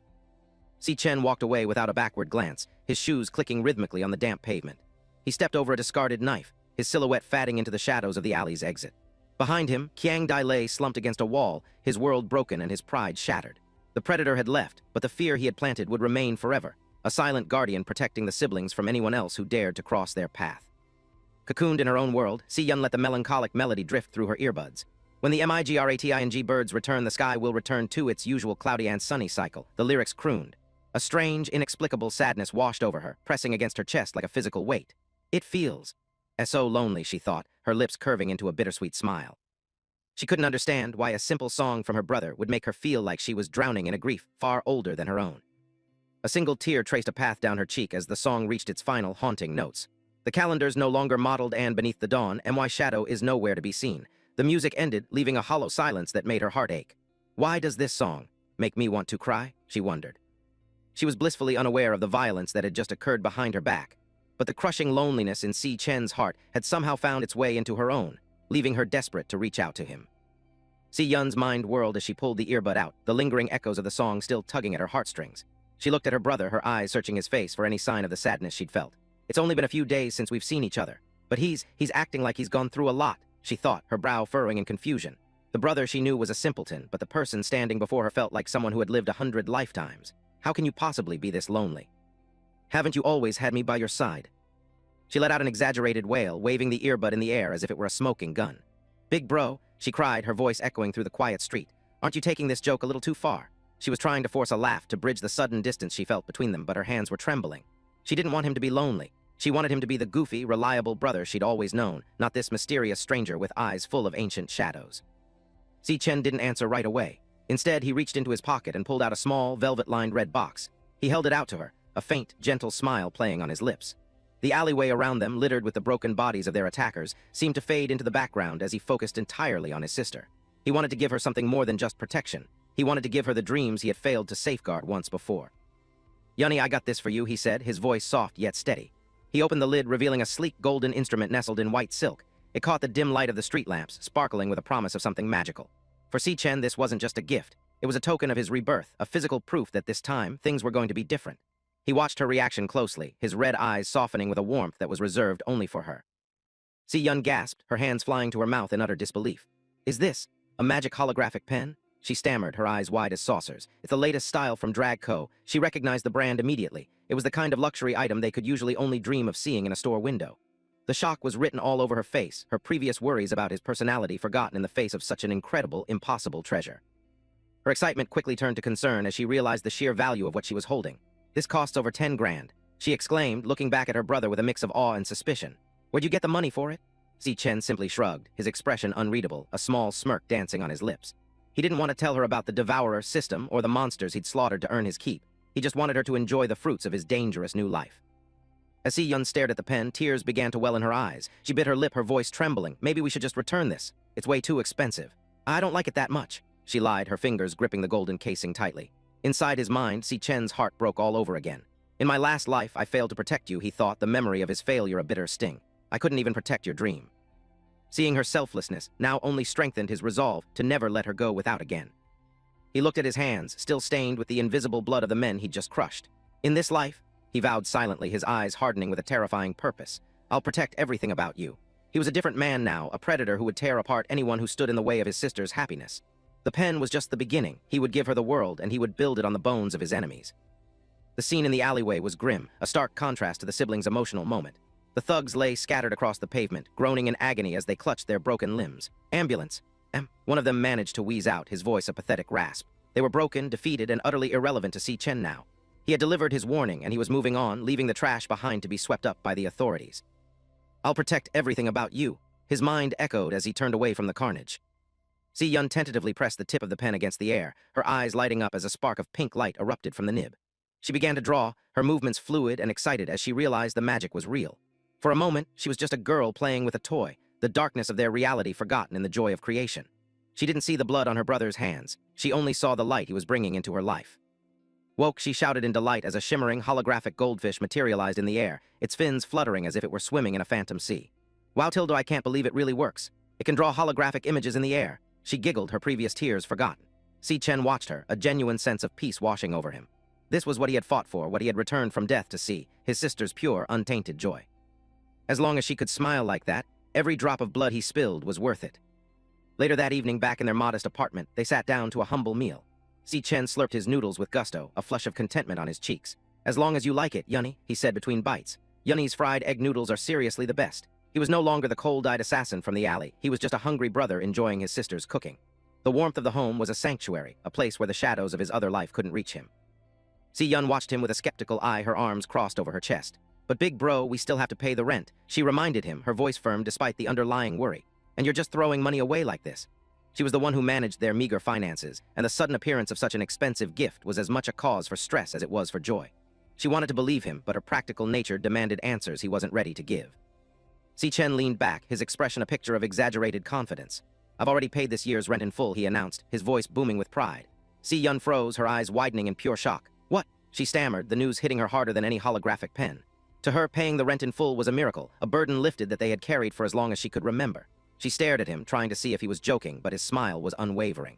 Si Chen walked away without a backward glance, his shoes clicking rhythmically on the damp pavement. He stepped over a discarded knife, his silhouette fading into the shadows of the alley's exit. Behind him, Qiang Dai lay slumped against a wall, his world broken and his pride shattered. The predator had left, but the fear he had planted would remain forever, a silent guardian protecting the siblings from anyone else who dared to cross their path. Cocooned in her own world, Si Yun let the melancholic melody drift through her earbuds. "When the migrating birds return, the sky will return to its usual cloudy and sunny cycle," the lyrics crooned. A strange, inexplicable sadness washed over her, pressing against her chest like a physical weight. "It feels so lonely," she thought, her lips curving into a bittersweet smile. She couldn't understand why a simple song from her brother would make her feel like she was drowning in a grief far older than her own. A single tear traced a path down her cheek as the song reached its final haunting notes. The calendars no longer modeled and beneath the dawn, MY shadow is nowhere to be seen. The music ended, leaving a hollow silence that made her heart ache. Why does this song make me want to cry? She wondered. She was blissfully unaware of the violence that had just occurred behind her back. But the crushing loneliness in Si Chen's heart had somehow found its way into her own, leaving her desperate to reach out to him. Si Yun's mind whirled as she pulled the earbud out, the lingering echoes of the song still tugging at her heartstrings. She looked at her brother, her eyes searching his face for any sign of the sadness she'd felt. "It's only been a few days since we've seen each other, but he's acting like he's gone through a lot," she thought, her brow furrowing in confusion. The brother she knew was a simpleton, but the person standing before her felt like someone who had lived 100 lifetimes. How can you possibly be this lonely? "Haven't you always had me by your side?" She let out an exaggerated wail, waving the earbud in the air as if it were a smoking gun. "Big bro," she cried, her voice echoing through the quiet street. "Aren't you taking this joke a little too far?" She was trying to force a laugh to bridge the sudden distance she felt between them, but her hands were trembling. She didn't want him to be lonely. She wanted him to be the goofy, reliable brother she'd always known, not this mysterious stranger with eyes full of ancient shadows. Si Chen didn't answer right away. Instead, he reached into his pocket and pulled out a small, velvet-lined red box. He held it out to her, a faint, gentle smile playing on his lips. The alleyway around them, littered with the broken bodies of their attackers, seemed to fade into the background as he focused entirely on his sister. He wanted to give her something more than just protection. He wanted to give her the dreams he had failed to safeguard once before. "Yunny, I got this for you," he said, his voice soft yet steady. He opened the lid, revealing a sleek golden instrument nestled in white silk. It caught the dim light of the street lamps, sparkling with a promise of something magical. For Si Chen, this wasn't just a gift. It was a token of his rebirth, a physical proof that this time, things were going to be different. He watched her reaction closely, his red eyes softening with a warmth that was reserved only for her. Si Yun gasped, her hands flying to her mouth in utter disbelief. "Is this a magic holographic pen?" She stammered, her eyes wide as saucers. "It's the latest style from Drag Co. She recognized the brand immediately. It was the kind of luxury item they could usually only dream of seeing in a store window. The shock was written all over her face, her previous worries about his personality forgotten in the face of such an incredible, impossible treasure. Her excitement quickly turned to concern as she realized the sheer value of what she was holding. "This costs over 10 grand," she exclaimed, looking back at her brother with a mix of awe and suspicion. "Where'd you get the money for it?" Si Chen simply shrugged, his expression unreadable, a small smirk dancing on his lips. He didn't want to tell her about the devourer system or the monsters he'd slaughtered to earn his keep. He just wanted her to enjoy the fruits of his dangerous new life. As Si Yun stared at the pen, tears began to well in her eyes. She bit her lip, her voice trembling. Maybe we should just return this. It's way too expensive. I don't like it that much, she lied, her fingers gripping the golden casing tightly. Inside his mind, Si Chen's heart broke all over again. In my last life, I failed to protect you, he thought, the memory of his failure a bitter sting. I couldn't even protect your dream. Seeing her selflessness now only strengthened his resolve to never let her go without again. He looked at his hands, still stained with the invisible blood of the men he'd just crushed. In this life, he vowed silently, his eyes hardening with a terrifying purpose, I'll protect everything about you. He was a different man now, a predator who would tear apart anyone who stood in the way of his sister's happiness. The pen was just the beginning. He would give her the world, and he would build it on the bones of his enemies. The scene in the alleyway was grim, a stark contrast to the siblings' emotional moment. The thugs lay scattered across the pavement, groaning in agony as they clutched their broken limbs. Ambulance. One of them managed to wheeze out, his voice a pathetic rasp. They were broken, defeated, and utterly irrelevant to Si Chen now. He had delivered his warning, and he was moving on, leaving the trash behind to be swept up by the authorities. I'll protect everything about you, his mind echoed as he turned away from the carnage. Si Yun tentatively pressed the tip of the pen against the air, her eyes lighting up as a spark of pink light erupted from the nib. She began to draw, her movements fluid and excited as she realized the magic was real. For a moment, she was just a girl playing with a toy, the darkness of their reality forgotten in the joy of creation. She didn't see the blood on her brother's hands. She only saw the light he was bringing into her life. Woke, she shouted in delight as a shimmering, holographic goldfish materialized in the air, its fins fluttering as if it were swimming in a phantom sea. Wow, Tilda, I can't believe it really works. It can draw holographic images in the air. She giggled, her previous tears forgotten. Si Chen watched her, a genuine sense of peace washing over him. This was what he had fought for, what he had returned from death to see, his sister's pure, untainted joy. As long as she could smile like that, every drop of blood he spilled was worth it. Later that evening, back in their modest apartment, they sat down to a humble meal. Si Chen slurped his noodles with gusto, a flush of contentment on his cheeks. As long as you like it, Yunny, he said between bites. Yunny's fried egg noodles are seriously the best. He was no longer the cold-eyed assassin from the alley. He was just a hungry brother enjoying his sister's cooking. The warmth of the home was a sanctuary, a place where the shadows of his other life couldn't reach him. Si Yun watched him with a skeptical eye, her arms crossed over her chest. But big bro, we still have to pay the rent, she reminded him, her voice firm despite the underlying worry. And you're just throwing money away like this. She was the one who managed their meager finances, and the sudden appearance of such an expensive gift was as much a cause for stress as it was for joy. She wanted to believe him, but her practical nature demanded answers he wasn't ready to give. Si Chen leaned back, his expression a picture of exaggerated confidence. I've already paid this year's rent in full, he announced, his voice booming with pride. Si Yun froze, her eyes widening in pure shock. What? She stammered, the news hitting her harder than any holographic pen. To her, paying the rent in full was a miracle, a burden lifted that they had carried for as long as she could remember. She stared at him, trying to see if he was joking, but his smile was unwavering.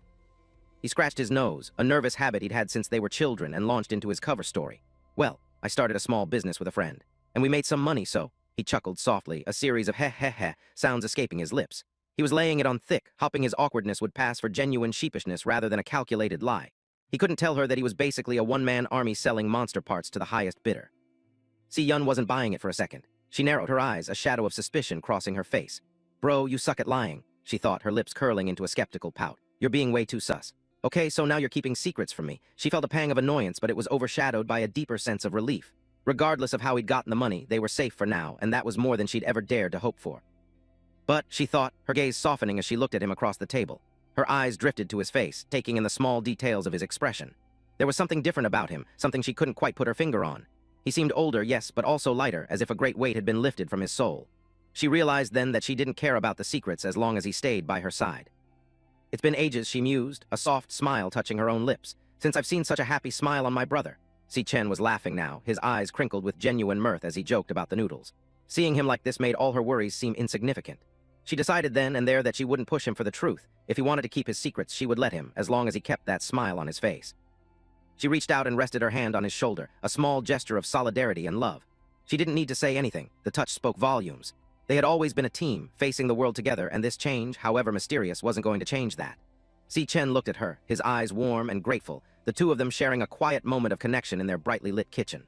He scratched his nose, a nervous habit he'd had since they were children, and launched into his cover story. Well, I started a small business with a friend, and we made some money, so... He chuckled softly, a series of heh sounds escaping his lips. He was laying it on thick, hoping his awkwardness would pass for genuine sheepishness rather than a calculated lie. He couldn't tell her that he was basically a one-man army selling monster parts to the highest bidder. Si Yun wasn't buying it for a second. She narrowed her eyes, a shadow of suspicion crossing her face. Bro, you suck at lying, she thought, her lips curling into a skeptical pout. You're being way too sus. Okay, so now you're keeping secrets from me. She felt a pang of annoyance, but it was overshadowed by a deeper sense of relief. Regardless of how he'd gotten the money, they were safe for now, and that was more than she'd ever dared to hope for. But, she thought, her gaze softening as she looked at him across the table. Her eyes drifted to his face, taking in the small details of his expression. There was something different about him, something she couldn't quite put her finger on. He seemed older, yes, but also lighter, as if a great weight had been lifted from his soul. She realized then that she didn't care about the secrets as long as he stayed by her side. It's been ages, she mused, a soft smile touching her own lips, since I've seen such a happy smile on my brother. Si Chen was laughing now, his eyes crinkled with genuine mirth as he joked about the noodles. Seeing him like this made all her worries seem insignificant. She decided then and there that she wouldn't push him for the truth. If he wanted to keep his secrets, she would let him, as long as he kept that smile on his face. She reached out and rested her hand on his shoulder, a small gesture of solidarity and love. She didn't need to say anything, the touch spoke volumes. They had always been a team, facing the world together, and this change, however mysterious, wasn't going to change that. Si Chen looked at her, his eyes warm and grateful, the two of them sharing a quiet moment of connection in their brightly lit kitchen.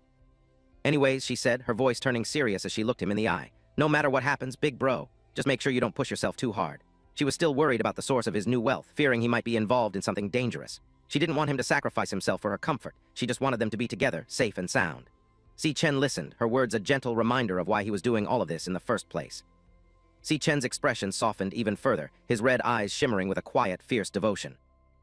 Anyways, she said, her voice turning serious as she looked him in the eye. No matter what happens, big bro, just make sure you don't push yourself too hard. She was still worried about the source of his new wealth, fearing he might be involved in something dangerous. She didn't want him to sacrifice himself for her comfort. She just wanted them to be together, safe and sound. Si Chen listened, her words a gentle reminder of why he was doing all of this in the first place. Si Chen's expression softened even further, his red eyes shimmering with a quiet, fierce devotion.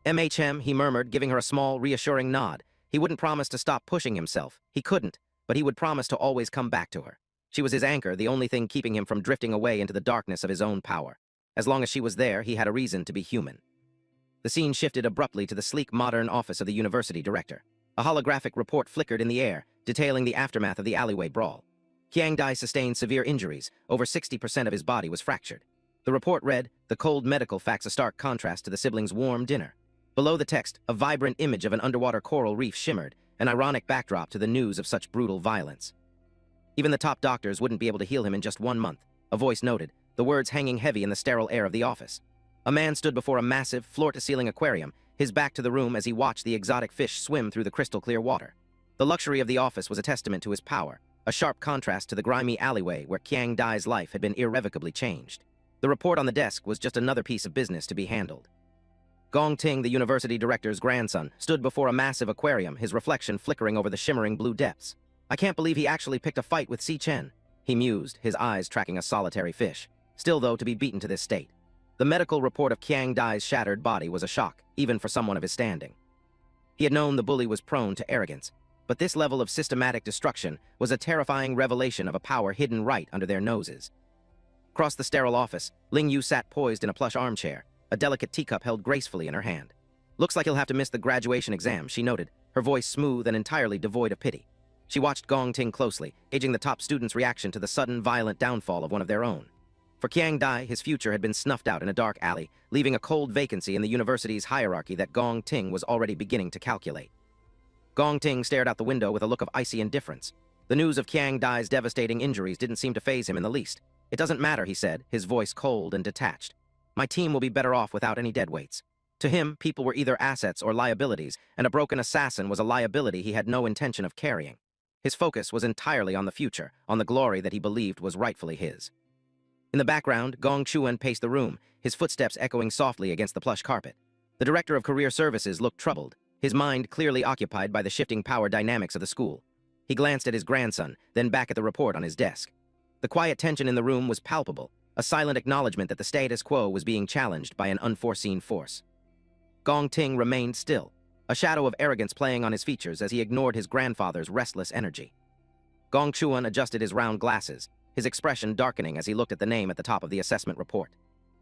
He murmured, giving her a small, reassuring nod. He wouldn't promise to stop pushing himself. He couldn't, but he would promise to always come back to her. She was his anchor, the only thing keeping him from drifting away into the darkness of his own power. As long as she was there, he had a reason to be human. The scene shifted abruptly to the sleek, modern office of the university director. A holographic report flickered in the air, detailing the aftermath of the alleyway brawl. Qiang Dai sustained severe injuries. Over 60% of his body was fractured. The report read, "The cold medical facts, a stark contrast to the siblings' warm dinner." Below the text, a vibrant image of an underwater coral reef shimmered, an ironic backdrop to the news of such brutal violence. Even the top doctors wouldn't be able to heal him in just 1 month, a voice noted, the words hanging heavy in the sterile air of the office. A man stood before a massive, floor-to-ceiling aquarium, his back to the room as he watched the exotic fish swim through the crystal-clear water. The luxury of the office was a testament to his power, a sharp contrast to the grimy alleyway where Qiang Dai's life had been irrevocably changed. The report on the desk was just another piece of business to be handled. Gong Ting, the university director's grandson, stood before a massive aquarium, his reflection flickering over the shimmering blue depths. "I can't believe he actually picked a fight with Si Chen," he mused, his eyes tracking a solitary fish. Still, though, to be beaten to this state. The medical report of Qiang Dai's shattered body was a shock, even for someone of his standing. He had known the bully was prone to arrogance, but this level of systematic destruction was a terrifying revelation of a power hidden right under their noses. Across the sterile office, Ling Yu sat poised in a plush armchair, a delicate teacup held gracefully in her hand. "Looks like he'll have to miss the graduation exam," she noted, her voice smooth and entirely devoid of pity. She watched Gong Ting closely, gauging the top student's reaction to the sudden, violent downfall of one of their own. For Qiang Dai, his future had been snuffed out in a dark alley, leaving a cold vacancy in the university's hierarchy that Gong Ting was already beginning to calculate. Gong Ting stared out the window with a look of icy indifference. The news of Qiang Dai's devastating injuries didn't seem to faze him in the least. "It doesn't matter," he said, his voice cold and detached. "My team will be better off without any deadweights." To him, people were either assets or liabilities, and a broken assassin was a liability he had no intention of carrying. His focus was entirely on the future, on the glory that he believed was rightfully his. In the background, Gong Chuan paced the room, his footsteps echoing softly against the plush carpet. The director of career services looked troubled, his mind clearly occupied by the shifting power dynamics of the school. He glanced at his grandson, then back at the report on his desk. The quiet tension in the room was palpable, a silent acknowledgement that the status quo was being challenged by an unforeseen force. Gong Ting remained still, a shadow of arrogance playing on his features as he ignored his grandfather's restless energy. Gong Chuan adjusted his round glasses, his expression darkening as he looked at the name at the top of the assessment report.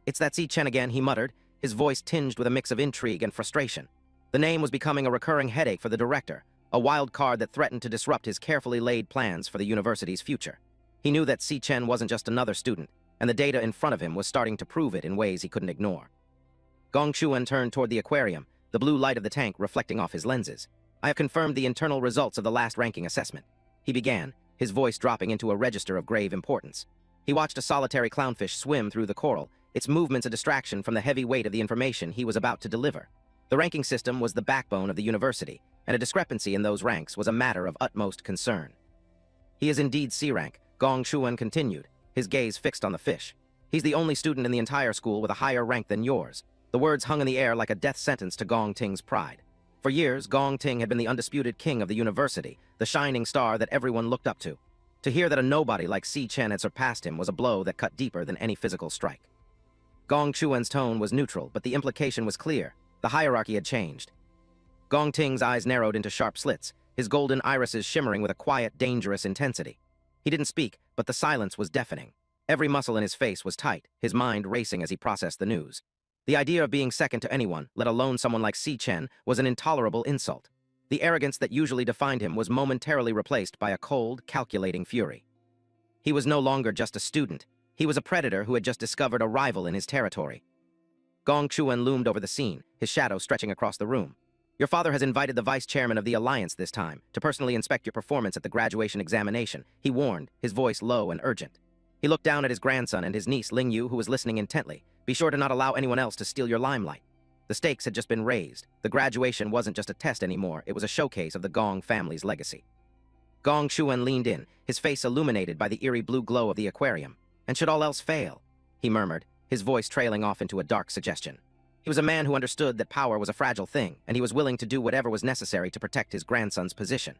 "It's that Si Chen again," he muttered, his voice tinged with a mix of intrigue and frustration. The name was becoming a recurring headache for the director, a wild card that threatened to disrupt his carefully laid plans for the university's future. He knew that Si Chen wasn't just another student, and the data in front of him was starting to prove it in ways he couldn't ignore. Gong Chuan turned toward the aquarium, the blue light of the tank reflecting off his lenses. "I have confirmed the internal results of the last ranking assessment," he began, his voice dropping into a register of grave importance. He watched a solitary clownfish swim through the coral, its movements a distraction from the heavy weight of the information he was about to deliver. The ranking system was the backbone of the university, and a discrepancy in those ranks was a matter of utmost concern. "He is indeed C rank," Gong Chuan continued, his gaze fixed on the fish. "He's the only student in the entire school with a higher rank than yours." The words hung in the air like a death sentence to Gong Ting's pride. For years, Gong Ting had been the undisputed king of the university, the shining star that everyone looked up to. To hear that a nobody like Si Chen had surpassed him was a blow that cut deeper than any physical strike. Gong Chuan's tone was neutral, but the implication was clear. The hierarchy had changed. Gong Ting's eyes narrowed into sharp slits, his golden irises shimmering with a quiet, dangerous intensity. He didn't speak, but the silence was deafening. Every muscle in his face was tight, his mind racing as he processed the news. The idea of being second to anyone, let alone someone like Si Chen, was an intolerable insult. The arrogance that usually defined him was momentarily replaced by a cold, calculating fury. He was no longer just a student. He was a predator who had just discovered a rival in his territory. Gong Chuan loomed over the scene, his shadow stretching across the room. "Your father has invited the vice chairman of the Alliance this time to personally inspect your performance at the graduation examination," he warned, his voice low and urgent. He looked down at his grandson and his niece Ling Yu, who was listening intently. "Be sure to not allow anyone else to steal your limelight." The stakes had just been raised. The graduation wasn't just a test anymore, it was a showcase of the Gong family's legacy. Gong Chuan leaned in, his face illuminated by the eerie blue glow of the aquarium. "And should all else fail," he murmured, his voice trailing off into a dark suggestion. He was a man who understood that power was a fragile thing, and he was willing to do whatever was necessary to protect his grandson's position.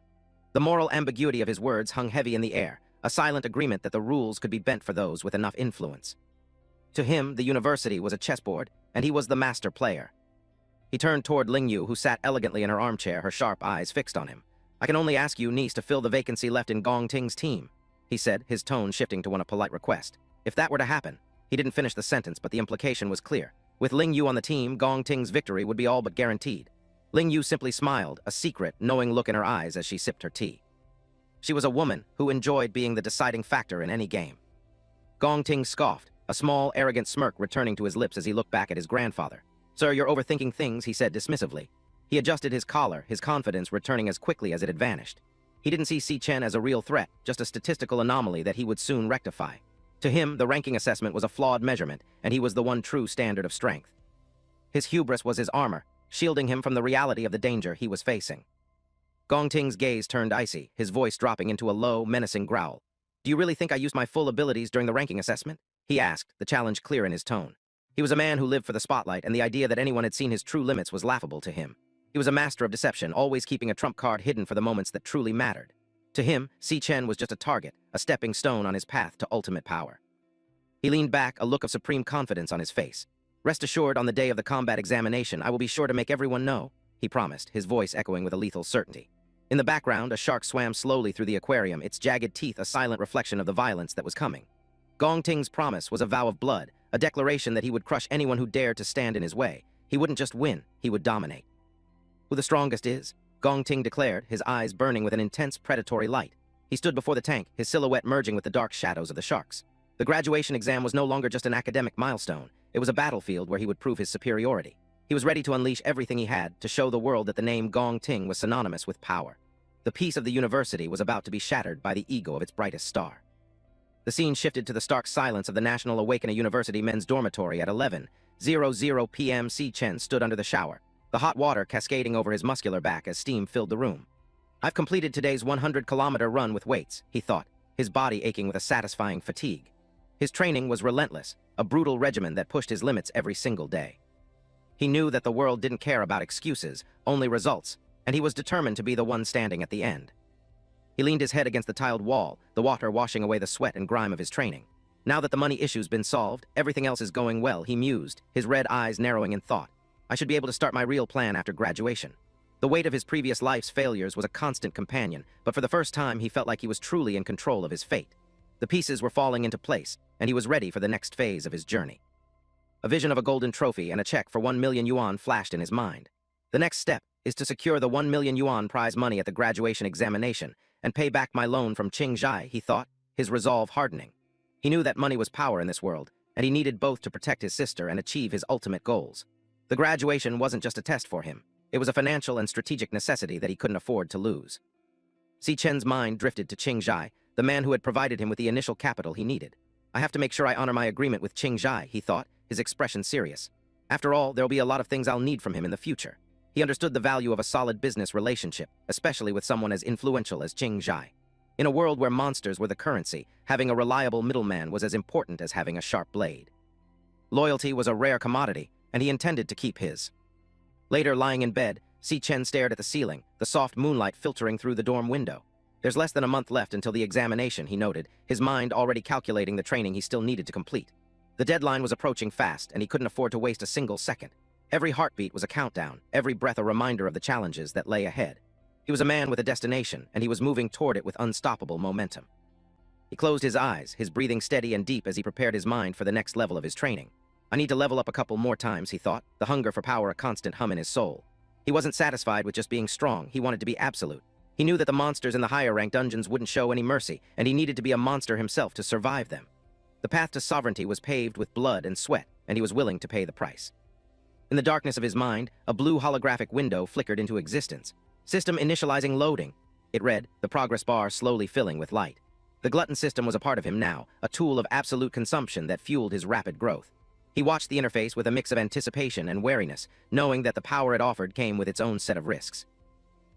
The moral ambiguity of his words hung heavy in the air, a silent agreement that the rules could be bent for those with enough influence. To him, the university was a chessboard, and he was the master player. He turned toward Ling Yu, who sat elegantly in her armchair, her sharp eyes fixed on him. "I can only ask you, niece, to fill the vacancy left in Gong Ting's team." he said, his tone shifting to one of polite request. If that were to happen, he didn't finish the sentence, but the implication was clear. With Ling Yu on the team, Gong Ting's victory would be all but guaranteed. Ling Yu simply smiled, a secret, knowing look in her eyes as she sipped her tea. She was a woman who enjoyed being the deciding factor in any game. Gong Ting scoffed, a small, arrogant smirk returning to his lips as he looked back at his grandfather. "Sir, you're overthinking things," he said dismissively. He adjusted his collar, his confidence returning as quickly as it had vanished. He didn't see Si Chen as a real threat, just a statistical anomaly that he would soon rectify. To him, the ranking assessment was a flawed measurement, and he was the one true standard of strength. His hubris was his armor, shielding him from the reality of the danger he was facing. Gong Ting's gaze turned icy, his voice dropping into a low, menacing growl. "Do you really think I used my full abilities during the ranking assessment?" he asked, the challenge clear in his tone. He was a man who lived for the spotlight, and the idea that anyone had seen his true limits was laughable to him. He was a master of deception, always keeping a trump card hidden for the moments that truly mattered. To him, Si Chen was just a target, a stepping stone on his path to ultimate power. He leaned back, a look of supreme confidence on his face. "Rest assured, on the day of the combat examination, I will be sure to make everyone know," he promised, his voice echoing with a lethal certainty. In the background, a shark swam slowly through the aquarium, its jagged teeth a silent reflection of the violence that was coming. Gong Ting's promise was a vow of blood, a declaration that he would crush anyone who dared to stand in his way. He wouldn't just win, he would dominate. "Who the strongest is?" Gong Ting declared, his eyes burning with an intense predatory light. He stood before the tank, his silhouette merging with the dark shadows of the sharks. The graduation exam was no longer just an academic milestone. It was a battlefield where he would prove his superiority. He was ready to unleash everything he had to show the world that the name Gong Ting was synonymous with power. The peace of the university was about to be shattered by the ego of its brightest star. The scene shifted to the stark silence of the National Awakening University men's dormitory at 11:00 p.m. Si Chen stood under the shower, the hot water cascading over his muscular back as steam filled the room. "I've completed today's 100-kilometer run with weights," he thought, his body aching with a satisfying fatigue. His training was relentless, a brutal regimen that pushed his limits every single day. He knew that the world didn't care about excuses, only results, and he was determined to be the one standing at the end. He leaned his head against the tiled wall, the water washing away the sweat and grime of his training. Now that the money issue's been solved, everything else is going well, he mused, his red eyes narrowing in thought. I should be able to start my real plan after graduation. The weight of his previous life's failures was a constant companion, but for the first time he felt like he was truly in control of his fate. The pieces were falling into place, and he was ready for the next phase of his journey. A vision of a golden trophy and a check for 1 million yuan flashed in his mind. The next step is to secure the 1 million yuan prize money at the graduation examination and pay back my loan from Qingzhai, he thought, his resolve hardening. He knew that money was power in this world, and he needed both to protect his sister and achieve his ultimate goals. The graduation wasn't just a test for him. It was a financial and strategic necessity that he couldn't afford to lose. Si Chen's mind drifted to Qingzhai, the man who had provided him with the initial capital he needed. I have to make sure I honor my agreement with Qingzhai, he thought, his expression serious. After all, there'll be a lot of things I'll need from him in the future. He understood the value of a solid business relationship, especially with someone as influential as Qingzhai. In a world where monsters were the currency, having a reliable middleman was as important as having a sharp blade. Loyalty was a rare commodity, and he intended to keep his. Later, lying in bed, Si Chen stared at the ceiling, the soft moonlight filtering through the dorm window. There's less than a month left until the examination, he noted, his mind already calculating the training he still needed to complete. The deadline was approaching fast, and he couldn't afford to waste a single second. Every heartbeat was a countdown, every breath a reminder of the challenges that lay ahead. He was a man with a destination, and he was moving toward it with unstoppable momentum. He closed his eyes, his breathing steady and deep as he prepared his mind for the next level of his training. I need to level up a couple more times, he thought, the hunger for power a constant hum in his soul. He wasn't satisfied with just being strong, he wanted to be absolute. He knew that the monsters in the higher-ranked dungeons wouldn't show any mercy, and he needed to be a monster himself to survive them. The path to sovereignty was paved with blood and sweat, and he was willing to pay the price. In the darkness of his mind, a blue holographic window flickered into existence. System initializing loading. It read, the progress bar slowly filling with light. The glutton system was a part of him now, a tool of absolute consumption that fueled his rapid growth. He watched the interface with a mix of anticipation and wariness, knowing that the power it offered came with its own set of risks.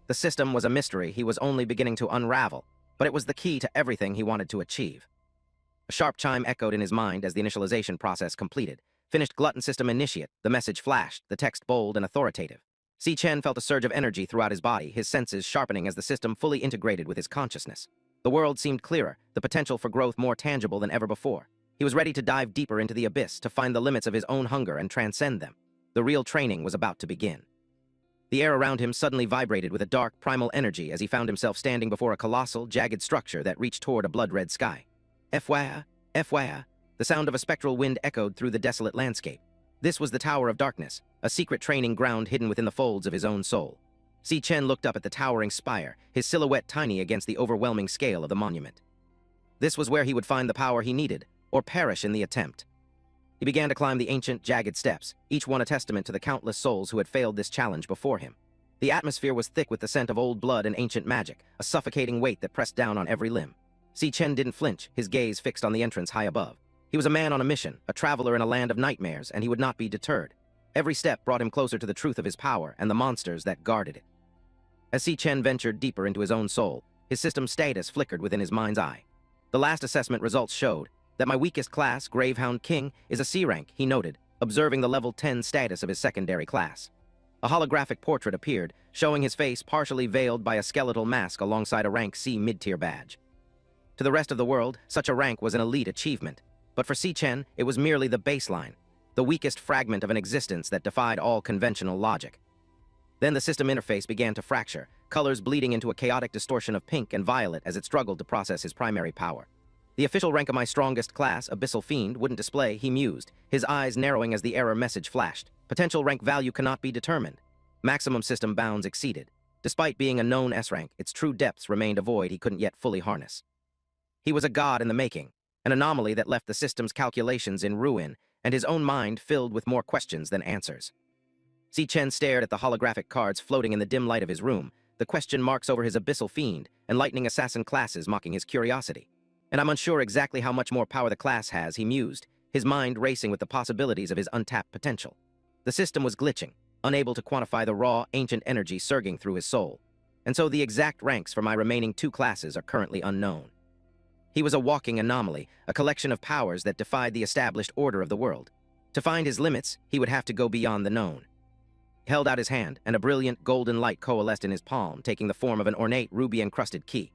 The system was a mystery he was only beginning to unravel, but it was the key to everything he wanted to achieve. A sharp chime echoed in his mind as the initialization process completed. Finished glutton system initiate, the message flashed, the text bold and authoritative. Si Chen felt a surge of energy throughout his body, his senses sharpening as the system fully integrated with his consciousness. The world seemed clearer, the potential for growth more tangible than ever before. He was ready to dive deeper into the abyss, to find the limits of his own hunger and transcend them. The real training was about to begin. The air around him suddenly vibrated with a dark, primal energy as he found himself standing before a colossal, jagged structure that reached toward a blood-red sky. Fwaya, Fwaya, the sound of a spectral wind echoed through the desolate landscape. This was the Tower of Darkness, a secret training ground hidden within the folds of his own soul. Si Chen looked up at the towering spire, his silhouette tiny against the overwhelming scale of the monument. This was where he would find the power he needed, or perish in the attempt. He began to climb the ancient, jagged steps, each one a testament to the countless souls who had failed this challenge before him. The atmosphere was thick with the scent of old blood and ancient magic, a suffocating weight that pressed down on every limb. Si Chen didn't flinch, his gaze fixed on the entrance high above. He was a man on a mission, a traveler in a land of nightmares, and he would not be deterred. Every step brought him closer to the truth of his power and the monsters that guarded it. As Si Chen ventured deeper into his own soul, his system's status flickered within his mind's eye. The last assessment results showed that my weakest class, Gravehound King, is a C rank, he noted, observing the level 10 status of his secondary class. A holographic portrait appeared, showing his face partially veiled by a skeletal mask alongside a rank C mid-tier badge. To the rest of the world, such a rank was an elite achievement, but for Si Chen, it was merely the baseline, the weakest fragment of an existence that defied all conventional logic. Then the system interface began to fracture, colors bleeding into a chaotic distortion of pink and violet as it struggled to process his primary power. The official rank of my strongest class, Abyssal Fiend, wouldn't display, he mused, his eyes narrowing as the error message flashed. Potential rank value cannot be determined. Maximum system bounds exceeded. Despite being a known S rank, its true depths remained a void he couldn't yet fully harness. He was a god in the making, an anomaly that left the system's calculations in ruin, and his own mind filled with more questions than answers. Si Chen stared at the holographic cards floating in the dim light of his room, the question marks over his Abyssal Fiend, and lightning assassin classes mocking his curiosity. And I'm unsure exactly how much more power the class has, he mused, his mind racing with the possibilities of his untapped potential. The system was glitching, unable to quantify the raw, ancient energy surging through his soul. And so the exact ranks for my remaining 2 classes are currently unknown. He was a walking anomaly, a collection of powers that defied the established order of the world. To find his limits, he would have to go beyond the known. He held out his hand, and a brilliant golden light coalesced in his palm, taking the form of an ornate, ruby-encrusted key.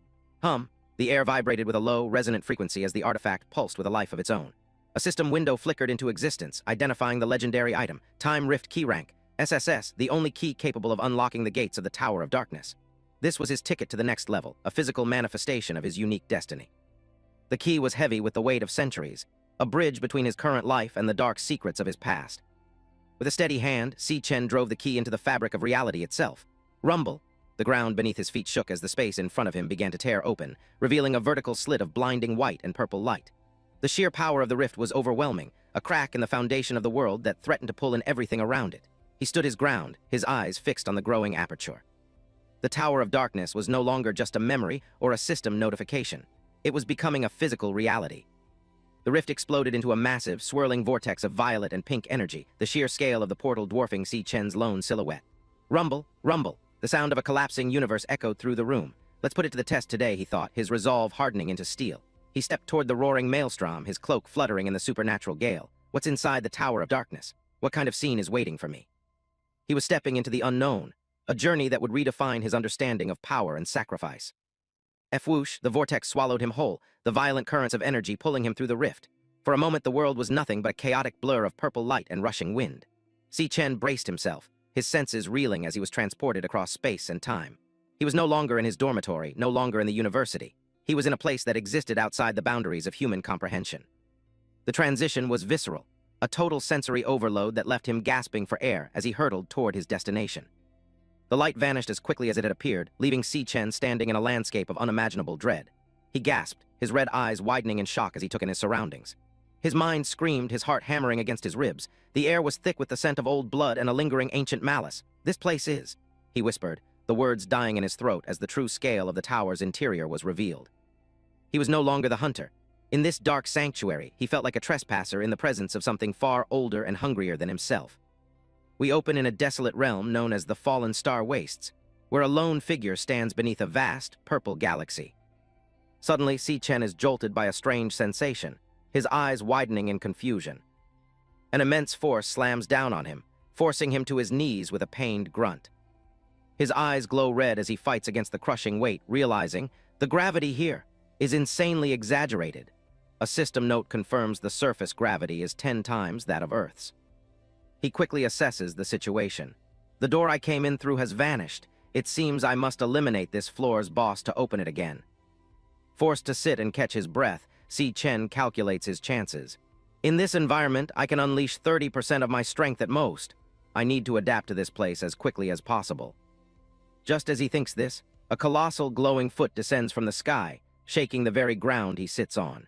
The air vibrated with a low, resonant frequency as the artifact pulsed with a life of its own. A system window flickered into existence, identifying the legendary item, Time Rift Key Rank, SSS, the only key capable of unlocking the gates of the Tower of Darkness. This was his ticket to the next level, a physical manifestation of his unique destiny. The key was heavy with the weight of centuries, a bridge between his current life and the dark secrets of his past. With a steady hand, Si Chen drove the key into the fabric of reality itself. Rumble! The ground beneath his feet shook as the space in front of him began to tear open, revealing a vertical slit of blinding white and purple light. The sheer power of the rift was overwhelming, a crack in the foundation of the world that threatened to pull in everything around it. He stood his ground, his eyes fixed on the growing aperture. The Tower of Darkness was no longer just a memory or a system notification. It was becoming a physical reality. The rift exploded into a massive, swirling vortex of violet and pink energy, the sheer scale of the portal dwarfing Si Chen's lone silhouette. Rumble, rumble! The sound of a collapsing universe echoed through the room. Let's put it to the test today, he thought, his resolve hardening into steel. He stepped toward the roaring maelstrom, his cloak fluttering in the supernatural gale. What's inside the Tower of Darkness? What kind of scene is waiting for me? He was stepping into the unknown, a journey that would redefine his understanding of power and sacrifice. Whoosh, the vortex swallowed him whole, the violent currents of energy pulling him through the rift. For a moment the world was nothing but a chaotic blur of purple light and rushing wind. Si Chen braced himself, his senses reeling as he was transported across space and time. He was no longer in his dormitory, no longer in the university. He was in a place that existed outside the boundaries of human comprehension. The transition was visceral, a total sensory overload that left him gasping for air as he hurtled toward his destination. The light vanished as quickly as it had appeared, leaving Si Chen standing in a landscape of unimaginable dread. He gasped, his red eyes widening in shock as he took in his surroundings. His mind screamed, his heart hammering against his ribs. The air was thick with the scent of old blood and a lingering ancient malice. This place is, he whispered, the words dying in his throat as the true scale of the tower's interior was revealed. He was no longer the hunter. In this dark sanctuary, he felt like a trespasser in the presence of something far older and hungrier than himself. We open in a desolate realm known as the Fallen Star Wastes, where a lone figure stands beneath a vast, purple galaxy. Suddenly, Si Chen is jolted by a strange sensation, his eyes widening in confusion. An immense force slams down on him, forcing him to his knees with a pained grunt. His eyes glow red as he fights against the crushing weight, realizing the gravity here is insanely exaggerated. A system note confirms the surface gravity is 10 times that of Earth's. He quickly assesses the situation. The door I came in through has vanished. It seems I must eliminate this floor's boss to open it again. Forced to sit and catch his breath, Si Chen calculates his chances. In this environment, I can unleash 30% of my strength at most. I need to adapt to this place as quickly as possible. Just as he thinks this, a colossal glowing foot descends from the sky, shaking the very ground he sits on.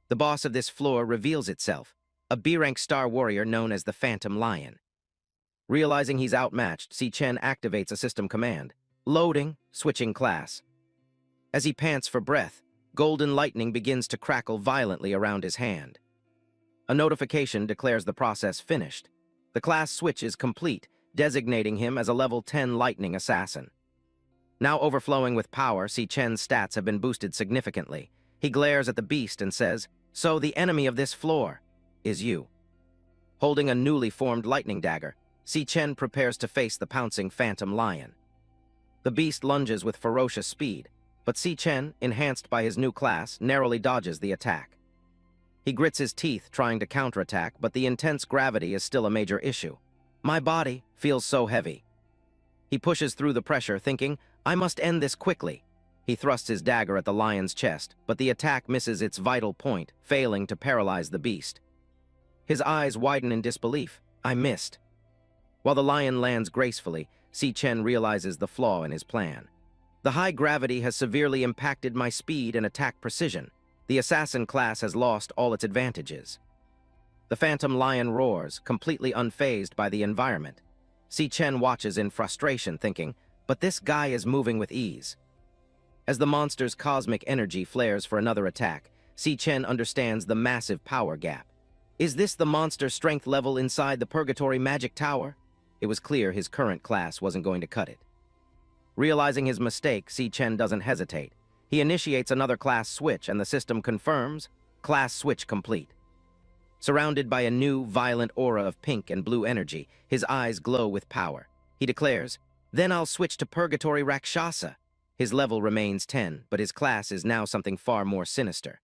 The boss of this floor reveals itself, a B-rank star warrior known as the Phantom Lion. Realizing he's outmatched, Si Chen activates a system command. Loading, switching class. As he pants for breath, golden lightning begins to crackle violently around his hand. A notification declares the process finished. The class switch is complete, designating him as a level 10 lightning assassin. Now overflowing with power, Si Chen's stats have been boosted significantly. He glares at the beast and says, "So the enemy of this floor is you." Holding a newly formed lightning dagger, Si Chen prepares to face the pouncing Phantom Lion. The beast lunges with ferocious speed, but Si Chen, enhanced by his new class, narrowly dodges the attack. He grits his teeth trying to counterattack, but the intense gravity is still a major issue. My body feels so heavy. He pushes through the pressure, thinking, I must end this quickly. He thrusts his dagger at the lion's chest, but the attack misses its vital point, failing to paralyze the beast. His eyes widen in disbelief. I missed. While the lion lands gracefully, Si Chen realizes the flaw in his plan. The high gravity has severely impacted my speed and attack precision. The assassin class has lost all its advantages. The Phantom Lion roars, completely unfazed by the environment. Si Chen watches in frustration, thinking, but this guy is moving with ease. As the monster's cosmic energy flares for another attack, Si Chen understands the massive power gap. Is this the monster strength level inside the Purgatory Magic Tower? It was clear his current class wasn't going to cut it. Realizing his mistake, Si Chen doesn't hesitate. He initiates another class switch and the system confirms, class switch complete. Surrounded by a new, violent aura of pink and blue energy, his eyes glow with power. He declares, then I'll switch to Purgatory Rakshasa. His level remains 10, but his class is now something far more sinister.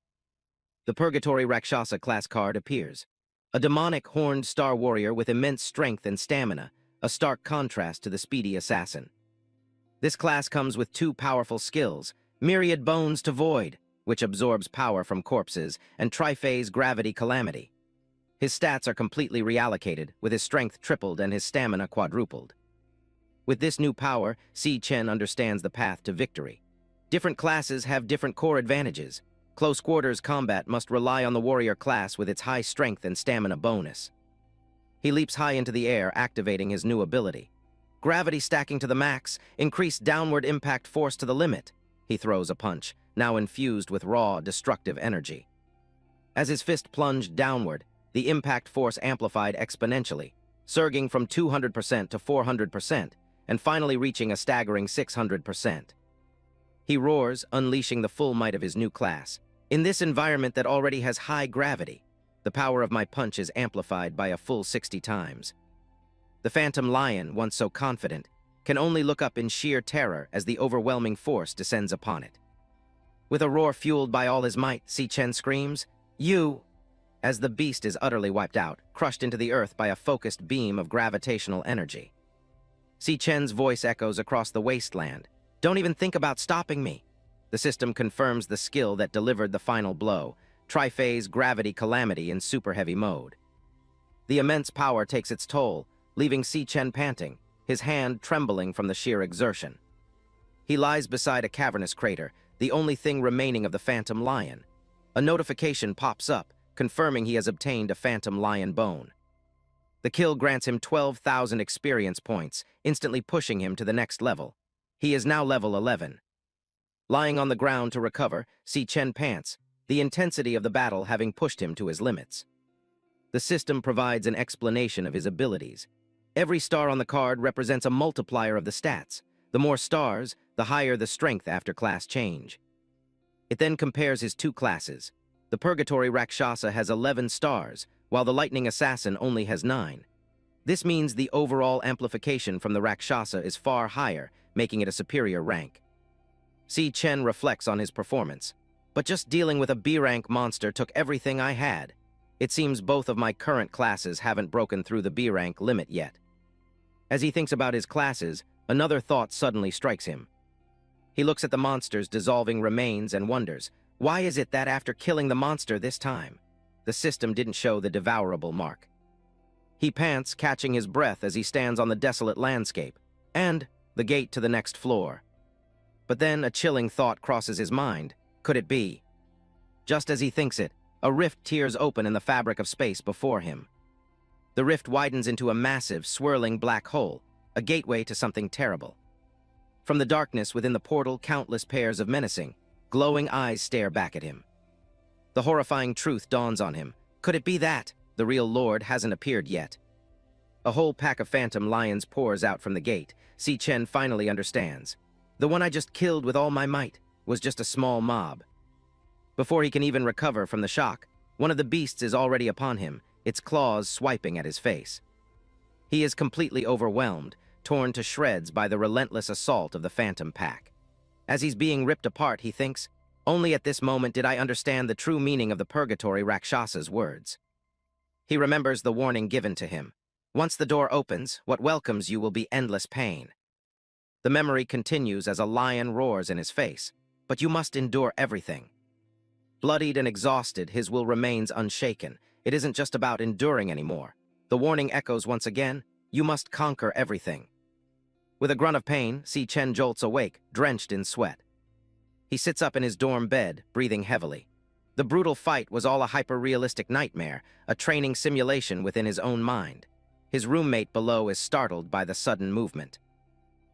The Purgatory Rakshasa class card appears. A demonic horned star warrior with immense strength and stamina, a stark contrast to the speedy assassin. This class comes with two powerful skills, Myriad Bones to Void, which absorbs power from corpses, and Triphase Gravity Calamity. His stats are completely reallocated, with his strength tripled and his stamina quadrupled. With this new power, Si Chen understands the path to victory. Different classes have different core advantages. Close quarters combat must rely on the warrior class with its high strength and stamina bonus. He leaps high into the air, activating his new ability. Gravity stacking to the max, increased downward impact force to the limit. He throws a punch, now infused with raw, destructive energy. As his fist plunged downward, the impact force amplified exponentially, surging from 200% to 400%, and finally reaching a staggering 600%. He roars, unleashing the full might of his new class. In this environment that already has high gravity, the power of my punch is amplified by a full 60 times. The Phantom Lion, once so confident, can only look up in sheer terror as the overwhelming force descends upon it. With a roar fueled by all his might, Si Chen screams, "You!" as the beast is utterly wiped out, crushed into the earth by a focused beam of gravitational energy. Si Chen's voice echoes across the wasteland. "Don't even think about stopping me." The system confirms the skill that delivered the final blow, Triphase Gravity Calamity in super heavy mode. The immense power takes its toll, leaving Si Chen panting, his hand trembling from the sheer exertion. He lies beside a cavernous crater, the only thing remaining of the Phantom Lion. A notification pops up, confirming he has obtained a Phantom Lion bone. The kill grants him 12,000 experience points, instantly pushing him to the next level. He is now level 11. Lying on the ground to recover, Si Chen pants, the intensity of the battle having pushed him to his limits. The system provides an explanation of his abilities. Every star on the card represents a multiplier of the stats. The more stars, the higher the strength after class change. It then compares his two classes. The Purgatory Rakshasa has 11 stars, while the Lightning Assassin only has 9. This means the overall amplification from the Rakshasa is far higher, making it a superior rank. Si Chen reflects on his performance. But just dealing with a B-rank monster took everything I had. It seems both of my current classes haven't broken through the B-rank limit yet. As he thinks about his classes, another thought suddenly strikes him. He looks at the monster's dissolving remains and wonders, why is it that after killing the monster this time, the system didn't show the devourable mark? He pants, catching his breath as he stands on the desolate landscape, and the gate to the next floor. But then a chilling thought crosses his mind. Could it be? Just as he thinks it, a rift tears open in the fabric of space before him. The rift widens into a massive, swirling black hole, a gateway to something terrible. From the darkness within the portal, countless pairs of menacing, glowing eyes stare back at him. The horrifying truth dawns on him. Could it be that the real Lord hasn't appeared yet? A whole pack of phantom lions pours out from the gate. Si Chen finally understands. The one I just killed with all my might was just a small mob. Before he can even recover from the shock, one of the beasts is already upon him, its claws swiping at his face. He is completely overwhelmed, torn to shreds by the relentless assault of the phantom pack. As he's being ripped apart, he thinks, only at this moment did I understand the true meaning of the Purgatory Rakshasa's words. He remembers the warning given to him. Once the door opens, what welcomes you will be endless pain. The memory continues as a lion roars in his face, but you must endure everything. Bloodied and exhausted, his will remains unshaken. It isn't just about enduring anymore. The warning echoes once again, you must conquer everything. With a grunt of pain, Si Chen jolts awake, drenched in sweat. He sits up in his dorm bed, breathing heavily. The brutal fight was all a hyper-realistic nightmare, a training simulation within his own mind. His roommate below is startled by the sudden movement.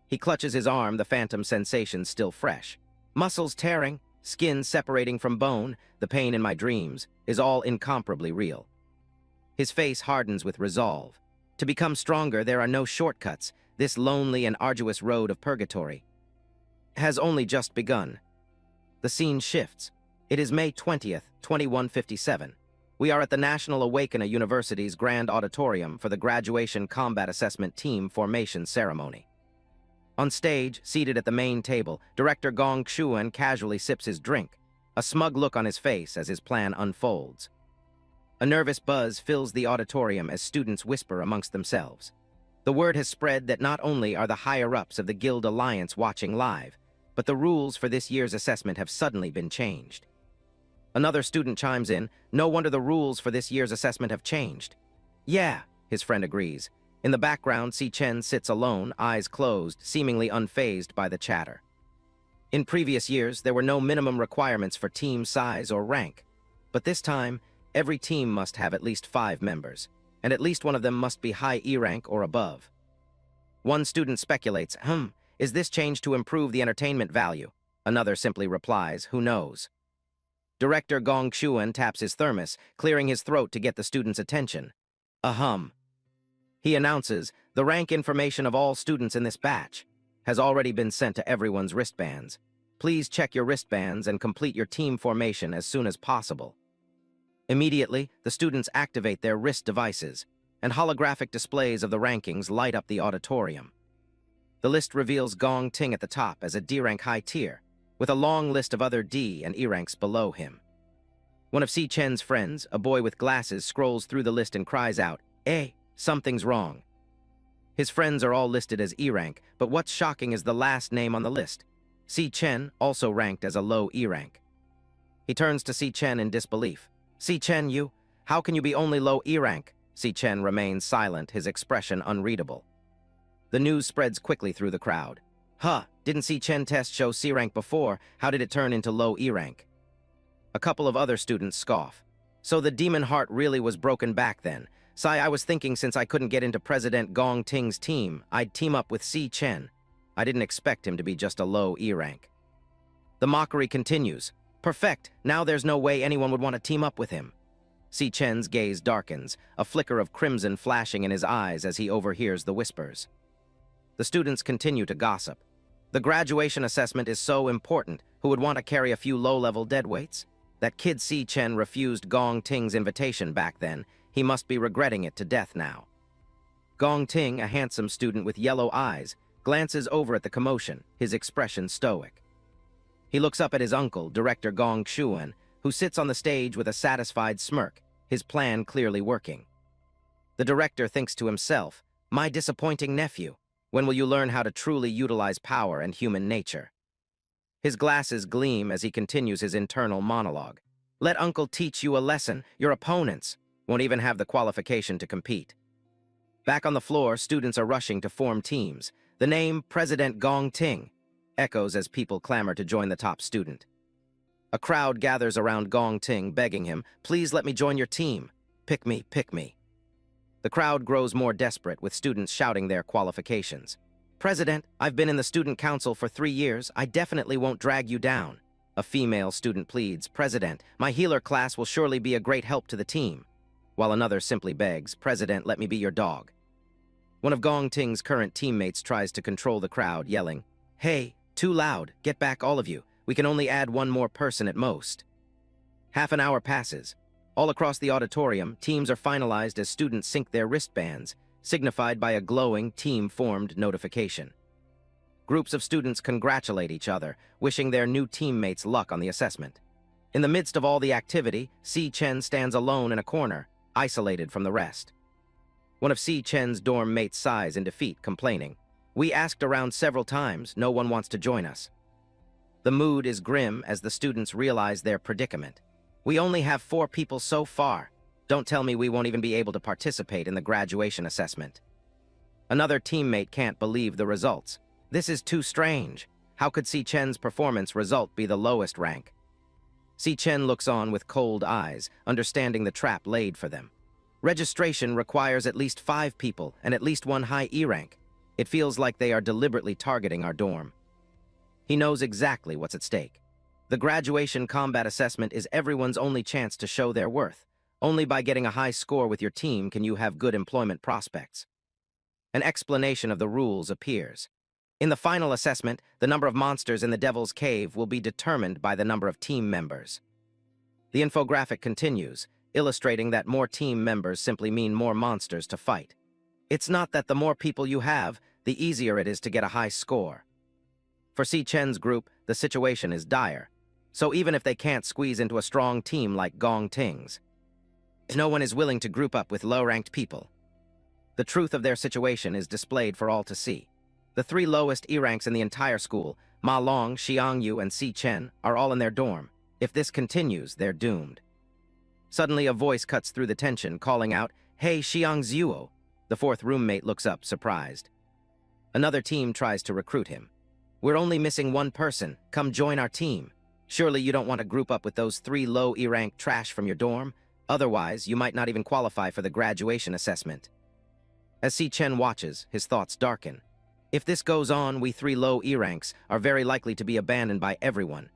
He clutches his arm, the phantom sensation still fresh. Muscles tearing, skin separating from bone, the pain in my dreams, is all incomparably real. His face hardens with resolve. To become stronger, there are no shortcuts. This lonely and arduous road of purgatory has only just begun. The scene shifts. It is May 20th, 2157. We are at the National Awakener University's Grand Auditorium for the Graduation Combat Assessment Team Formation Ceremony. On stage, seated at the main table, Director Gong Xuan casually sips his drink, a smug look on his face as his plan unfolds. A nervous buzz fills the auditorium as students whisper amongst themselves. The word has spread that not only are the higher-ups of the Guild Alliance watching live, but the rules for this year's assessment have suddenly been changed. Another student chimes in, no wonder the rules for this year's assessment have changed. Yeah, his friend agrees. In the background, Si Chen sits alone, eyes closed, seemingly unfazed by the chatter. In previous years, there were no minimum requirements for team size or rank. But this time, every team must have at least 5 members, and at least one of them must be high E rank or above. One student speculates, is this change to improve the entertainment value? Another simply replies, who knows? Director Gong Xuan taps his thermos, clearing his throat to get the student's attention. He announces, the rank information of all students in this batch has already been sent to everyone's wristbands. Please check your wristbands and complete your team formation as soon as possible. Immediately, the students activate their wrist devices, and holographic displays of the rankings light up the auditorium. The list reveals Gong Ting at the top as a D-rank high tier, with a long list of other D and E ranks below him. One of Si Chen's friends, a boy with glasses, scrolls through the list and cries out, something's wrong. His friends are all listed as E rank, but what's shocking is the last name on the list. Si Chen, also ranked as a low E rank. He turns to Si Chen in disbelief. Si Chen, how can you be only low E rank? Si Chen remains silent, his expression unreadable. The news spreads quickly through the crowd. Didn't Si Chen test show C rank before? How did it turn into low E rank? A couple of other students scoff. So the demon heart really was broken back then. I was thinking since I couldn't get into President Gong Ting's team, I'd team up with Si Chen. I didn't expect him to be just a low E rank. The mockery continues. Perfect, now there's no way anyone would want to team up with him. Si Chen's gaze darkens, a flicker of crimson flashing in his eyes as he overhears the whispers. The students continue to gossip. The graduation assessment is so important, who would want to carry a few low-level deadweights? That kid Si Chen refused Gong Ting's invitation back then. He must be regretting it to death now. Gong Ting, a handsome student with yellow eyes, glances over at the commotion, his expression stoic. He looks up at his uncle, Director Gong Xuan, who sits on the stage with a satisfied smirk, his plan clearly working. The director thinks to himself, My disappointing nephew. When will you learn how to truly utilize power and human nature? His glasses gleam as he continues his internal monologue. Let Uncle teach you a lesson. Your opponents won't even have the qualification to compete. Back on the floor, students are rushing to form teams. The name President Gong Ting echoes as people clamor to join the top student. A crowd gathers around Gong Ting, begging him, "Please let me join your team. Pick me, pick me." The crowd grows more desperate, with students shouting their qualifications. "President, I've been in the student council for 3 years. I definitely won't drag you down." A female student pleads, "President, my healer class will surely be a great help to the team." While another simply begs, "President, let me be your dog." One of Gong Ting's current teammates tries to control the crowd, yelling, "Hey, too loud. Get back, all of you. We can only add one more person at most." Half an hour passes. All across the auditorium, teams are finalized as students sync their wristbands, signified by a glowing, team-formed notification. Groups of students congratulate each other, wishing their new teammates luck on the assessment. In the midst of all the activity, Si Chen stands alone in a corner, isolated from the rest. One of Si Chen's dorm mates sighs in defeat, complaining, "We asked around several times, no one wants to join us." The mood is grim as the students realize their predicament. "We only have 4 people so far. Don't tell me we won't even be able to participate in the graduation assessment." Another teammate can't believe the results. "This is too strange. How could Si Chen's performance result be the lowest rank?" Si Chen looks on with cold eyes, understanding the trap laid for them. Registration requires at least 5 people and at least 1 high E rank. It feels like they are deliberately targeting our dorm. He knows exactly what's at stake. The graduation combat assessment is everyone's only chance to show their worth. Only by getting a high score with your team can you have good employment prospects. An explanation of the rules appears. In the final assessment, the number of monsters in the Devil's Cave will be determined by the number of team members. The infographic continues, illustrating that more team members simply mean more monsters to fight. It's not that the more people you have, the easier it is to get a high score. For Si Chen's group, the situation is dire. So even if they can't squeeze into a strong team like Gong Ting's, no one is willing to group up with low-ranked people. The truth of their situation is displayed for all to see. The 3 lowest E ranks in the entire school, Ma Long, Xiang Yu, and Si Chen, are all in their dorm. If this continues, they're doomed. Suddenly, a voice cuts through the tension, calling out, "Hey, Xiang Zuo!" The 4th roommate looks up, surprised. Another team tries to recruit him. "We're only missing 1 person. Come join our team. Surely you don't want to group up with those 3 low E-rank trash from your dorm? Otherwise, you might not even qualify for the graduation assessment." As Si Chen watches, his thoughts darken. If this goes on, we 3 low E-ranks are very likely to be abandoned by everyone.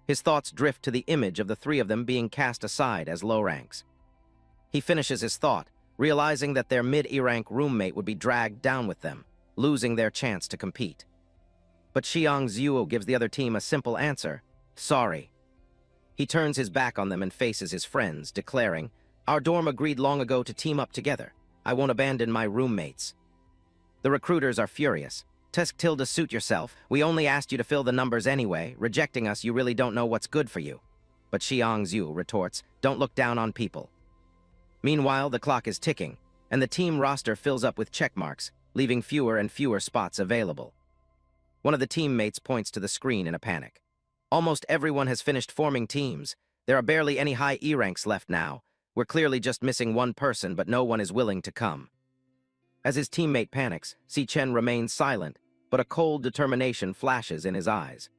His thoughts drift to the image of the 3 of them being cast aside as low ranks. He finishes his thought, realizing that their mid-E-rank roommate would be dragged down with them, losing their chance to compete. But Xiang Zuo gives the other team a simple answer, "Sorry." He turns his back on them and faces his friends, declaring, "Our dorm agreed long ago to team up together. I won't abandon my roommates." The recruiters are furious. "Tusk tilde suit yourself. We only asked you to fill the numbers anyway. Rejecting us, you really don't know what's good for you." But Xiang Zhu retorts, "Don't look down on people." Meanwhile, the clock is ticking, and the team roster fills up with check marks, leaving fewer and fewer spots available. One of the teammates points to the screen in a panic. "Almost everyone has finished forming teams. There are barely any high E ranks left now. We're clearly just missing 1 person, but no one is willing to come." As his teammate panics, Si Chen remains silent, but a cold determination flashes in his eyes.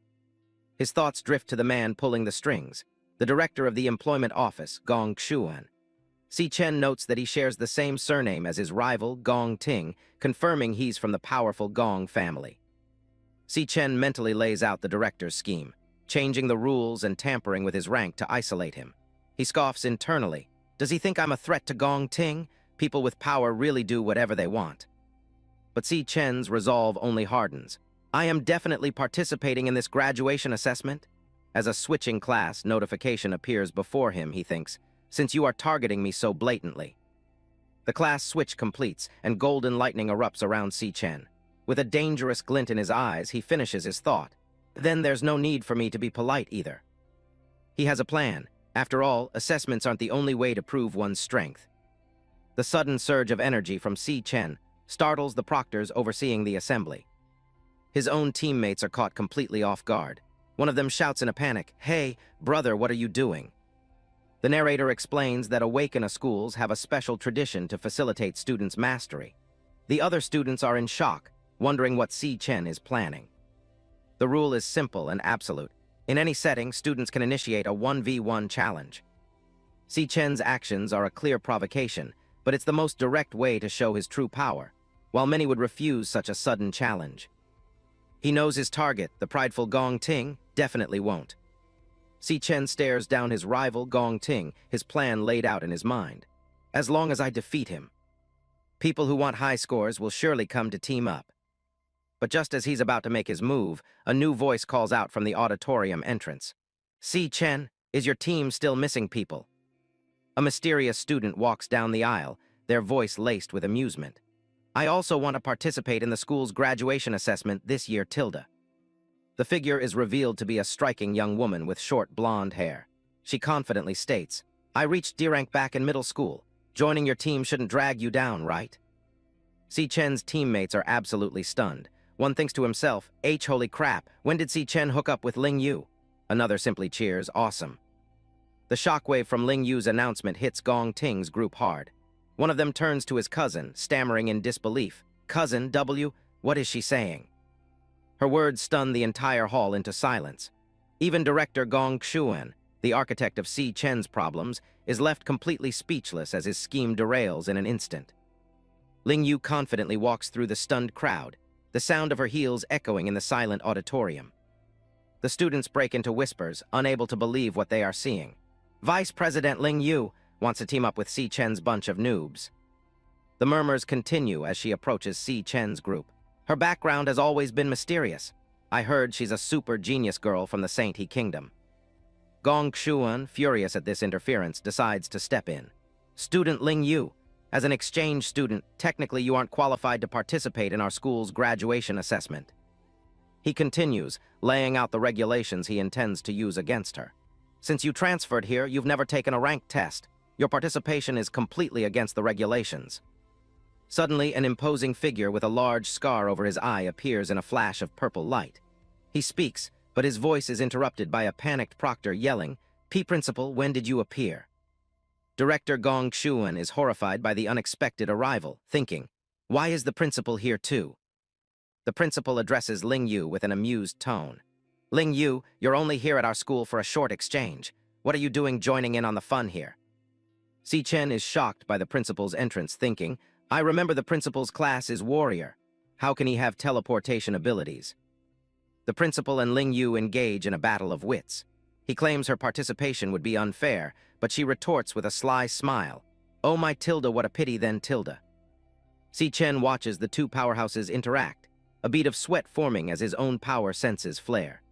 His thoughts drift to the man pulling the strings, the director of the employment office, Gong Xuan. Si Chen notes that he shares the same surname as his rival, Gong Ting, confirming he's from the powerful Gong family. Si Chen mentally lays out the director's scheme, changing the rules and tampering with his rank to isolate him. He scoffs internally. Does he think I'm a threat to Gong Ting? People with power really do whatever they want. But Si Chen's resolve only hardens. "I am definitely participating in this graduation assessment." As a switching class notification appears before him, he thinks, "Since you are targeting me so blatantly." The class switch completes, and golden lightning erupts around Si Chen. With a dangerous glint in his eyes, he finishes his thought. "Then there's no need for me to be polite either." He has a plan. After all, assessments aren't the only way to prove one's strength. The sudden surge of energy from Si Chen startles the proctors overseeing the assembly. His own teammates are caught completely off guard. One of them shouts in a panic, "Hey, brother, what are you doing?" The narrator explains that Awaken schools have a special tradition to facilitate students' mastery. The other students are in shock, wondering what Si Chen is planning. The rule is simple and absolute. In any setting, students can initiate a 1v1 challenge. Si Chen's actions are a clear provocation, but it's the most direct way to show his true power, while many would refuse such a sudden challenge. He knows his target, the prideful Gong Ting, definitely won't. Si Chen stares down his rival Gong Ting, his plan laid out in his mind. As long as I defeat him, people who want high scores will surely come to team up. But just as he's about to make his move, a new voice calls out from the auditorium entrance. "Si Chen, is your team still missing people?" A mysterious student walks down the aisle, their voice laced with amusement. "I also want to participate in the school's graduation assessment this year, Tilda." The figure is revealed to be a striking young woman with short blonde hair. She confidently states, "I reached D rank back in middle school. Joining your team shouldn't drag you down, right?" Si Chen's teammates are absolutely stunned. One thinks to himself, holy crap, when did Si Chen hook up with Ling Yu? Another simply cheers, awesome. The shockwave from Ling Yu's announcement hits Gong Ting's group hard. One of them turns to his cousin, stammering in disbelief. "Cousin W, what is she saying?" Her words stun the entire hall into silence. Even director Gong Xuan, the architect of Si Chen's problems, is left completely speechless as his scheme derails in an instant. Ling Yu confidently walks through the stunned crowd, the sound of her heels echoing in the silent auditorium. The students break into whispers, unable to believe what they are seeing. Vice President Ling Yu wants to team up with Si Chen's bunch of noobs. The murmurs continue as she approaches Si Chen's group. Her background has always been mysterious. I heard she's a super genius girl from the Saint He Kingdom. Gong Xuan, furious at this interference, decides to step in. "Student Ling Yu, as an exchange student, technically you aren't qualified to participate in our school's graduation assessment." He continues, laying out the regulations he intends to use against her. "Since you transferred here, you've never taken a rank test. Your participation is completely against the regulations." Suddenly, an imposing figure with a large scar over his eye appears in a flash of purple light. He speaks, but his voice is interrupted by a panicked proctor yelling, "Principal, when did you appear?" Director Gong Xuan is horrified by the unexpected arrival, thinking, "Why is the principal here too?" The principal addresses Ling Yu with an amused tone. "Ling Yu, you're only here at our school for a short exchange. What are you doing joining in on the fun here?" Si Chen is shocked by the principal's entrance, thinking, "I remember the principal's class is warrior. How can he have teleportation abilities?" The principal and Ling Yu engage in a battle of wits. He claims her participation would be unfair, but she retorts with a sly smile. "Oh my Tilda, what a pity then, Tilda." Si Chen watches the two powerhouses interact, a bead of sweat forming as his own power senses flare.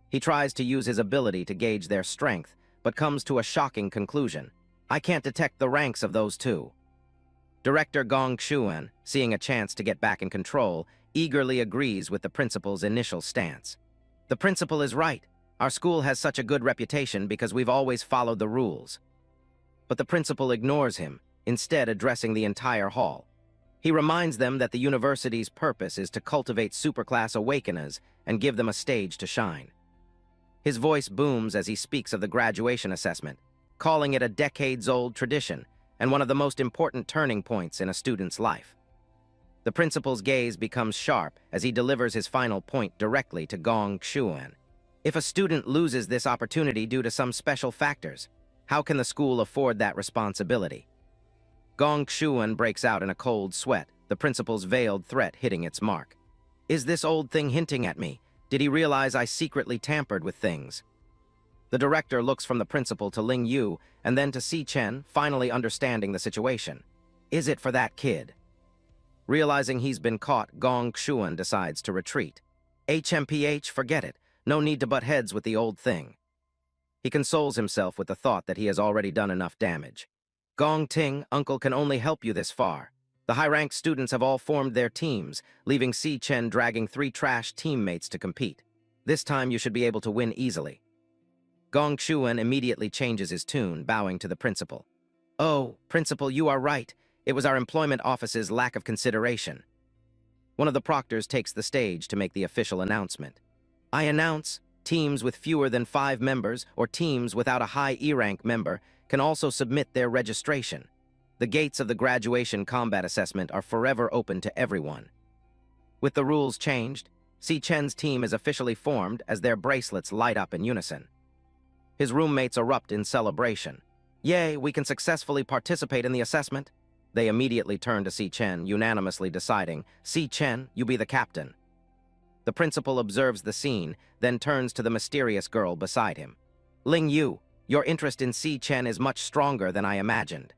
He tries to use his ability to gauge their strength, but comes to a shocking conclusion. "I can't detect the ranks of those two." Director Gong Xuan, seeing a chance to get back in control, eagerly agrees with the principal's initial stance. "The principal is right. Our school has such a good reputation because we've always followed the rules." But the principal ignores him, instead addressing the entire hall. He reminds them that the university's purpose is to cultivate superclass awakeners and give them a stage to shine. His voice booms as he speaks of the graduation assessment, calling it a decades-old tradition and one of the most important turning points in a student's life. The principal's gaze becomes sharp as he delivers his final point directly to Gong Xuan. If a student loses this opportunity due to some special factors, how can the school afford that responsibility? Gong Xuan breaks out in a cold sweat, the principal's veiled threat hitting its mark. "Is this old thing hinting at me? Did he realize I secretly tampered with things?" The director looks from the principal to Ling Yu and then to Si Chen, finally understanding the situation. "Is it for that kid?" Realizing he's been caught, Gong Xuan decides to retreat. "HMPH, forget it. No need to butt heads with the old thing." He consoles himself with the thought that he has already done enough damage. "Gong Ting, uncle can only help you this far. The high-ranked students have all formed their teams, leaving Si Chen dragging 3 trash teammates to compete. This time you should be able to win easily." Gong Xuan immediately changes his tune, bowing to the principal. "Oh, principal, you are right. It was our employment office's lack of consideration. One of the proctors takes the stage to make the official announcement. I announce, teams with fewer than 5 members or teams without a high E-rank member can also submit their registration. The gates of the graduation combat assessment are forever open to everyone. With the rules changed, Si Chen's team is officially formed as their bracelets light up in unison. His roommates erupt in celebration. Yay, we can successfully participate in the assessment. They immediately turn to Si Chen, unanimously deciding, Si Chen, you be the captain. The principal observes the scene, then turns to the mysterious girl beside him. Ling Yu, your interest in Si Chen is much stronger than I imagined.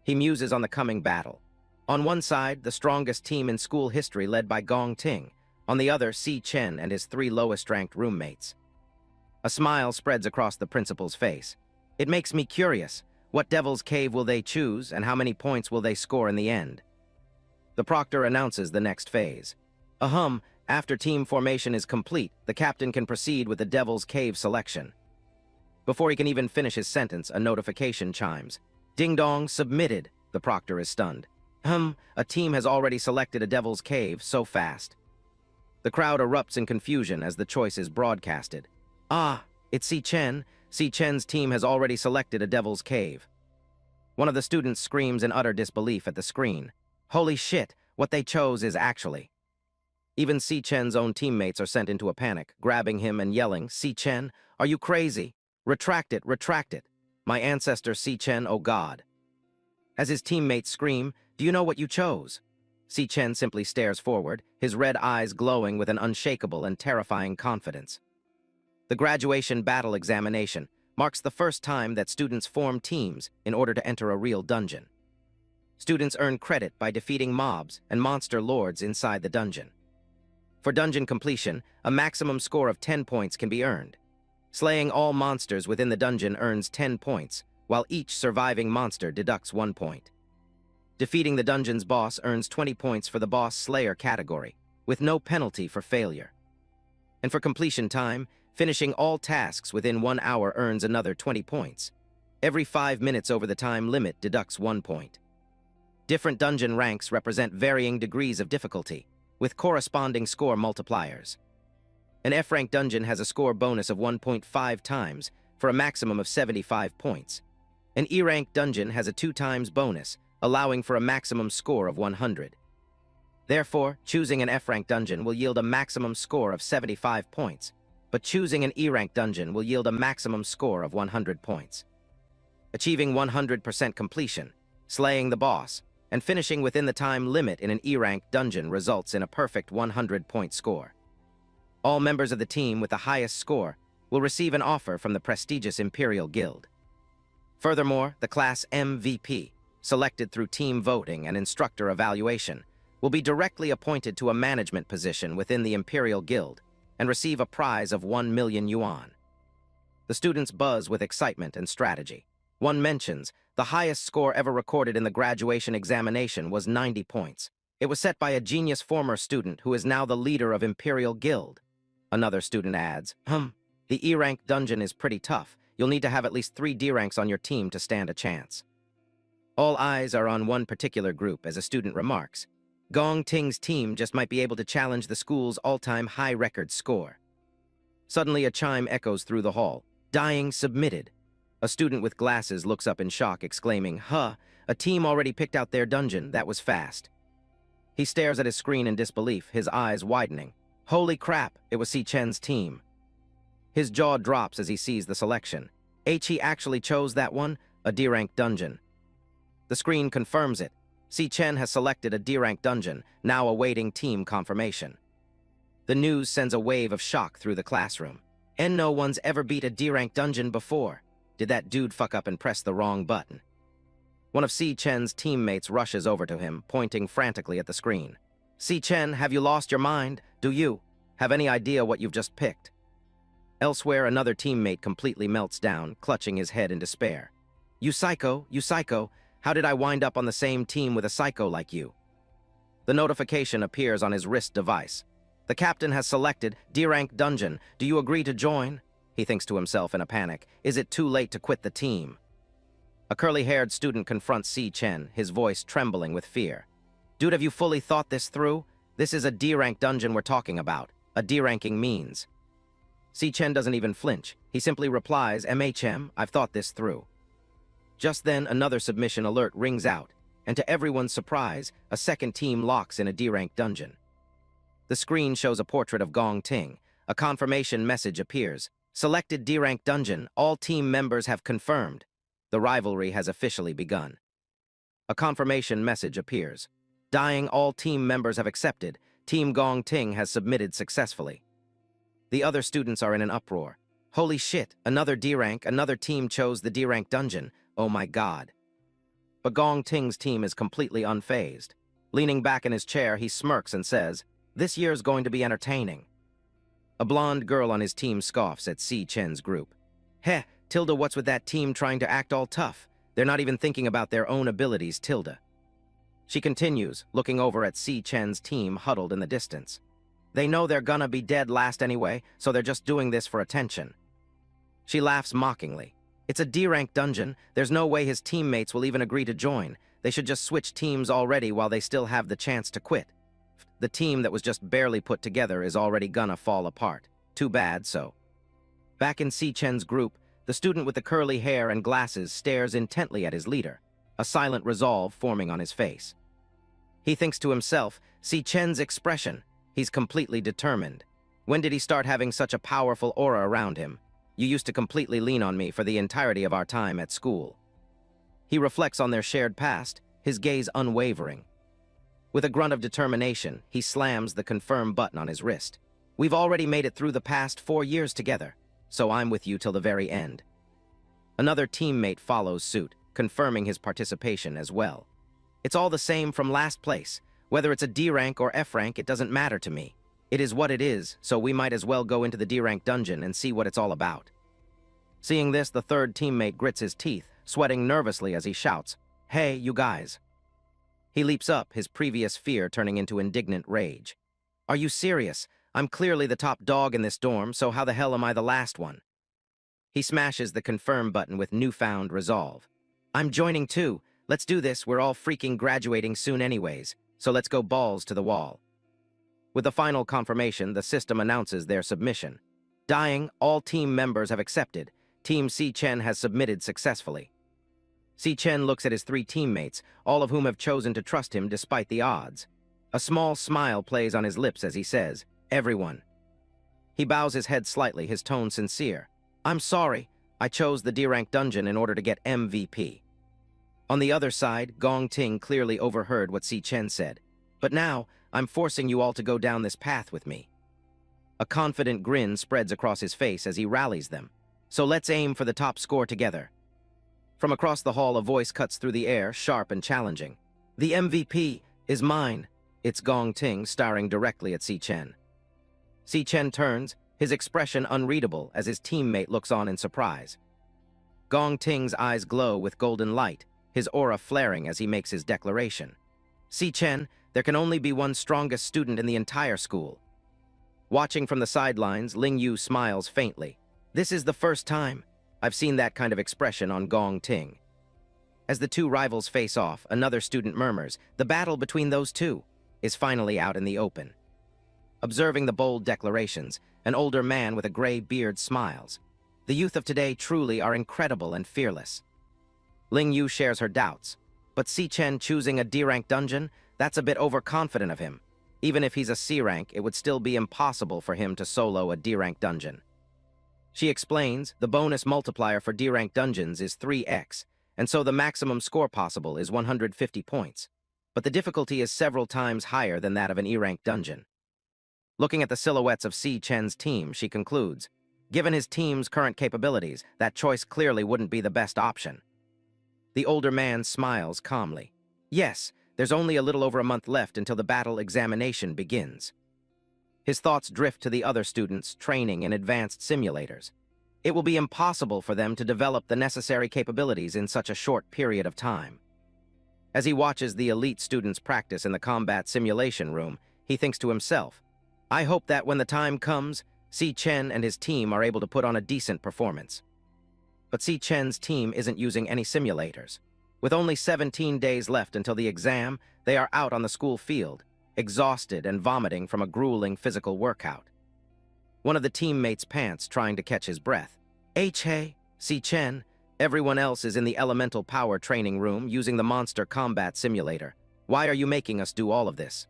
He muses on the coming battle. On one side, the strongest team in school history led by Gong Ting. On the other, Si Chen and his 3 lowest-ranked roommates. A smile spreads across the principal's face. It makes me curious. What devil's cave will they choose, and how many points will they score in the end? The proctor announces the next phase. After team formation is complete, the captain can proceed with the devil's cave selection. Before he can even finish his sentence, a notification chimes. Ding dong, submitted. The proctor is stunned. A team has already selected a devil's cave so fast. The crowd erupts in confusion as the choice is broadcasted. It's Si Chen. Si Chen's team has already selected a devil's cave. One of the students screams in utter disbelief at the screen. Holy shit, what they chose is actually. Even Si Chen's own teammates are sent into a panic, grabbing him and yelling, Si Chen, are you crazy? Retract it, retract it. My ancestor Si Chen, oh God. As his teammates scream, do you know what you chose? Si Chen simply stares forward, his red eyes glowing with an unshakable and terrifying confidence. The graduation battle examination marks the first time that students form teams in order to enter a real dungeon. Students earn credit by defeating mobs and monster lords inside the dungeon. For dungeon completion, a maximum score of 10 points can be earned. Slaying all monsters within the dungeon earns 10 points, while each surviving monster deducts 1 point. Defeating the dungeon's boss earns 20 points for the boss slayer category, with no penalty for failure. And for completion time, finishing all tasks within 1 hour earns another 20 points. Every 5 minutes over the time limit deducts 1 point. Different dungeon ranks represent varying degrees of difficulty, with corresponding score multipliers. An F-rank dungeon has a score bonus of 1.5 times for a maximum of 75 points. An E-rank dungeon has a 2 times bonus, allowing for a maximum score of 100. Therefore, choosing an F-rank dungeon will yield a maximum score of 75 points, but choosing an E-rank dungeon will yield a maximum score of 100 points. Achieving 100% completion, slaying the boss, and finishing within the time limit in an E-rank dungeon results in a perfect 100-point score. All members of the team with the highest score will receive an offer from the prestigious Imperial Guild. Furthermore, the class MVP, selected through team voting and instructor evaluation, will be directly appointed to a management position within the Imperial Guild and receive a prize of 1 million yuan. The students buzz with excitement and strategy. One mentions, the highest score ever recorded in the graduation examination was 90 points. It was set by a genius former student who is now the leader of Imperial Guild. Another student adds, the E-rank dungeon is pretty tough. You'll need to have at least 3 D ranks on your team to stand a chance. All eyes are on one particular group as a student remarks. Gong Ting's team just might be able to challenge the school's all-time high record score. Suddenly a chime echoes through the hall. Dying submitted. A student with glasses looks up in shock, exclaiming, a team already picked out their dungeon, that was fast. He stares at his screen in disbelief, his eyes widening. Holy crap, it was Si Chen's team. His jaw drops as he sees the selection. He actually chose that one, a D-rank dungeon. The screen confirms it. Si Chen has selected a D-rank dungeon, now awaiting team confirmation. The news sends a wave of shock through the classroom. No one's ever beat a D-rank dungeon before. Did that dude fuck up and press the wrong button? One of Si Chen's teammates rushes over to him, pointing frantically at the screen. Si Chen, have you lost your mind? Do you have any idea what you've just picked? Elsewhere, another teammate completely melts down, clutching his head in despair. You psycho, how did I wind up on the same team with a psycho like you? The notification appears on his wrist device. The captain has selected D-rank dungeon. Do you agree to join? He thinks to himself in a panic. Is it too late to quit the team? A curly-haired student confronts Si Chen, his voice trembling with fear. Dude, have you fully thought this through? This is a D-rank dungeon we're talking about. A D-ranking means. Si Chen doesn't even flinch. He simply replies, MHM, I've thought this through. Just then, another submission alert rings out, and to everyone's surprise, a second team locks in a D-rank dungeon. The screen shows a portrait of Gong Ting. A confirmation message appears. Selected D-rank dungeon, all team members have confirmed. The rivalry has officially begun. A confirmation message appears. Dying, all team members have accepted. Team Gong Ting has submitted successfully. The other students are in an uproar. Holy shit, another D-rank, another team chose the D-rank dungeon. Oh my god. But Gong Ting's team is completely unfazed. Leaning back in his chair, he smirks and says, this year's going to be entertaining. A blonde girl on his team scoffs at Si Chen's group. Heh, Tilda, what's with that team trying to act all tough? They're not even thinking about their own abilities, Tilda. She continues, looking over at Si Chen's team huddled in the distance. They know they're gonna be dead last anyway, so they're just doing this for attention. She laughs mockingly. It's a D-rank dungeon. There's no way his teammates will even agree to join. They should just switch teams already while they still have the chance to quit. The team that was just barely put together is already gonna fall apart. Too bad, so. Back in Si Chen's group, the student with the curly hair and glasses stares intently at his leader, a silent resolve forming on his face. He thinks to himself, Si Chen's expression. He's completely determined. When did he start having such a powerful aura around him? You used to completely lean on me for the entirety of our time at school. He reflects on their shared past, his gaze unwavering. With a grunt of determination, he slams the confirm button on his wrist. We've already made it through the past 4 years together, so I'm with you till the very end. Another teammate follows suit, confirming his participation as well. It's all the same from last place. Whether it's a D-rank or F-rank, it doesn't matter to me. It is what it is, so we might as well go into the D-rank dungeon and see what it's all about. Seeing this, the third teammate grits his teeth, sweating nervously as he shouts, Hey, you guys. He leaps up, his previous fear turning into indignant rage. Are you serious? I'm clearly the top dog in this dorm, so how the hell am I the last one? He smashes the confirm button with newfound resolve. I'm joining too. Let's do this, we're all freaking graduating soon anyways, so let's go balls to the wall. With the final confirmation, the system announces their submission. Dying, all team members have accepted. Team Si Chen has submitted successfully. Si Chen looks at his 3 teammates, all of whom have chosen to trust him despite the odds. A small smile plays on his lips as he says, Everyone. He bows his head slightly, his tone sincere. I'm sorry. I chose the D-rank dungeon in order to get MVP. On the other side, Gong Ting clearly overheard what Si Chen said. But now, I'm forcing you all to go down this path with me. A confident grin spreads across his face as he rallies them. So let's aim for the top score together. From across the hall, a voice cuts through the air, sharp and challenging. The MVP is mine. It's Gong Ting staring directly at Si Chen. Si Chen turns, his expression unreadable as his teammate looks on in surprise. Gong Ting's eyes glow with golden light, his aura flaring as he makes his declaration. Si Chen, there can only be one strongest student in the entire school. Watching from the sidelines, Ling Yu smiles faintly. This is the first time I've seen that kind of expression on Gong Ting. As the 2 rivals face off, another student murmurs, the battle between those 2 is finally out in the open. Observing the bold declarations, an older man with a gray beard smiles. The youth of today truly are incredible and fearless. Ling Yu shares her doubts, but Si Chen choosing a D-rank dungeon, that's a bit overconfident of him. Even if he's a C-rank, it would still be impossible for him to solo a D-rank dungeon. She explains, the bonus multiplier for D-rank dungeons is 3x, and so the maximum score possible is 150 points. But the difficulty is several times higher than that of an E-rank dungeon. Looking at the silhouettes of Si Chen's team, she concludes, given his team's current capabilities, that choice clearly wouldn't be the best option. The older man smiles calmly. Yes, there's only a little over a month left until the battle examination begins. His thoughts drift to the other students training in advanced simulators. It will be impossible for them to develop the necessary capabilities in such a short period of time. As he watches the elite students practice in the combat simulation room, he thinks to himself, I hope that when the time comes, Si Chen and his team are able to put on a decent performance. but Si Chen's team isn't using any simulators. With only 17 days left until the exam, they are out on the school field, exhausted and vomiting from a grueling physical workout. One of the teammates pants, trying to catch his breath. Hey, Si Chen, everyone else is in the elemental power training room using the monster combat simulator. Why are you making us do all of this?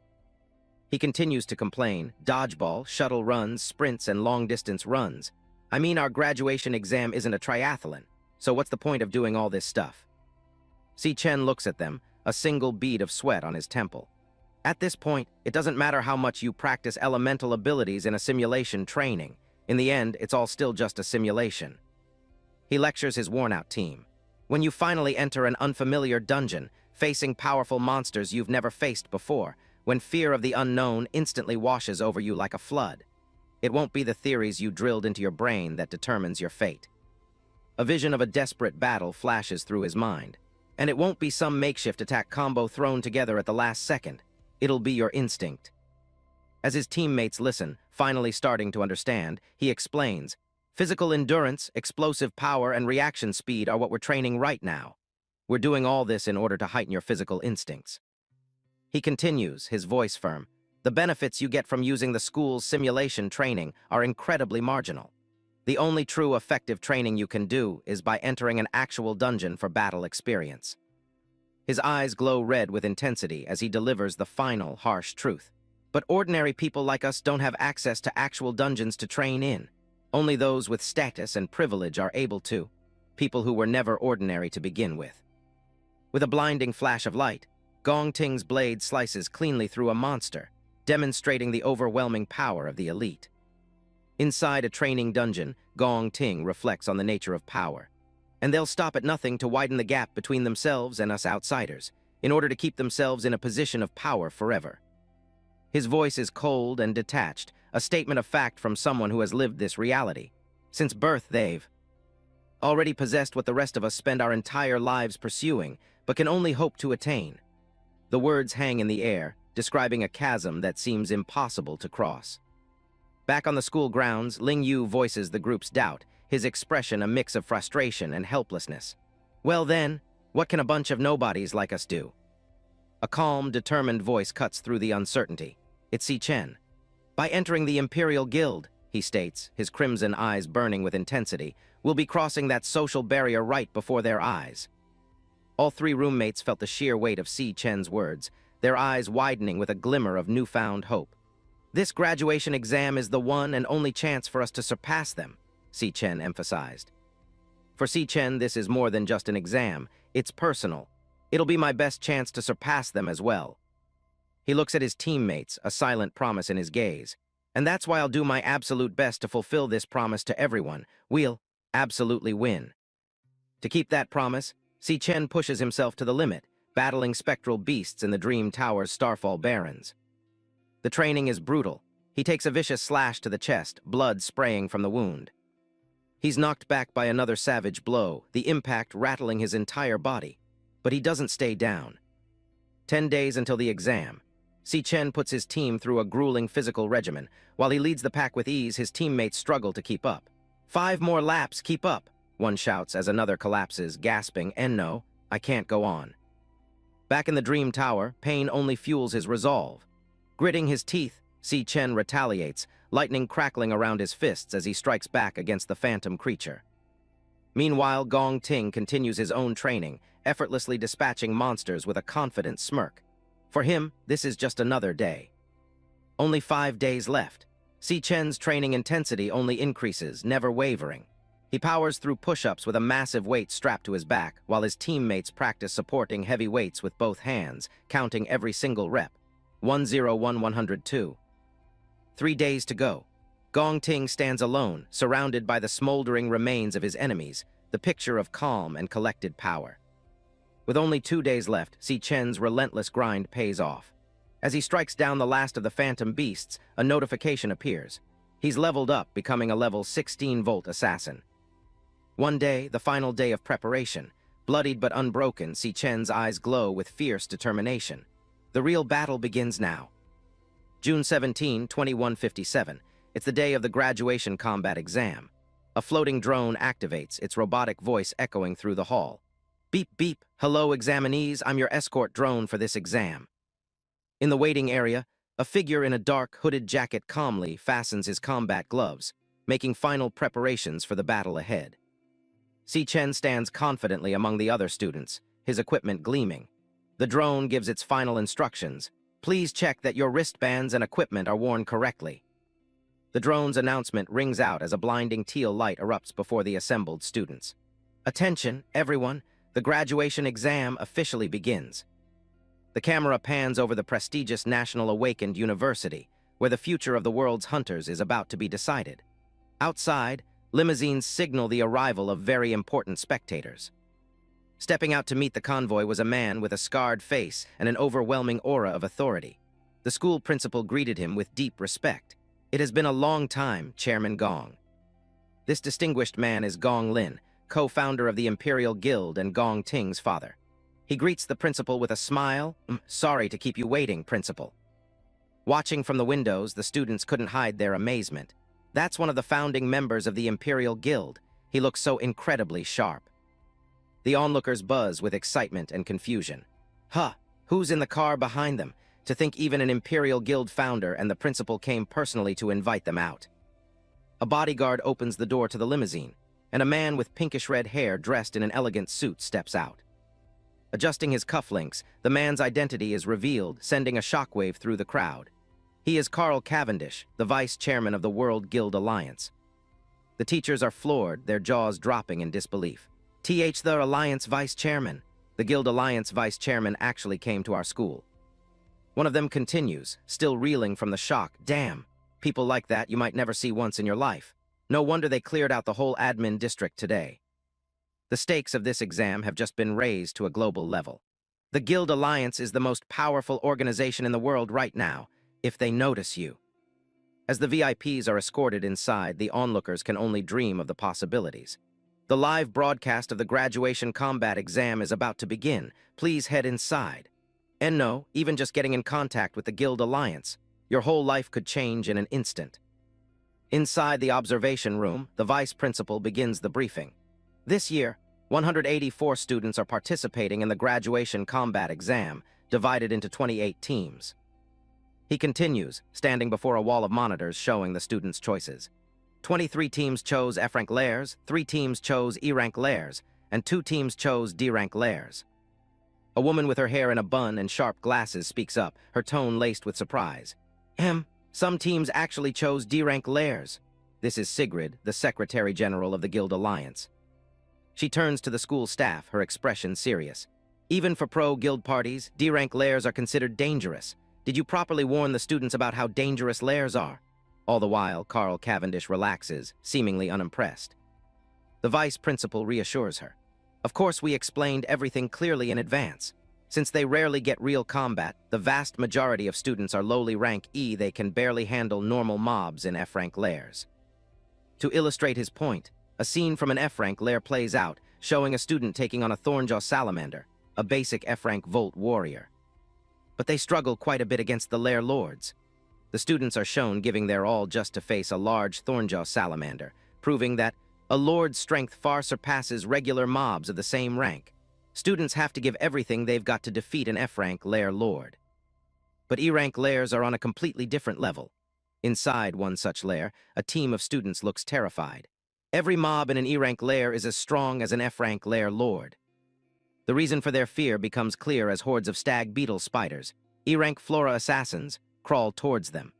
He continues to complain, dodgeball, shuttle runs, sprints, and long-distance runs. I mean, our graduation exam isn't a triathlon, so what's the point of doing all this stuff? Si Chen looks at them, a single bead of sweat on his temple. At this point, it doesn't matter how much you practice elemental abilities in a simulation training. In the end, it's all still just a simulation. He lectures his worn-out team. When you finally enter an unfamiliar dungeon, facing powerful monsters you've never faced before, when fear of the unknown instantly washes over you like a flood, it won't be the theories you drilled into your brain that determines your fate. A vision of a desperate battle flashes through his mind, and it won't be some makeshift attack combo thrown together at the last second. It'll be your instinct. As his teammates listen, finally starting to understand, he explains, physical endurance, explosive power, and reaction speed are what we're training right now. We're doing all this in order to heighten your physical instincts. He continues, his voice firm. The benefits you get from using the school's simulation training are incredibly marginal. The only true effective training you can do is by entering an actual dungeon for battle experience. His eyes glow red with intensity as he delivers the final, harsh truth. But ordinary people like us don't have access to actual dungeons to train in. Only those with status and privilege are able to. People who were never ordinary to begin with. With a blinding flash of light, Gong Ting's blade slices cleanly through a monster, demonstrating the overwhelming power of the elite. Inside a training dungeon, Gong Ting reflects on the nature of power. And they'll stop at nothing to widen the gap between themselves and us outsiders, in order to keep themselves in a position of power forever. His voice is cold and detached, a statement of fact from someone who has lived this reality. Since birth, they've already possessed what the rest of us spend our entire lives pursuing, but can only hope to attain. The words hang in the air, describing a chasm that seems impossible to cross. Back on the school grounds, Ling Yu voices the group's doubt, his expression a mix of frustration and helplessness. Well then, what can a bunch of nobodies like us do? A calm, determined voice cuts through the uncertainty. It's Si Chen. By entering the Imperial Guild, he states, his crimson eyes burning with intensity, we'll be crossing that social barrier right before their eyes. All three roommates felt the sheer weight of Si Chen's words, their eyes widening with a glimmer of newfound hope. This graduation exam is the one and only chance for us to surpass them, Si Chen emphasized. For Si Chen, this is more than just an exam. It's personal. It'll be my best chance to surpass them as well. He looks at his teammates, a silent promise in his gaze. And that's why I'll do my absolute best to fulfill this promise to everyone. We'll absolutely win. To keep that promise, Si Chen pushes himself to the limit, battling spectral beasts in the Dream Tower's Starfall Barrens. The training is brutal. He takes a vicious slash to the chest, blood spraying from the wound. He's knocked back by another savage blow, the impact rattling his entire body. But he doesn't stay down. 10 days until the exam. Si Chen puts his team through a grueling physical regimen. While he leads the pack with ease, his teammates struggle to keep up. 5 more laps, keep up, one shouts as another collapses, gasping, Enno, I can't go on. Back in the Dream Tower, pain only fuels his resolve. Gritting his teeth, Si Chen retaliates, lightning crackling around his fists as he strikes back against the phantom creature. Meanwhile, Gong Ting continues his own training, effortlessly dispatching monsters with a confident smirk. For him, this is just another day. Only 5 days left. Si Chen's training intensity only increases, never wavering. He powers through push-ups with a massive weight strapped to his back, while his teammates practice supporting heavy weights with both hands, counting every single rep. 101-102. 3 days to go. Gong Ting stands alone, surrounded by the smoldering remains of his enemies, the picture of calm and collected power. With only 2 days left, Si Chen's relentless grind pays off. As he strikes down the last of the phantom beasts, a notification appears. He's leveled up, becoming a level 16-volt assassin. One day, the final day of preparation. Bloodied but unbroken, Si Chen's eyes glow with fierce determination. The real battle begins now. June 17, 2157. It's the day of the graduation combat exam. A floating drone activates, its robotic voice echoing through the hall. Beep beep, hello examinees, I'm your escort drone for this exam. In the waiting area, a figure in a dark, hooded jacket calmly fastens his combat gloves, making final preparations for the battle ahead. Si Chen stands confidently among the other students, his equipment gleaming. The drone gives its final instructions. Please check that your wristbands and equipment are worn correctly. The drone's announcement rings out as a blinding teal light erupts before the assembled students. Attention, everyone, the graduation exam officially begins. The camera pans over the prestigious National Awakened University, where the future of the world's hunters is about to be decided. Outside, limousines signal the arrival of very important spectators. Stepping out to meet the convoy was a man with a scarred face and an overwhelming aura of authority. The school principal greeted him with deep respect. It has been a long time, Chairman Gong. This distinguished man is Gong Lin, co-founder of the Imperial Guild and Gong Ting's father. He greets the principal with a smile. Sorry to keep you waiting, principal. Watching from the windows, the students couldn't hide their amazement. That's one of the founding members of the Imperial Guild. He looks so incredibly sharp. The onlookers buzz with excitement and confusion. Who's in the car behind them? To think even an Imperial Guild founder and the principal came personally to invite them out. A bodyguard opens the door to the limousine, and a man with pinkish-red hair dressed in an elegant suit steps out. Adjusting his cufflinks, the man's identity is revealed, sending a shockwave through the crowd. He is Carl Cavendish, the vice chairman of the World Guild Alliance. The teachers are floored, their jaws dropping in disbelief. The Alliance vice chairman. The Guild Alliance vice chairman actually came to our school. One of them continues, still reeling from the shock. Damn, people like that you might never see once in your life. No wonder they cleared out the whole admin district today. The stakes of this exam have just been raised to a global level. The Guild Alliance is the most powerful organization in the world right now, if they notice you. As the VIPs are escorted inside, the onlookers can only dream of the possibilities. The live broadcast of the graduation combat exam is about to begin. Please head inside. And no, even just getting in contact with the Guild Alliance, your whole life could change in an instant. Inside the observation room, the vice principal begins the briefing. This year, 184 students are participating in the graduation combat exam, divided into 28 teams. He continues, standing before a wall of monitors showing the students' choices. 23 teams chose F-rank layers, 3 teams chose E-rank layers, and 2 teams chose D-rank layers. A woman with her hair in a bun and sharp glasses speaks up, her tone laced with surprise. Some teams actually chose D-rank layers. This is Sigrid, the Secretary General of the Guild Alliance. She turns to the school staff, her expression serious. Even for pro-guild parties, D-rank layers are considered dangerous. Did you properly warn the students about how dangerous layers are? All the while, Carl Cavendish relaxes, seemingly unimpressed. The vice principal reassures her. Of course, we explained everything clearly in advance. Since they rarely get real combat, the vast majority of students are lowly rank E. They can barely handle normal mobs in F-rank layers. To illustrate his point, a scene from an F-rank lair plays out, showing a student taking on a Thornjaw Salamander, a basic F-rank Volt warrior. But they struggle quite a bit against the lair lords. The students are shown giving their all just to face a large Thornjaw Salamander, proving that a lord's strength far surpasses regular mobs of the same rank. Students have to give everything they've got to defeat an F-rank lair lord. But E-rank lairs are on a completely different level. Inside one such lair, a team of students looks terrified. Every mob in an E-rank lair is as strong as an F-rank lair lord. The reason for their fear becomes clear as hordes of stag beetle spiders, E-rank flora assassins, crawl towards them.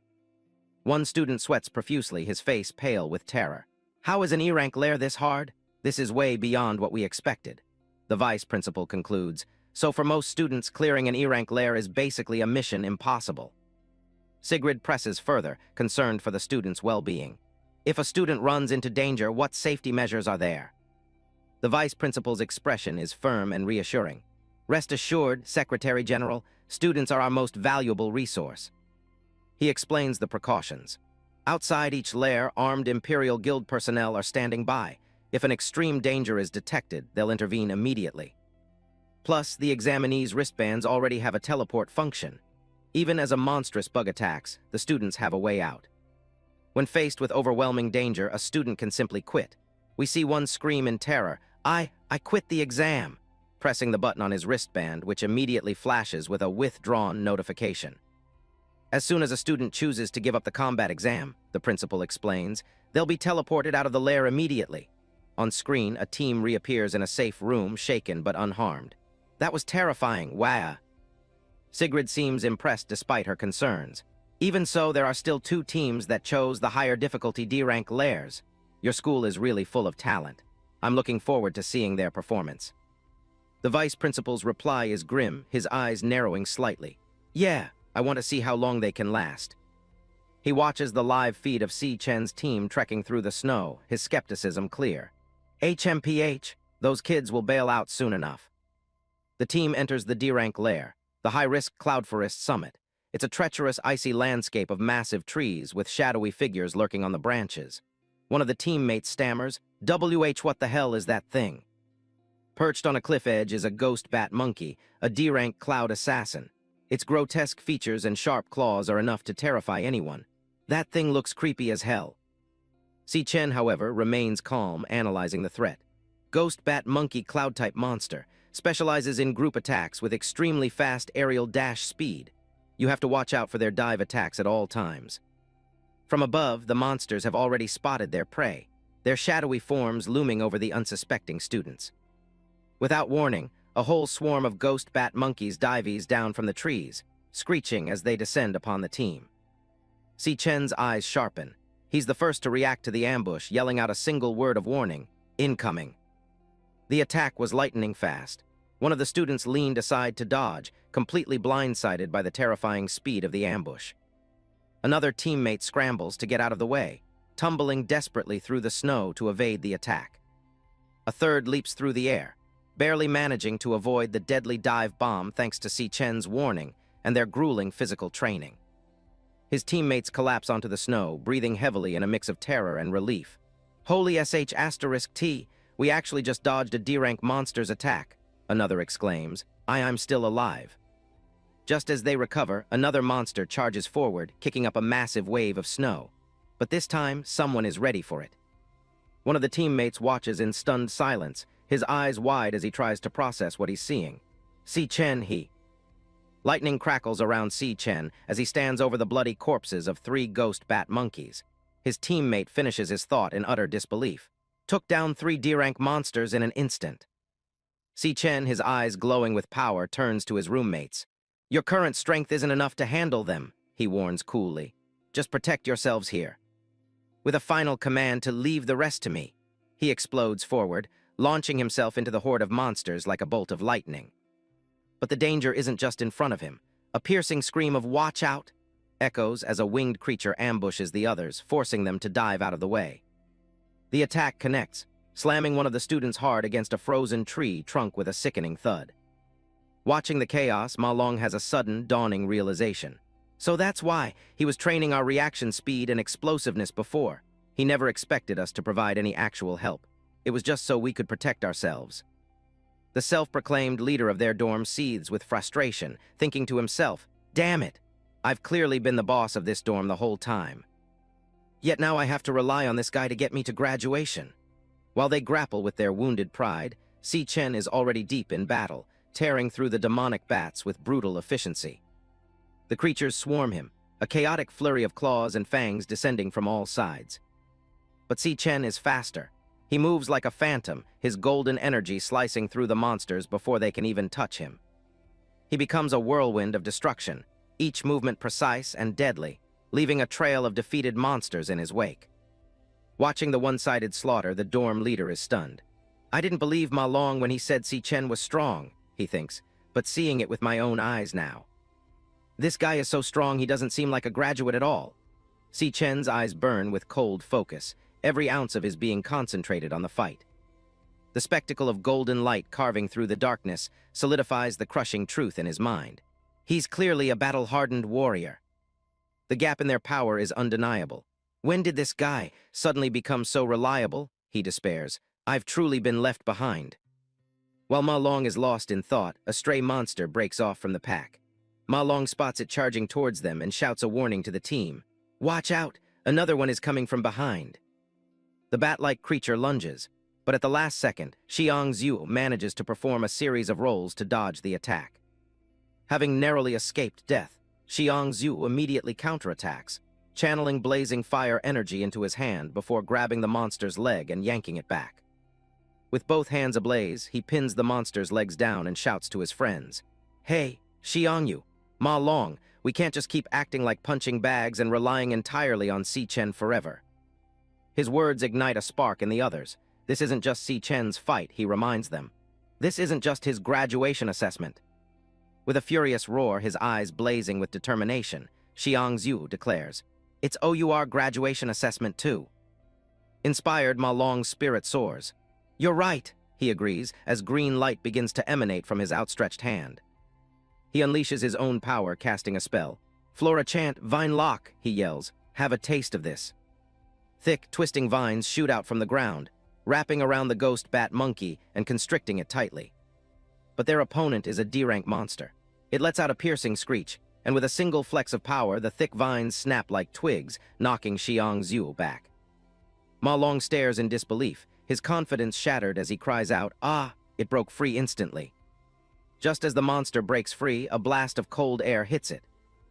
One student sweats profusely, his face pale with terror. How is an E-rank lair this hard? This is way beyond what we expected. The vice principal concludes, so for most students, clearing an E-rank lair is basically a mission impossible. Sigrid presses further, concerned for the students' well-being. If a student runs into danger, what safety measures are there? The vice principal's expression is firm and reassuring. Rest assured, Secretary General, students are our most valuable resource. He explains the precautions. Outside each lair, armed Imperial Guild personnel are standing by. If an extreme danger is detected, they'll intervene immediately. Plus, the examinees' wristbands already have a teleport function. Even as a monstrous bug attacks, the students have a way out. When faced with overwhelming danger, a student can simply quit. We see one scream in terror, I quit the exam, pressing the button on his wristband, which immediately flashes with a withdrawn notification. As soon as a student chooses to give up the combat exam, the principal explains, they'll be teleported out of the lair immediately. On screen, a team reappears in a safe room, shaken but unharmed. That was terrifying, wah. Sigrid seems impressed despite her concerns. Even so, there are still 2 teams that chose the higher difficulty D-rank lairs. Your school is really full of talent. I'm looking forward to seeing their performance. The vice principal's reply is grim, his eyes narrowing slightly. Yeah, I want to see how long they can last. He watches the live feed of Si Chen's team trekking through the snow, his skepticism clear. HMPH, those kids will bail out soon enough. The team enters the D-rank lair, the high-risk cloud forest summit. It's a treacherous, icy landscape of massive trees with shadowy figures lurking on the branches. One of the teammates stammers, WH, what the hell is that thing? Perched on a cliff edge is a ghost bat monkey, a D-rank cloud assassin. Its grotesque features and sharp claws are enough to terrify anyone. That thing looks creepy as hell. Si Chen, however, remains calm, analyzing the threat. Ghost bat monkey cloud-type monster, specializes in group attacks with extremely fast aerial dash speed. You have to watch out for their dive attacks at all times. From above, the monsters have already spotted their prey, their shadowy forms looming over the unsuspecting students. Without warning, a whole swarm of ghost bat monkeys dives down from the trees, screeching as they descend upon the team. Si Chen's eyes sharpen. He's the first to react to the ambush, yelling out a single word of warning, incoming. The attack was lightning fast. One of the students leaned aside to dodge, completely blindsided by the terrifying speed of the ambush. Another teammate scrambles to get out of the way, tumbling desperately through the snow to evade the attack. A third leaps through the air, barely managing to avoid the deadly dive bomb thanks to Si Chen's warning and their grueling physical training. His teammates collapse onto the snow, breathing heavily in a mix of terror and relief. Holy sh*T, we actually just dodged a D-rank monster's attack, another exclaims. I'm still alive. Just as they recover, another monster charges forward, kicking up a massive wave of snow. But this time, someone is ready for it. One of the teammates watches in stunned silence, his eyes wide as he tries to process what he's seeing. Si Chen, he. Lightning crackles around Si Chen as he stands over the bloody corpses of 3 ghost bat monkeys. His teammate finishes his thought in utter disbelief. Took down 3 D-rank monsters in an instant. Si Chen, his eyes glowing with power, turns to his roommates. Your current strength isn't enough to handle them, he warns coolly. Just protect yourselves here. With a final command to leave the rest to me, he explodes forward, launching himself into the horde of monsters like a bolt of lightning. But the danger isn't just in front of him. A piercing scream of "Watch out!" echoes as a winged creature ambushes the others, forcing them to dive out of the way. The attack connects, slamming one of the students hard against a frozen tree trunk with a sickening thud. Watching the chaos, Ma Long has a sudden, dawning realization. So that's why he was training our reaction speed and explosiveness before. He never expected us to provide any actual help. It was just so we could protect ourselves. The self-proclaimed leader of their dorm seethes with frustration, thinking to himself, damn it, I've clearly been the boss of this dorm the whole time. Yet now I have to rely on this guy to get me to graduation. While they grapple with their wounded pride, Si Chen is already deep in battle, tearing through the demonic bats with brutal efficiency. The creatures swarm him, a chaotic flurry of claws and fangs descending from all sides. But Si Chen is faster. He moves like a phantom, his golden energy slicing through the monsters before they can even touch him. He becomes a whirlwind of destruction, each movement precise and deadly, leaving a trail of defeated monsters in his wake. Watching the one-sided slaughter, the dorm leader is stunned. I didn't believe Ma Long when he said Si Chen was strong, he thinks, but seeing it with my own eyes now. This guy is so strong he doesn't seem like a graduate at all. Si Chen's eyes burn with cold focus, every ounce of his being concentrated on the fight. The spectacle of golden light carving through the darkness solidifies the crushing truth in his mind. He's clearly a battle-hardened warrior. The gap in their power is undeniable. When did this guy suddenly become so reliable? He despairs. I've truly been left behind. While Ma Long is lost in thought, a stray monster breaks off from the pack. Ma Long spots it charging towards them and shouts a warning to the team. Watch out! Another one is coming from behind. The bat-like creature lunges, but at the last second, Xiang Zhu manages to perform a series of rolls to dodge the attack. Having narrowly escaped death, Xiang Zhu immediately counterattacks, channeling blazing fire energy into his hand before grabbing the monster's leg and yanking it back. With both hands ablaze, he pins the monster's legs down and shouts to his friends, "Hey, Xiangyu, Ma Long, we can't just keep acting like punching bags and relying entirely on Si Chen forever." His words ignite a spark in the others. This isn't just Si Chen's fight, he reminds them. This isn't just his graduation assessment. With a furious roar, his eyes blazing with determination, Xiang Zhu declares, "It's OUR graduation assessment too." Inspired, Ma Long's spirit soars. "You're right," he agrees, as green light begins to emanate from his outstretched hand. He unleashes his own power, casting a spell. "Flora chant, vine lock," he yells. "Have a taste of this." Thick, twisting vines shoot out from the ground, wrapping around the ghost bat monkey and constricting it tightly. But their opponent is a D-rank monster. It lets out a piercing screech, and with a single flex of power, the thick vines snap like twigs, knocking Xiang Zhu back. Ma Long stares in disbelief, his confidence shattered as he cries out, "Ah!" It broke free instantly. Just as the monster breaks free, a blast of cold air hits it.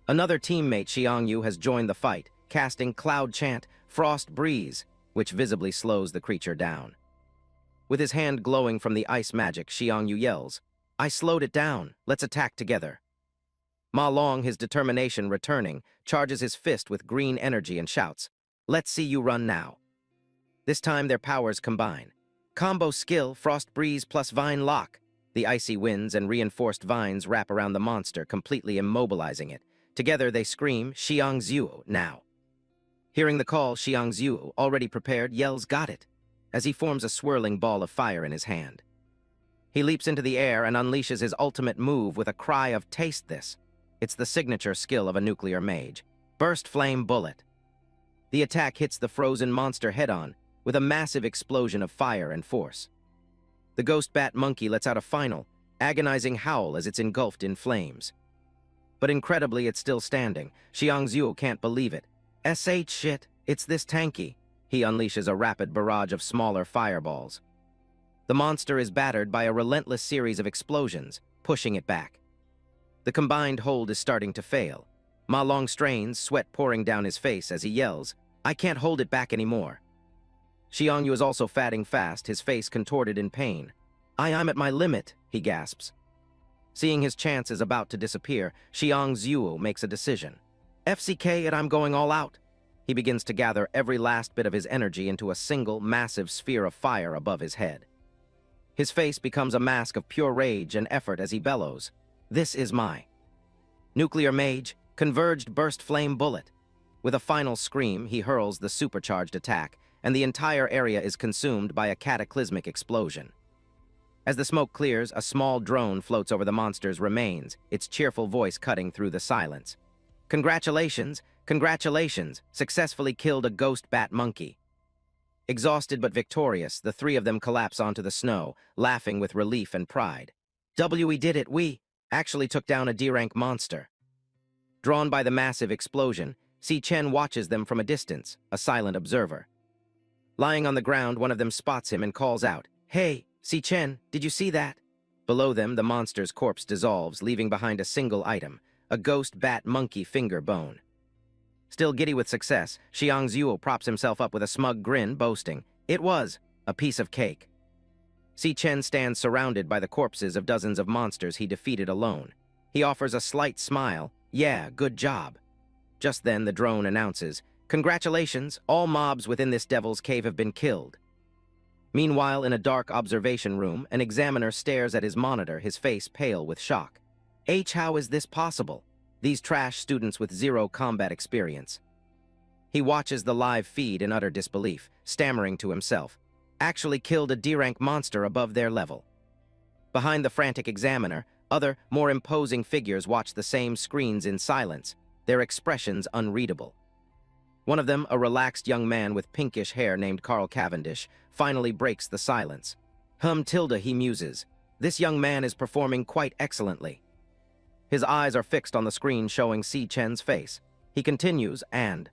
Another teammate, Xiang Yu, has joined the fight, casting Cloud Chant, Frost Breeze, which visibly slows the creature down. With his hand glowing from the ice magic, Xiang Yu yells, "I slowed it down. Let's attack together." Ma Long, his determination returning, charges his fist with green energy and shouts, "Let's see you run now." This time their powers combine. Combo skill, Frost Breeze plus Vine Lock. The icy winds and reinforced vines wrap around the monster, completely immobilizing it. Together they scream, "Xiang Zhu, now." Hearing the call, Xiang Zhu, already prepared, yells, "Got it," as he forms a swirling ball of fire in his hand. He leaps into the air and unleashes his ultimate move with a cry of "Taste this." It's the signature skill of a nuclear mage. Burst Flame Bullet. The attack hits the frozen monster head-on, with a massive explosion of fire and force. The ghost bat monkey lets out a final, agonizing howl as it's engulfed in flames. But incredibly, it's still standing. Xiang Zhu can't believe it. "SH shit, it's this tanky." He unleashes a rapid barrage of smaller fireballs. The monster is battered by a relentless series of explosions, pushing it back. The combined hold is starting to fail. Ma Long strains, sweat pouring down his face as he yells, "I can't hold it back anymore." Xiang Yu is also fatting fast, his face contorted in pain. I'm at my limit," he gasps. Seeing his chance is about to disappear, Xiang Zhu makes a decision. "FCK and I'm going all out." He begins to gather every last bit of his energy into a single, massive sphere of fire above his head. His face becomes a mask of pure rage and effort as he bellows, "This is my nuclear mage, converged burst flame bullet." With a final scream, he hurls the supercharged attack, and the entire area is consumed by a cataclysmic explosion. As the smoke clears, a small drone floats over the monster's remains, its cheerful voice cutting through the silence. "Congratulations, congratulations, successfully killed a ghost bat monkey." Exhausted but victorious, the three of them collapse onto the snow, laughing with relief and pride. "We did it, we actually took down a D-rank monster." Drawn by the massive explosion, Si Chen watches them from a distance, a silent observer. Lying on the ground, one of them spots him and calls out, "Hey, Si Chen, did you see that?" Below them, the monster's corpse dissolves, leaving behind a single item, a ghost bat monkey finger bone. Still giddy with success, Xiang Zhu props himself up with a smug grin, boasting, "It was a piece of cake." Si Chen stands surrounded by the corpses of dozens of monsters he defeated alone. He offers a slight smile, "Yeah, good job." Just then, the drone announces, "Congratulations, all mobs within this devil's cave have been killed." Meanwhile, in a dark observation room, an examiner stares at his monitor, his face pale with shock. How is this possible? These trash students with zero combat experience. He watches the live feed in utter disbelief, stammering to himself, "Actually killed a D-rank monster above their level." Behind the frantic examiner, other, more imposing figures watch the same screens in silence, their expressions unreadable. One of them, a relaxed young man with pinkish hair named Carl Cavendish, finally breaks the silence. He muses. This young man is performing quite excellently. His eyes are fixed on the screen showing Si Chen's face. He continues, and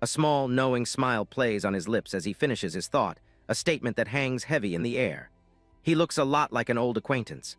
A small, knowing smile plays on his lips as he finishes his thought, a statement that hangs heavy in the air. He looks a lot like an old acquaintance.